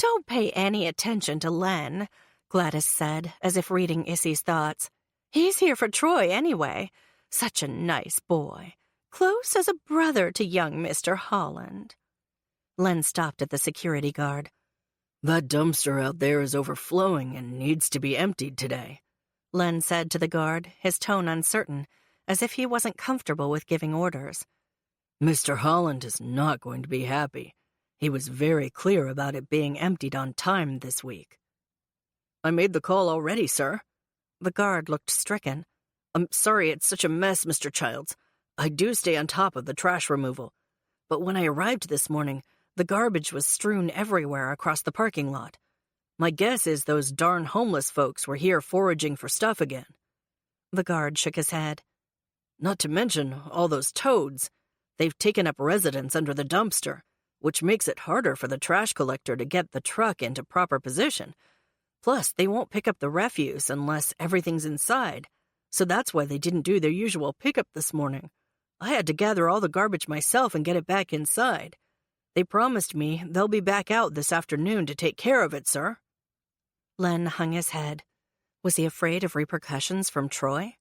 Don't pay any attention to Len, Gladys said, as if reading Issy's thoughts. He's here for Troy anyway. Such a nice boy. Close as a brother to young Mr. Holland. Len stopped at the security guard. That dumpster out there is overflowing and needs to be emptied today, Len said to the guard, his tone uncertain, as if he wasn't comfortable with giving orders. Mr. Holland is not going to be happy. He was very clear about it being emptied on time this week. I made the call already, sir. The guard looked stricken. I'm sorry it's such a mess, Mr. Childs. I do stay on top of the trash removal. But when I arrived this morning, the garbage was strewn everywhere across the parking lot. My guess is those darn homeless folks were here foraging for stuff again. The guard shook his head. Not to mention all those toads. They've taken up residence under the dumpster, which makes it harder for the trash collector to get the truck into proper position. Plus, they won't pick up the refuse unless everything's inside, so that's why they didn't do their usual pickup this morning. I had to gather all the garbage myself and get it back inside. They promised me they'll be back out this afternoon to take care of it, sir. Len hung his head. Was he afraid of repercussions from Troy?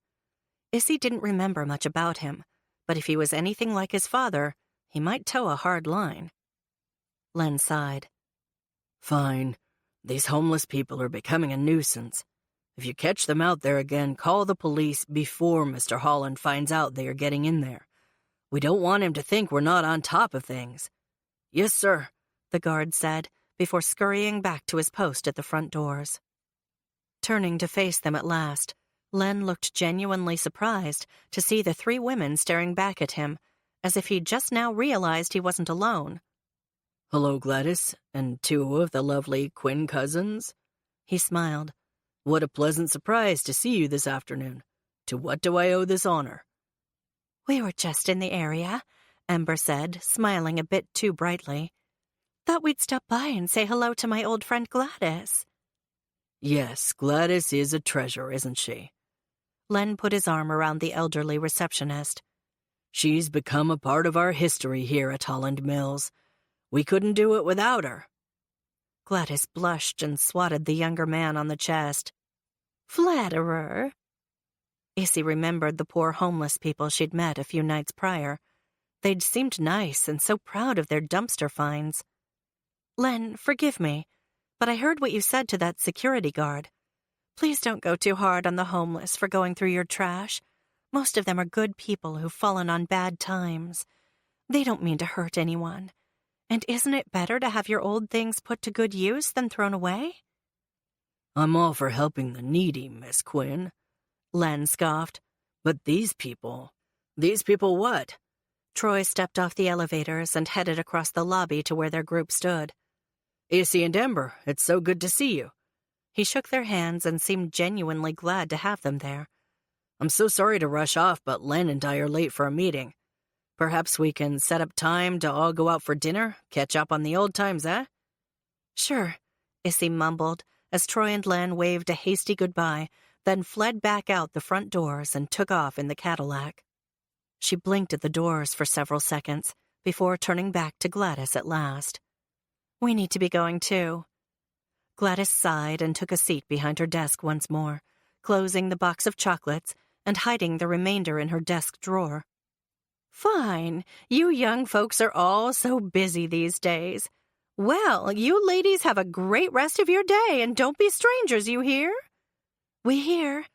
Issy didn't remember much about him, but if he was anything like his father, he might toe a hard line. Len sighed. Fine. These homeless people are becoming a nuisance. If you catch them out there again, call the police before Mr. Holland finds out they are getting in there. We don't want him to think we're not on top of things. Yes, sir, the guard said, before scurrying back to his post at the front doors. Turning to face them at last, Len looked genuinely surprised to see the three women staring back at him, as if he'd just now realized he wasn't alone. Hello, Gladys, and two of the lovely Quinn cousins. He smiled. What a pleasant surprise to see you this afternoon. To what do I owe this honor? We were just in the area, Ember said, smiling a bit too brightly. Thought we'd stop by and say hello to my old friend Gladys. Yes, Gladys is a treasure, isn't she? Len put his arm around the elderly receptionist. She's become a part of our history here at Holland Mills. We couldn't do it without her. Gladys blushed and swatted the younger man on the chest. Flatterer. Issy remembered the poor homeless people she'd met a few nights prior. They'd seemed nice and so proud of their dumpster finds. Len, forgive me, but I heard what you said to that security guard. Please don't go too hard on the homeless for going through your trash. Most of them are good people who've fallen on bad times. They don't mean to hurt anyone. And isn't it better to have your old things put to good use than thrown away? I'm all for helping the needy, Miss Quinn. Len scoffed. But these people what? Troy stepped off the elevators and headed across the lobby to where their group stood. Issy and Ember, it's so good to see you. He shook their hands and seemed genuinely glad to have them there. I'm so sorry to rush off, but Len and I are late for a meeting. Perhaps we can set up time to all go out for dinner, catch up on the old times, eh? Sure, Issy mumbled as Troy and Len waved a hasty goodbye, then fled back out the front doors and took off in the Cadillac. She blinked at the doors for several seconds before turning back to Gladys at last. We need to be going too. Gladys sighed and took a seat behind her desk once more, closing the box of chocolates and hiding the remainder in her desk drawer. Fine. You young folks are all so busy these days. Well, you ladies have a great rest of your day and don't be strangers, you hear? We hear.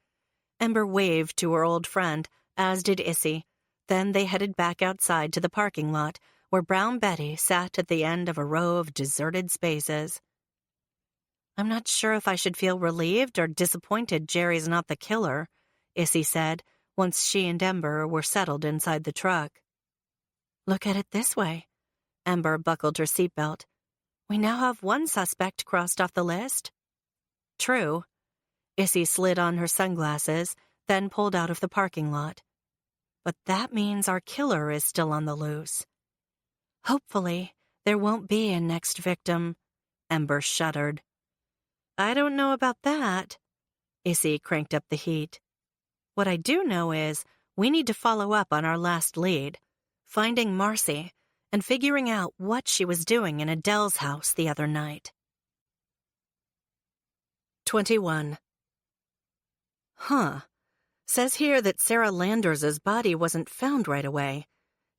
Ember waved to her old friend, as did Issy. Then they headed back outside to the parking lot, where Brown Betty sat at the end of a row of deserted spaces. "I'm not sure if I should feel relieved or disappointed Jerry's not the killer," Issy said, once she and Ember were settled inside the truck. "Look at it this way." Ember buckled her seatbelt. "We now have one suspect crossed off the list." "True." Issy slid on her sunglasses, then pulled out of the parking lot. "But that means our killer is still on the loose." "Hopefully, there won't be a next victim," Ember shuddered. "I don't know about that." Issy cranked up the heat. "What I do know is we need to follow up on our last lead, finding Marcy and figuring out what she was doing in Adele's house the other night." 21. Says here that Sarah Landers' body wasn't found right away,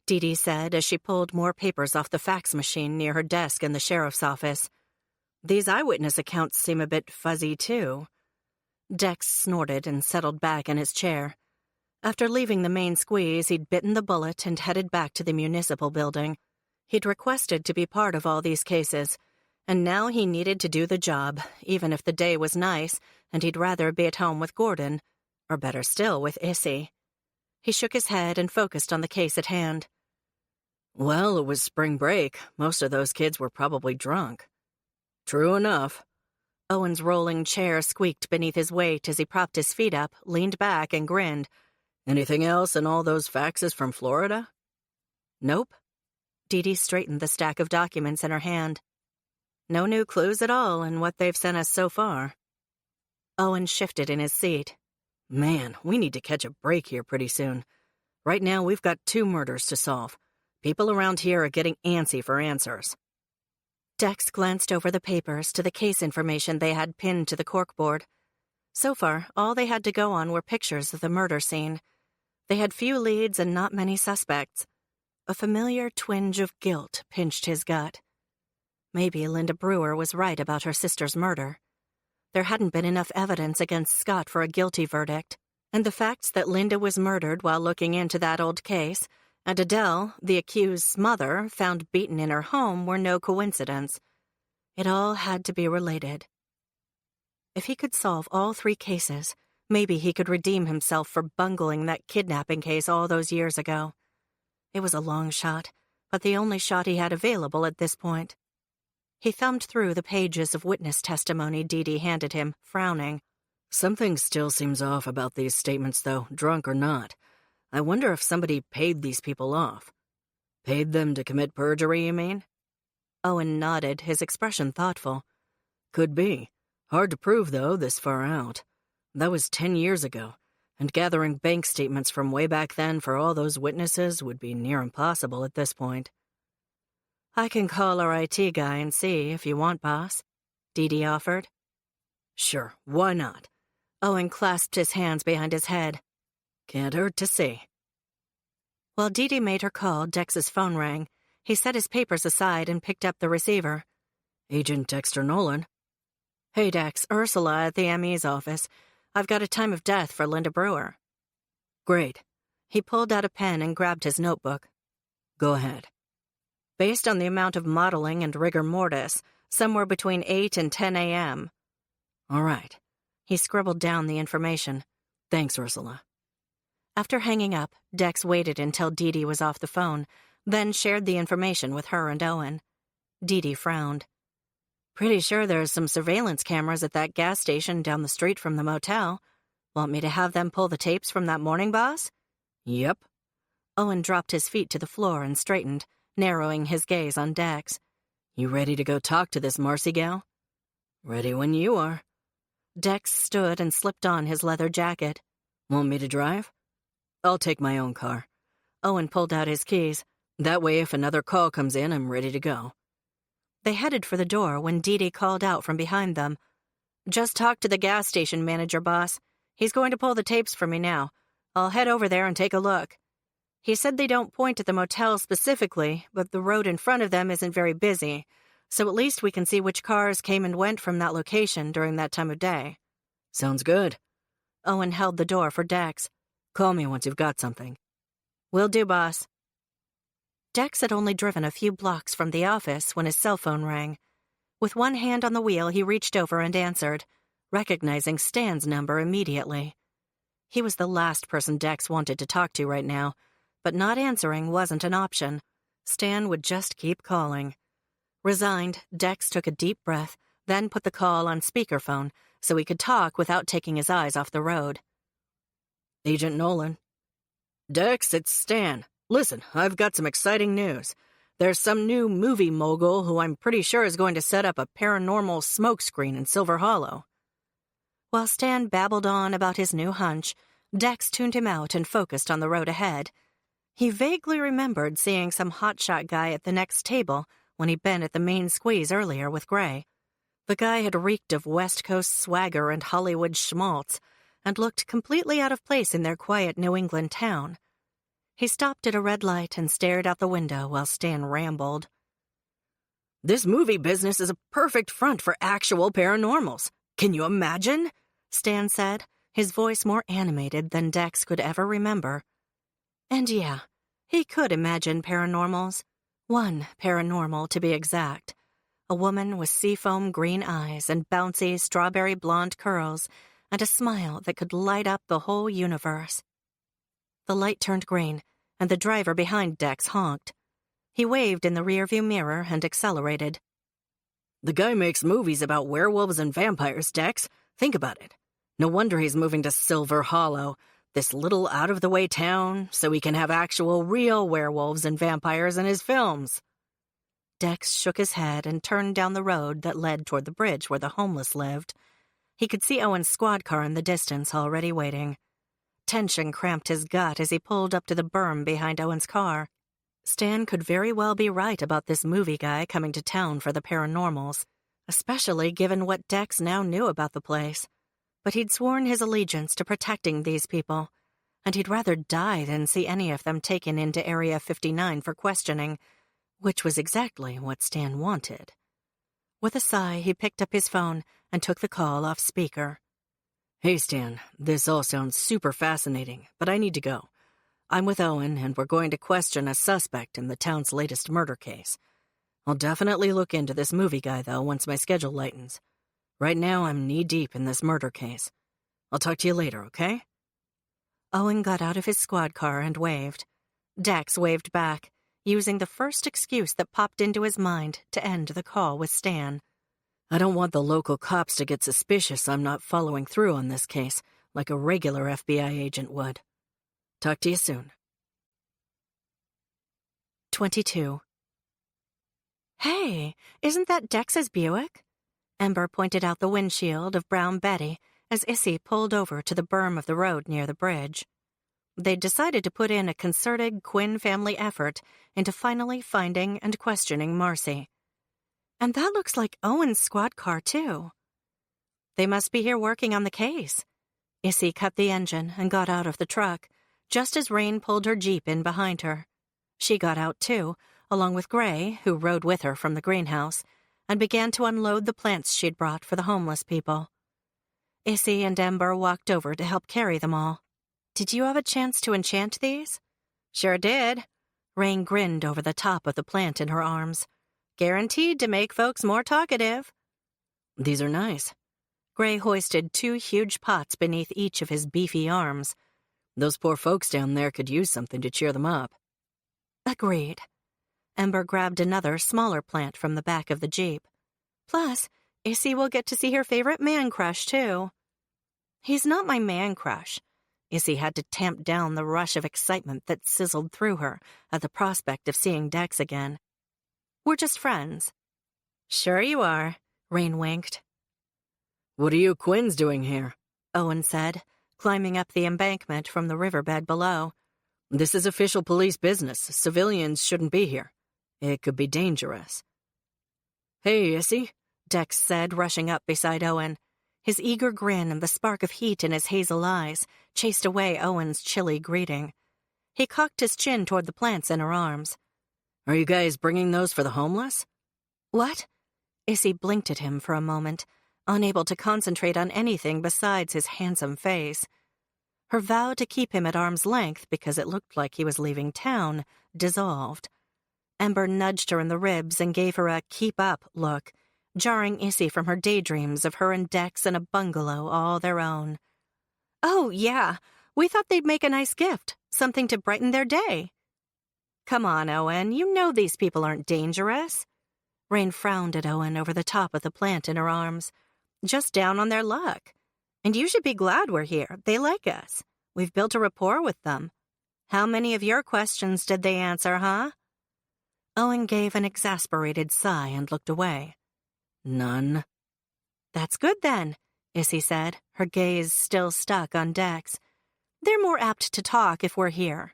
Dee Dee said as she pulled more papers off the fax machine near her desk in the sheriff's office. "These eyewitness accounts seem a bit fuzzy, too." Dex snorted and settled back in his chair. After leaving the main squeeze, he'd bitten the bullet and headed back to the municipal building. He'd requested to be part of all these cases, and now he needed to do the job, even if the day was nice and he'd rather be at home with Gordon, or better still, with Issy. He shook his head and focused on the case at hand. "Well, it was spring break. Most of those kids were probably drunk." "True enough." Owen's rolling chair squeaked beneath his weight as he propped his feet up, leaned back, and grinned. "Anything else in all those faxes from Florida?" "Nope." Dee Dee straightened the stack of documents in her hand. "No new clues at all in what they've sent us so far." Owen shifted in his seat. "Man, we need to catch a break here pretty soon. Right now we've got 2 murders to solve. People around here are getting antsy for answers." Dex glanced over the papers to the case information they had pinned to the corkboard. So far, all they had to go on were pictures of the murder scene. They had few leads and not many suspects. A familiar twinge of guilt pinched his gut. Maybe Linda Brewer was right about her sister's murder. There hadn't been enough evidence against Scott for a guilty verdict, and the facts that Linda was murdered while looking into that old case, and Adele, the accused's mother, found beaten in her home were no coincidence. It all had to be related. If he could solve all 3 cases, maybe he could redeem himself for bungling that kidnapping case all those years ago. It was a long shot, but the only shot he had available at this point. He thumbed through the pages of witness testimony Dee Dee handed him, frowning. "Something still seems off about these statements, though, drunk or not. I wonder if somebody paid these people off." "Paid them to commit perjury, you mean?" Owen nodded, his expression thoughtful. "Could be. Hard to prove, though, this far out. That was 10 years ago, and gathering bank statements from way back then for all those witnesses would be near impossible at this point." "I can call our IT guy and see if you want, boss," Dee Dee offered. "Sure, why not?" Owen clasped his hands behind his head. "Can't hurt to see." While Dee Dee made her call, Dex's phone rang. He set his papers aside and picked up the receiver. "Agent Dexter Nolan." "Hey, Dex, Ursula at the ME's office. I've got a time of death for Linda Brewer." "Great." He pulled out a pen and grabbed his notebook. "Go ahead." "Based on the amount of modeling and rigor mortis, somewhere between 8 and 10 a.m. "All right." He scribbled down the information. "Thanks, Ursula." After hanging up, Dex waited until Dee Dee was off the phone, then shared the information with her and Owen. Dee Dee frowned. "Pretty sure there's some surveillance cameras at that gas station down the street from the motel. Want me to have them pull the tapes from that morning, boss?" "Yep." Owen dropped his feet to the floor and straightened, narrowing his gaze on Dex. "You ready to go talk to this Marcy gal?" "Ready when you are." Dex stood and slipped on his leather jacket. "Want me to drive?" "I'll take my own car." Owen pulled out his keys. "That way if another call comes in, I'm ready to go." They headed for the door when Dee Dee called out from behind them. "Just talked to the gas station manager, boss. He's going to pull the tapes for me now. I'll head over there and take a look. He said they don't point at the motel specifically, but the road in front of them isn't very busy, so at least we can see which cars came and went from that location during that time of day." "Sounds good." Owen held the door for Dex. "Call me once you've got something." "Will do, boss." Dex had only driven a few blocks from the office when his cell phone rang. With one hand on the wheel, he reached over and answered, recognizing Stan's number immediately. He was the last person Dex wanted to talk to right now, but not answering wasn't an option. Stan would just keep calling. Resigned, Dex took a deep breath, then put the call on speakerphone so he could talk without taking his eyes off the road. Agent Nolan. Dex, it's Stan. Listen, I've got some exciting news. There's some new movie mogul who I'm pretty sure is going to set up a paranormal smokescreen in Silver Hollow. While Stan babbled on about his new hunch, Dex tuned him out and focused on the road ahead. He vaguely remembered seeing some hotshot guy at the next table when he'd been at the main squeeze earlier with Gray. The guy had reeked of West Coast swagger and Hollywood schmaltz and looked completely out of place in their quiet New England town. He stopped at a red light and stared out the window while Stan rambled. This movie business is a perfect front for actual paranormals. Can you imagine? Stan said, his voice more animated than Dex could ever remember. And yeah, he could imagine paranormals. One paranormal, to be exact. A woman with seafoam green eyes and bouncy strawberry blonde curls and a smile that could light up the whole universe. The light turned green, and the driver behind Dex honked. He waved in the rearview mirror and accelerated. The guy makes movies about werewolves and vampires, Dex. Think about it. No wonder he's moving to Silver Hollow, this little out-of-the-way town, so he can have actual real werewolves and vampires in his films. Dex shook his head and turned down the road that led toward the bridge where the homeless lived. He could see Owen's squad car in the distance already waiting. Tension cramped his gut as he pulled up to the berm behind Owen's car. Stan could very well be right about this movie guy coming to town for the paranormals, especially given what Dex now knew about the place. But he'd sworn his allegiance to protecting these people, and he'd rather die than see any of them taken into Area 59 for questioning, which was exactly what Stan wanted. With a sigh, he picked up his phone and took the call off speaker. Hey, Stan, this all sounds super fascinating, but I need to go. I'm with Owen, and we're going to question a suspect in the town's latest murder case. I'll definitely look into this movie guy, though, once my schedule lightens. Right now, I'm knee-deep in this murder case. I'll talk to you later, okay? Owen got out of his squad car and waved. Dex waved back, using the first excuse that popped into his mind to end the call with Stan. I don't want the local cops to get suspicious I'm not following through on this case, like a regular FBI agent would. Talk to you soon. 22. Hey, isn't that Dex's Buick? Ember pointed out the windshield of Brown Betty as Issy pulled over to the berm of the road near the bridge. They'd decided to put in a concerted Quinn family effort into finally finding and questioning Marcy. And that looks like Owen's squad car, too. They must be here working on the case. Issy cut the engine and got out of the truck, just as Rain pulled her Jeep in behind her. She got out, too, along with Gray, who rode with her from the greenhouse, and began to unload the plants she'd brought for the homeless people. Issy and Ember walked over to help carry them all. Did you have a chance to enchant these? Sure did. Rain grinned over the top of the plant in her arms. Guaranteed to make folks more talkative. These are nice. Gray hoisted 2 huge pots beneath each of his beefy arms. Those poor folks down there could use something to cheer them up. Agreed. Ember grabbed another, smaller plant from the back of the Jeep. Plus, Issy will get to see her favorite man crush, too. He's not my man crush. Issy had to tamp down the rush of excitement that sizzled through her at the prospect of seeing Dex again. We're just friends. Sure you are, Rain winked. What are you Quinns doing here? Owen said, climbing up the embankment from the riverbed below. This is official police business. Civilians shouldn't be here. It could be dangerous. Hey, Issy, Dex said, rushing up beside Owen. His eager grin and the spark of heat in his hazel eyes chased away Owen's chilly greeting. He cocked his chin toward the plants in her arms. Are you guys bringing those for the homeless? What? Issy blinked at him for a moment, unable to concentrate on anything besides his handsome face. Her vow to keep him at arm's length because it looked like he was leaving town dissolved. Ember nudged her in the ribs and gave her a keep up look, jarring Issy from her daydreams of her and Dex in a bungalow all their own. Oh, yeah, we thought they'd make a nice gift, something to brighten their day. Come on, Owen, you know these people aren't dangerous. Rain frowned at Owen over the top of the plant in her arms. Just down on their luck. And you should be glad we're here. They like us. We've built a rapport with them. How many of your questions did they answer, huh? Owen gave an exasperated sigh and looked away. None. That's good then, Issy said, her gaze still stuck on Dex. They're more apt to talk if we're here.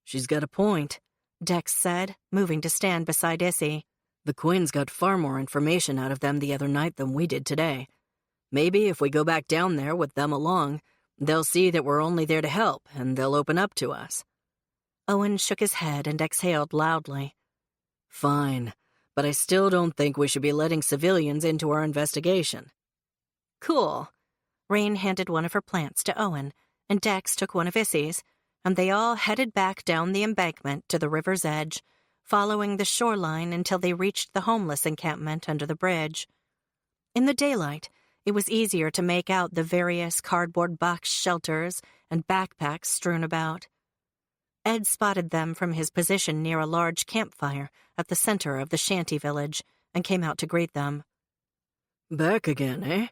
She's got a point, Dex said, moving to stand beside Issy. The Quinns got far more information out of them the other night than we did today. Maybe if we go back down there with them along, they'll see that we're only there to help, and they'll open up to us. Owen shook his head and exhaled loudly. Fine, but I still don't think we should be letting civilians into our investigation. Cool. Rain handed one of her plants to Owen, and Dex took one of Issy's, and they all headed back down the embankment to the river's edge, following the shoreline until they reached the homeless encampment under the bridge. In the daylight, it was easier to make out the various cardboard box shelters and backpacks strewn about. Ed spotted them from his position near a large campfire at the center of the shanty village and came out to greet them. Back again, eh?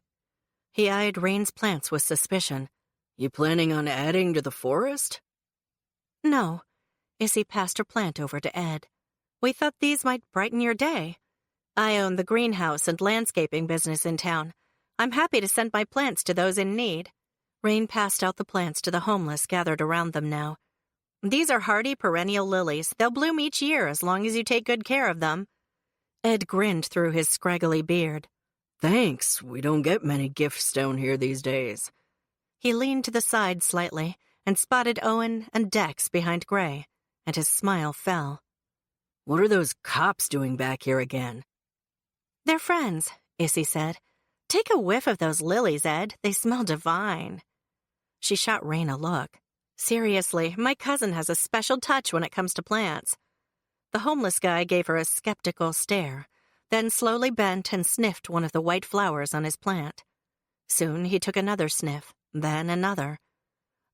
He eyed Rain's plants with suspicion. You planning on adding to the forest? No. Issy passed her plant over to Ed. We thought these might brighten your day. I own the greenhouse and landscaping business in town. I'm happy to send my plants to those in need. Rain passed out the plants to the homeless gathered around them now. These are hardy perennial lilies. They'll bloom each year as long as you take good care of them. Ed grinned through his scraggly beard. Thanks, we don't get many gifts down here these days. He leaned to the side slightly and spotted Owen and Dex behind Gray, and his smile fell. What are those cops doing back here again? They're friends, Issy said. Take a whiff of those lilies, Ed. They smell divine. She shot Rain a look. Seriously, my cousin has a special touch when it comes to plants. The homeless guy gave her a skeptical stare, then slowly bent and sniffed one of the white flowers on his plant. Soon he took another sniff, then another.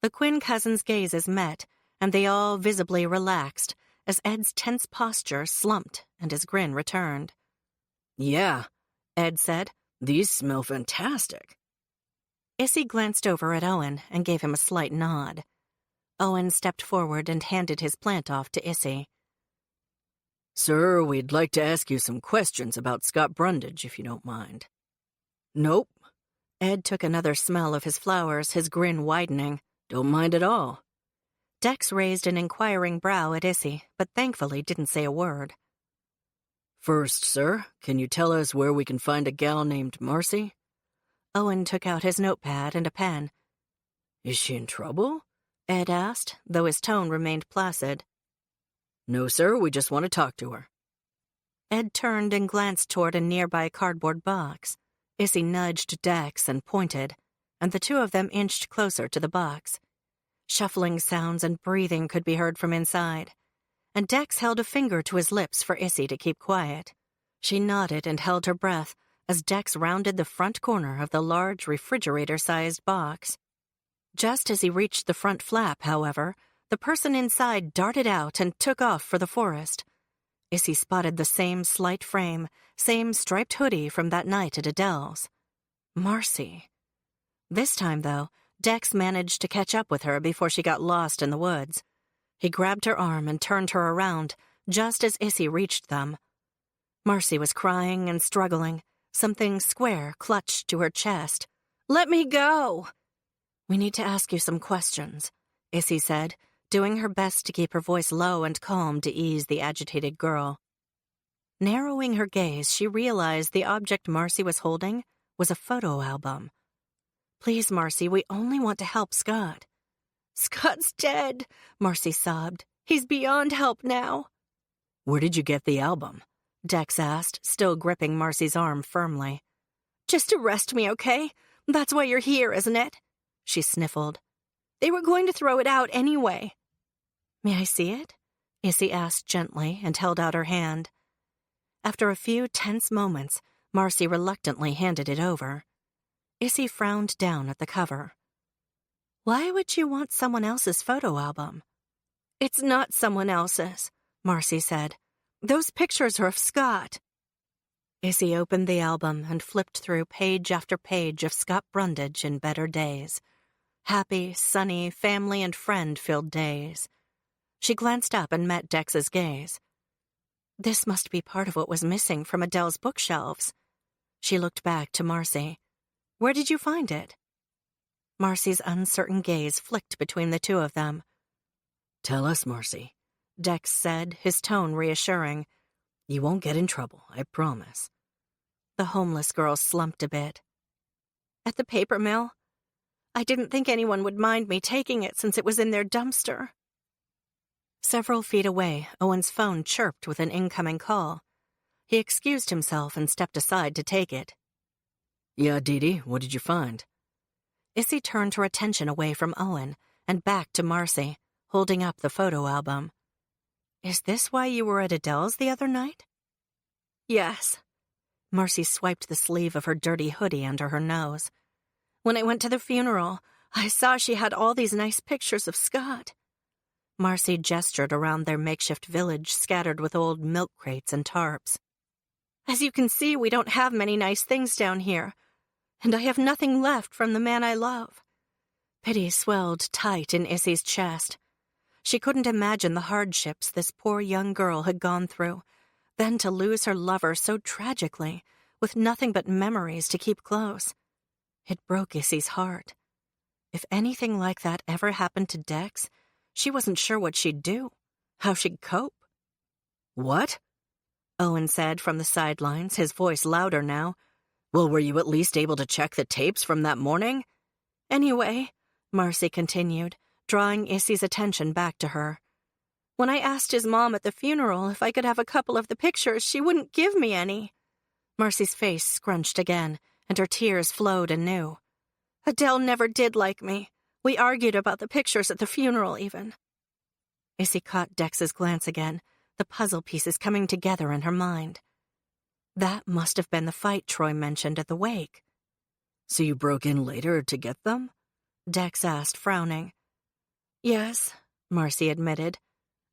The Quinn cousins' gazes met, and they all visibly relaxed as Ed's tense posture slumped and his grin returned. Yeah, Ed said. These smell fantastic. Issy glanced over at Owen and gave him a slight nod. Owen stepped forward and handed his plant off to Issy. Sir, we'd like to ask you some questions about Scott Brundage, if you don't mind. Nope. Ed took another smell of his flowers, his grin widening. Don't mind at all. Dex raised an inquiring brow at Issy, but thankfully didn't say a word. First, sir, can you tell us where we can find a gal named Marcy? Owen took out his notepad and a pen. Is she in trouble? Ed asked, though his tone remained placid. No, sir, we just want to talk to her. Ed turned and glanced toward a nearby cardboard box. Issy nudged Dex and pointed, and the two of them inched closer to the box. Shuffling sounds and breathing could be heard from inside, and Dex held a finger to his lips for Issy to keep quiet. She nodded and held her breath as Dex rounded the front corner of the large refrigerator-sized box. Just as he reached the front flap, however, the person inside darted out and took off for the forest. Issy spotted the same slight frame, same striped hoodie from that night at Adele's. Marcy. This time, though, Dex managed to catch up with her before she got lost in the woods. He grabbed her arm and turned her around, just as Issy reached them. Marcy was crying and struggling, something square clutched to her chest. "Let me go!" "We need to ask you some questions," Issy said, doing her best to keep her voice low and calm to ease the agitated girl. Narrowing her gaze, she realized the object Marcy was holding was a photo album. "Please, Marcy, we only want to help Scott." "Scott's dead," Marcy sobbed. "He's beyond help now." Where did you get the album? Dex asked, still gripping Marcy's arm firmly. "Just arrest me, okay? That's why you're here, isn't it?" She sniffled. "They were going to throw it out anyway." "May I see it?" Issy asked gently and held out her hand. After a few tense moments, Marcy reluctantly handed it over. Issy frowned down at the cover. Why would you want someone else's photo album? It's not someone else's, Marcy said. Those pictures are of Scott. Issy opened the album and flipped through page after page of Scott Brundage in better days. Happy, sunny, family and friend-filled days. She glanced up and met Dex's gaze. This must be part of what was missing from Adele's bookshelves. She looked back to Marcy. Where did you find it? Marcy's uncertain gaze flicked between the two of them. Tell us, Marcy, Dex said, his tone reassuring. You won't get in trouble, I promise. The homeless girl slumped a bit. At the paper mill? I didn't think anyone would mind me taking it since it was in their dumpster. Several feet away, Owen's phone chirped with an incoming call. He excused himself and stepped aside to take it. Yeah, Dee, what did you find? Issy turned her attention away from Owen and back to Marcy, holding up the photo album. Is this why you were at Adele's the other night? Yes. Marcy swiped the sleeve of her dirty hoodie under her nose. When I went to the funeral, I saw she had all these nice pictures of Scott. Marcy gestured around their makeshift village scattered with old milk crates and tarps. As you can see, we don't have many nice things down here, and I have nothing left from the man I love. Pity swelled tight in Issy's chest. She couldn't imagine the hardships this poor young girl had gone through, then to lose her lover so tragically, with nothing but memories to keep close. It broke Issy's heart. If anything like that ever happened to Dex, she wasn't sure what she'd do, how she'd cope. What? Owen said from the sidelines, his voice louder now. Well, were you at least able to check the tapes from that morning? Anyway, Marcy continued, drawing Issy's attention back to her. When I asked his mom at the funeral if I could have a couple of the pictures, she wouldn't give me any. Marcy's face scrunched again, and her tears flowed anew. Adele never did like me. We argued about the pictures at the funeral, even. Issy caught Dex's glance again, the puzzle pieces coming together in her mind. That must have been the fight Troy mentioned at the wake. So you broke in later to get them? Dex asked, frowning. Yes, Marcy admitted.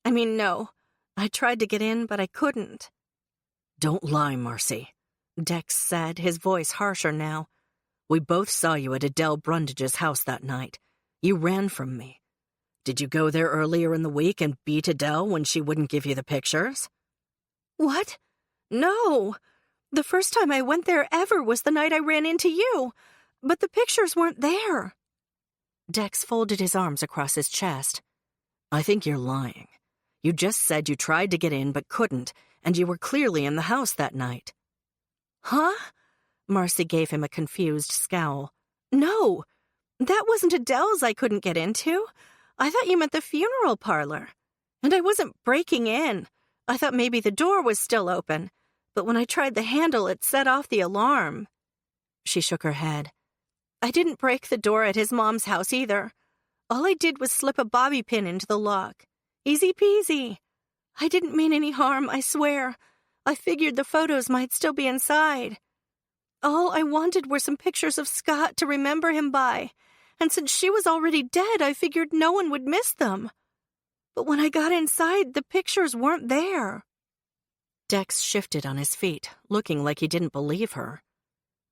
I mean, no. I tried to get in, but I couldn't. Don't lie, Marcy, Dex said, his voice harsher now. We both saw you at Adele Brundage's house that night. You ran from me. Did you go there earlier in the week and beat Adele when she wouldn't give you the pictures? What? No. The first time I went there ever was the night I ran into you, but the pictures weren't there. Dex folded his arms across his chest. I think you're lying. You just said you tried to get in but couldn't, and you were clearly in the house that night. Huh? Marcy gave him a confused scowl. No, that wasn't Adele's I couldn't get into. I thought you meant the funeral parlor. And I wasn't breaking in. I thought maybe the door was still open, but when I tried the handle, it set off the alarm. She shook her head. I didn't break the door at his mom's house either. All I did was slip a bobby pin into the lock. Easy peasy. I didn't mean any harm, I swear. I figured the photos might still be inside. All I wanted were some pictures of Scott to remember him by, and since she was already dead, I figured no one would miss them. But when I got inside, the pictures weren't there. Dex shifted on his feet, looking like he didn't believe her.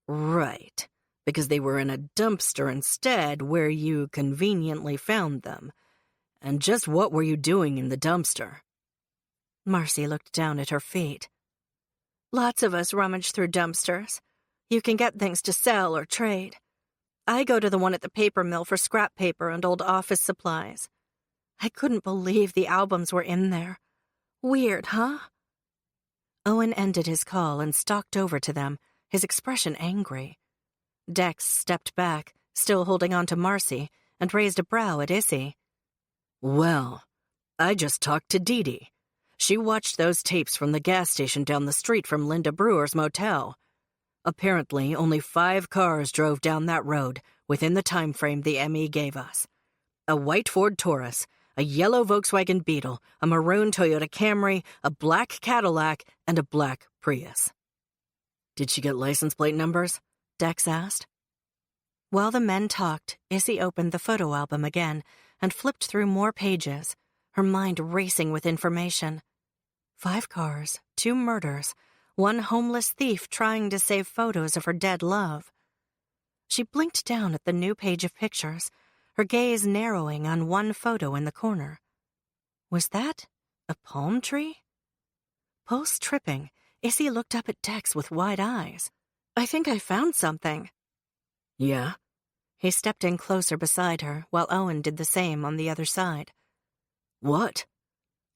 Right, because they were in a dumpster instead where you conveniently found them. And just what were you doing in the dumpster? Marcy looked down at her feet. Lots of us rummage through dumpsters. You can get things to sell or trade. I go to the one at the paper mill for scrap paper and old office supplies. I couldn't believe the albums were in there. Weird, huh? Owen ended his call and stalked over to them, his expression angry. Dex stepped back, still holding on to Marcy, and raised a brow at Issy. Well, I just talked to Dee. She watched those tapes from the gas station down the street from Linda Brewer's motel. Apparently, only 5 cars drove down that road within the time frame the ME gave us. A white Ford Taurus, a yellow Volkswagen Beetle, a maroon Toyota Camry, a black Cadillac, and a black Prius. Did she get license plate numbers? Dex asked. While the men talked, Issy opened the photo album again and flipped through more pages, her mind racing with information. 5 cars, 2 murders, 1 homeless thief trying to save photos of her dead love. She blinked down at the new page of pictures, her gaze narrowing on one photo in the corner. Was that a palm tree? Pulse tripping, Issy looked up at Dex with wide eyes. "I think I found something." Yeah? He stepped in closer beside her, while Owen did the same on the other side. What?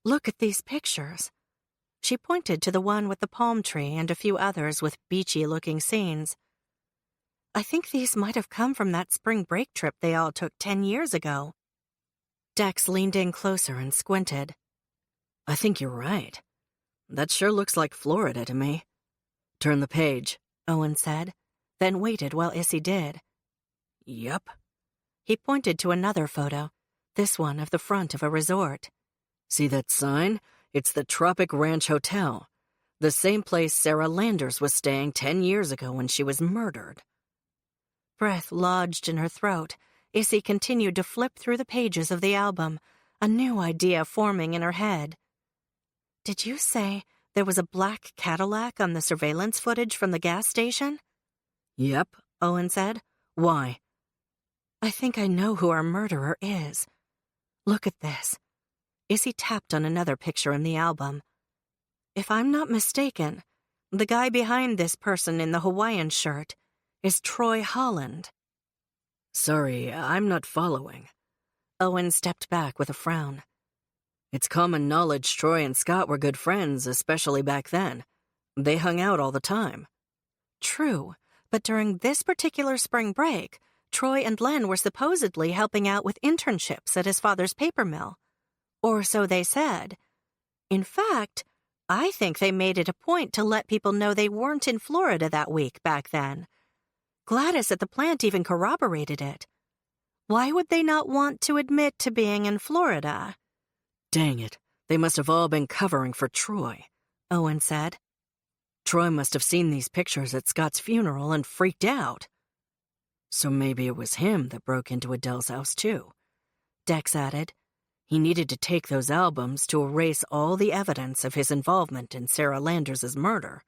"Look at these pictures." She pointed to the one with the palm tree and a few others with beachy-looking scenes. "I think these might have come from that spring break trip they all took 10 years ago." Dex leaned in closer and squinted. I think you're right. That sure looks like Florida to me. Turn the page, Owen said, then waited while Issy did. Yep. He pointed to another photo, this one of the front of a resort. See that sign? It's the Tropic Ranch Hotel. The same place Sarah Landers was staying 10 years ago when she was murdered. Breath lodged in her throat. Issy continued to flip through the pages of the album, a new idea forming in her head. "Did you say there was a black Cadillac on the surveillance footage from the gas station?" Yep, Owen said. Why? "I think I know who our murderer is. Look at this." Issy tapped on another picture in the album. "If I'm not mistaken, the guy behind this person in the Hawaiian shirt is Troy Holland." Sorry, I'm not following. Owen stepped back with a frown. It's common knowledge Troy and Scott were good friends, especially back then. They hung out all the time. True, but during this particular spring break, Troy and Len were supposedly helping out with internships at his father's paper mill. Or so they said. In fact, I think they made it a point to let people know they weren't in Florida that week back then. Gladys at the plant even corroborated it. Why would they not want to admit to being in Florida? Dang it, they must have all been covering for Troy, Owen said. Troy must have seen these pictures at Scott's funeral and freaked out. So maybe it was him that broke into Adele's house too, Dex added. He needed to take those albums to erase all the evidence of his involvement in Sarah Landers' murder.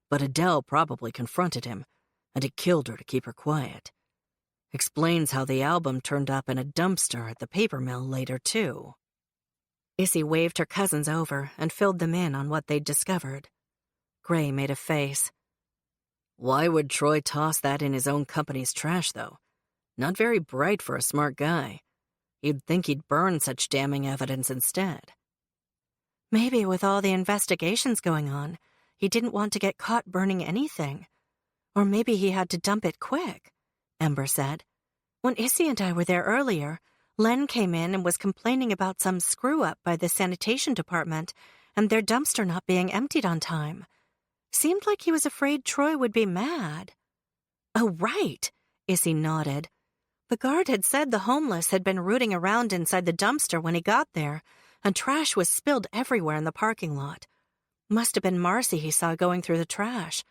But Adele probably confronted him, and it killed her to keep her quiet. Explains how the album turned up in a dumpster at the paper mill later, too. Issy waved her cousins over and filled them in on what they'd discovered. Gray made a face. Why would Troy toss that in his own company's trash, though? Not very bright for a smart guy. You'd think he'd burn such damning evidence instead. Maybe with all the investigations going on, he didn't want to get caught burning anything. Or maybe he had to dump it quick, Ember said. When Issy and I were there earlier, Len came in and was complaining about some screw-up by the sanitation department and their dumpster not being emptied on time. Seemed like he was afraid Troy would be mad. Oh, right, Issy nodded. The guard had said the homeless had been rooting around inside the dumpster when he got there, and trash was spilled everywhere in the parking lot. Must have been Marcy he saw going through the trash.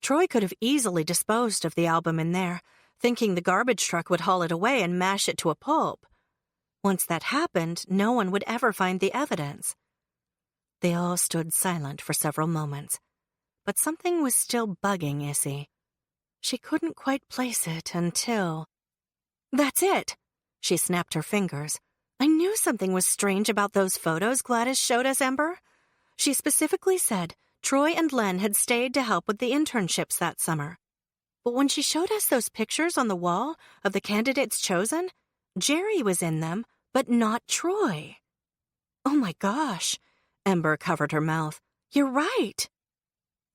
Troy could have easily disposed of the album in there, thinking the garbage truck would haul it away and mash it to a pulp. Once that happened, no one would ever find the evidence. They all stood silent for several moments, but something was still bugging Issy. She couldn't quite place it until... That's it! She snapped her fingers. I knew something was strange about those photos Gladys showed us, Ember. She specifically said Troy and Len had stayed to help with the internships that summer. But when she showed us those pictures on the wall of the candidates chosen, Jerry was in them, but not Troy. Oh my gosh, Ember covered her mouth. You're right.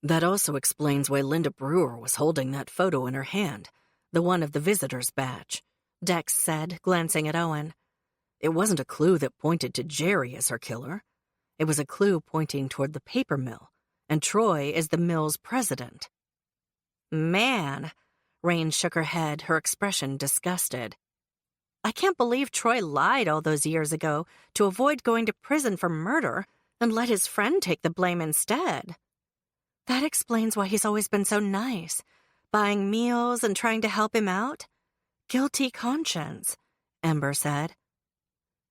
That also explains why Linda Brewer was holding that photo in her hand, the one of the visitor's badge, Dex said, glancing at Owen. It wasn't a clue that pointed to Jerry as her killer. It was a clue pointing toward the paper mill, and Troy is the mill's president. Man, Rain shook her head, her expression disgusted. I can't believe Troy lied all those years ago to avoid going to prison for murder and let his friend take the blame instead. That explains why he's always been so nice, buying meals and trying to help him out. Guilty conscience, Ember said.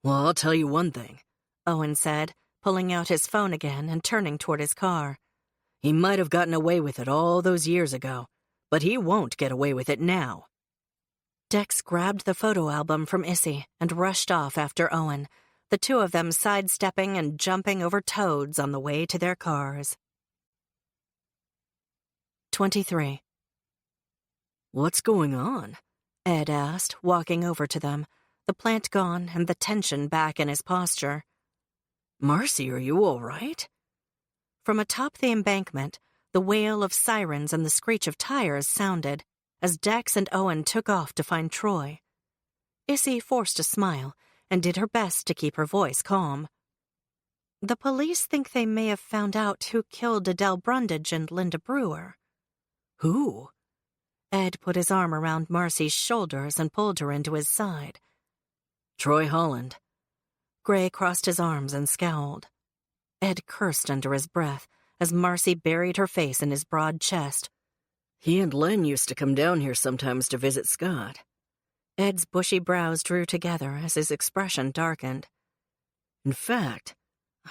Well, I'll tell you one thing, Owen said, pulling out his phone again and turning toward his car. He might have gotten away with it all those years ago, but he won't get away with it now. Dex grabbed the photo album from Issy and rushed off after Owen, the two of them sidestepping and jumping over toads on the way to their cars. 23. What's going on? Ed asked, walking over to them, the plant gone and the tension back in his posture. Marcy, are you all right? From atop the embankment, the wail of sirens and the screech of tires sounded as Dex and Owen took off to find Troy. Issy forced a smile and did her best to keep her voice calm. The police think they may have found out who killed Adele Brundage and Linda Brewer. Who? Ed put his arm around Marcy's shoulders and pulled her into his side. Troy Holland. Gray crossed his arms and scowled. Ed cursed under his breath as Marcy buried her face in his broad chest. He and Len used to come down here sometimes to visit Scott. Ed's bushy brows drew together as his expression darkened. In fact,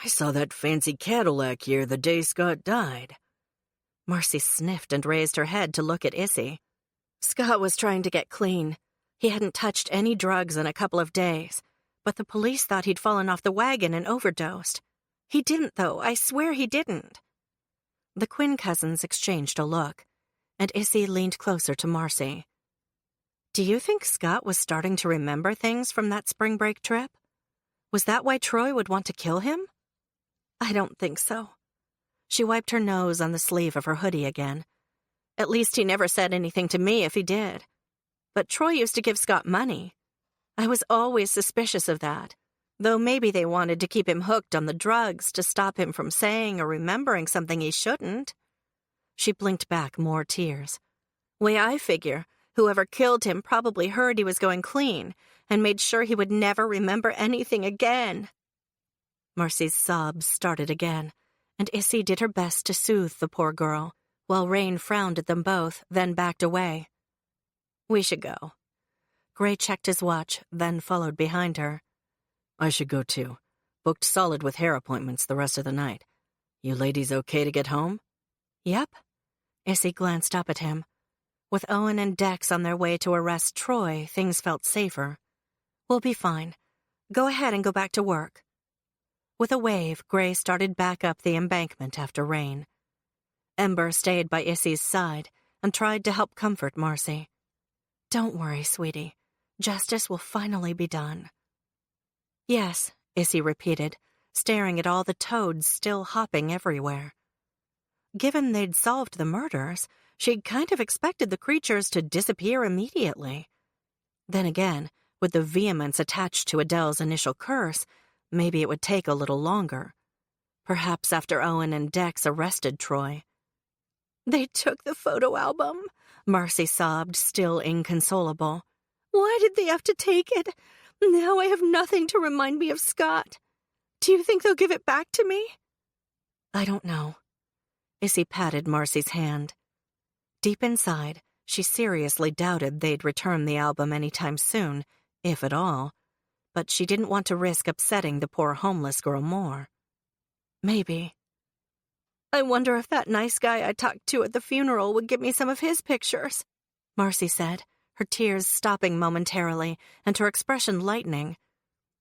I saw that fancy Cadillac here the day Scott died. Marcy sniffed and raised her head to look at Issy. Scott was trying to get clean. He hadn't touched any drugs in a couple of days, but the police thought he'd fallen off the wagon and overdosed. He didn't, though. I swear he didn't. The Quinn cousins exchanged a look, and Issy leaned closer to Marcy. Do you think Scott was starting to remember things from that spring break trip? Was that why Troy would want to kill him? I don't think so. She wiped her nose on the sleeve of her hoodie again. At least he never said anything to me if he did. But Troy used to give Scott money. I was always suspicious of that, though maybe they wanted to keep him hooked on the drugs to stop him from saying or remembering something he shouldn't. She blinked back more tears. Way I figure, whoever killed him probably heard he was going clean and made sure he would never remember anything again. Marcy's sobs started again, and Issy did her best to soothe the poor girl, while Rain frowned at them both, then backed away. We should go. Gray checked his watch, then followed behind her. I should go too. Booked solid with hair appointments the rest of the night. You ladies okay to get home? Yep. Issy glanced up at him. With Owen and Dex on their way to arrest Troy, things felt safer. We'll be fine. Go ahead and go back to work. With a wave, Gray started back up the embankment after Rain. Ember stayed by Issy's side and tried to help comfort Marcy. Don't worry, sweetie. Justice will finally be done. Yes, Issy repeated, staring at all the toads still hopping everywhere. Given they'd solved the murders, she'd kind of expected the creatures to disappear immediately. Then again, with the vehemence attached to Adele's initial curse, maybe it would take a little longer. Perhaps after Owen and Dex arrested Troy. They took the photo album, Marcy sobbed, still inconsolable. Why did they have to take it? Now I have nothing to remind me of Scott. Do you think they'll give it back to me? I don't know. Issy patted Marcy's hand. Deep inside, she seriously doubted they'd return the album anytime soon, if at all, but she didn't want to risk upsetting the poor homeless girl more. Maybe. I wonder if that nice guy I talked to at the funeral would give me some of his pictures, Marcy said, her tears stopping momentarily and her expression lightening.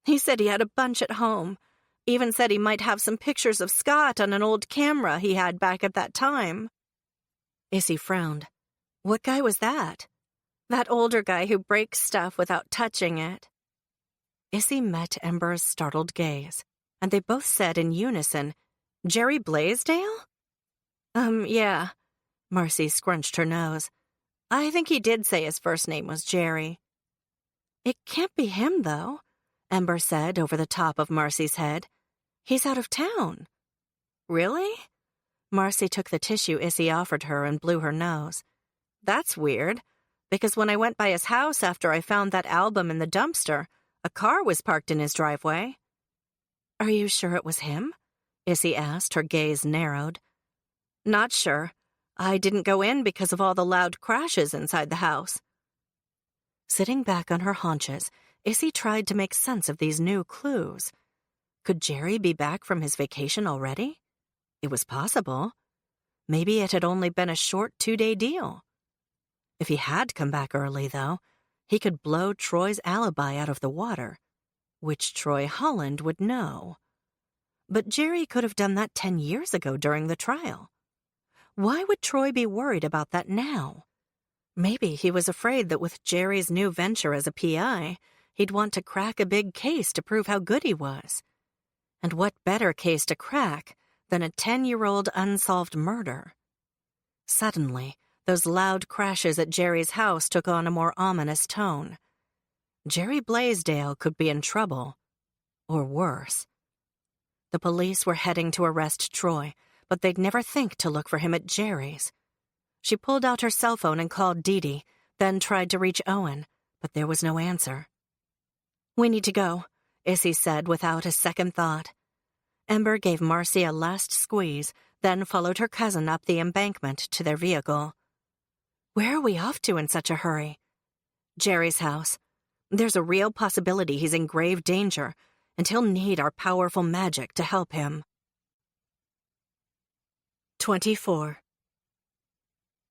He said he had a bunch at home. Even said he might have some pictures of Scott on an old camera he had back at that time. Issy frowned. What guy was that? That older guy who breaks stuff without touching it. Issy met Ember's startled gaze, and they both said in unison, Jerry Blaisdell? Yeah. Marcy scrunched her nose. I think he did say his first name was Jerry. It can't be him, though, Ember said over the top of Marcy's head. He's out of town. Really? Marcy took the tissue Issy offered her and blew her nose. That's weird. because when I went by his house after I found that album in the dumpster, a car was parked in his driveway." "Are you sure it was him?" Issy asked, her gaze narrowed. "Not sure. I didn't go in because of all the loud crashes inside the house." Sitting back on her haunches, Issy tried to make sense of these new clues. Could Jerry be back from his vacation already? It was possible. Maybe it had only been a short 2-day deal. If he had come back early, though, he could blow Troy's alibi out of the water, which Troy Holland would know. But Jerry could have done that 10 years ago during the trial. Why would Troy be worried about that now? Maybe he was afraid that with Jerry's new venture as a PI, he'd want to crack a big case to prove how good he was. And what better case to crack than a 10-year-old unsolved murder? Suddenly, those loud crashes at Jerry's house took on a more ominous tone. Jerry Blaisdell could be in trouble. Or worse. The police were heading to arrest Troy, but they'd never think to look for him at Jerry's. She pulled out her cell phone and called Dee Dee, then tried to reach Owen, but there was no answer. "We need to go," Issy said without a second thought. Ember gave Marcy a last squeeze, then followed her cousin up the embankment to their vehicle. "Where are we off to in such a hurry?" "Jerry's house. There's a real possibility he's in grave danger, and he'll need our powerful magic to help him." 24.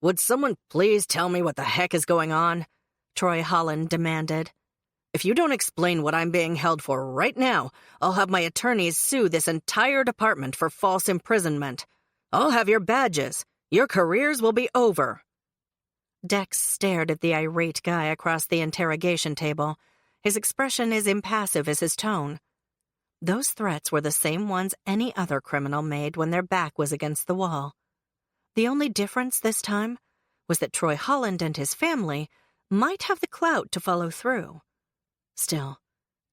"Would someone please tell me what the heck is going on?" Troy Holland demanded. "If you don't explain what I'm being held for right now, I'll have my attorneys sue this entire department for false imprisonment. I'll have your badges. Your careers will be over." Dex stared at the irate guy across the interrogation table, his expression as impassive as his tone. Those threats were the same ones any other criminal made when their back was against the wall. The only difference this time was that Troy Holland and his family might have the clout to follow through. Still,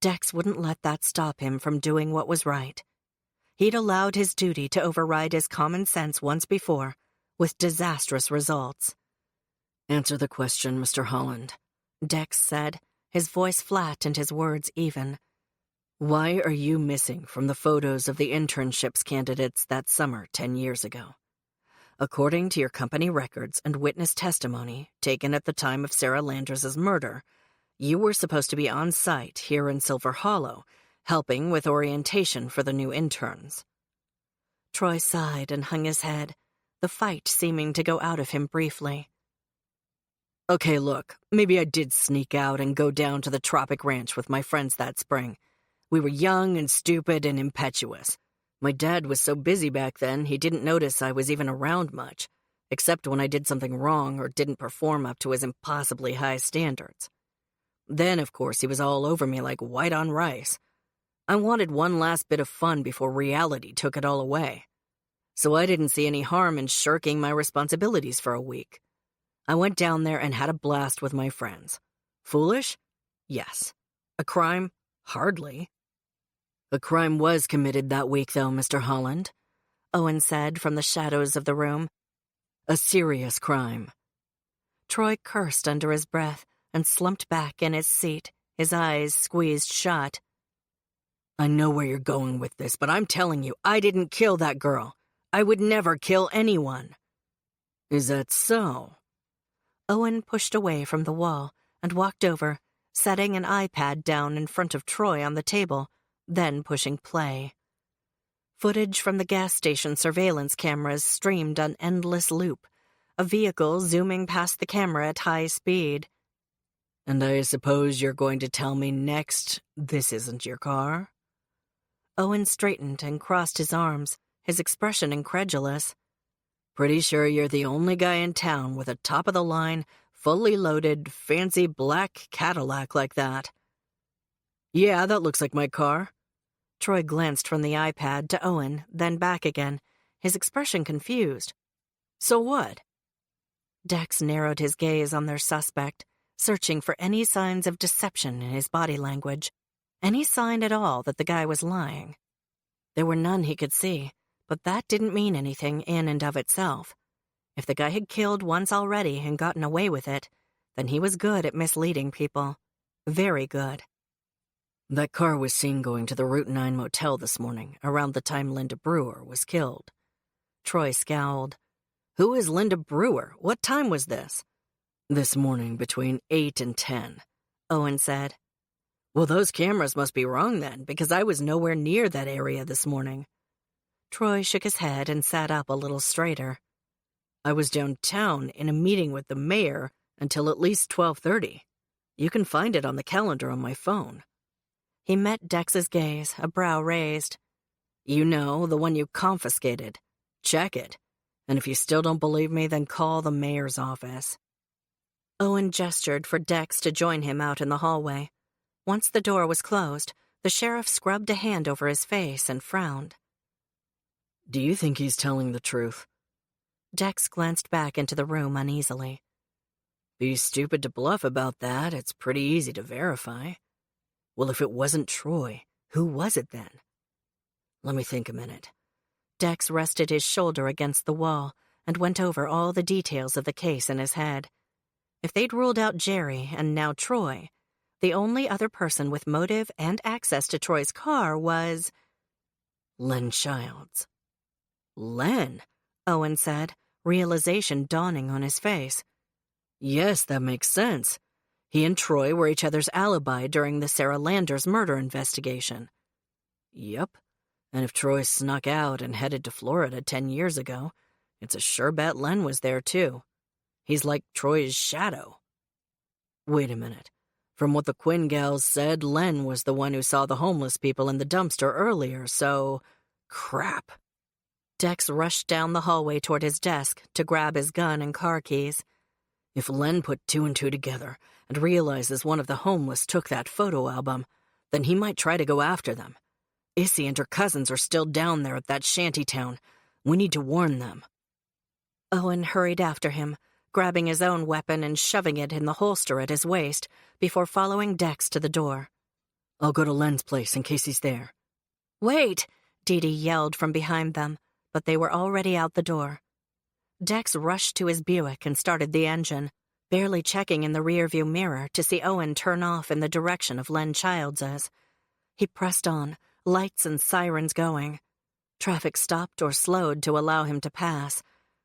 Dex wouldn't let that stop him from doing what was right. He'd allowed his duty to override his common sense once before, with disastrous results. "Answer the question, Mr. Holland," Dex said, his voice flat and his words even. "Why are you missing from the photos of the internships candidates that summer 10 years ago? According to your company records and witness testimony taken at the time of Sarah Landers' murder, you were supposed to be on site here in Silver Hollow, helping with orientation for the new interns." Troy sighed and hung his head, the fight seeming to go out of him briefly. "Okay, look, maybe I did sneak out and go down to the Tropic Ranch with my friends that spring. We were young and stupid and impetuous. My dad was so busy back then he didn't notice I was even around much, except when I did something wrong or didn't perform up to his impossibly high standards. Then, of course, he was all over me like white on rice. I wanted one last bit of fun before reality took it all away. So I didn't see any harm in shirking my responsibilities for a week. I went down there and had a blast with my friends. Foolish? Yes. A crime? Hardly. A crime was committed that week, though, Mr. Holland," Owen said from the shadows of the room. "A serious crime." Troy cursed under his breath and slumped back in his seat, his eyes squeezed shut. "I know where you're going with this, but I'm telling you, I didn't kill that girl. I would never kill anyone." "Is that so?" Owen pushed away from the wall and walked over, setting an iPad down in front of Troy on the table, then pushing play. Footage from the gas station surveillance cameras streamed on endless loop, a vehicle zooming past the camera at high speed. "And I suppose you're going to tell me next this isn't your car?" Owen straightened and crossed his arms, his expression incredulous. "Pretty sure you're the only guy in town with a top-of-the-line, fully loaded, fancy black Cadillac like that." "Yeah, that looks like my car." Troy glanced from the iPad to Owen, then back again, his expression confused. "So what?" Dex narrowed his gaze on their suspect, searching for any signs of deception in his body language, any sign at all that the guy was lying. There were none he could see, but that didn't mean anything in and of itself. If the guy had killed once already and gotten away with it, then he was good at misleading people. Very good. That car was seen going to the Route 9 motel this morning, around the time Linda Brewer was killed. Troy scowled. Who is Linda Brewer? What time was this? This morning, between 8 and 10, Owen said. Well, those cameras must be wrong then, because I was nowhere near that area this morning. Troy shook his head and sat up a little straighter. I was downtown in a meeting with the mayor until at least 12:30. You can find it on the calendar on my phone. He met Dex's gaze, a brow raised. You know, the one you confiscated. Check it. And if you still don't believe me, then call the mayor's office. Owen gestured for Dex to join him out in the hallway. Once the door was closed, the sheriff scrubbed a hand over his face and frowned. Do you think he's telling the truth? Dex glanced back into the room uneasily. Be stupid to bluff about that. It's pretty easy to verify. Well, if it wasn't Troy, who was it then? Let me think a minute. Dex rested his shoulder against the wall and went over all the details of the case in his head. If they'd ruled out Jerry and now Troy, the only other person with motive and access to Troy's car was Len Childs. Len, Owen said, realization dawning on his face. Yes, that makes sense. He and Troy were each other's alibi during the Sarah Landers murder investigation. Yep. And if Troy snuck out and headed to Florida 10 years ago, it's a sure bet Len was there too. He's like Troy's shadow. Wait a minute. From what the Quinn gals said, Len was the one who saw the homeless people in the dumpster earlier, so... crap. Dex rushed down the hallway toward his desk to grab his gun and car keys. If Len put two and two together and realizes one of the homeless took that photo album, then he might try to go after them. Issy and her cousins are still down there at that shantytown. We need to warn them. Owen hurried after him, grabbing his own weapon and shoving it in the holster at his waist before following Dex to the door. I'll go to Len's place in case he's there. Wait! Dee Dee yelled from behind them, but they were already out the door. Dex rushed to his Buick and started the engine, barely checking in the rearview mirror to see Owen turn off in the direction of Len Childs's. He pressed on, lights and sirens going. Traffic stopped or slowed to allow him to pass,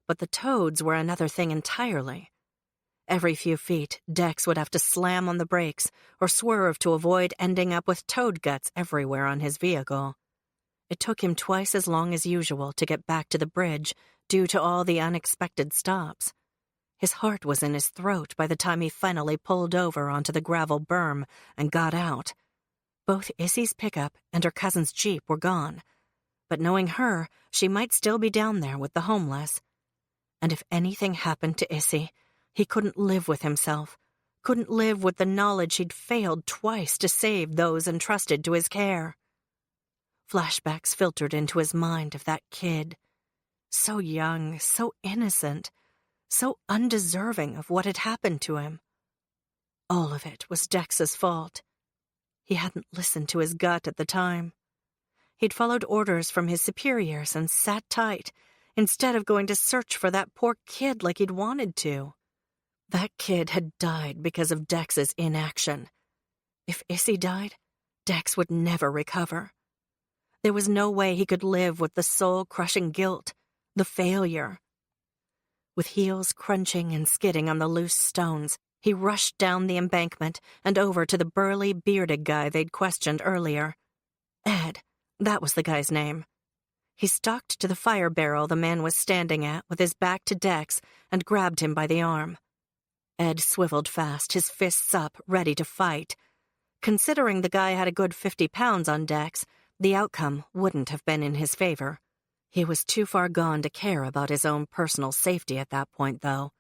but the toads were another thing entirely. Every few feet, Dex would have to slam on the brakes or swerve to avoid ending up with toad guts everywhere on his vehicle. It took him twice as long as usual to get back to the bridge due to all the unexpected stops. His heart was in his throat by the time he finally pulled over onto the gravel berm and got out. Both Issy's pickup and her cousin's Jeep were gone, but knowing her, she might still be down there with the homeless. And if anything happened to Issy, he couldn't live with himself, couldn't live with the knowledge he'd failed twice to save those entrusted to his care. Flashbacks filtered into his mind of that kid. So young, so innocent, so undeserving of what had happened to him. All of it was Dex's fault. He hadn't listened to his gut at the time. He'd followed orders from his superiors and sat tight, instead of going to search for that poor kid like he'd wanted to. That kid had died because of Dex's inaction. If Issy died, Dex would never recover. There was no way he could live with the soul-crushing guilt, the failure. With heels crunching and skidding on the loose stones, he rushed down the embankment and over to the burly, bearded guy they'd questioned earlier. Ed, that was the guy's name. He stalked to the fire barrel the man was standing at with his back to Dex and grabbed him by the arm. Ed swiveled fast, his fists up, ready to fight. Considering the guy had a good 50 pounds on Dex, the outcome wouldn't have been in his favor. He was too far gone to care about his own personal safety at that point, though.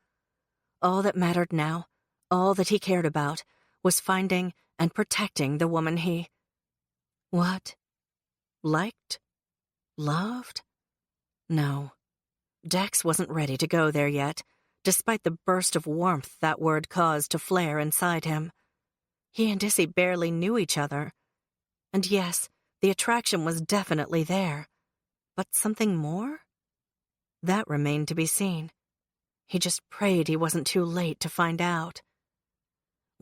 All that mattered now, all that he cared about, was finding and protecting the woman he... What? Liked? Loved? No. Dex wasn't ready to go there yet, despite the burst of warmth that word caused to flare inside him. He and Issy barely knew each other. And yes, the attraction was definitely there. But something more? That remained to be seen. He just prayed he wasn't too late to find out.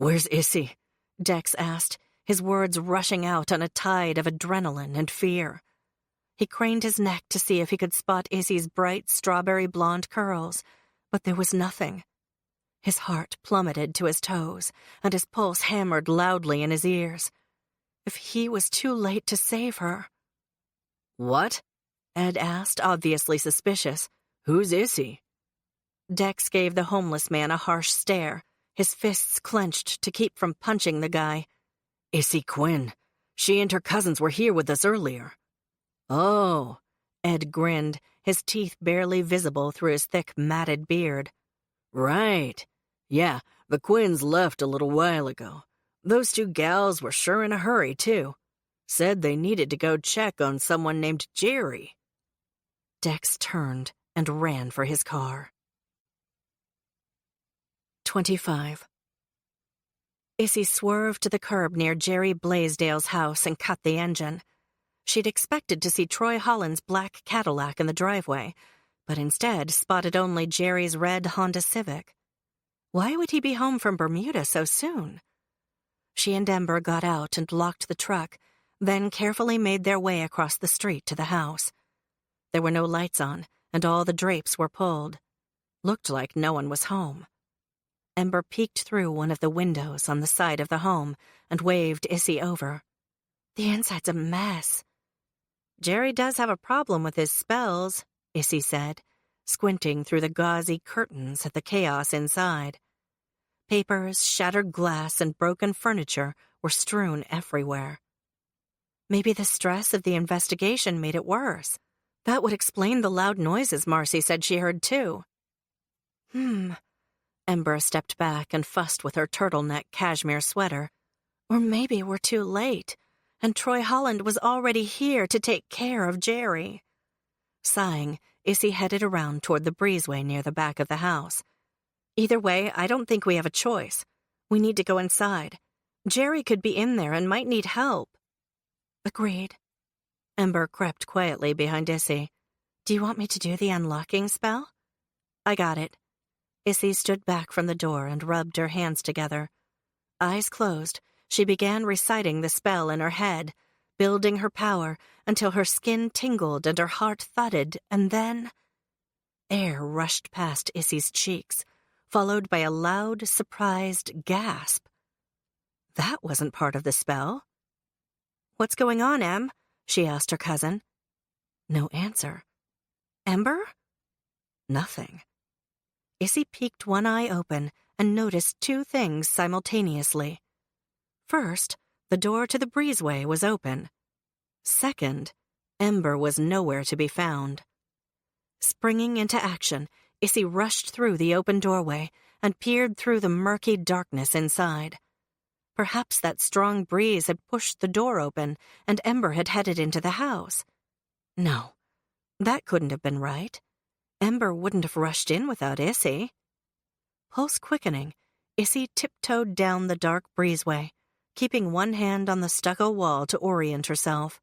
"Where's Issy?" Dex asked, his words rushing out on a tide of adrenaline and fear. He craned his neck to see if he could spot Issy's bright strawberry blonde curls, but there was nothing. His heart plummeted to his toes, and his pulse hammered loudly in his ears. If he was too late to save her... "What?" Ed asked, obviously suspicious. "Who's Issy?" Dex gave the homeless man a harsh stare, his fists clenched to keep from punching the guy. "Issy Quinn. She and her cousins were here with us earlier." "Oh," Ed grinned, his teeth barely visible through his thick, matted beard. "Right. Yeah, the Quinns left a little while ago. Those two gals were sure in a hurry, too. Said they needed to go check on someone named Jerry." Dex turned and ran for his car. 25. Issy swerved to the curb near Jerry Blaisdell's house and cut the engine. She'd expected to see Troy Holland's black Cadillac in the driveway, but instead spotted only Jerry's red Honda Civic. Why would he be home from Bermuda so soon? She and Ember got out and locked the truck, then carefully made their way across the street to the house. There were no lights on, and all the drapes were pulled. Looked like no one was home. Ember peeked through one of the windows on the side of the home and waved Issy over. "The inside's a mess." "Jerry does have a problem with his spells," Issy said, squinting through the gauzy curtains at the chaos inside. Papers, shattered glass, and broken furniture were strewn everywhere. Maybe the stress of the investigation made it worse. That would explain the loud noises Marcy said she heard, too. Ember stepped back and fussed with her turtleneck cashmere sweater. Or maybe we're too late, and Troy Holland was already here to take care of Jerry. Sighing, Issy headed around toward the breezeway near the back of the house. "Either way, I don't think we have a choice. We need to go inside. Jerry could be in there and might need help." "Agreed." Ember crept quietly behind Issy. "Do you want me to do the unlocking spell?" "I got it." Issy stood back from the door and rubbed her hands together. Eyes closed, she began reciting the spell in her head, building her power until her skin tingled and her heart thudded, and then... Air rushed past Issy's cheeks, followed by a loud, surprised gasp. That wasn't part of the spell. "What's going on, Em?" she asked her cousin. No answer. "Ember?" Nothing. Issy peeked one eye open and noticed two things simultaneously. First, the door to the breezeway was open. Second, Ember was nowhere to be found. Springing into action, Issy rushed through the open doorway and peered through the murky darkness inside. Perhaps that strong breeze had pushed the door open and Ember had headed into the house. No, that couldn't have been right. Ember wouldn't have rushed in without Issy. Pulse quickening, Issy tiptoed down the dark breezeway, keeping one hand on the stucco wall to orient herself.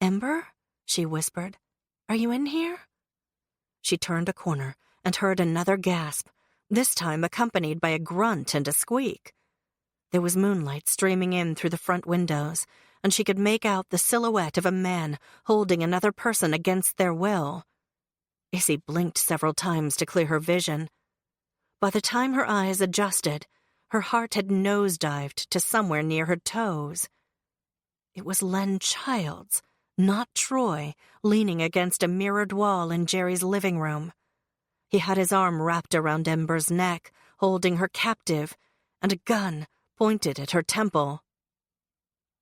"Ember?" she whispered. "Are you in here?" She turned a corner and heard another gasp, this time accompanied by a grunt and a squeak. There was moonlight streaming in through the front windows, and she could make out the silhouette of a man holding another person against their will. Issy blinked several times to clear her vision. By the time her eyes adjusted, her heart had nosedived to somewhere near her toes. It was Len Childs, not Troy, leaning against a mirrored wall in Jerry's living room. He had his arm wrapped around Ember's neck, holding her captive, and a gun pointed at her temple.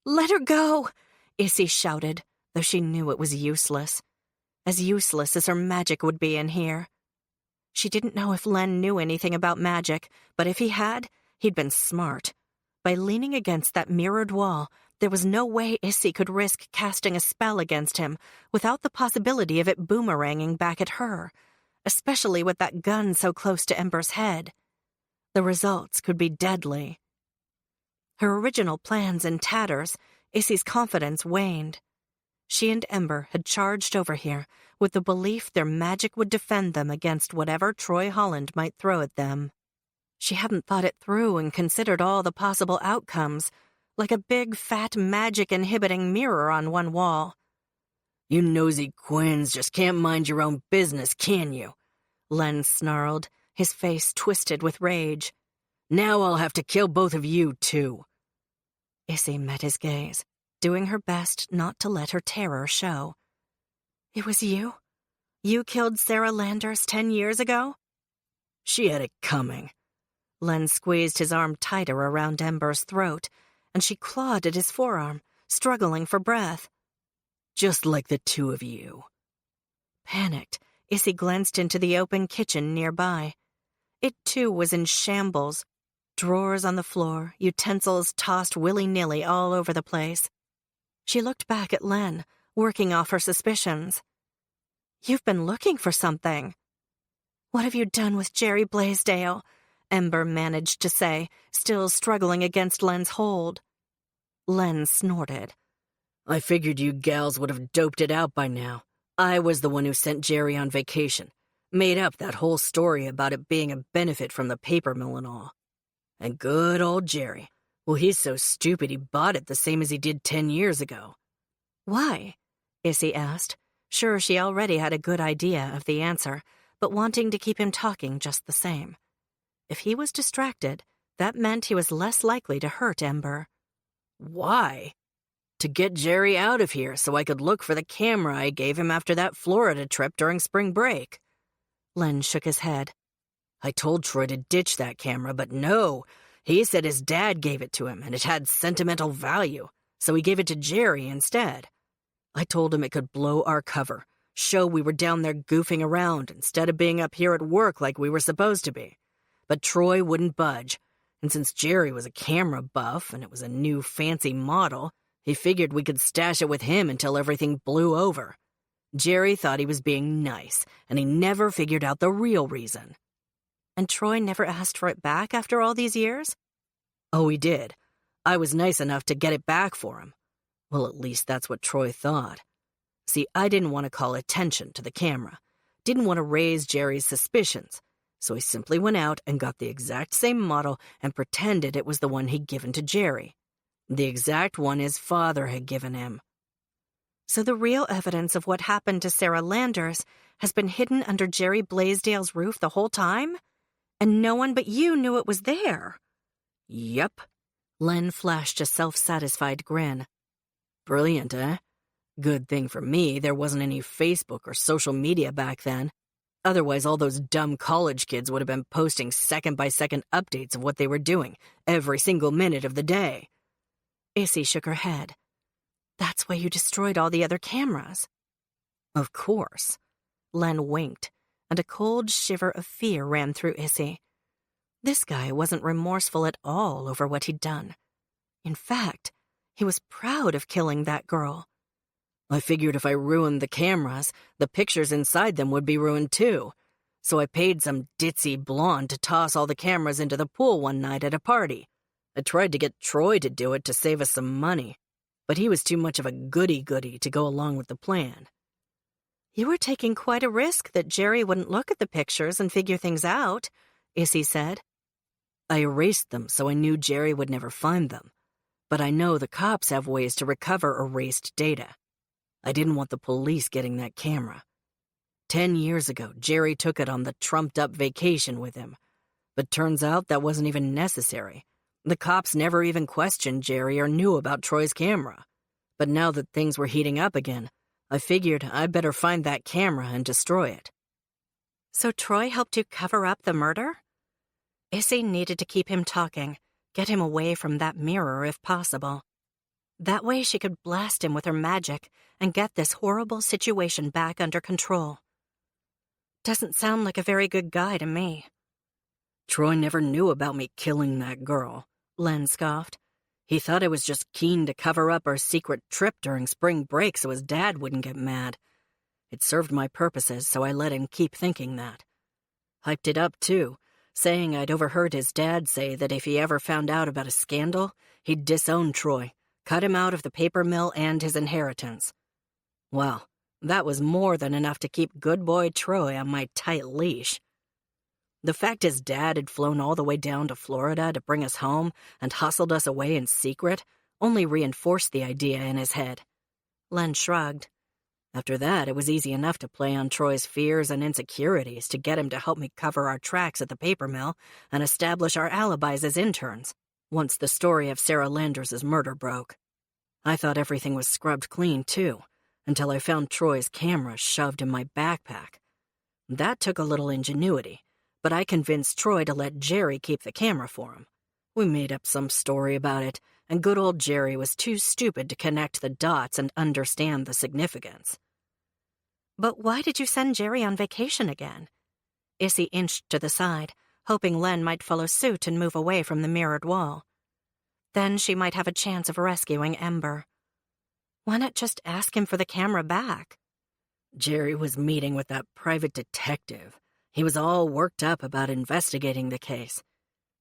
"Let her go!" Issy shouted, though she knew it was useless. As useless as her magic would be in here. She didn't know if Len knew anything about magic, but if he had, he'd been smart. By leaning against that mirrored wall, there was no way Issy could risk casting a spell against him without the possibility of it boomeranging back at her, especially with that gun so close to Ember's head. The results could be deadly. Her original plans in tatters, Issy's confidence waned. She and Ember had charged over here with the belief their magic would defend them against whatever Troy Holland might throw at them. She hadn't thought it through and considered all the possible outcomes, like a big, fat, magic-inhibiting mirror on one wall. You nosy Quinns just can't mind your own business, can you? Len snarled, his face twisted with rage. Now I'll have to kill both of you, too. Issy met his gaze, doing her best not to let her terror show. It was you? You killed Sarah Landers 10 years ago? She had it coming. Len squeezed his arm tighter around Ember's throat, and she clawed at his forearm, struggling for breath. Just like the two of you. Panicked, Issy glanced into the open kitchen nearby. It, too, was in shambles. Drawers on the floor, utensils tossed willy-nilly all over the place. She looked back at Len, working off her suspicions. You've been looking for something. What have you done with Jerry Blaisdell? Ember managed to say, still struggling against Len's hold. Len snorted. I figured you gals would have doped it out by now. I was the one who sent Jerry on vacation. Made up that whole story about it being a benefit from the paper mill and all. And good old Jerry. Well, he's so stupid he bought it the same as he did 10 years ago. Why? Issy asked, sure she already had a good idea of the answer, but wanting to keep him talking just the same. If he was distracted, that meant he was less likely to hurt Ember. Why? To get Jerry out of here so I could look for the camera I gave him after that Florida trip during spring break. Len shook his head. I told Troy to ditch that camera, but no. He said his dad gave it to him and it had sentimental value, so he gave it to Jerry instead. I told him it could blow our cover, show we were down there goofing around instead of being up here at work like we were supposed to be. But Troy wouldn't budge, and since Jerry was a camera buff and it was a new fancy model, he figured we could stash it with him until everything blew over. Jerry thought he was being nice, and he never figured out the real reason. And Troy never asked for it back after all these years? Oh, he did. I was nice enough to get it back for him. Well, at least that's what Troy thought. See, I didn't want to call attention to the camera. Didn't want to raise Jerry's suspicions. So I simply went out and got the exact same model and pretended it was the one he'd given to Jerry. The exact one his father had given him. So the real evidence of what happened to Sarah Landers has been hidden under Jerry Blaisdell's roof the whole time? And no one but you knew it was there? Yep. Len flashed a self-satisfied grin. Brilliant, eh? Good thing for me there wasn't any Facebook or social media back then. Otherwise, all those dumb college kids would have been posting second-by-second updates of what they were doing every single minute of the day. Issy shook her head. That's why you destroyed all the other cameras. Of course. Len winked, and a cold shiver of fear ran through Issy. This guy wasn't remorseful at all over what he'd done. In fact, he was proud of killing that girl. I figured if I ruined the cameras, the pictures inside them would be ruined too. So I paid some ditzy blonde to toss all the cameras into the pool one night at a party. I tried to get Troy to do it to save us some money, but he was too much of a goody-goody to go along with the plan. You were taking quite a risk that Jerry wouldn't look at the pictures and figure things out, Issy said. I erased them so I knew Jerry would never find them. But I know the cops have ways to recover erased data. I didn't want the police getting that camera. 10 years ago, Jerry took it on the trumped-up vacation with him. But turns out that wasn't even necessary. The cops never even questioned Jerry or knew about Troy's camera. But now that things were heating up again, I figured I'd better find that camera and destroy it. So Troy helped you cover up the murder? Issy needed to keep him talking, get him away from that mirror if possible. That way she could blast him with her magic and get this horrible situation back under control. Doesn't sound like a very good guy to me. Troy never knew about me killing that girl, Len scoffed. He thought I was just keen to cover up our secret trip during spring break so his dad wouldn't get mad. It served my purposes, so I let him keep thinking that. Hyped it up, too, saying I'd overheard his dad say that if he ever found out about a scandal, he'd disown Troy, cut him out of the paper mill and his inheritance. Well, that was more than enough to keep good boy Troy on my tight leash. The fact his dad had flown all the way down to Florida to bring us home and hustled us away in secret only reinforced the idea in his head. Len shrugged. After that, it was easy enough to play on Troy's fears and insecurities to get him to help me cover our tracks at the paper mill and establish our alibis as interns, once the story of Sarah Landers' murder broke. I thought everything was scrubbed clean, too, until I found Troy's camera shoved in my backpack. That took a little ingenuity, but I convinced Troy to let Jerry keep the camera for him. We made up some story about it, and good old Jerry was too stupid to connect the dots and understand the significance. But why did you send Jerry on vacation again? Issy inched to the side, hoping Len might follow suit and move away from the mirrored wall. Then she might have a chance of rescuing Ember. Why not just ask him for the camera back? Jerry was meeting with that private detective. He was all worked up about investigating the case.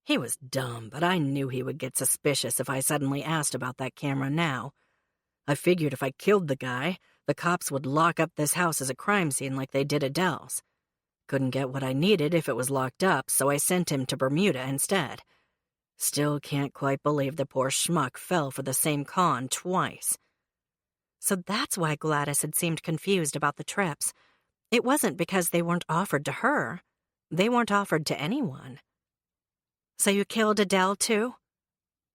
He was dumb, but I knew he would get suspicious if I suddenly asked about that camera now. I figured if I killed the guy, the cops would lock up this house as a crime scene like they did Adele's. Couldn't get what I needed if it was locked up, so I sent him to Bermuda instead. Still can't quite believe the poor schmuck fell for the same con twice. So that's why Gladys had seemed confused about the trips. It wasn't because they weren't offered to her. They weren't offered to anyone. So you killed Adele, too?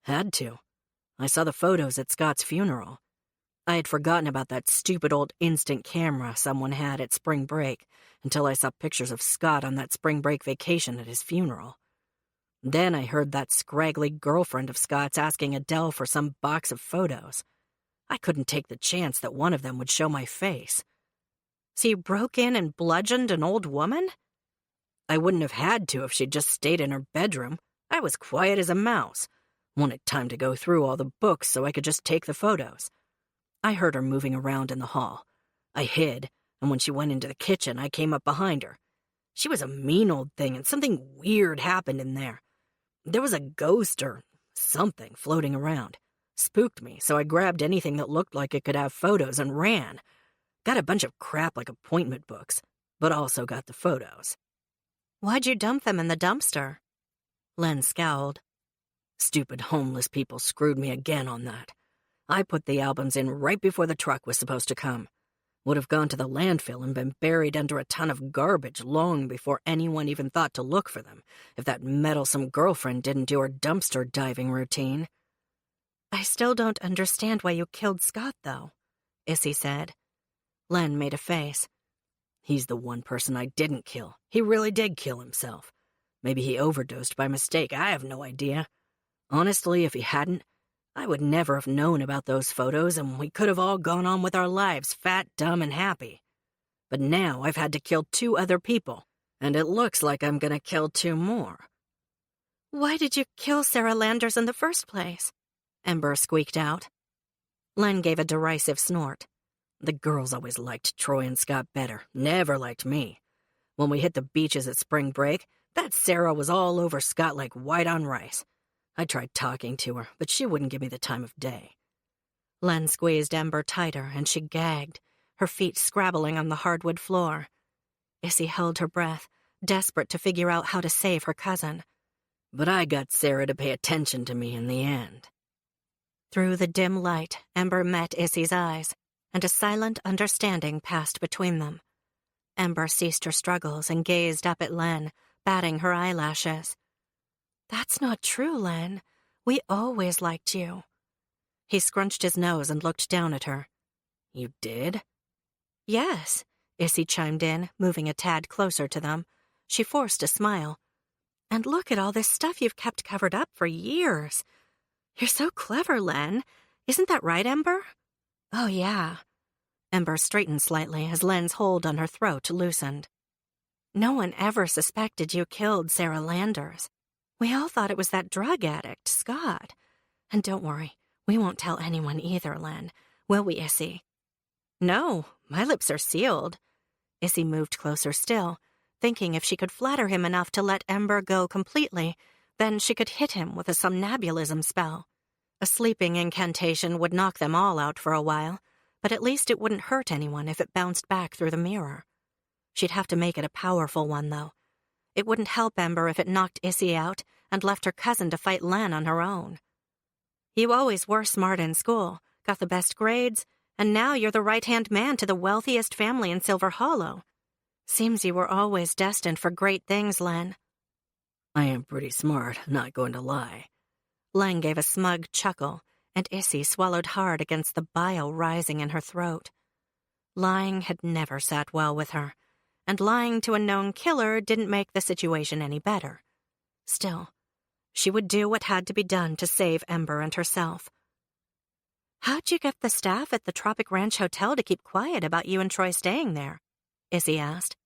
Had to. I saw the photos at Scott's funeral. I had forgotten about that stupid old instant camera someone had at spring break until I saw pictures of Scott on that spring break vacation at his funeral. Then I heard that scraggly girlfriend of Scott's asking Adele for some box of photos. I couldn't take the chance that one of them would show my face. So you broke in and bludgeoned an old woman? I wouldn't have had to if she'd just stayed in her bedroom. I was quiet as a mouse. Wanted time to go through all the books so I could just take the photos. I heard her moving around in the hall. I hid, and when she went into the kitchen, I came up behind her. She was a mean old thing, and something weird happened in there. There was a ghost or something floating around. Spooked me, so I grabbed anything that looked like it could have photos and ran. Got a bunch of crap like appointment books, but also got the photos. Why'd you dump them in the dumpster? Len scowled. Stupid homeless people screwed me again on that. I put the albums in right before the truck was supposed to come. Would have gone to the landfill and been buried under a ton of garbage long before anyone even thought to look for them, if that meddlesome girlfriend didn't do her dumpster diving routine. I still don't understand why you killed Scott, though, Issy said. Len made a face. He's the one person I didn't kill. He really did kill himself. Maybe he overdosed by mistake. I have no idea. Honestly, if he hadn't, I would never have known about those photos, and we could have all gone on with our lives, fat, dumb, and happy. But now I've had to kill 2 other people, and it looks like I'm gonna kill 2 more. Why did you kill Sarah Landers in the first place? Ember squeaked out. Len gave a derisive snort. The girls always liked Troy and Scott better, never liked me. When we hit the beaches at spring break, that Sarah was all over Scott like white on rice. I tried talking to her, but she wouldn't give me the time of day. Len squeezed Ember tighter, and she gagged, her feet scrabbling on the hardwood floor. Issy held her breath, desperate to figure out how to save her cousin. But I got Sarah to pay attention to me in the end. Through the dim light, Ember met Issy's eyes, and a silent understanding passed between them. Ember ceased her struggles and gazed up at Len, batting her eyelashes. That's not true, Len. We always liked you. He scrunched his nose and looked down at her. You did? Yes, Issy chimed in, moving a tad closer to them. She forced a smile. And look at all this stuff you've kept covered up for years. You're so clever, Len. Isn't that right, Ember? Oh, yeah. Ember straightened slightly as Len's hold on her throat loosened. No one ever suspected you killed Sarah Landers. We all thought it was that drug addict, Scott. And don't worry, we won't tell anyone either, Len. Will we, Issy? No, my lips are sealed. Issy moved closer still, thinking if she could flatter him enough to let Ember go completely, then she could hit him with a somnambulism spell. A sleeping incantation would knock them all out for a while, but at least it wouldn't hurt anyone if it bounced back through the mirror. She'd have to make it a powerful one, though. It wouldn't help Ember if it knocked Issy out and left her cousin to fight Leighann on her own. You always were smart in school, got the best grades, and now you're the right-hand man to the wealthiest family in Silver Hollow. Seems you were always destined for great things, Leighann. I am pretty smart, not going to lie. Leighann gave a smug chuckle, and Issy swallowed hard against the bile rising in her throat. Lying had never sat well with her, and lying to a known killer didn't make the situation any better. Still, she would do what had to be done to save Ember and herself. How'd you get the staff at the Tropic Ranch Hotel to keep quiet about you and Troy staying there? Issy asked.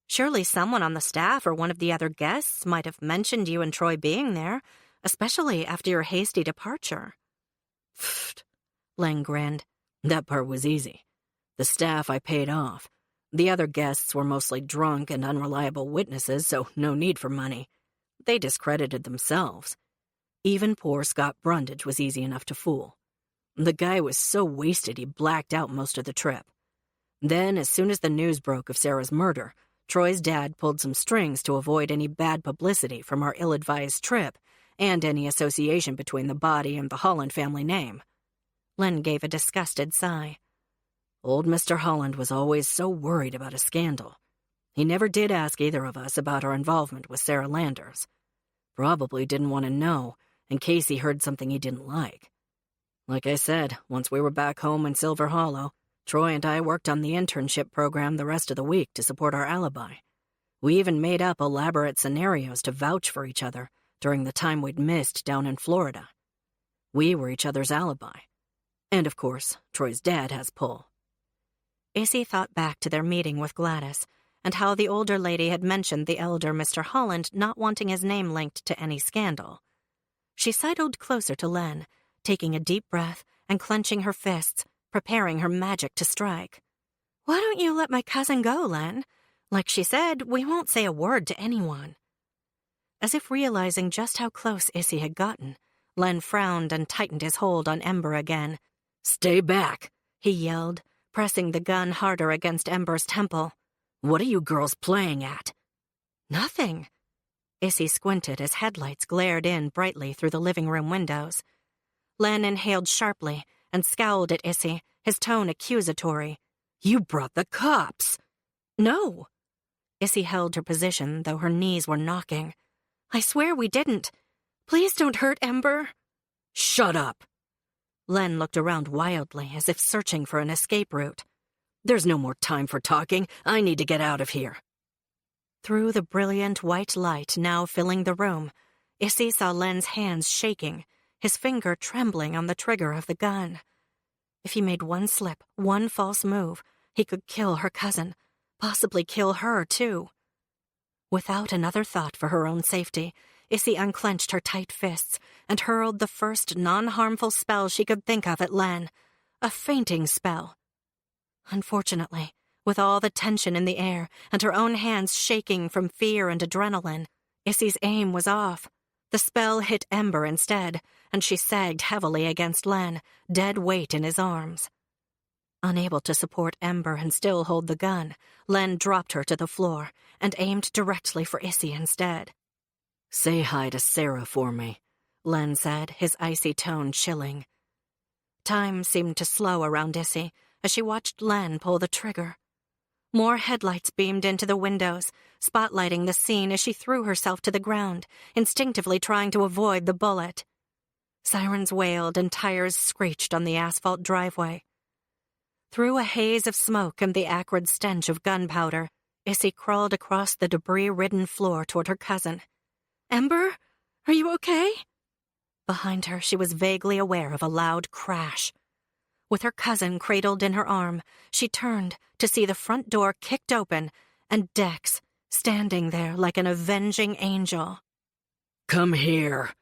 Surely someone on the staff or one of the other guests might have mentioned you and Troy being there, especially after your hasty departure. Pfft, Leighann grinned. That part was easy. The staff I paid off. The other guests were mostly drunk and unreliable witnesses, so no need for money. They discredited themselves. Even poor Scott Brundage was easy enough to fool. The guy was so wasted he blacked out most of the trip. Then, as soon as the news broke of Sarah's murder, Troy's dad pulled some strings to avoid any bad publicity from our ill-advised trip and any association between the body and the Holland family name. Leighann gave a disgusted sigh. Old Mr. Holland was always so worried about a scandal. He never did ask either of us about our involvement with Sarah Landers. Probably didn't want to know in case he heard something he didn't like. Like I said, once we were back home in Silver Hollow, Troy and I worked on the internship program the rest of the week to support our alibi. We even made up elaborate scenarios to vouch for each other during the time we'd missed down in Florida. We were each other's alibi. And of course, Troy's dad has pull. Issy thought back to their meeting with Gladys and how the older lady had mentioned the elder Mr. Holland not wanting his name linked to any scandal. She sidled closer to Leighann, taking a deep breath and clenching her fists, preparing her magic to strike. Why don't you let my cousin go, Leighann? Like she said, we won't say a word to anyone. As if realizing just how close Issy had gotten, Leighann frowned and tightened his hold on Ember again. "Stay back," he yelled, pressing the gun harder against Ember's temple. "What are you girls playing at?" Nothing. Issy squinted as headlights glared in brightly through the living room windows. Leighann inhaled sharply and scowled at Issy, his tone accusatory. "You brought the cops." "No." Issy held her position, though her knees were knocking. "I swear we didn't. Please don't hurt Ember." "Shut up." Leighann looked around wildly, as if searching for an escape route. "There's no more time for talking. I need to get out of here." Through the brilliant white light now filling the room, Issy saw Len's hands shaking, his finger trembling on the trigger of the gun. If he made one slip, one false move, he could kill her cousin, possibly kill her too. Without another thought for her own safety, Issy unclenched her tight fists and hurled the first non-harmful spell she could think of at Leighann, a fainting spell. Unfortunately, with all the tension in the air and her own hands shaking from fear and adrenaline, Issy's aim was off. The spell hit Ember instead, and she sagged heavily against Leighann, dead weight in his arms. Unable to support Ember and still hold the gun, Leighann dropped her to the floor and aimed directly for Issy instead. "Say hi to Sarah for me," Leighann said, his icy tone chilling. Time seemed to slow around Issy as she watched Leighann pull the trigger. More headlights beamed into the windows, spotlighting the scene as she threw herself to the ground, instinctively trying to avoid the bullet. Sirens wailed and tires screeched on the asphalt driveway. Through a haze of smoke and the acrid stench of gunpowder, Issy crawled across the debris-ridden floor toward her cousin. "Ember, are you okay?" Behind her, she was vaguely aware of a loud crash. With her cousin cradled in her arm, she turned to see the front door kicked open and Dex standing there like an avenging angel. "Come here."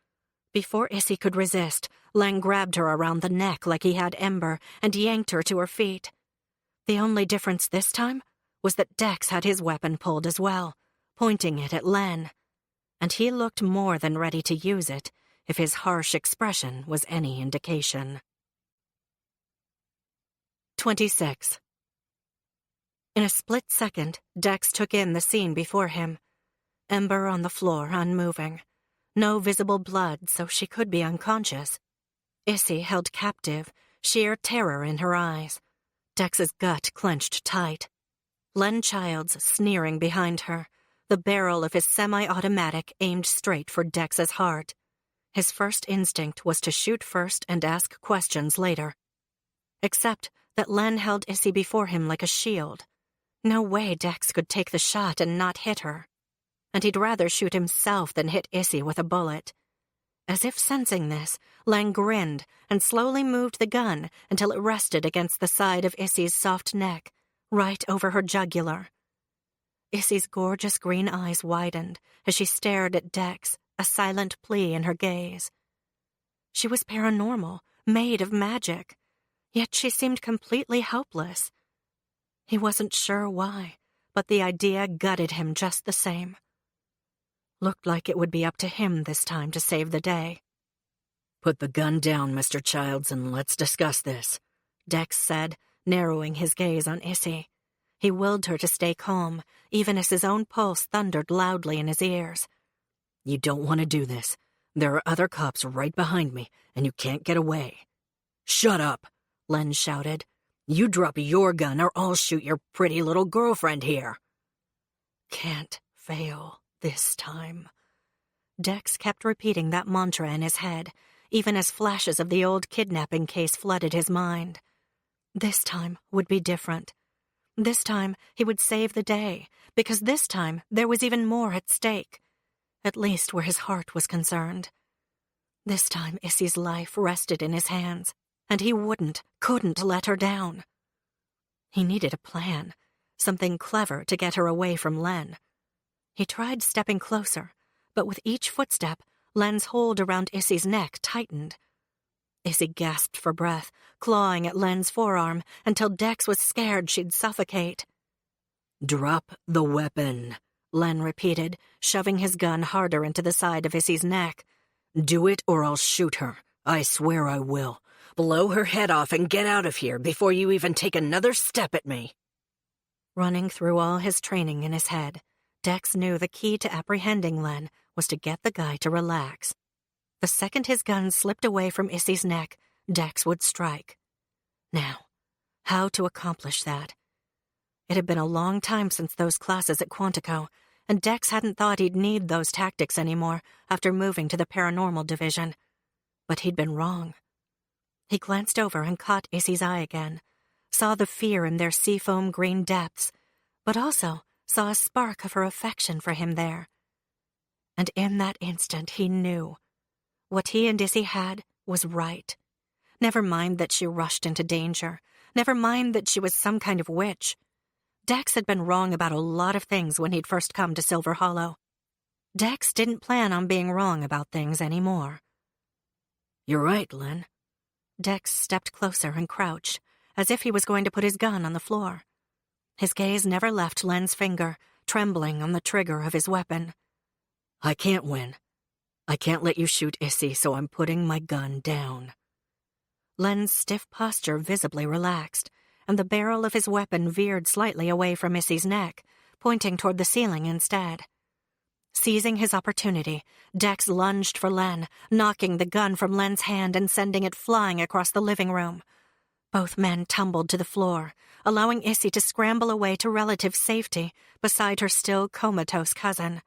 Before Issy could resist, Leighann grabbed her around the neck like he had Ember and yanked her to her feet. The only difference this time was that Dex had his weapon pulled as well, pointing it at Leighann. And he looked more than ready to use it, if his harsh expression was any indication. 26. In a split second, Dex took in the scene before him. Ember on the floor, unmoving. No visible blood, so she could be unconscious. Issy held captive, sheer terror in her eyes. Dex's gut clenched tight. Len Childs sneering behind her, the barrel of his semi-automatic aimed straight for Dex's heart. His first instinct was to shoot first and ask questions later. Except that Len held Issy before him like a shield. No way Dex could take the shot and not hit her. And he'd rather shoot himself than hit Issy with a bullet. As if sensing this, Len grinned and slowly moved the gun until it rested against the side of Issy's soft neck, right over her jugular. Issy's gorgeous green eyes widened as she stared at Dex, a silent plea in her gaze. She was paranormal, made of magic, yet she seemed completely helpless. He wasn't sure why, but the idea gutted him just the same. Looked like it would be up to him this time to save the day. "Put the gun down, Mr. Childs, and let's discuss this," Dex said, narrowing his gaze on Issy. He willed her to stay calm, even as his own pulse thundered loudly in his ears. "You don't want to do this. There are other cops right behind me, and you can't get away." "Shut up," Len shouted. "You drop your gun or I'll shoot your pretty little girlfriend here." Can't fail this time. Dex kept repeating that mantra in his head, even as flashes of the old kidnapping case flooded his mind. This time would be different. This time he would save the day, because this time there was even more at stake, at least where his heart was concerned. This time Issy's life rested in his hands, and he couldn't let her down. He needed a plan, something clever to get her away from Len. He tried stepping closer, but with each footstep, Len's hold around Issy's neck tightened. Issy gasped for breath, clawing at Len's forearm until Dex was scared she'd suffocate. "Drop the weapon," Len repeated, shoving his gun harder into the side of Issy's neck. "Do it or I'll shoot her. I swear I will. Blow her head off and get out of here before you even take another step at me." Running through all his training in his head, Dex knew the key to apprehending Len was to get the guy to relax. The second his gun slipped away from Issy's neck, Dex would strike. Now, how to accomplish that? It had been a long time since those classes at Quantico, and Dex hadn't thought he'd need those tactics anymore after moving to the paranormal division. But he'd been wrong. He glanced over and caught Issy's eye again, saw the fear in their seafoam green depths, but also saw a spark of her affection for him there. And in that instant he knew. What he and Issy had was right. Never mind that she rushed into danger. Never mind that she was some kind of witch. Dex had been wrong about a lot of things when he'd first come to Silver Hollow. Dex didn't plan on being wrong about things anymore. "You're right, Len." Dex stepped closer and crouched, as if he was going to put his gun on the floor. His gaze never left Len's finger, trembling on the trigger of his weapon. "I can't win. I can't let you shoot Issy, so I'm putting my gun down." Len's stiff posture visibly relaxed, and the barrel of his weapon veered slightly away from Issy's neck, pointing toward the ceiling instead. Seizing his opportunity, Dex lunged for Len, knocking the gun from Len's hand and sending it flying across the living room. Both men tumbled to the floor, allowing Issy to scramble away to relative safety beside her still comatose cousin.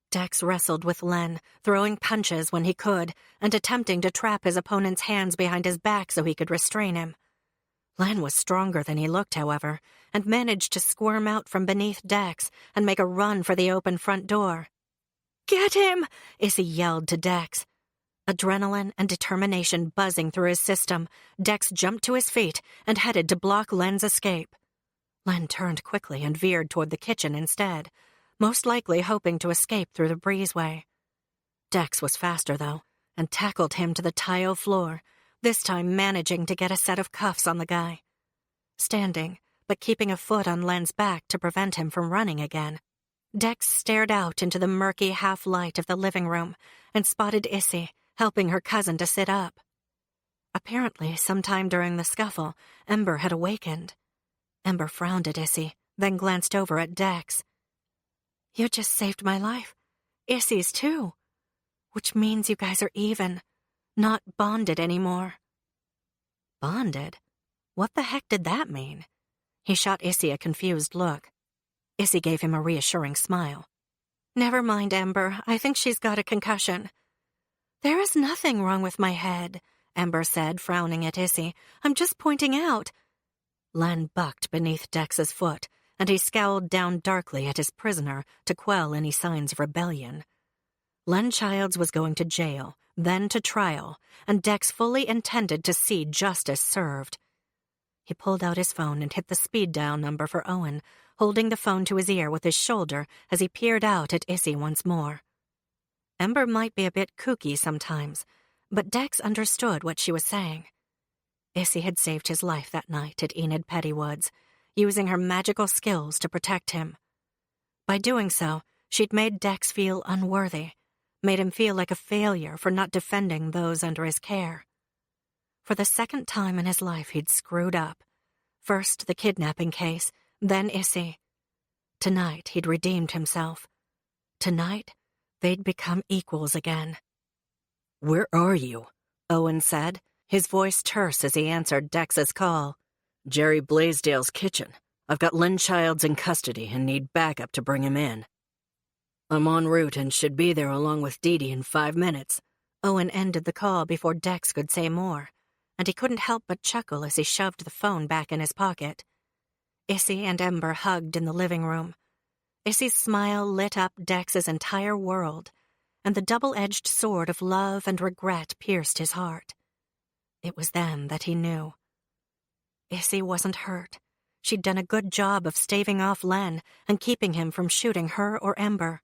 Dex wrestled with Len, throwing punches when he could and attempting to trap his opponent's hands behind his back so he could restrain him. Len was stronger than he looked, however, and managed to squirm out from beneath Dex and make a run for the open front door. "Get him!" Issy yelled to Dex. Adrenaline and determination buzzing through his system, Dex jumped to his feet and headed to block Len's escape. Len turned quickly and veered toward the kitchen instead, most likely hoping to escape through the breezeway. Dex was faster, though, and tackled him to the tile floor, this time managing to get a set of cuffs on the guy. Standing, but keeping a foot on Len's back to prevent him from running again, Dex stared out into the murky half-light of the living room and spotted Issy, helping her cousin to sit up. Apparently, sometime during the scuffle, Ember had awakened. Ember frowned at Issy, then glanced over at Dex. You just saved my life. Issy's too. Which means you guys are even, not bonded anymore. Bonded? What the heck did that mean? He shot Issy a confused look. Issy gave him a reassuring smile. Never mind, Ember. I think she's got a concussion. There is nothing wrong with my head, Ember said, frowning at Issy. I'm just pointing out. Len bucked beneath Dex's foot, and he scowled down darkly at his prisoner to quell any signs of rebellion. Len Childs was going to jail, then to trial, and Dex fully intended to see justice served. He pulled out his phone and hit the speed dial number for Owen, holding the phone to his ear with his shoulder as he peered out at Issy once more. Ember might be a bit kooky sometimes, but Dex understood what she was saying. Issy had saved his life that night at Enid Pettywood's, using her magical skills to protect him. By doing so, she'd made Dex feel unworthy, made him feel like a failure for not defending those under his care. For the second time in his life, he'd screwed up. First the kidnapping case, then Issy. Tonight, he'd redeemed himself. Tonight, they'd become equals again. "Where are you?" Owen said, his voice terse as he answered Dex's call. "Jerry Blaisdell's kitchen. I've got Len Childs in custody and need backup to bring him in. I'm en route and should be there along with Dee Dee in 5 minutes. Owen ended the call before Dex could say more, and he couldn't help but chuckle as he shoved the phone back in his pocket. Issy and Ember hugged in the living room. Issy's smile lit up Dex's entire world, and the double-edged sword of love and regret pierced his heart. It was then that he knew. Issy wasn't hurt. She'd done a good job of staving off Len and keeping him from shooting her or Ember.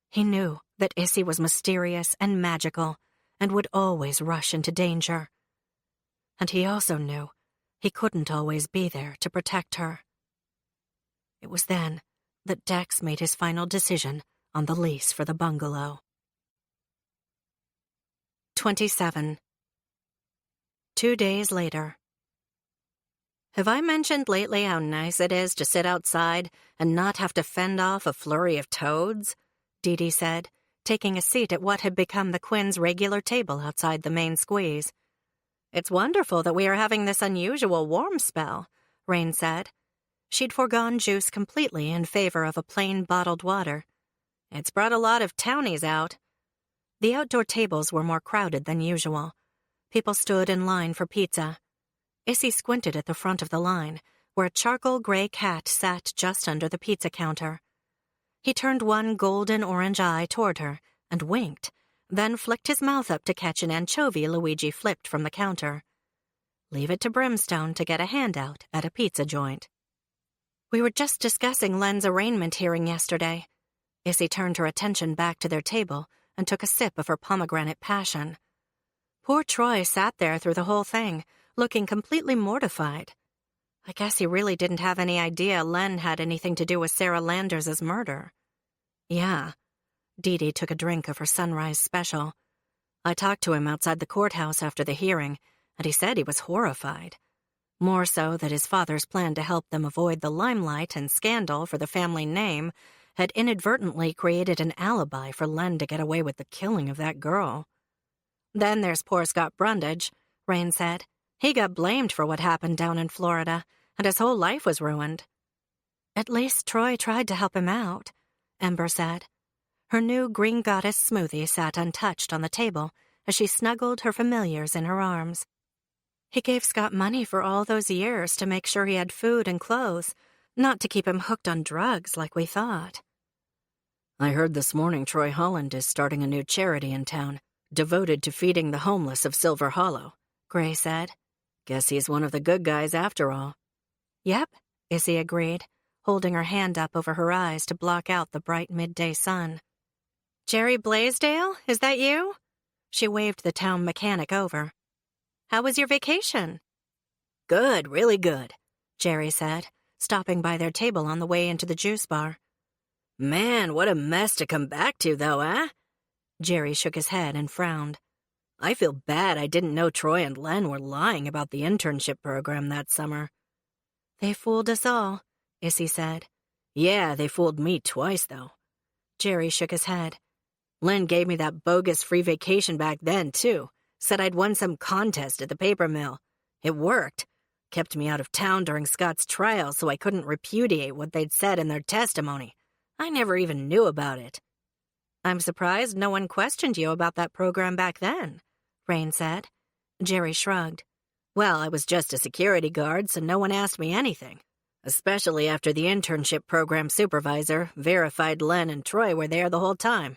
He knew that Issy was mysterious and magical and would always rush into danger. And he also knew he couldn't always be there to protect her. It was then that Dex made his final decision on the lease for the bungalow. 27. 2 days later. Have I mentioned lately how nice it is to sit outside and not have to fend off a flurry of toads? Dee Dee said, taking a seat at what had become the Quinn's regular table outside the main squeeze. It's wonderful that we are having this unusual warm spell, Rain said. She'd foregone juice completely in favor of a plain bottled water. It's brought a lot of townies out. The outdoor tables were more crowded than usual. People stood in line for pizza. Issy squinted at the front of the line, where a charcoal gray cat sat just under the pizza counter. He turned one golden-orange eye toward her and winked, then flicked his mouth up to catch an anchovy Luigi flipped from the counter. Leave it to Brimstone to get a handout at a pizza joint. We were just discussing Len's arraignment hearing yesterday. Issy turned her attention back to their table and took a sip of her pomegranate passion. Poor Troy sat there through the whole thing, looking completely mortified. I guess he really didn't have any idea Len had anything to do with Sarah Landers' murder. Yeah. Dee Dee took a drink of her sunrise special. I talked to him outside the courthouse after the hearing, and he said he was horrified. More so that his father's plan to help them avoid the limelight and scandal for the family name had inadvertently created an alibi for Len to get away with the killing of that girl. Then there's poor Scott Brundage, Rain said. He got blamed for what happened down in Florida, and his whole life was ruined. At least Troy tried to help him out, Ember said. Her new green goddess smoothie sat untouched on the table as she snuggled her familiars in her arms. He gave Scott money for all those years to make sure he had food and clothes, not to keep him hooked on drugs like we thought. I heard this morning Troy Holland is starting a new charity in town, devoted to feeding the homeless of Silver Hollow, Gray said. Guess he's one of the good guys after all. Yep, Issy agreed, holding her hand up over her eyes to block out the bright midday sun. Jerry Blaisdell, is that you? She waved the town mechanic over. How was your vacation? Good, really good, Jerry said, stopping by their table on the way into the juice bar. Man, what a mess to come back to, though, eh? Jerry shook his head and frowned. I feel bad I didn't know Troy and Len were lying about the internship program that summer. They fooled us all, Issy said. Yeah, they fooled me twice, though. Jerry shook his head. Len gave me that bogus free vacation back then, too. Said I'd won some contest at the paper mill. It worked. Kept me out of town during Scott's trial so I couldn't repudiate what they'd said in their testimony. I never even knew about it. I'm surprised no one questioned you about that program back then, Rain said. Jerry shrugged. Well, I was just a security guard, so no one asked me anything. Especially after the internship program supervisor verified Len and Troy were there the whole time.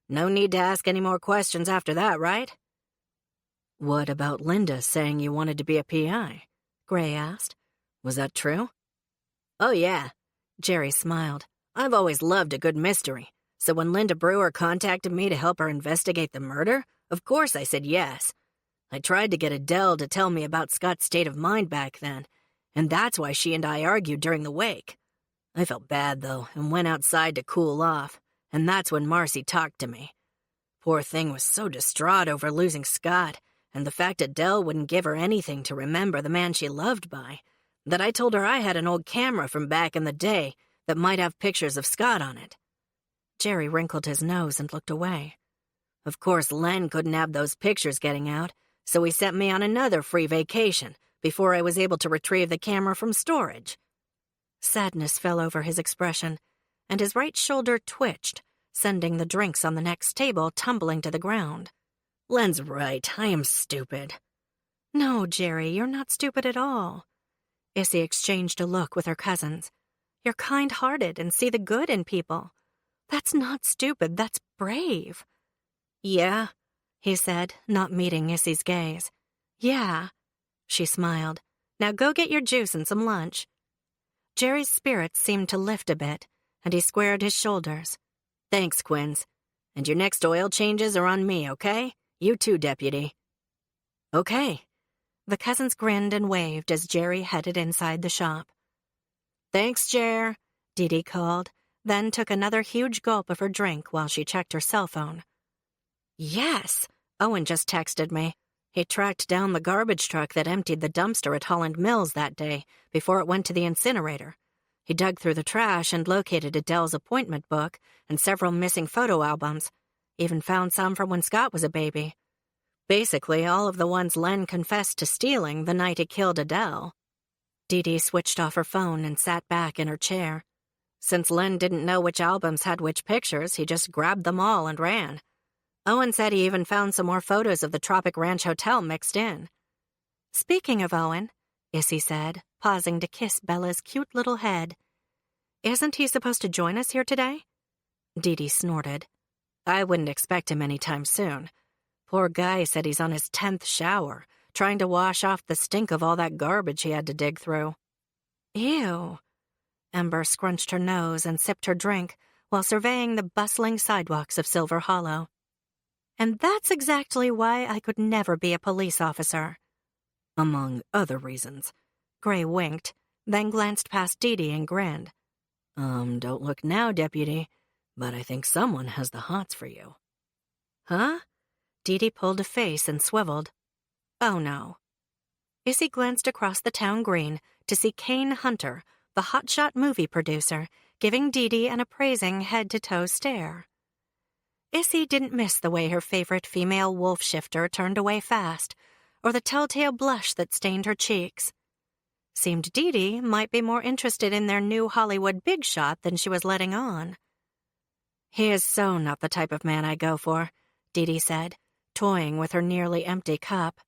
No need to ask any more questions after that, right? What about Linda saying you wanted to be a PI? Gray asked. Was that true? Oh, yeah. Jerry smiled. I've always loved a good mystery. So when Linda Brewer contacted me to help her investigate the murder, of course I said yes. I tried to get Adele to tell me about Scott's state of mind back then, and that's why she and I argued during the wake. I felt bad, though, and went outside to cool off, and that's when Marcy talked to me. Poor thing was so distraught over losing Scott, and the fact Adele wouldn't give her anything to remember the man she loved by, that I told her I had an old camera from back in the day that might have pictures of Scott on it. Jerry wrinkled his nose and looked away. Of course, Len couldn't have those pictures getting out, so he sent me on another free vacation before I was able to retrieve the camera from storage. Sadness fell over his expression, and his right shoulder twitched, sending the drinks on the next table tumbling to the ground. Len's right. I am stupid. No, Jerry, you're not stupid at all. Issy exchanged a look with her cousins. You're kind-hearted and see the good in people. That's not stupid, that's brave. Yeah, he said, not meeting Issy's gaze. Yeah, she smiled. Now go get your juice and some lunch. Jerry's spirits seemed to lift a bit, and he squared his shoulders. Thanks, Quinns. And your next oil changes are on me, okay? You too, Deputy. Okay. The cousins grinned and waved as Jerry headed inside the shop. Thanks, Jer, Dee Dee called, then took another huge gulp of her drink while she checked her cell phone. Yes, Owen just texted me. He tracked down the garbage truck that emptied the dumpster at Holland Mills that day before it went to the incinerator. He dug through the trash and located Adele's appointment book and several missing photo albums. Even found some from when Scott was a baby. Basically, all of the ones Len confessed to stealing the night he killed Adele. Dee Dee switched off her phone and sat back in her chair. Since Len didn't know which albums had which pictures, he just grabbed them all and ran. Owen said he even found some more photos of the Tropic Ranch Hotel mixed in. Speaking of Owen, Issy said, pausing to kiss Bella's cute little head. Isn't he supposed to join us here today? Dee Dee snorted. I wouldn't expect him anytime soon. Poor guy said he's on his 10th shower, trying to wash off the stink of all that garbage he had to dig through. Ew. Ember scrunched her nose and sipped her drink while surveying the bustling sidewalks of Silver Hollow. And that's exactly why I could never be a police officer. Among other reasons. Gray winked, then glanced past Dee Dee and grinned. Don't look now, Deputy, but I think someone has the hots for you. Huh? Dee Dee pulled a face and swiveled. Oh, no. Issy glanced across the town green to see Kane Hunter, the hotshot movie producer, giving Dee Dee an appraising head-to-toe stare. Issy didn't miss the way her favorite female wolf shifter turned away fast, or the telltale blush that stained her cheeks. Seemed Dee Dee might be more interested in their new Hollywood big shot than she was letting on. He is so not the type of man I go for, Dee Dee said, toying with her nearly empty cup.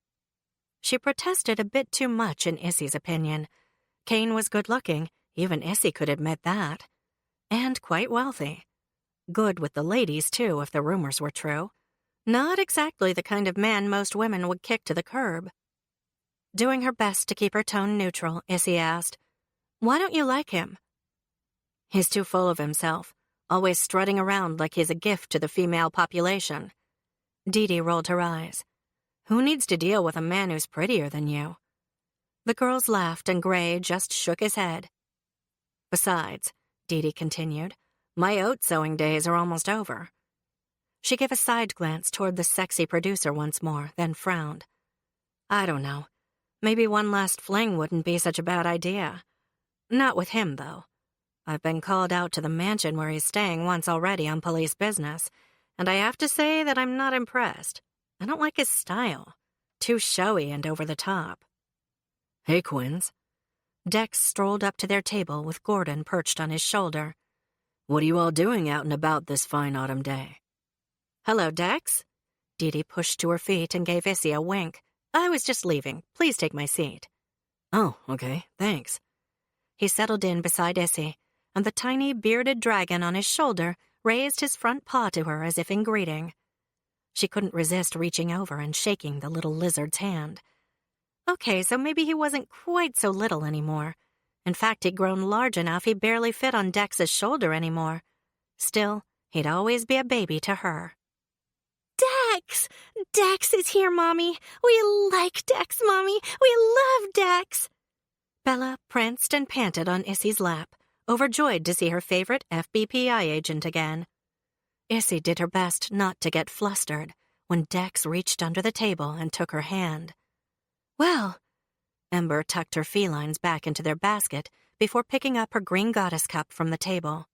She protested a bit too much in Issy's opinion. Kane was good-looking, even Issy could admit that. And quite wealthy. Good with the ladies, too, if the rumors were true. Not exactly the kind of man most women would kick to the curb. Doing her best to keep her tone neutral, Issy asked, "Why don't you like him?" He's too full of himself, always strutting around like he's a gift to the female population. Dee Dee rolled her eyes. Who needs to deal with a man who's prettier than you? The girls laughed and Gray just shook his head. Besides, Dee Dee continued, my oat sewing days are almost over. She gave a side glance toward the sexy producer once more, then frowned. I don't know. Maybe one last fling wouldn't be such a bad idea. Not with him, though. I've been called out to the mansion where he's staying once already on police business, and I have to say that I'm not impressed. I don't like his style. Too showy and over the top. Hey, Quinns. Dex strolled up to their table with Gordon perched on his shoulder. What are you all doing out and about this fine autumn day? Hello, Dex. Dee Dee pushed to her feet and gave Issy a wink. I was just leaving. Please take my seat. Oh, okay, thanks. He settled in beside Issy, and the tiny bearded dragon on his shoulder raised his front paw to her as if in greeting. She couldn't resist reaching over and shaking the little lizard's hand. Okay, so maybe he wasn't quite so little anymore. In fact, he'd grown large enough he barely fit on Dex's shoulder anymore. Still, he'd always be a baby to her. Dex! Dex is here, Mommy. We like Dex, Mommy. We love Dex. Bella pranced and panted on Issy's lap, overjoyed to see her favorite FBPI agent again. Issy did her best not to get flustered when Dex reached under the table and took her hand. Well, Ember tucked her felines back into their basket before picking up her green goddess cup from the table.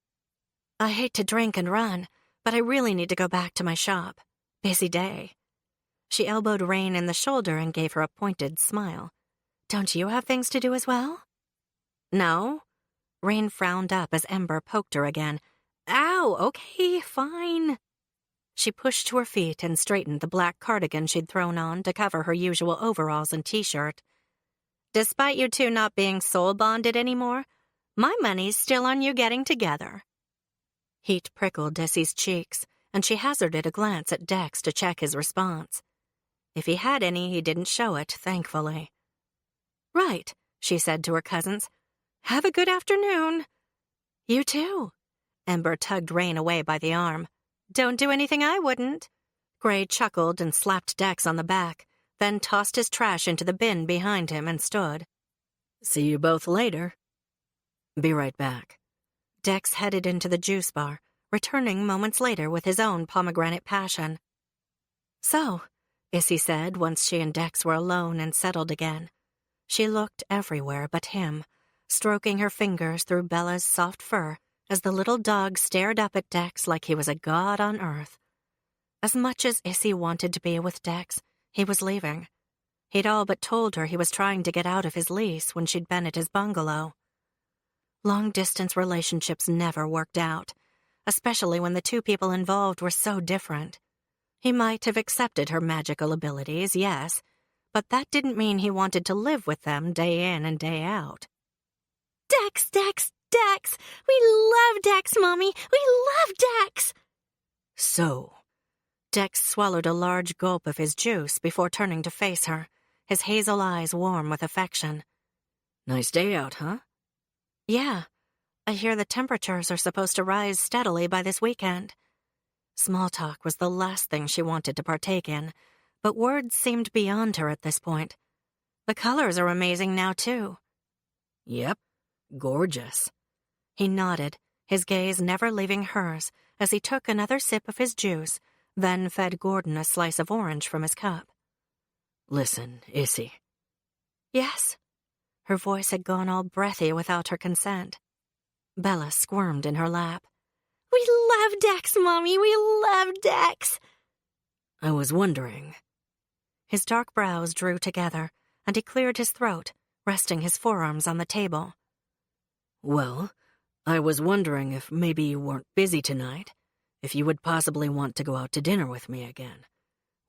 I hate to drink and run, but I really need to go back to my shop. Busy day. She elbowed Rain in the shoulder and gave her a pointed smile. Don't you have things to do as well? No. Rain frowned up as Ember poked her again. Ow, okay, fine. She pushed to her feet and straightened the black cardigan she'd thrown on to cover her usual overalls and t-shirt. Despite you two not being soul-bonded anymore, my money's still on you getting together. Heat prickled Issy's cheeks, and she hazarded a glance at Dex to check his response. If he had any, he didn't show it, thankfully. Right, she said to her cousins. Have a good afternoon. You too. Ember tugged Rain away by the arm. Don't do anything I wouldn't. Gray chuckled and slapped Dex on the back, then tossed his trash into the bin behind him and stood. See you both later. Be right back. Dex headed into the juice bar, returning moments later with his own pomegranate passion. So, Issy said once she and Dex were alone and settled again. She looked everywhere but him, stroking her fingers through Bella's soft fur as the little dog stared up at Dex like he was a god on earth. As much as Issy wanted to be with Dex, he was leaving. He'd all but told her he was trying to get out of his lease when she'd been at his bungalow. Long-distance relationships never worked out, especially when the two people involved were so different. He might have accepted her magical abilities, yes, but that didn't mean he wanted to live with them day in and day out. Dex, Dex, Dex! We love Dex, Mommy! We love Dex! So, Dex swallowed a large gulp of his juice before turning to face her, his hazel eyes warm with affection. Nice day out, huh? Yeah. I hear the temperatures are supposed to rise steadily by this weekend. Small talk was the last thing she wanted to partake in, but words seemed beyond her at this point. The colors are amazing now, too. Yep. Gorgeous. He nodded, his gaze never leaving hers as he took another sip of his juice, then fed Gordon a slice of orange from his cup. Listen, Issy. Yes? Her voice had gone all breathy without her consent. Bella squirmed in her lap. We love Dex, Mommy. We love Dex. I was wondering. His dark brows drew together, and he cleared his throat, resting his forearms on the table. Well, I was wondering if maybe you weren't busy tonight, if you would possibly want to go out to dinner with me again.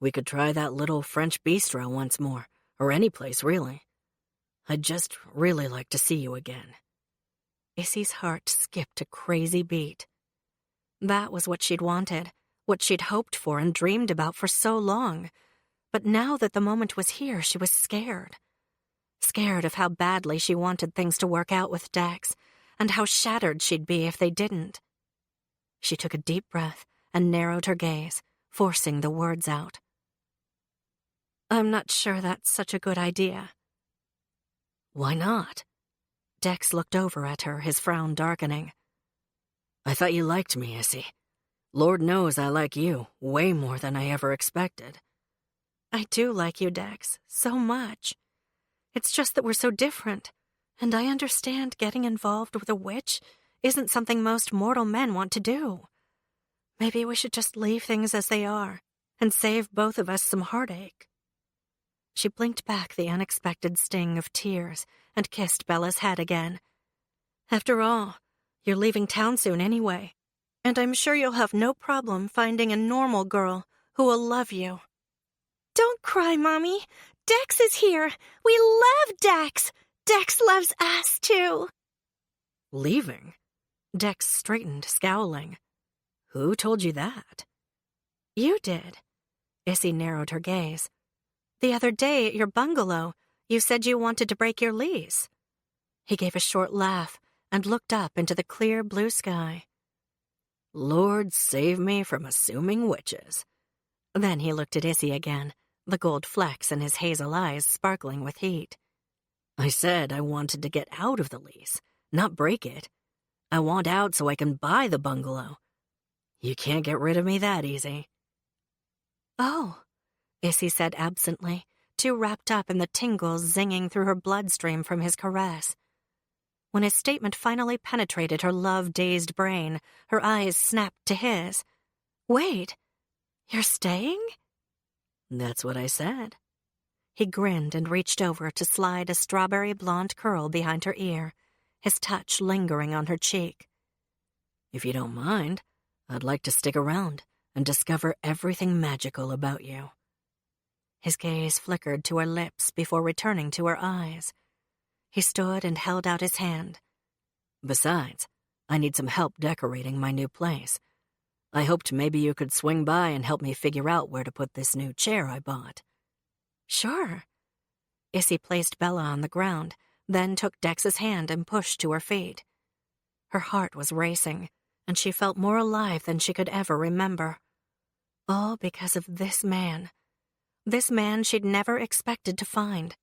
We could try that little French bistro once more, or any place, really. I'd just really like to see you again. Issy's heart skipped a crazy beat. That was what she'd wanted, what she'd hoped for and dreamed about for so long. But now that the moment was here, she was scared. Scared of how badly she wanted things to work out with Dex, and how shattered she'd be if they didn't. She took a deep breath and narrowed her gaze, forcing the words out. I'm not sure that's such a good idea. Why not? Dex looked over at her, his frown darkening. I thought you liked me, Issy. Lord knows I like you way more than I ever expected. I do like you, Dex, so much. It's just that we're so different, and I understand getting involved with a witch isn't something most mortal men want to do. Maybe we should just leave things as they are and save both of us some heartache. She blinked back the unexpected sting of tears and kissed Bella's head again. After all, you're leaving town soon anyway, and I'm sure you'll have no problem finding a normal girl who will love you. Don't cry, Mommy. Dex is here. We love Dex. Dex loves us, too. Leaving? Dex straightened, scowling. Who told you that? You did. Issy narrowed her gaze. The other day at your bungalow, you said you wanted to break your lease. He gave a short laugh and looked up into the clear blue sky. Lord save me from assuming witches. Then he looked at Issy again, the gold flecks in his hazel eyes sparkling with heat. I said I wanted to get out of the lease, not break it. I want out so I can buy the bungalow. You can't get rid of me that easy. Oh, Issy said absently, too wrapped up in the tingles zinging through her bloodstream from his caress. When his statement finally penetrated her love-dazed brain, her eyes snapped to his. Wait, you're staying? That's what I said. He grinned and reached over to slide a strawberry blonde curl behind her ear, his touch lingering on her cheek. If you don't mind, I'd like to stick around and discover everything magical about you. His gaze flickered to her lips before returning to her eyes. He stood and held out his hand. Besides, I need some help decorating my new place. I hoped maybe you could swing by and help me figure out where to put this new chair I bought. Sure. Issy placed Bella on the ground, then took Dex's hand and pushed to her feet. Her heart was racing, and she felt more alive than she could ever remember. All because of this man. This man she'd never expected to find,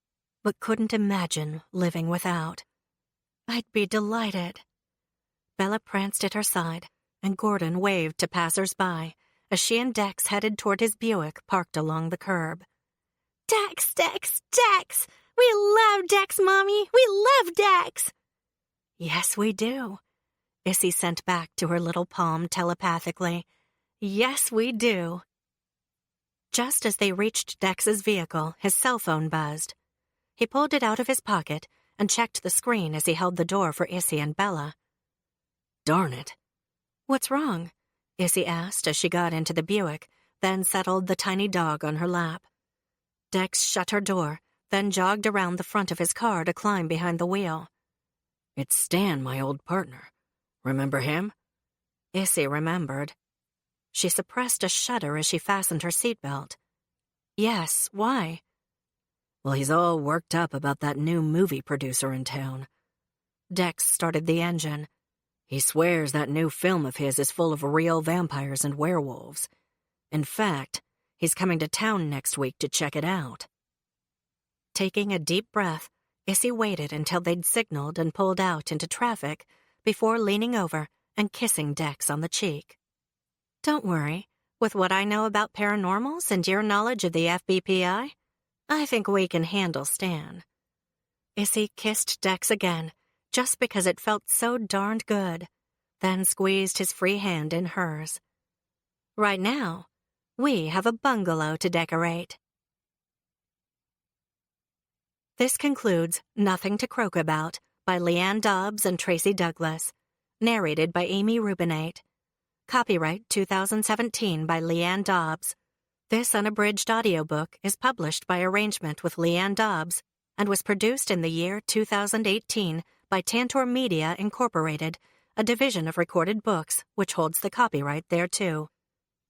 but couldn't imagine living without. I'd be delighted. Bella pranced at her side, and Gordon waved to passers-by as she and Dex headed toward his Buick parked along the curb. Dex, Dex, Dex! We love Dex, Mommy! We love Dex! Yes, we do. Issy sent back to her little palm telepathically. Yes, we do. Just as they reached Dex's vehicle, his cell phone buzzed. He pulled it out of his pocket and checked the screen as he held the door for Issy and Bella. Darn it. What's wrong? Issy asked as she got into the Buick, then settled the tiny dog on her lap. Dex shut her door, then jogged around the front of his car to climb behind the wheel. It's Stan, my old partner. Remember him? Issy remembered. She suppressed a shudder as she fastened her seatbelt. Yes, why? Well, he's all worked up about that new movie producer in town. Dex started the engine. He swears that new film of his is full of real vampires and werewolves. In fact, he's coming to town next week to check it out. Taking a deep breath, Issy waited until they'd signaled and pulled out into traffic before leaning over and kissing Dex on the cheek. Don't worry, with what I know about paranormals and your knowledge of the FBPI, I think we can handle Stan. Issy kissed Dex again, just because it felt so darned good, then squeezed his free hand in hers. Right now, we have a bungalow to decorate. This concludes Nothing to Croak About by Leighann Dobbs and Traci Douglas, narrated by Amy Rubinate. Copyright 2017 by Leighann Dobbs. This unabridged audiobook is published by arrangement with Leighann Dobbs and was produced in the year 2018 by Tantor Media Incorporated, a division of Recorded Books, which holds the copyright thereto.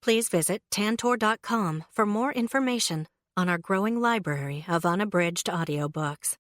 Please visit tantor.com for more information on our growing library of unabridged audiobooks.